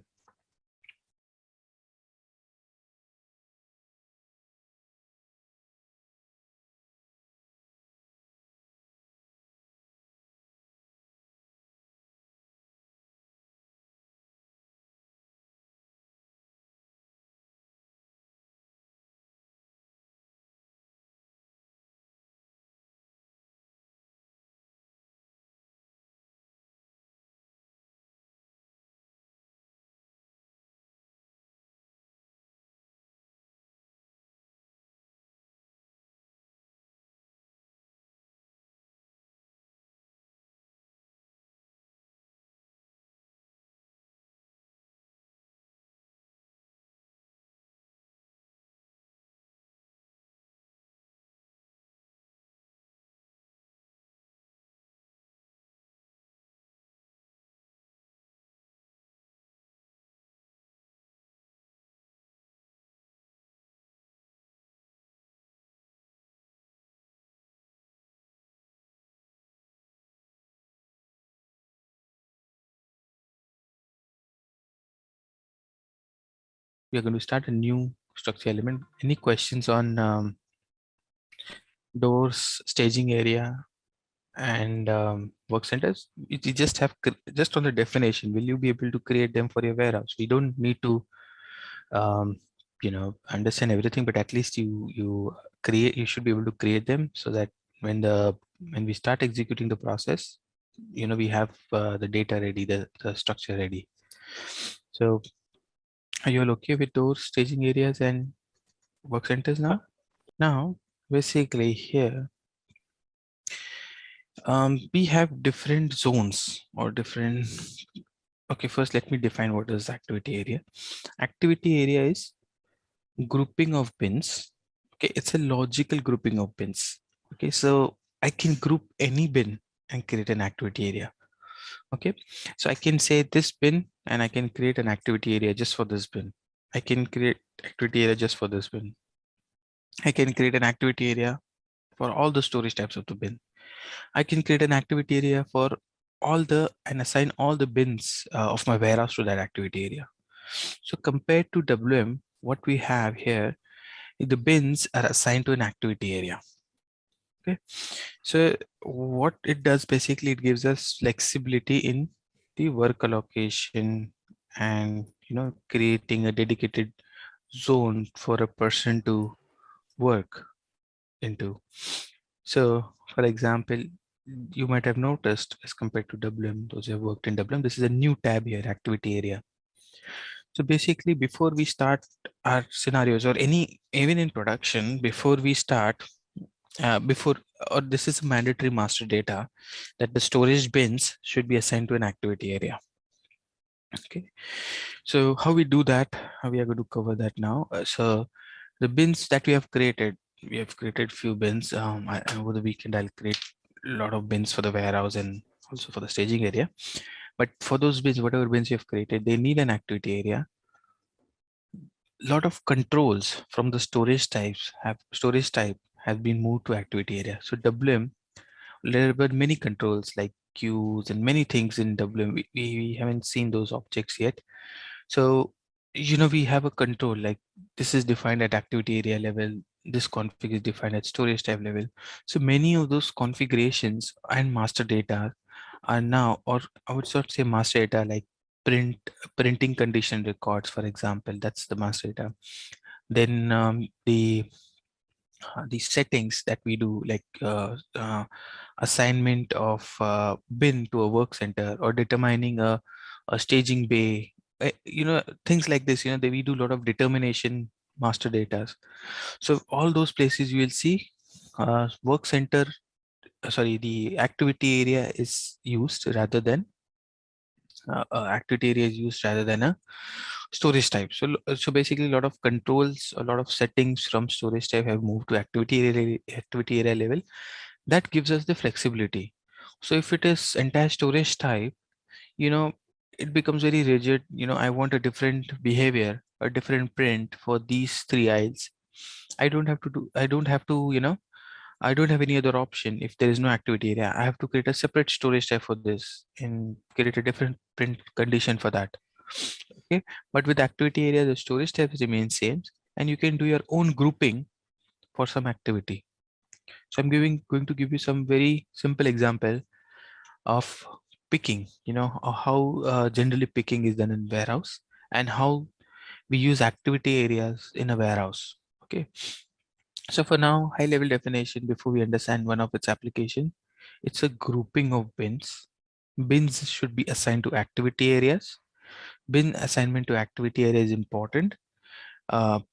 We are going to start a new structure element. Any questions on doors, staging area, and work centers? You just have just on the definition. Will you be able to create them for your warehouse? We don't need to, understand everything, but at least you create. You should be able to create them so that when we start executing the process, we have the data ready, the structure ready. So, are you all okay with those staging areas and work centers now? Now, basically here, we have different zones or different. Okay, first let me define what is activity area. Activity area is grouping of bins. Okay, it's a logical grouping of bins. Okay, so I can group any bin and create an activity area. Okay, so I can say this bin and I can create an activity area just for this bin. I can create activity area just for this bin. I can create an activity area for all the storage types of the bin. I can create an activity area for and assign all the bins of my warehouse to that activity area. So compared to WM, what we have here, the bins are assigned to an activity area. Okay, so what it does basically, it gives us flexibility in the work allocation and creating a dedicated zone for a person to work into. So for example, you might have noticed as compared to WM, those who have worked in WM, this is a new tab here, activity area. So basically, before we start our scenarios or even in production, before we start, before or this is mandatory master data that the storage bins should be assigned to an activity area. Okay, so how we do that? How we are going to cover that now? So the bins that we have created few bins. Over the weekend, I'll create a lot of bins for the warehouse and also for the staging area. But for those bins, whatever bins you have created, they need an activity area. Lot of controls from the storage type have been moved to activity area. So WM, there were many controls like queues and many things in WM. We haven't seen those objects yet. So, we have a control like this is defined at activity area level. This config is defined at storage type level. So many of those configurations and master data are now, or I would sort of say master data like printing condition records, for example, that's the master data. Then the settings that we do like assignment of bin to a work center or determining a staging bay, things like this, we do a lot of determination master data. So all those places you will see work center, sorry, the activity area is used rather than activity area is used rather than a storage type. So basically, a lot of controls, a lot of settings from storage type have moved to activity area level. That gives us the flexibility. So if it is entire storage type, it becomes very rigid. I want a different behavior, a different print for these three aisles. I don't have to do. I don't have to. I don't have any other option. If there is no activity area, I have to create a separate storage type for this and create a different print condition for that. Okay, but with activity area, the storage types remain same, and you can do your own grouping for some activity. So I'm going to give you some very simple example of picking. How generally picking is done in warehouse and how we use activity areas in a warehouse. Okay. So for now, high level definition before we understand one of its application, it's a grouping of bins. Bins should be assigned to activity areas. Bin assignment to activity area is important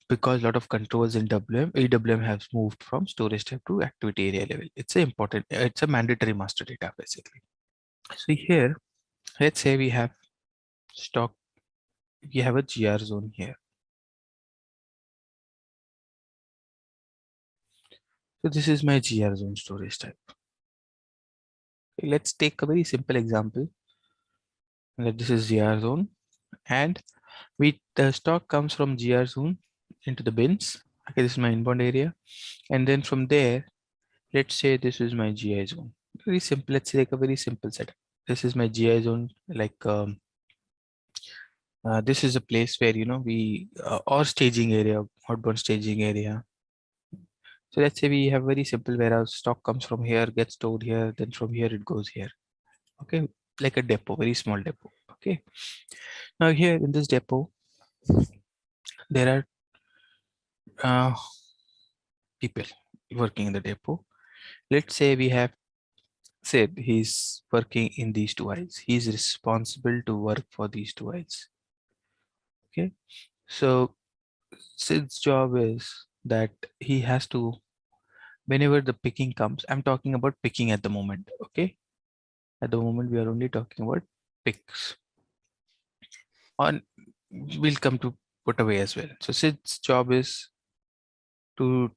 because a lot of controls in EWM has moved from storage type to activity area level. It's a mandatory master data basically. So here, let's say we have stock, we have a GR zone here. So this is my GR zone storage type. Let's take a very simple example. This is GR zone, and the stock comes from GR zone into the bins. Okay, this is my inbound area, and then from there, let's say this is my GI zone. Very simple. Let's take a very simple setup. This is my GI zone. Like this is a place where we or staging area, outbound staging area. So let's say we have very simple warehouse. Stock comes from here, gets stored here, then from here it goes here. Okay, like a depot, very small depot. Okay. Now here in this depot, there are people working in the depot. Let's say we have said he's working in these two aisles. He's responsible to work for these two aisles. Okay. So Sid's job is that he has to, whenever the picking comes, I'm talking about picking at the moment. Okay. At the moment, we are only talking about picks. On we'll come to put away as well. So Sid's job is to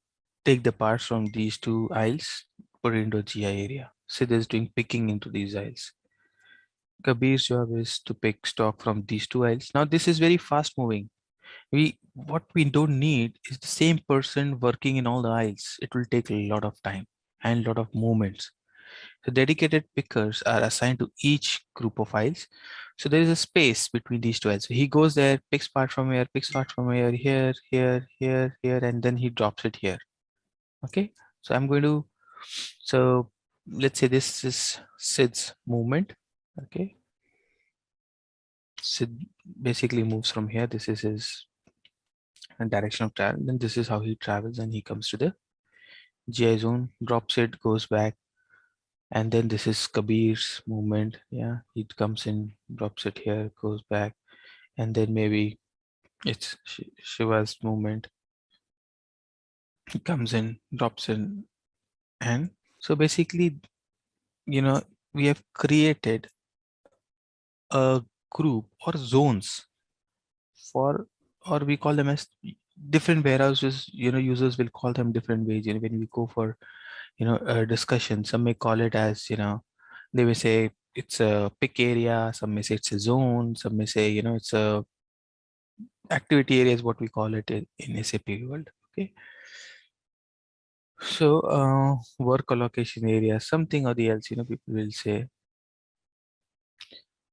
take the parts from these two aisles, put it into a GI area. Sid is doing picking into these aisles. Kabir's job is to pick stock from these two aisles. Now this is very fast moving. What we don't need is the same person working in all the aisles. It will take a lot of time and a lot of movements. So dedicated pickers are assigned to each group of aisles. So there is a space between these two aisles. So he goes there, picks part from here, picks part from here, here, and then he drops it here. Okay. So I'm going to, so let's say this is Sid's movement. Okay. Sid basically moves from here. This is his and direction of travel. Then this is how he travels, and he comes to the GI zone, drops it, goes back, and then this is Kabir's movement. Yeah, he comes in, drops it here, goes back, and then maybe it's Shiva's movement. He comes in, drops in, and so basically, we have created a group or zones for, or we call them as different warehouses. Users will call them different ways. When we go for a discussion, some may call it as, they may say it's a pick area, some may say it's a zone, some may say it's a activity area is what we call it in SAP world. Okay, so work allocation area, something or the else, people will say.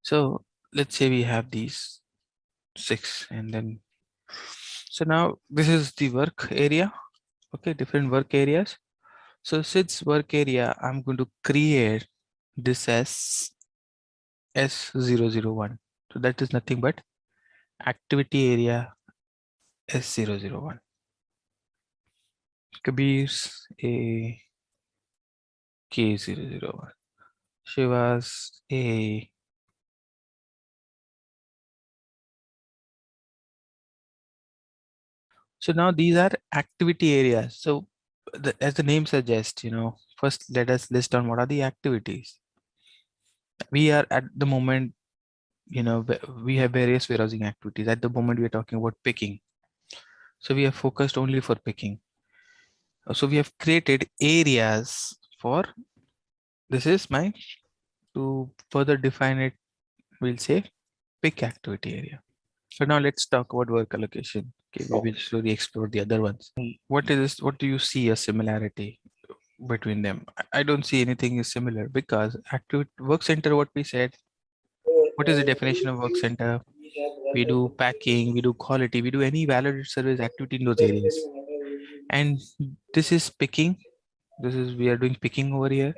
So let's say we have these 6, and then so now this is the work area. Okay, different work areas. So since work area, I'm going to create this as S001. So that is nothing but activity area S001. Kabir's a K001. Shiva's a So now these are activity areas. So as the name suggests, first let us list down what are the activities. We are at the moment, we have various warehousing activities. At the moment, we are talking about picking. So we are focused only for picking. So we have created areas for, this is my, to further define it, we'll say pick activity area. So now let's talk about work allocation. Okay, we will slowly explore the other ones. What is this? What do you see a similarity between them? I don't see anything is similar, because work center, what we said, what is the definition of work center? We do packing, we do quality, we do any validated service activity in those areas. And this is picking. We are doing picking over here.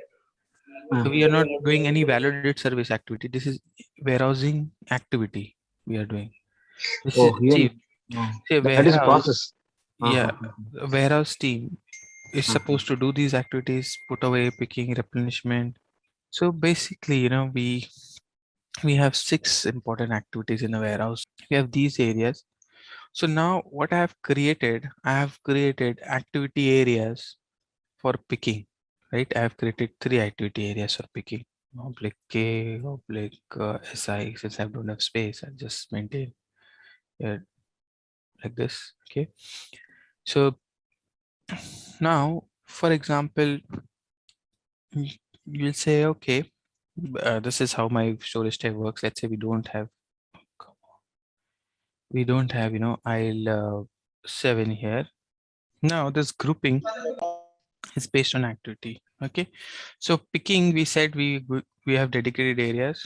So we are not doing any validated service activity. This is warehousing activity we are doing. This is, Oh, here. say That is a warehouse. process. Yeah, a warehouse team is supposed to do these activities: put away, picking, replenishment. So basically, we have 6 important activities in a warehouse. We have these areas. So now what I have created activity areas for picking, right? I have created 3 activity areas for picking. Oblique K, oblique SI. Since I don't have space, I just maintain it like this. Okay. So now, for example, you'll say, okay, this is how my storage type works. Let's say we don't have, aisle 7 here. Now this grouping is based on activity. Okay, so picking, we said we have dedicated areas.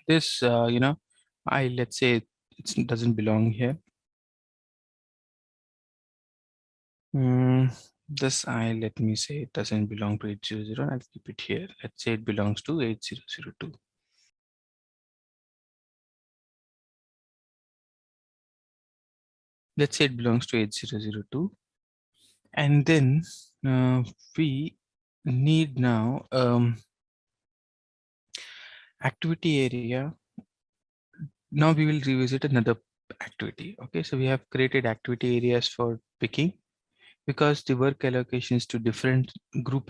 This let's say it doesn't belong here. This let me say it doesn't belong to 800. I'll keep it here. Let's say it belongs to 8002. Let's say it belongs to 8002. And then we need now activity area. Now we will revisit another activity. Okay, so we have created activity areas for picking, because the work allocations to different group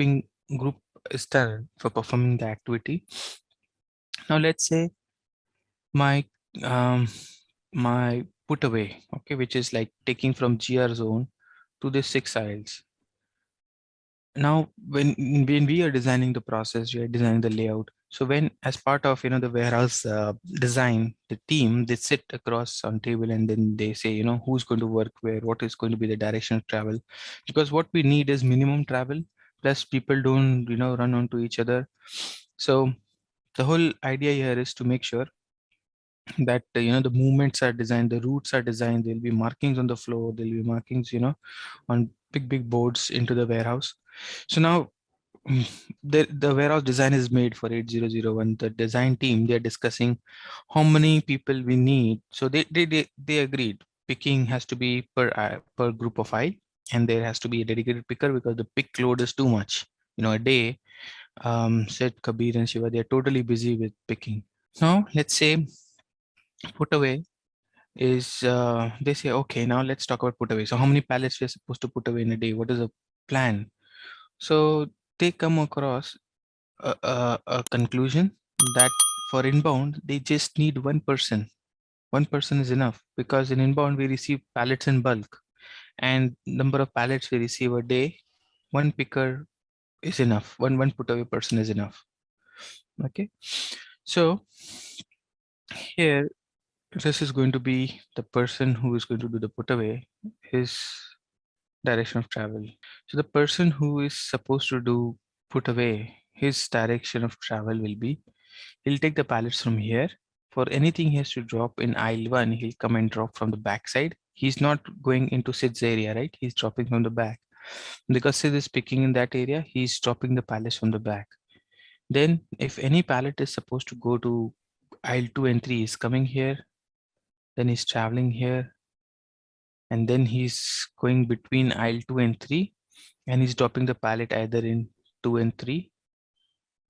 is done for performing the activity. Now let's say my my put away, okay, which is like taking from GR zone to the 6 aisles. Now when we are designing the process, we are designing the layout. So when, as part of the warehouse design, the team, they sit across on table, and then they say who's going to work where, what is going to be the direction of travel, because what we need is minimum travel, plus people don't run onto each other. So the whole idea here is to make sure that the movements are designed, the routes are designed, there'll be markings on the floor, there'll be markings on big boards into the warehouse. So now the warehouse design is made for 8001. The design team, they're discussing how many people we need. So they agreed picking has to be per group of aisle, and there has to be a dedicated picker because the pick load is too much. A day, Sid, Kabir, and Shiva, they're totally busy with picking. Now, let's say put away is, they say, okay, now let's talk about put away. So how many pallets we're supposed to put away in a day? What is the plan? So they come across a conclusion that for inbound, they just need one person. One person is enough because in inbound, we receive pallets in bulk, and number of pallets we receive a day, one picker is enough. One put away person is enough. Okay. So here, this is going to be the person who is going to do the put away, his direction of travel. So the person who is supposed to do put away, his direction of travel will be, he'll take the pallets from here. For anything he has to drop in aisle 1, he'll come and drop from the back side. He's not going into Sid's area, right? He's dropping from the back. Because Sid is picking in that area, he's dropping the pallets from the back. Then if any pallet is supposed to go to aisle 2 and 3, is coming here, then he's traveling here, and then he's going between aisle 2 and 3, and he's dropping the pallet either in 2 and 3.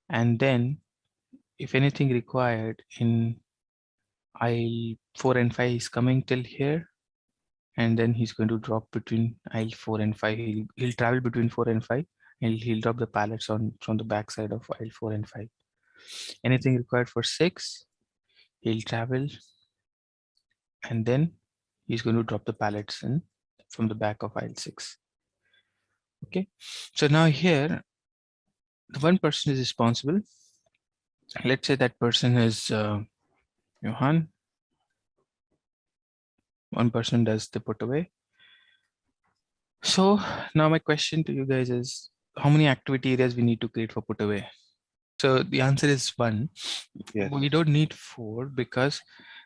And then if anything required in aisle 4 and 5, he's coming till here, and then he's going to drop between aisle 4 and 5. He'll travel between 4 and 5, and he'll drop the pallets on from the back side of aisle 4 and 5. Anything required for 6, he'll travel, and then he's going to drop the pallets in from the back of aisle 6. Okay, so now here, the one person is responsible. Let's say that person is Johan. One person does the put away. So now my question to you guys is, how many activity areas we need to create for put away? So the answer is 1. Yes. We don't need 4 because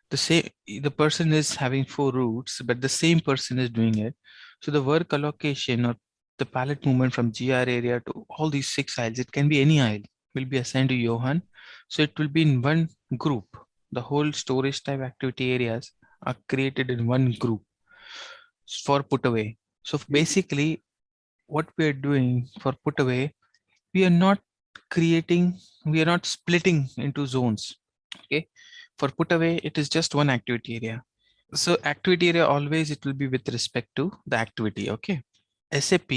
the person is having 4 routes, but the same person is doing it. So the work allocation or the pallet movement from GR area to all these 6 aisles, it can be any aisle, will be assigned to Johan. So it will be in one group. The whole storage type activity areas are created in one group for put away. So basically what we are doing for put away, we are not splitting into zones. Okay, for put away, it is just one activity area. So activity area always it will be with respect to the activity. Okay, SAP,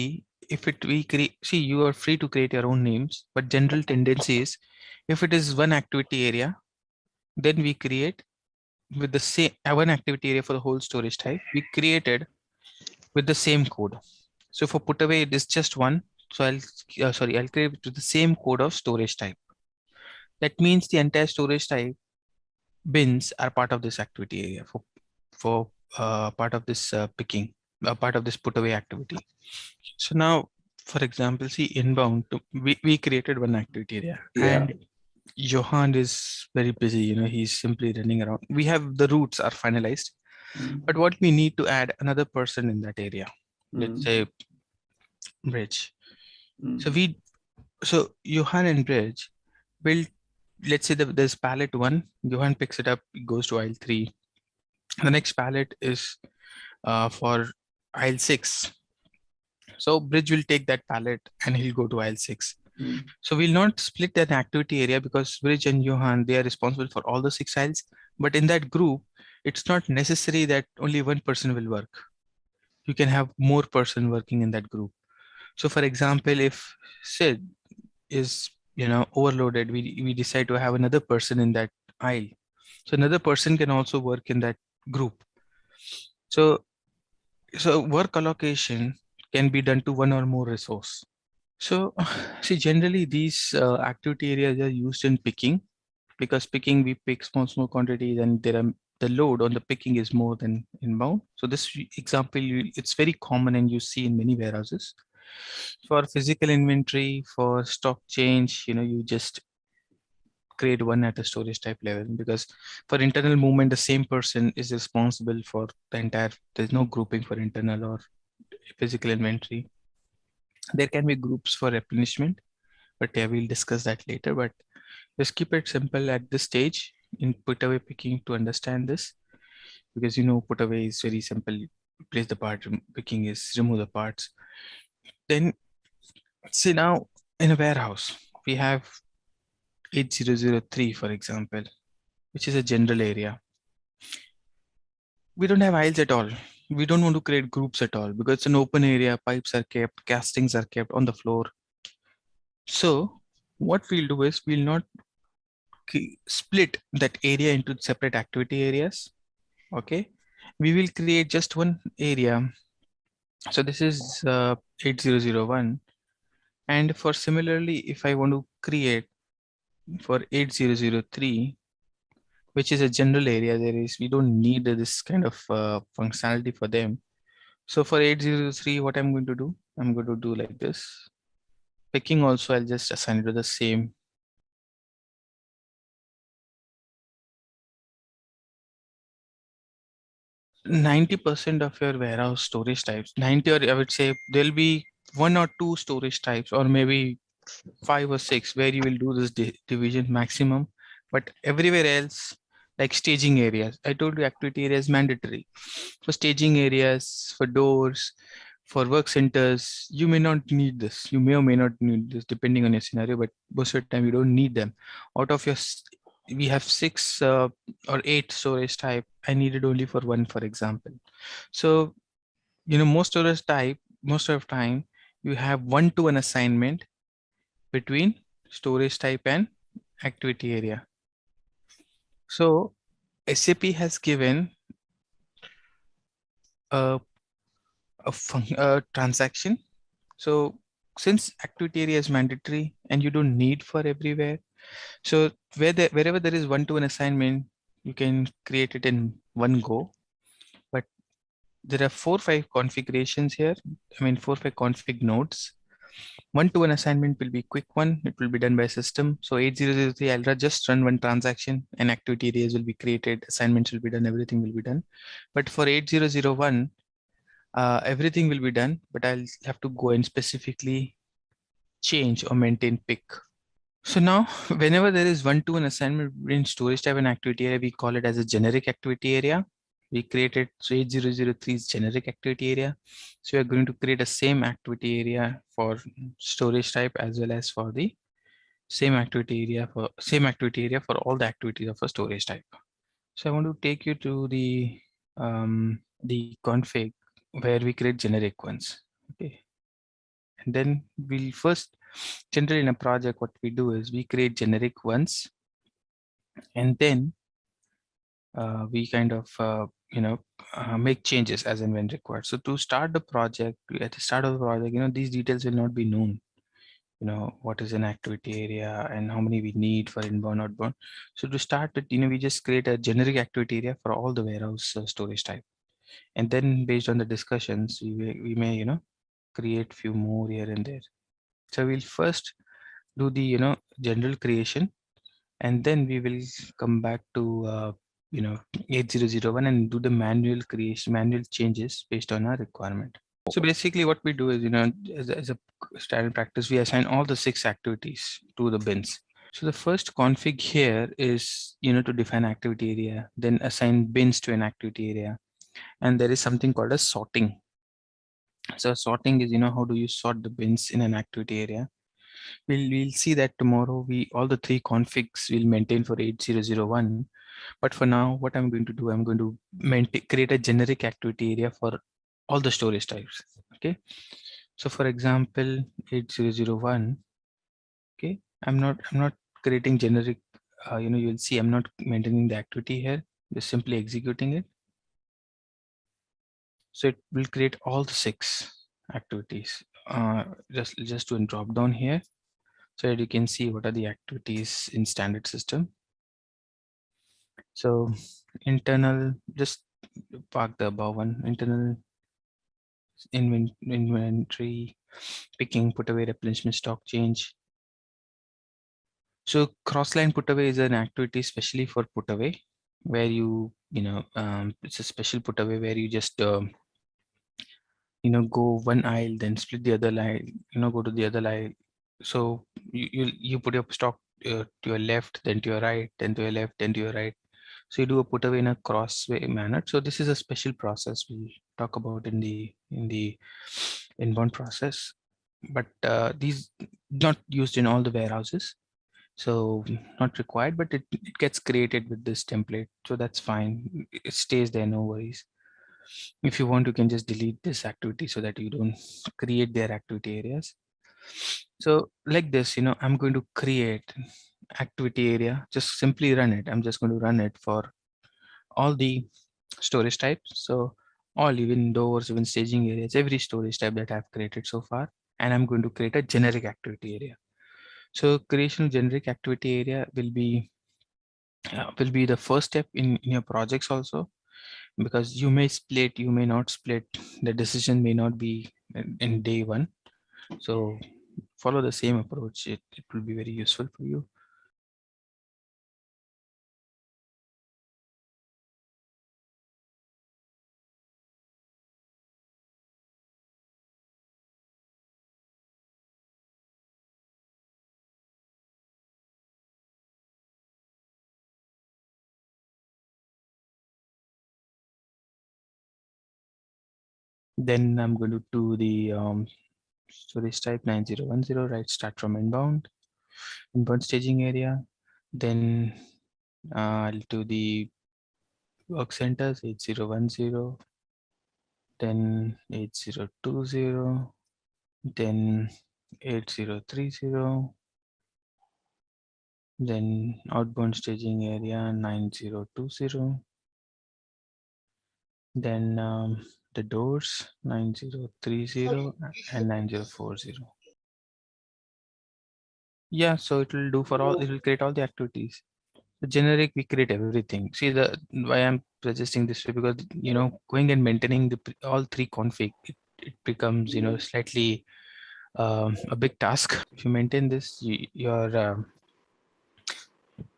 if we create, see, you are free to create your own names, but general tendency is if it is one activity area, then we create with the same one activity area for the whole storage type, we created with the same code. So for put away, it is just one. So I'll create it with the same code of storage type. That means the entire storage type bins are part of this activity area for part of this picking, part of this put away activity. So now, for example, see inbound, we created one activity area, and Johan is very busy. He's simply running around. We have the routes are finalized, but what we need to add another person in that area. Let's say Bridge. So Johan and Bridge will, let's say there's pallet 1, Johan picks it up, it goes to aisle 3. The next pallet is for aisle 6. So Bridge will take that pallet and he'll go to aisle 6. So we'll not split that activity area because Bridge and Johan, they are responsible for all the 6 aisles. But in that group, it's not necessary that only one person will work. You can have more person working in that group. So for example, if Sid is overloaded, we decide to have another person in that aisle. So another person can also work in that group. So work allocation can be done to one or more resource. So see, generally these activity areas are used in picking, because picking, we pick small quantities, and the load on the picking is more than inbound. So this example, it's very common and you see in many warehouses. For physical inventory, for stock change, you just create one at a storage type level, because for internal movement, the same person is responsible for the entire, there's no grouping for internal or physical inventory. There can be groups for replenishment, but yeah, we'll discuss that later. But just keep it simple at this stage in put away picking to understand this. because put away is very simple. You place the part, picking is remove the parts. Then see, now in a warehouse, we have 8003, for example, which is a general area. We don't have aisles at all. We don't want to create groups at all because it's an open area. Pipes are kept, castings are kept on the floor. So what we'll do is we'll not split that area into separate activity areas. Okay, we will create just one area. So this is 8001. And for similarly, if I want to create for 8003, which is a general area, we don't need this kind of functionality for them. So for 8003, what I'm going to do, I'm going to do like this. Picking also, I'll just assign it to the same. %90 of your warehouse storage types, 90, or I would say there'll be 1 or 2 storage types, or maybe 5 or 6 where you will do this division maximum. But everywhere else, like staging areas, I told you activity area is mandatory. For staging areas, for doors, for work centers, you may not need this. You may or may not need this depending on your scenario, but most of the time you don't need them. Out of your, we have 6 or 8 storage type. I needed only for 1, for example. So, most storage type, most of the time you have 1-to-1 assignment between storage type and activity area. So SAP has given a transaction. So since activity area is mandatory and you don't need for everywhere, so wherever there is 1-to-1 assignment, you can create it in one go. But there are 4-5 configurations here. 4-5 config nodes. 1-to-1 assignment will be quick one. It will be done by system. So 8003, I'll just run one transaction and activity areas will be created. Assignments will be done. Everything will be done. But for 8001, everything will be done, but I'll have to go and specifically change or maintain pick. So now whenever there is 1-to-1 assignment in storage type and activity area, we call it as a generic activity area. We created, so 8003 is generic activity area. So we are going to create a same activity area for storage type as well as for the same activity area for all the activities of a storage type. So I want to take you to the config where we create generic ones. Okay. And then we'll first, generally in a project, what we do is we create generic ones, and then we kind of make changes as and when required. So to start the project, at the start of the project, these details will not be known. What is an activity area and how many we need for inbound, outbound. So to start with, we just create a generic activity area for all the warehouse storage type. And then based on the discussions, we may, create few more here and there. So we'll first do the, general creation, and then we will come back to, 8001 and do the manual creation, manual changes based on our requirement. So basically what we do is, as a standard practice, we assign all the 6 activities to the bins. So the first config here is, to define activity area, then assign bins to an activity area. And there is something called as sorting. So sorting is, how do you sort the bins in an activity area? We'll see that tomorrow. All the 3 configs will maintain for 8001. But for now, what I'm going to do, I'm going to create a generic activity area for all the storage types. Okay. So for example, 8001. Okay. I'm not creating generic. You'll see I'm not maintaining the activity here. Just simply executing it. So it will create all the 6 activities. Just to drop down here, so that you can see what are the activities in standard system. So internal, just park the above one. Internal inventory, picking, put away, replenishment, stock change. So cross-line put away is an activity especially for put away, where it's a special put away where you just go one aisle, then split the other line, go to the other aisle. So you put your stock to your left, then to your right, then to your left, then to your right. So you do a put away in a crossway manner. So this is a special process we'll talk about in the inbound process, but these not used in all the warehouses. So not required, but it gets created with this template. So that's fine. It stays there, no worries. If you want, you can just delete this activity so that you don't create their activity areas. So like this, I'm going to create activity area, just simply run it. I'm just going to run it for all the storage types. So all, even doors, even staging areas, every storage type that I've created so far. And I'm going to create a generic activity area. So creation of generic activity area will be the first step in your projects also, because you may split, you may not split. The decision may not be in day one. So follow the same approach. It will be very useful for you. Then I'm going to do the storage type 9010, right? Start from inbound staging area. Then I'll do the work centers 8010, then 8020, then 8030, then outbound staging area 9020, then the doors 9030 and 9040. Yeah, so it will do for all, it will create all the activities. The generic, we create everything. See, the why I'm suggesting this way, because going and maintaining the all three config, it becomes slightly a big task. If you maintain this, your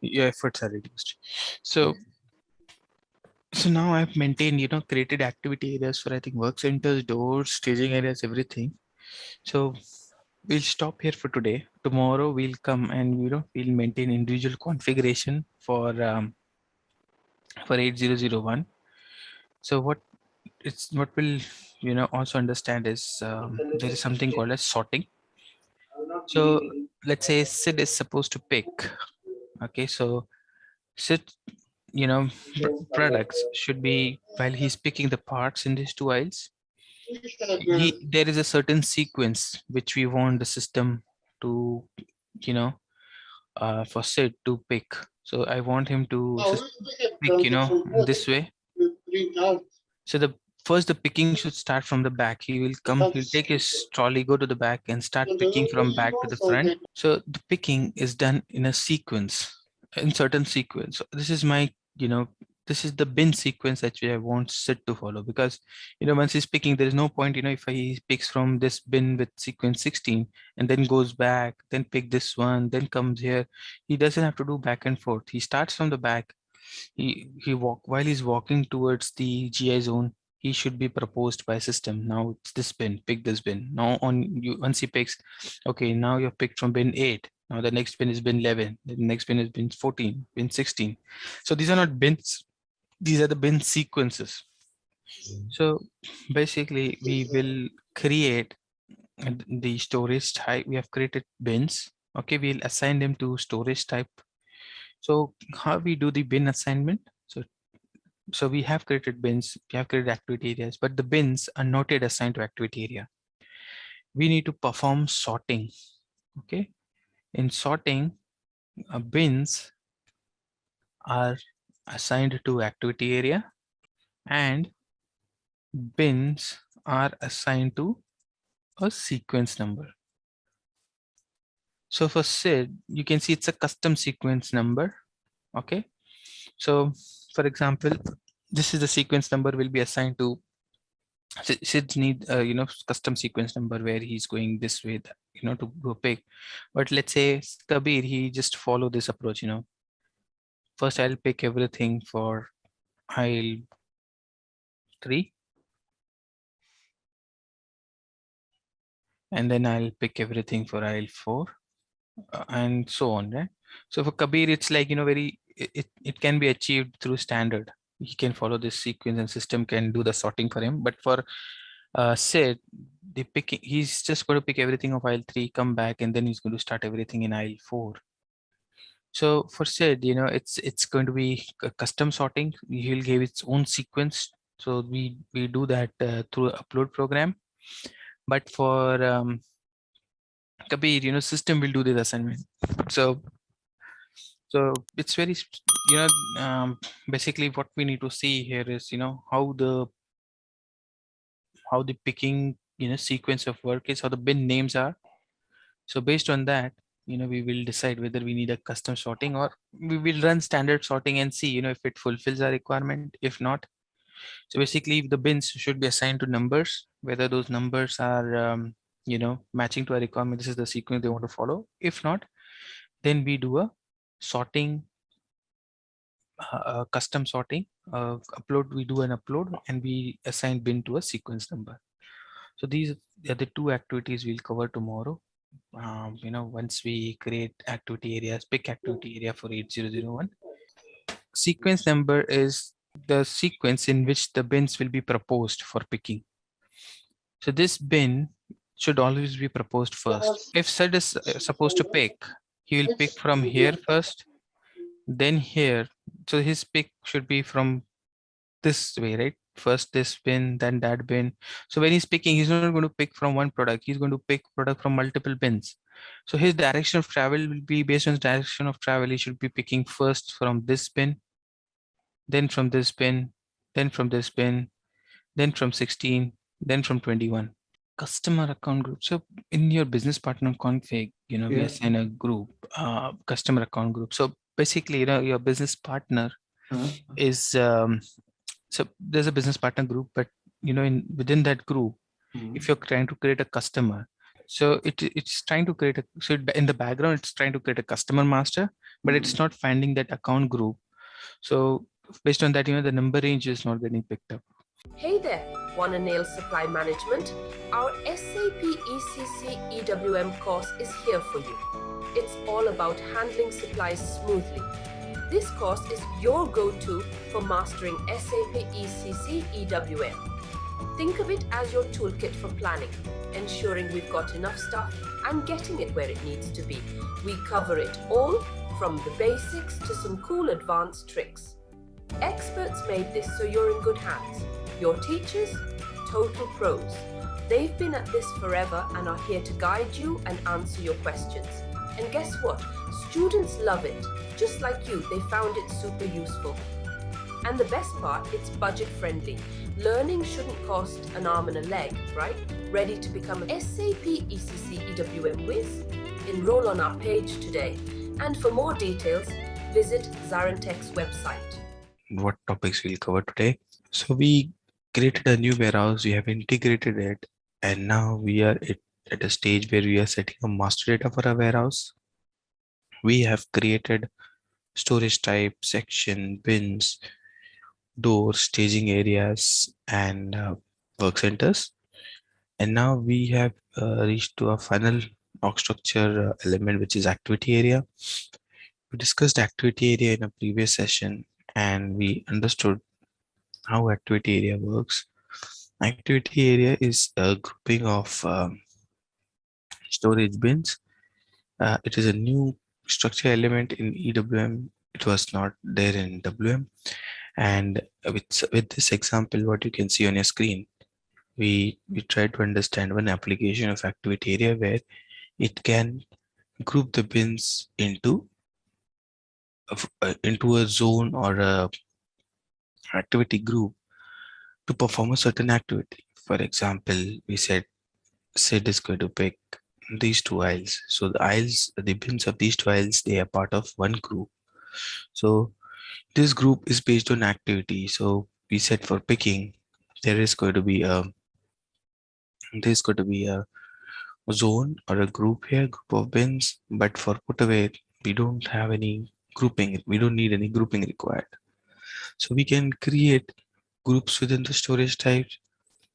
efforts are reduced. So now I've maintained, created activity areas for, I think, work centers, doors, staging areas, everything. So we'll stop here for today. Tomorrow we'll come and we'll maintain individual configuration for 8001. So what we'll also understand is there is something called as sorting. So let's say Sid is supposed to pick. Okay, so Sid, products should be, while he's picking the parts in these two aisles, there is a certain sequence which we want the system to, for Sid to pick. So I want him to pick, in this way. So the picking should start from the back. He'll take his trolley, go to the back and start picking from back to the front. So the picking is done in a sequence, in certain sequence. So this is my, this is the bin sequence that I want Sid to follow, because, once he's picking, there is no point, if he picks from this bin with sequence 16 and then goes back, then pick this one, then comes here. He doesn't have to do back and forth. He starts from the back. While he's walking towards the GI zone, he should be proposed by system. Now it's this bin, pick this bin. Now once he picks, okay, now you're picked from bin 8. Now the next bin is bin 11. The next bin is bin 14, bin 16. So these are not bins. These are the bin sequences. So basically we will create the storage type. We have created bins. Okay, we'll assign them to storage type. So how we do the bin assignment? So we have created bins, we have created activity areas, but the bins are not yet assigned to activity area. We need to perform sorting. Okay, in sorting, bins are assigned to activity area and bins are assigned to a sequence number. So for Sid, you can see it's a custom sequence number. Okay, so for example, this is the sequence number will be assigned to Sid's need custom sequence number where he's going this way, to go pick. But let's say Kabir, he just follow this approach. First I'll pick everything for aisle 3, and then I'll pick everything for aisle 4, and so on, right? So for Kabir, it's like very it can be achieved through standard. He can follow this sequence and system can do the sorting for him. But for Sid, the picking, he's just going to pick everything of aisle 3, come back, and then he's going to start everything in aisle 4. So for Sid, it's going to be custom sorting. He'll give its own sequence. So we do that through upload program. But for Kabir, system will do this assignment. So it's very, basically what we need to see here is, how the picking, sequence of work is, how the bin names are. So based on that, we will decide whether we need a custom sorting or we will run standard sorting and see, if it fulfills our requirement. If not, so basically the bins should be assigned to numbers, whether those numbers are, matching to our requirement. This is the sequence they want to follow. If not, then we do a sorting, custom sorting upload. We do an upload and we assign bin to a sequence number. So these are the 2 activities we'll cover tomorrow. Once we create activity areas, pick activity area for 8001. Sequence number is the sequence in which the bins will be proposed for picking. So this bin should always be proposed first. If Sid is supposed to pick, he will pick from here first, then here. So his pick should be from this way, right? First this bin, then that bin. So when he's picking, he's not going to pick from one product. He's going to pick product from multiple bins. So his direction of travel will be based on his direction of travel. He should be picking first from this bin, then from this bin, then from this bin, then from 16, then from 21. Customer account group. So in your business partner config, we assign a group, customer account group. So basically, your business partner is, so there's a business partner group, but within that group, if you're trying to create a customer, so it's trying to create in the background, it's trying to create a customer master, but it's not finding that account group. So based on that, the number range is not getting picked up. Hey there, wanna nail supply management? Our SAP ECC EWM course is here for you. It's all about handling supplies smoothly. This course is your go-to for mastering SAP ECC EWM. Think of it as your toolkit for planning, ensuring we've got enough stuff and getting it where it needs to be. We cover it all, from the basics to some cool advanced tricks. Experts made this so you're in good hands. Your teachers, total pros. They've been at this forever and are here to guide you and answer your questions. And guess what? Students love it. Just like you, they found it super useful. And the best part, it's budget friendly. Learning shouldn't cost an arm and a leg, right? Ready to become an SAP ECC EWM whiz? Enroll on our page today. And for more details, visit ZaranTech's website. What topics we'll cover today? So we created a new warehouse, we have integrated it, and now we are at a stage where we are setting a master data for a warehouse. We have created storage type, section, bins, doors, staging areas, and work centers. And now we have reached to a final org structure element, which is activity area. We discussed activity area in a previous session, and we understood how activity area works. Activity area is a grouping of storage bins. It is a new structure element in EWM. It was not there in WM. And with this example, what you can see on your screen, we tried to understand one application of activity area where it can group the bins into a zone or a activity group to perform a certain activity. For example, we said Sid is going to pick these 2 aisles. So the bins of these 2 aisles, they are part of one group. So this group is based on activity. So we said for picking, there is going to be a zone or a group here, group of bins. But for putaway, we don't have any grouping. We don't need any grouping required. So we can create groups within the storage types.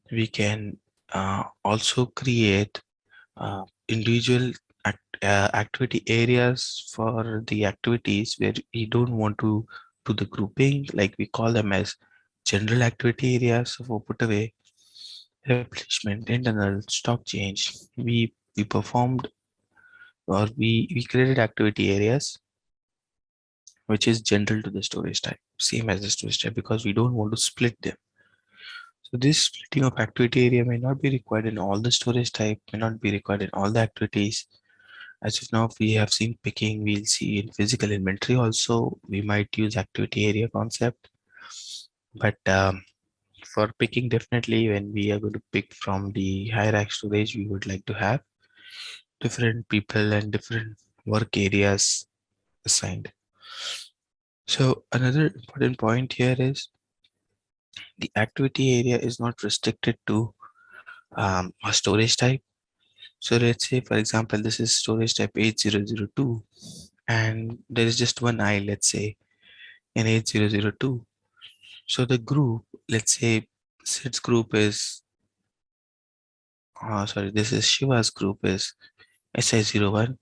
We can also create individual activity areas for the activities where we don't want to do the grouping, like we call them as general activity areas for put away, replenishment, internal, stock change. We performed, or we created activity areas which is general to the storage type, same as the storage type, because we don't want to split them. So this splitting of activity area may not be required in all the storage type, may not be required in all the activities. As of now, we have seen picking, we'll see in physical inventory also, we might use activity area concept. But for picking, definitely when we are going to pick from the hierarchy storage, we would like to have different people and different work areas assigned. So another important point here is the activity area is not restricted to a storage type. So let's say, for example, this is storage type 8002 and there is just one aisle, let's say in 8002. So the group, let's say Sid's group is, sorry, this is Shiva's group is SI01.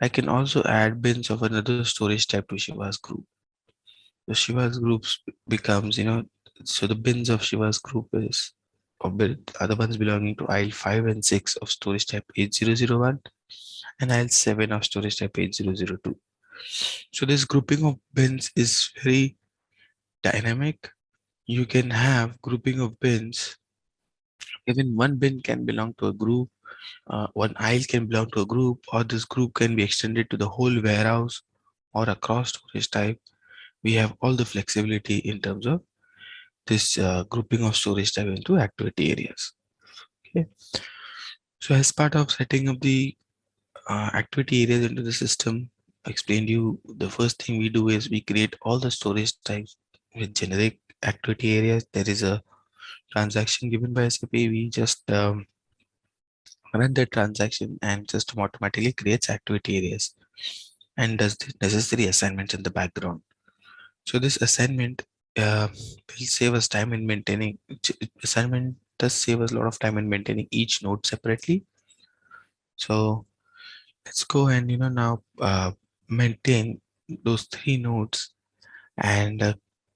I can also add bins of another storage type to Shiva's group. So Shiva's groups becomes, so the bins of Shiva's group is other ones belonging to aisle 5 and 6 of storage type 8001 and aisle 7 of storage type 8002. So this grouping of bins is very dynamic. You can have grouping of bins. Even one bin can belong to a group, one aisle can belong to a group, or this group can be extended to the whole warehouse or across storage type. We have all the flexibility in terms of this grouping of storage type into activity areas. Okay. So as part of setting up the activity areas into the system, I explained you the first thing we do is we create all the storage types with generic activity areas. There is a transaction given by SAP. We just run the transaction and system automatically creates activity areas and does the necessary assignments in the background. So this assignment will save us time in maintaining. Assignment does save us a lot of time in maintaining each node separately. So let's go and now maintain those 3 nodes and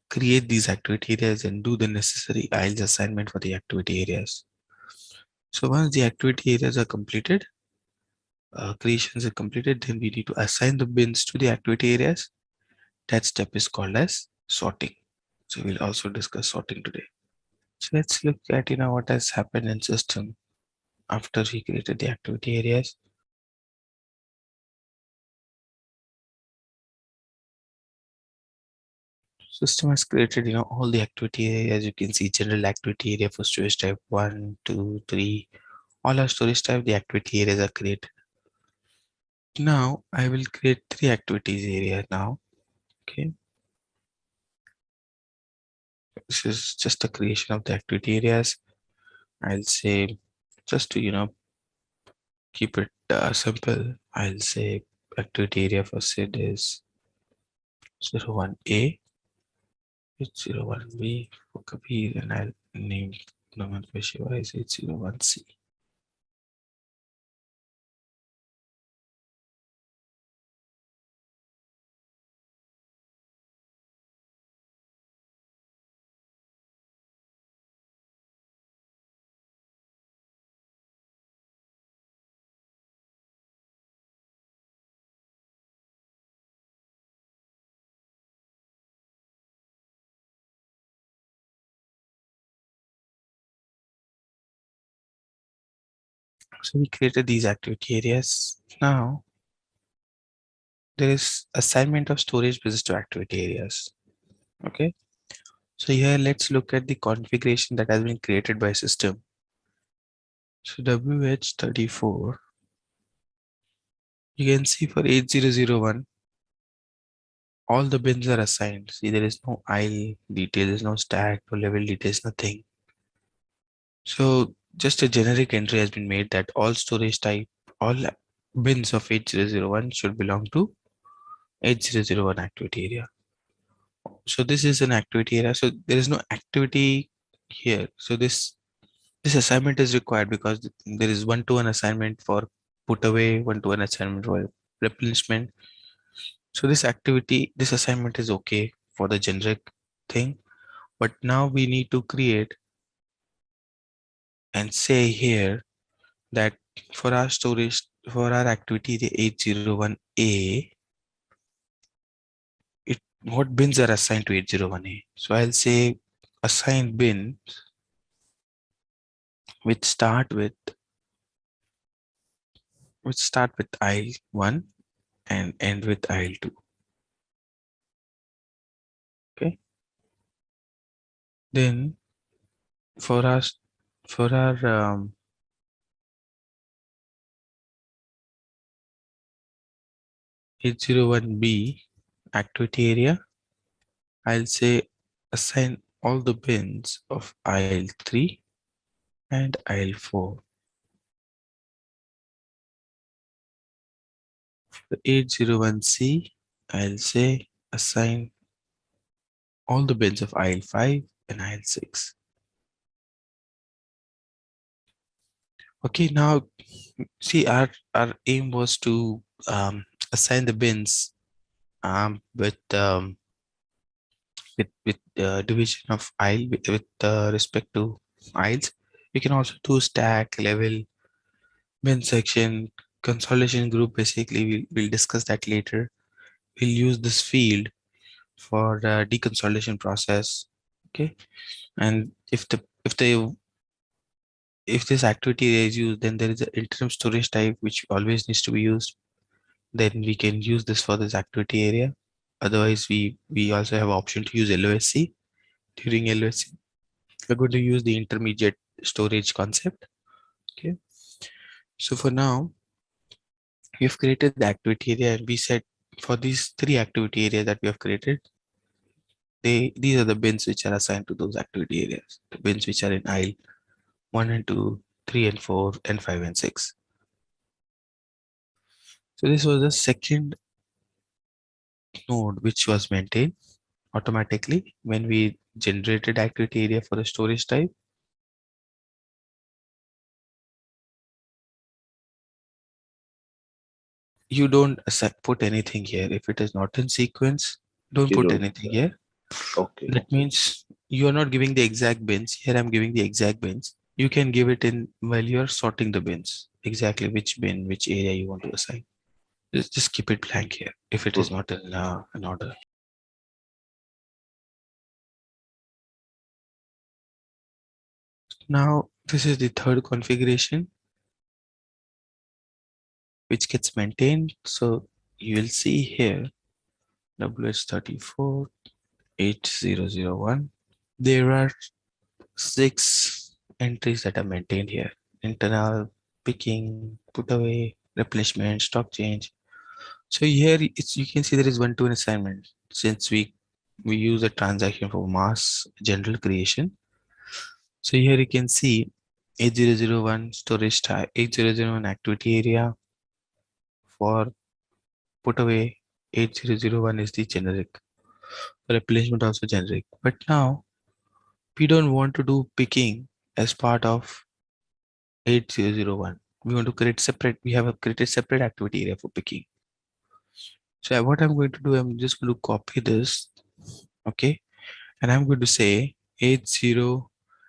create these activity areas and do the necessary aisles assignment for the activity areas. So once the activity areas are completed, creations are completed, then we need to assign the bins to the activity areas. That step is called as sorting. So we'll also discuss sorting today. So let's look at what has happened in system after we created the activity areas. System has created all the activity areas. You can see general activity area for storage type 1, 2, 3. All our storage type, the activity areas are created. Now I will create 3 activities area now. Okay. This is just a creation of the activity areas. I'll say, just to keep it simple, I'll say activity area for SID is 01A, it's 01B for Kabir, and I'll name Naman for Shiva is 801C. So we created these activity areas. Now there is assignment of storage business to activity areas. Okay. So here let's look at the configuration that has been created by system. So WH34, you can see for 8001, all the bins are assigned. See, there is no aisle detail, there's no stack, no level details, nothing. So just a generic entry has been made that all storage type, all bins of 8001 should belong to 8001 activity area. So this is an activity area. So there is no activity here. So this assignment is required because there is one-to-one assignment for put away, one-to-one assignment or replenishment. So this activity, this assignment is okay for the generic thing, but now we need to create and say here that for our storage, for our activity, the 801A, what bins are assigned to 801A? So I'll say assign bins which start with aisle 1 and end with aisle 2. Okay. Then for us, for our 801B activity area, I'll say assign all the bins of aisle 3 and aisle 4. The 801C, I'll say assign all the bins of aisle 5 and aisle 6. Okay, now see our aim was to assign the bins with division of aisle with respect to aisles. You can also do stack, level, bin section, consolidation group. Basically, we'll discuss that later. We'll use this field for the deconsolidation process. Okay, and if this activity is used, then there is an interim storage type which always needs to be used. Then we can use this for this activity area. Otherwise, we also have option to use LOSC. During LOSC, we're going to use the intermediate storage concept. Okay, so for now, we've created the activity area, and we said for these 3 activity areas that we have created, these are the bins which are assigned to those activity areas. The bins which are in aisle 1 and 2, 3 and 4, and 5 and 6. So this was the second node which was maintained automatically when we generated activity area for the storage type. You don't put anything here. If it is not in sequence, don't You put don't. anything here. Okay. That means you are not giving the exact bins. Here I'm giving the exact bins. You can give it in while you're sorting the bins, exactly which bin, which area you want to assign. Just keep it blank here if it is not in an order. Now, this is the third configuration which gets maintained. So you will see here WH34 8001. There are 6 entries that are maintained here: internal, picking, put away, replenishment, stock change. So here you can see there is one-to-one assignment since we use a transaction for mass general creation. So here you can see 8001 storage type, 8001 activity area. For put away, 8001 is the generic. For replenishment also generic. But now we don't want to do picking as part of 8001. We want to create separate, we have a created separate activity area for picking. So what I'm going to do, I'm just going to copy this. Okay. And I'm going to say 80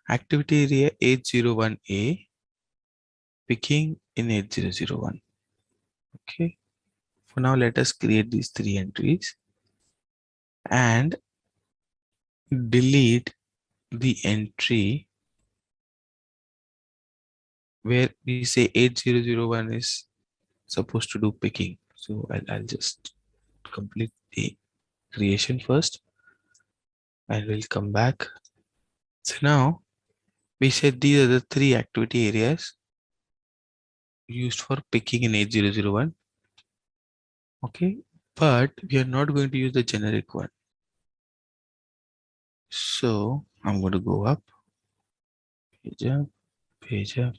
activity area 801A picking in 8001. Okay. For now, let us create these 3 entries and delete the entry where we say 8001 is supposed to do picking. So I'll just complete the creation first and we'll come back. So now we said these are the 3 activity areas used for picking in 8001. Okay, but we are not going to use the generic one. So I'm going to go up, page up,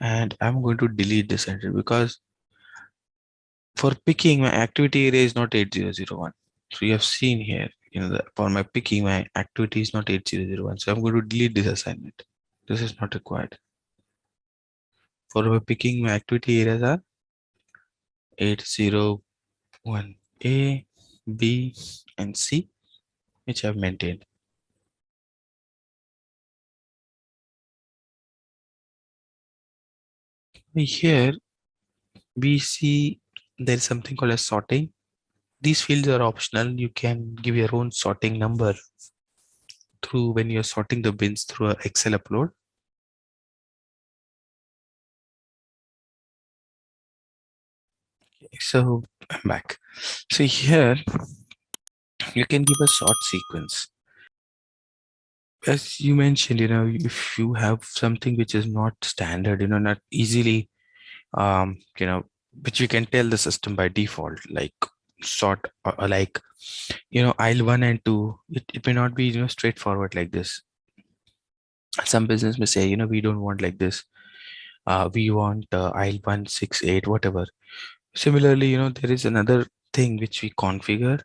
and I'm going to delete this entry because for picking my activity area is not 8001. So you have seen here, for my picking my activity is not 8001. So I'm going to delete this assignment. This is not required. For picking, my activity areas are 801A, B, and C, which I've maintained. Here we see there is something called as sorting. These fields are optional. You can give your own sorting number through when you're sorting the bins through an Excel upload. So I'm back. So here you can give a sort sequence. As you mentioned, if you have something which is not standard, not easily, which you can tell the system by default, like sort or like, aisle 1 and 2, it may not be, straightforward like this. Some business may say, we don't want like this. We want aisle 1, 6, 8, whatever. Similarly, there is another thing which we configure,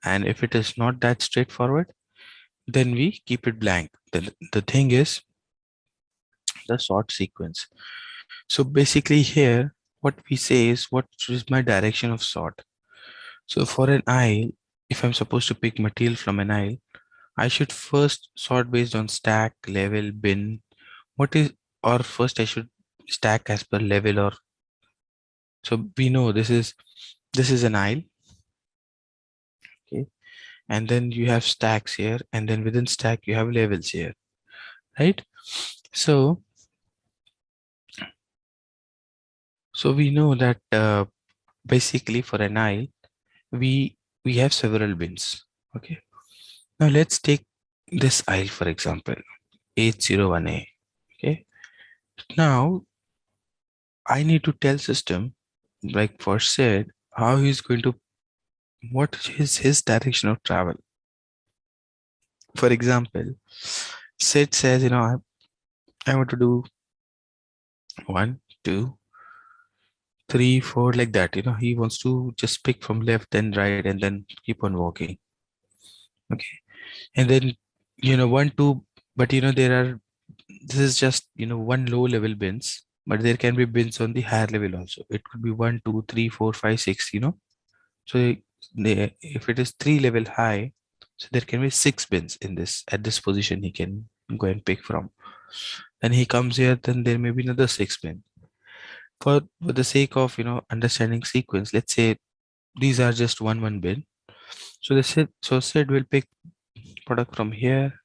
and if it is not that straightforward, then we keep it blank. The thing is the sort sequence. So basically here, what we say is, what is my direction of sort? So for an aisle, if I'm supposed to pick material from an aisle, I should first sort based on stack, level, bin. Or first I should stack as per level, or so we know this is an aisle. Okay. And then you have stacks here, and then within stack you have levels here, right? So we know that basically for an aisle, we have several bins. Okay. Now let's take this aisle for example, 801A. Okay. Now I need to tell system, like for said, how he's going to, what is his direction of travel. For example, Sid says, I want to do 1, 2, 3, 4, like that. He wants to just pick from left and right and then keep on walking. Okay. And then, 1, 2, but this is just, one low level bins, but there can be bins on the higher level also. It could be 1, 2, 3, 4, 5, 6, So if it is 3 level high, so there can be 6 bins in this, at this position he can go and pick from. Then he comes here, then there may be another 6 bin. For the sake of understanding sequence, let's say these are just one bin. So Sid will pick product from here,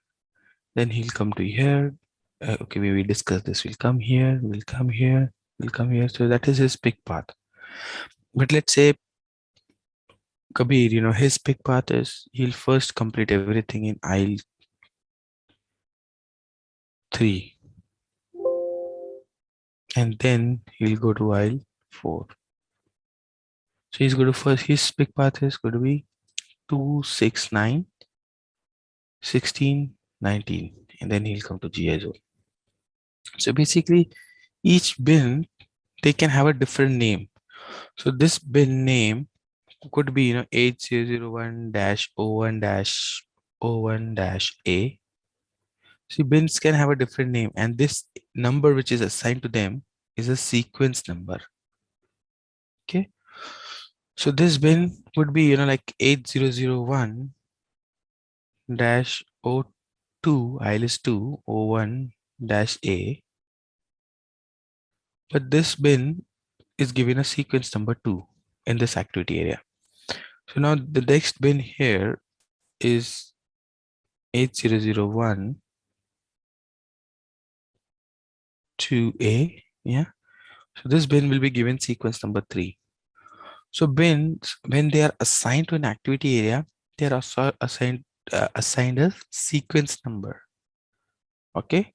then he'll come to here. Okay, we discuss this. We'll come here, we'll come here, we'll come here. So that is his pick path. But let's say Kabir, his pick path is he'll first complete everything in aisle 3, and then he'll go to aisle 4. So he's going to first, his pick path is going to be 2, 6, 9, 16, 19, and then he'll come to GI zone. So basically each bin, they can have a different name. So this bin name could be 8001-01-01-A. See, bins can have a different name, and this number which is assigned to them is a sequence number. Okay. So this bin would be like 8001-02, aisle is 2, 01-A. But this bin is given a sequence number 2 in this activity area. So now the next bin here is 8001 2A. Yeah. So this bin will be given sequence number 3. So bins, when they are assigned to an activity area, they are also assigned a sequence number. Okay.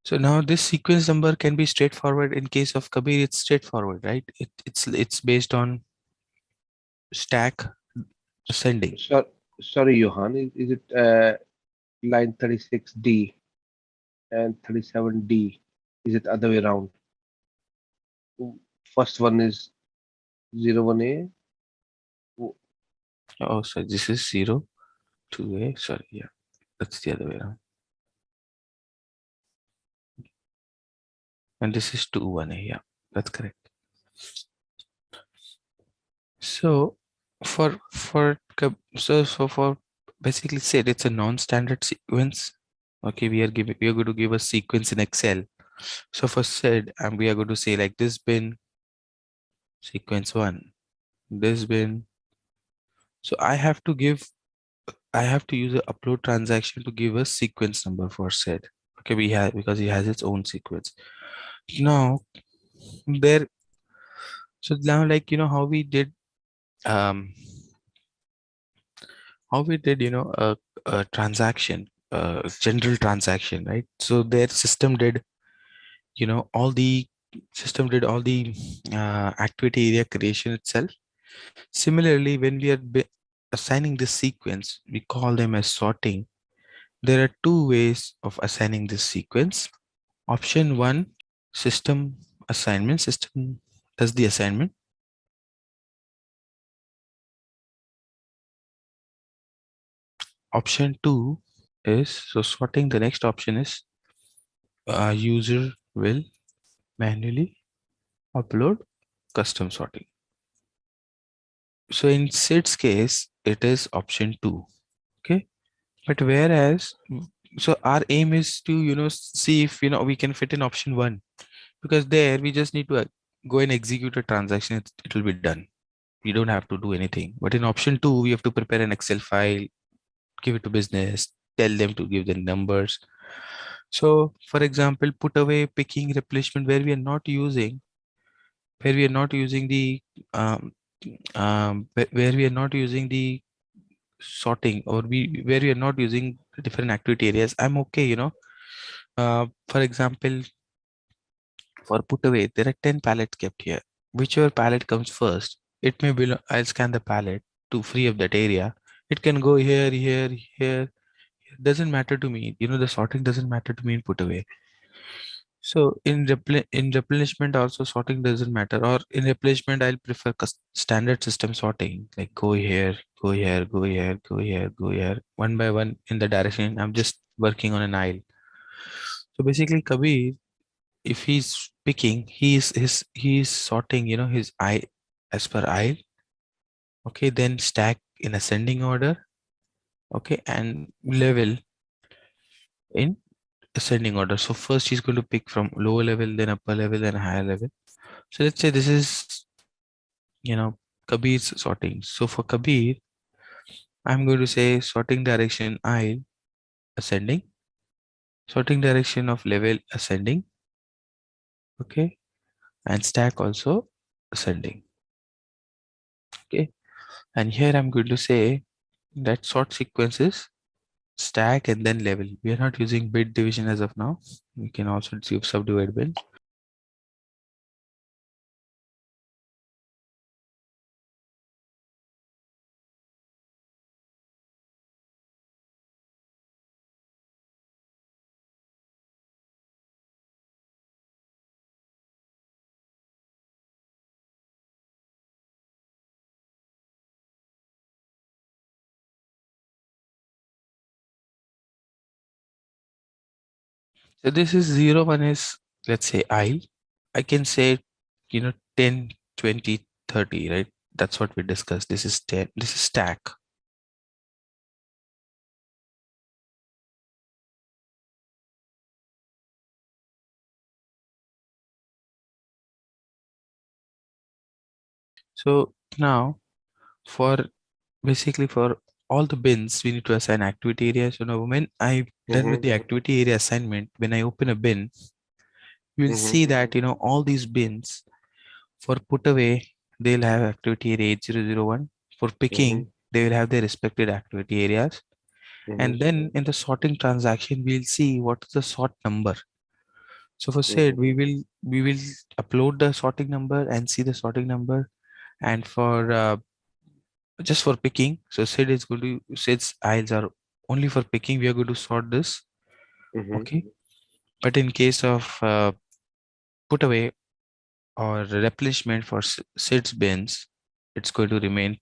So now this sequence number can be straightforward. In case of Kabir, it's straightforward, right? It's based on stack ascending. Sorry, Johan. Is it line 36D and 37D? Is it other way around? First one is 01A. Oh, so this is 0, 2A. Sorry, yeah, that's the other way around. and this is 2 1A. Yeah, that's correct. So for basically said it's a non-standard sequence. Okay, we are going to give a sequence in Excel. So for said, and we are going to say like this bin sequence 1, this bin. So I have to use an upload transaction to give a sequence number for said. Okay, we have, because he has its own sequence. Now there, so now like how we did um a transaction, general transaction, right? So their system did all the activity area creation itself. Similarly, when we are assigning this sequence, we call them as sorting. There are two ways of assigning this sequence. Option 1, system assignment. System does the assignment. Option 2 is, so sorting, the next option is user will manually upload custom sorting. So in Sid's case, it is option 2. Okay. But whereas, so our aim is to, see if, we can fit in option 1, because there we just need to go and execute a transaction. It will be done. We don't have to do anything. But in option 2, we have to prepare an Excel file, give it to business, tell them to give the numbers. So for example, put away, picking, replacement, where we are not using the where we are not using the sorting, or where we are not using different activity areas, I'm okay. For example, for put away, there are 10 pallets kept here. Whichever pallet comes first, it may belong. I'll scan the pallet to free up that area. It can go here, here, here. It doesn't matter to me. The sorting doesn't matter to me in put away. So in replenishment also, sorting doesn't matter. Or in replenishment, I'll prefer standard system sorting, like go here, go here, go here, go here, go here, one by one in the direction. I'm just working on an aisle. So basically, Kabir, if he's picking, he's sorting, his eye as per aisle. Okay, then stack in ascending order. Okay, and level in ascending order. So first he's going to pick from lower level, then upper level, then higher level. So let's say this is, Kabir's sorting. So for Kabir, I'm going to say sorting direction aisle ascending, sorting direction of level ascending. Okay, and stack also ascending. Okay, and here I'm going to say that sort sequence is stack and then level. We are not using bit division as of now. We can also subdivide bin. So this is 0, 1 is, let's say aisle. I can say, 10, 20, 30, right? That's what we discussed. This is 10, this is stack. So now for basically for all the bins, we need to assign activity areas. So now when I done with the activity area assignment, when I open a bin, you will see that, all these bins for put away, they'll have activity area 8001. For picking, they will have their respective activity areas. And then in the sorting transaction, we'll see what is the sort number. So for said, we will upload the sorting number and see the sorting number. And for just for picking, so Sid's aisles are only for picking. We are going to sort this. Okay. But in case of put away or replenishment for Sid's bins, it's going to remain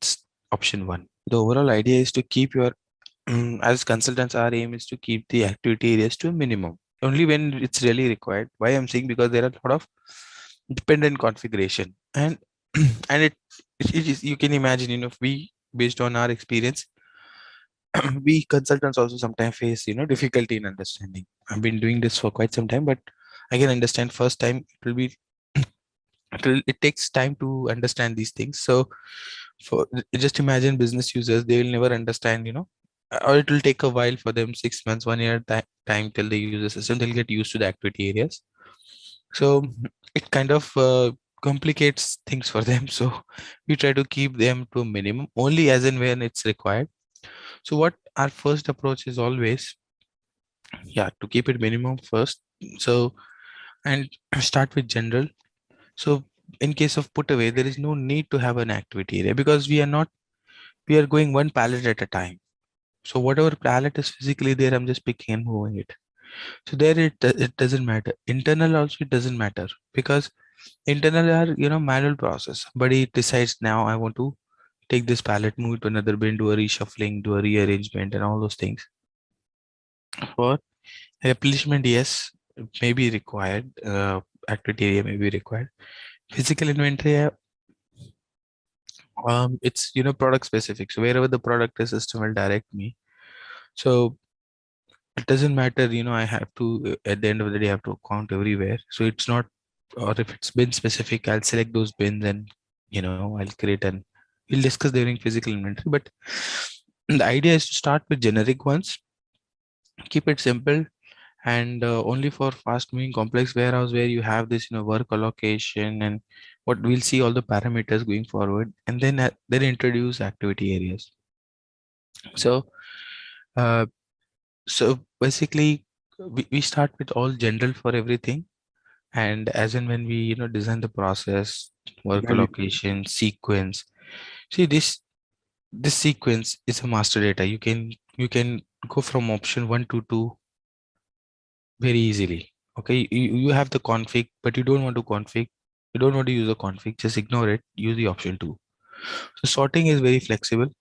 option 1. The overall idea is to keep your, as consultants, our aim is to keep the activity areas to a minimum. only when it's really required. Why I'm saying, because there are a lot of dependent configuration, and and it is, you can imagine, if we, based on our experience, we consultants also sometimes face difficulty in understanding. I've been doing this for quite some time, but I can understand first time it will be it takes time to understand these things. So for just imagine business users, they will never understand, or it will take a while for them, 6 months, 1 year time till they use the system. They'll get used to the activity areas. So it kind of complicates things for them. So we try to keep them to a minimum, only as and when it's required. So what our first approach is always, yeah, to keep it minimum first. So, and start with general. So in case of put away, there is no need to have an activity area, because we are going one pallet at a time. So whatever pallet is physically there, I'm just picking and moving it. So there it doesn't matter. Internal also it doesn't matter, because internal are manual process. But it decides, now I want to take this pallet, move it to another bin, do a reshuffling, do a rearrangement, and all those things. For replenishment, yes, it may be required. Activity area may be required. Physical inventory, it's product specific. So wherever the product is, system will direct me. So it doesn't matter, I have to, at the end of the day, I have to count everywhere. So it's not, or if it's bin specific, I'll select those bins, and I'll create, and we'll discuss during physical inventory. But the idea is to start with generic ones, keep it simple, and only for fast moving complex warehouse, where you have this work allocation, and what we'll see all the parameters going forward, and then introduce activity areas. So uh, so basically we start with all general for everything, and as and when we design the process, work Value. allocation, sequence. See, this sequence is a master data. You can go from option 1 to 2 very easily. Okay, you have the config, but you don't want to config, you don't want to use a config, just ignore it, use the option 2. So sorting is very flexible.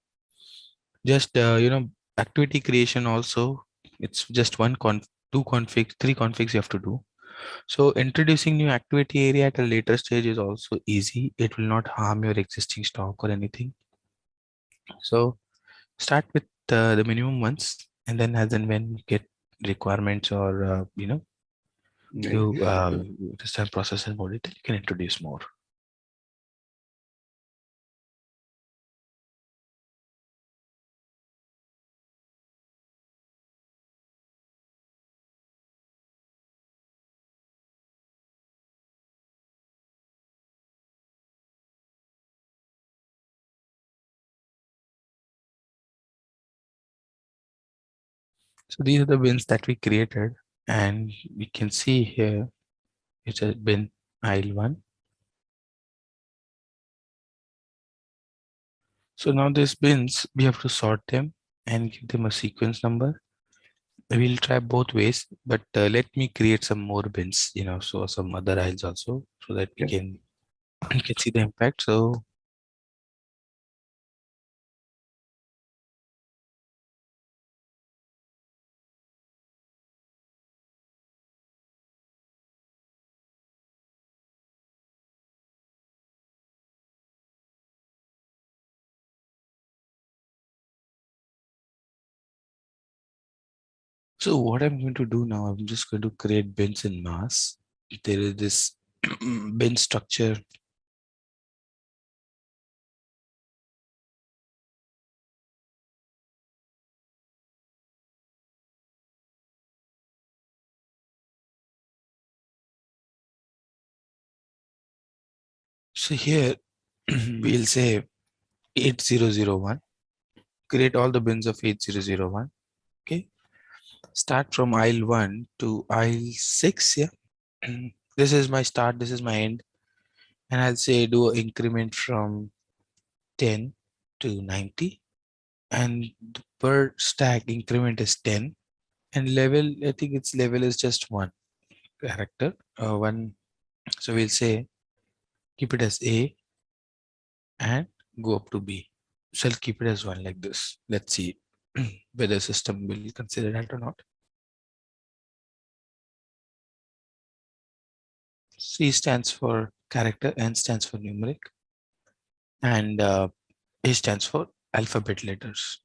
Just activity creation also, it's just two configs, three configs you have to do. So introducing new activity area at a later stage is also easy. It will not harm your existing stock or anything. So start with the minimum ones, and then as and when you get requirements, or you understand process in more detail, you can introduce more. So these are the bins that we created, and we can see here it's a bin aisle 1. So now these bins, we have to sort them and give them a sequence number. We'll try both ways, but let me create some more bins, so some other aisles also, so that we can see the impact. So what I'm going to do now, I'm just going to create bins in mass. There is this bin structure. So here we'll say 8001, create all the bins of 8001. Okay, start from aisle 1 to aisle 6. Yeah, this is my start, this is my end, and I'll say do an increment from 10 to 90, and the per stack increment is 10, and level, I think its level is just one character, one. So we'll say keep it as A and go up to B. So I'll keep it as 1 like this. Let's see whether system will consider that or not. C stands for character, N stands for numeric, and A stands for alphabet letters.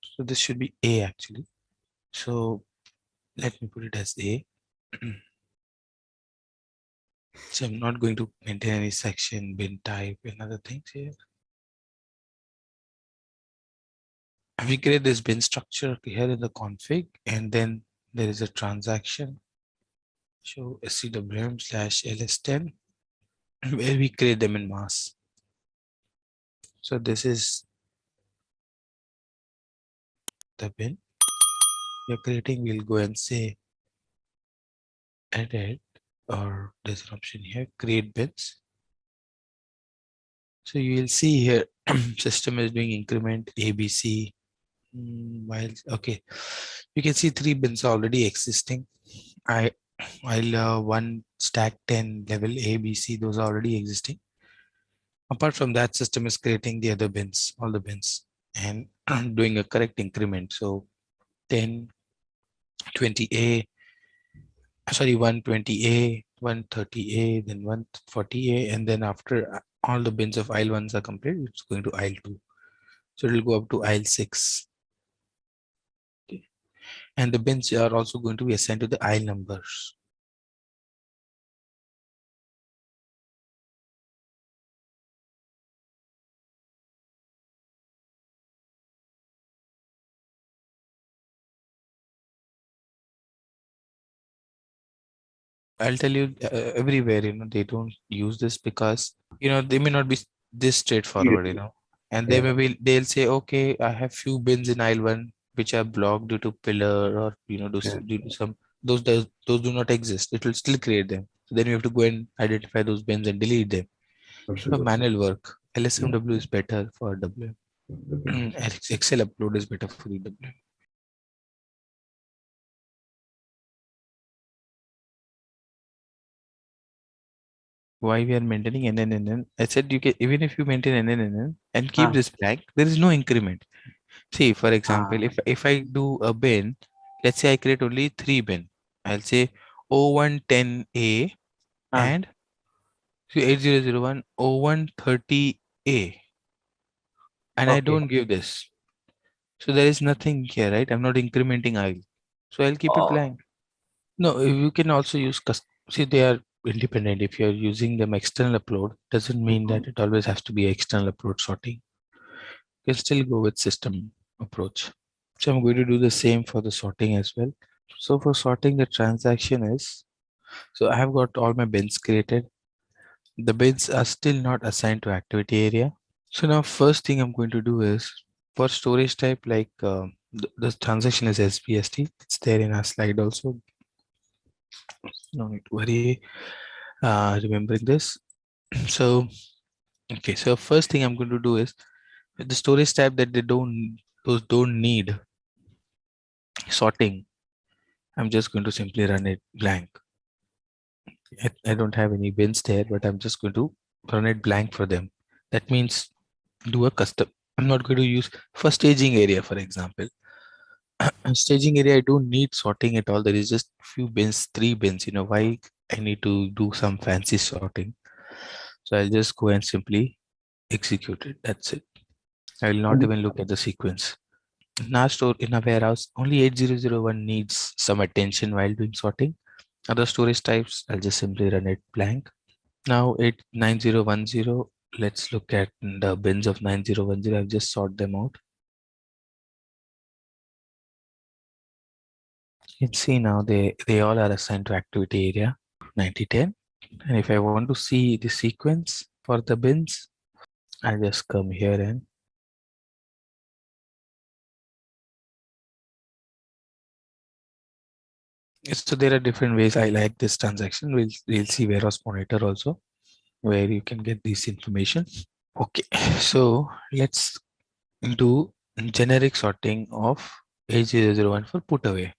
So this should be A actually. So let me put it as A. So I'm not going to maintain any section, bin type, and other things here. We create this bin structure here in the config, and then there is a transaction. Show SCWM/ls10, where we create them in mass. So this is the bin you're creating. We'll go and say edit, or there's an option here, create bins. So you will see here system is doing increment ABC. While okay, you can see 3 bins already existing. While one stack 10 level ABC, those are already existing. Apart from that, system is creating the other bins, all the bins, and doing a correct increment. So 10, 20A, sorry, 120A, 130A, then 140A, and then after all the bins of aisle ones are complete, it's going to aisle 2. So it will go up to aisle 6. Okay. And the bins are also going to be assigned to the aisle numbers. I'll tell you everywhere, they don't use this because, they may not be this straightforward, and they Yeah. they'll say, okay, I have few bins in aisle 1 which are blocked due to pillar, or, due to some, those do not exist. It will still create them. So then you have to go and identify those bins and delete them. For Absolutely. manual work, LSMW is better for WM. Excel upload is better for EWM. Why we are maintaining NNNN? I said you can, even if you maintain NNNN and keep this blank, there is no increment. See, for example, if I do a bin, let's say I create only 3 bin. I'll say 0110A and 8001 0130A, and I don't give this. So there is nothing here, right? I'm not incrementing I. So I'll keep it blank. No, you can also use see, they are independent. If you're using them external upload, doesn't mean that it always has to be external upload sorting. You can still go with system approach. So I'm going to do the same for the sorting as well. So for sorting, the transaction is, so I have got all my bins created. The bins are still not assigned to activity area. So now first thing I'm going to do is, for storage type, like the transaction is SBST. It's there in our slide also. No need to worry remembering this. So, okay. So first thing I'm going to do is, the storage type that those don't need sorting, I'm just going to simply run it blank. I don't have any bins there, but I'm just going to run it blank for them. That means do a custom. I'm not going to use for staging area, for example. Staging area, I don't need sorting at all. There is just few bins, 3 bins. Why I need to do some fancy sorting? So I'll just go and simply execute it. That's it. I will not even look at the sequence. In our store, in a warehouse, only 8001 needs some attention while doing sorting. Other storage types, I'll just simply run it blank. Now 9010, let's look at the bins of 9010. I've just sort them out. You can see now they all are assigned to activity area 9010. And if I want to see the sequence for the bins, I'll just come here and so there are different ways. I like this transaction. We'll see warehouse monitor also, where you can get this information. Okay, so let's do generic sorting of A001 for put away.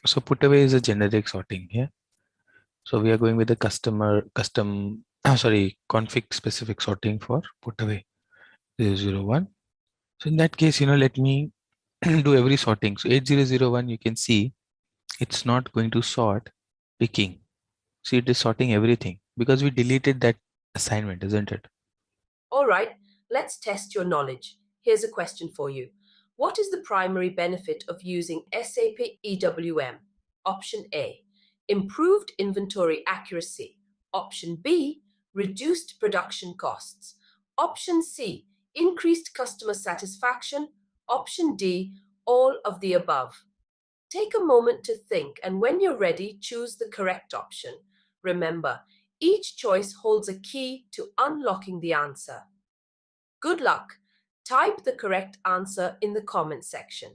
So put away is a generic sorting here. So we are going with the config specific sorting for put away 001. So in that case, let me do every sorting. So 8001, you can see it's not going to sort picking. See, it is sorting everything because we deleted that assignment, isn't it? All right, let's test your knowledge. Here's a question for you. What is the primary benefit of using SAP EWM? Option A, improved inventory accuracy. Option B, reduced production costs. Option C, increased customer satisfaction. Option D, all of the above. Take a moment to think, and when you're ready, choose the correct option. Remember, each choice holds a key to unlocking the answer. Good luck. Type the correct answer in the comment section.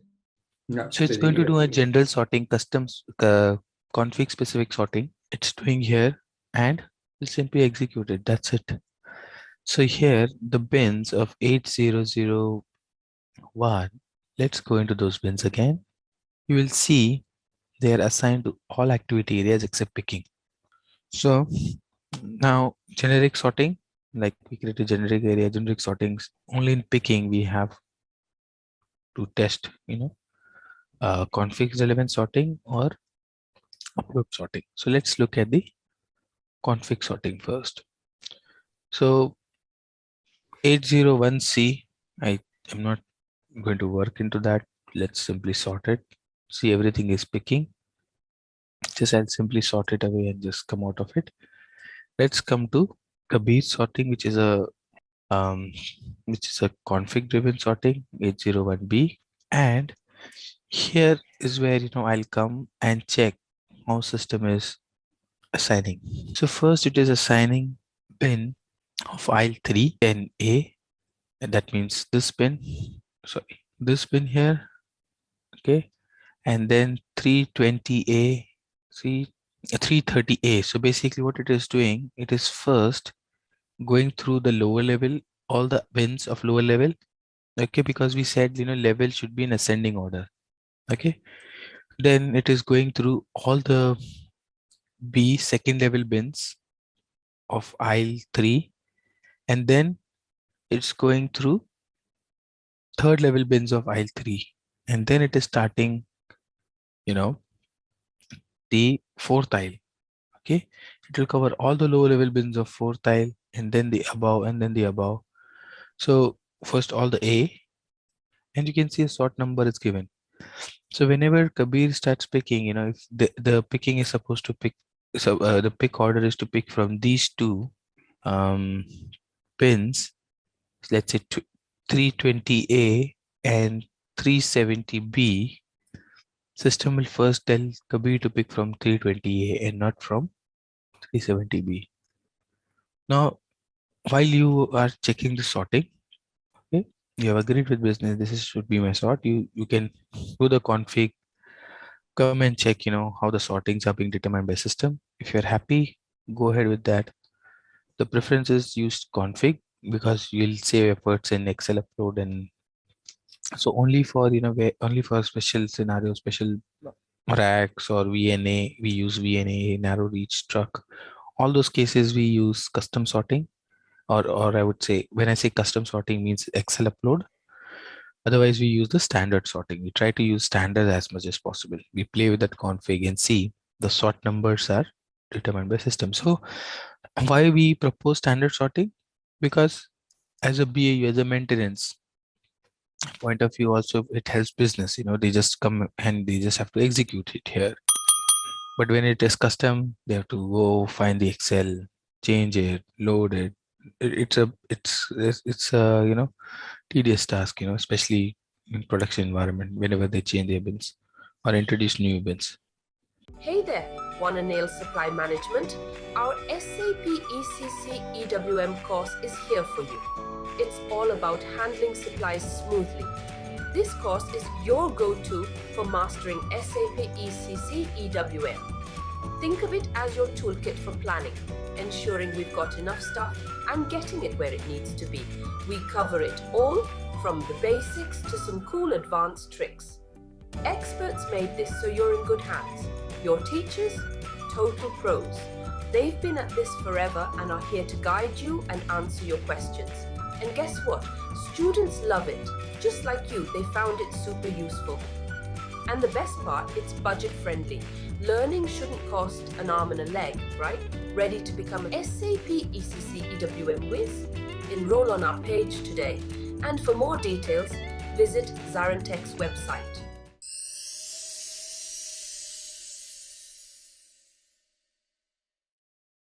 Yeah, So it's very going to do a good. general sorting, customs, config specific sorting. It's doing here and will simply execute it. That's it. So here the bins of 8001, let's go into those bins again. You will see they are assigned to all activity areas except picking. So now generic sorting, like we create a generic area, generic sortings, only in picking we have to test, config relevant sorting or upload sorting. So let's look at the config sorting first. So 801C, I am not going to work into that. Let's simply sort it. See, everything is picking. Just I'll simply sort it away and just come out of it. Let's come to Kabir sorting, which is a config driven sorting, 801B. And here is where I'll come and check how system is assigning. So first it is assigning bin of aisle 3 and A, and that means this bin, this bin here, okay, and then 320A, see, 330A. So basically what it is doing, it is first going through the lower level, all the bins of lower level, okay, because we said level should be in ascending order, okay. Then it is going through all the B second level bins of aisle 3, and then it's going through third level bins of aisle 3, and then it is starting the fourth aisle, okay. It will cover all the lower level bins of fourth aisle, and then the above, and then the above. So first all the A, and you can see a sort number is given. So whenever Kabir starts picking, if the picking is supposed to pick, so the pick order is to pick from these two pins, let's say 320A and 370B, system will first tell Kabir to pick from 320A and not from 370B. Now, while you are checking the sorting, okay, you have agreed with business, should be my sort. You can do the config, come and check, how the sortings are being determined by system. If you're happy, go ahead with that. The preferences use config because you'll save efforts in Excel upload, and so only for only for special scenarios, special racks or VNA, we use VNA, narrow reach truck. All those cases we use custom sorting, or I would say, when I say custom sorting, means Excel upload. Otherwise we use the standard sorting. We try to use standard as much as possible. We play with that config and see the sort numbers are determined by system. So why we propose standard sorting? Because as a BAU, as a maintenance point of view, also it helps business. They just come and they just have to execute it here. But when it is custom, they have to go find the Excel, change it, load it. It's a tedious task, especially in production environment, whenever they change their bins or introduce new bins. Hey there, wanna nail supply management? Our SAP ECC EWM course is here for you. It's all about handling supplies smoothly. This course is your go-to for mastering SAP ECC EWM. Think of it as your toolkit for planning, ensuring we've got enough stuff and getting it where it needs to be. We cover it all, from the basics to some cool advanced tricks. Experts made this so you're in good hands. Your teachers, total pros. They've been at this forever and are here to guide you and answer your questions. And guess what? Students love it. Just like you, they found it super useful. And the best part, it's budget friendly. Learning shouldn't cost an arm and a leg, right? Ready to become an SAP ECC EWM whiz? Enroll on our page today. And for more details, visit ZaranTech's website.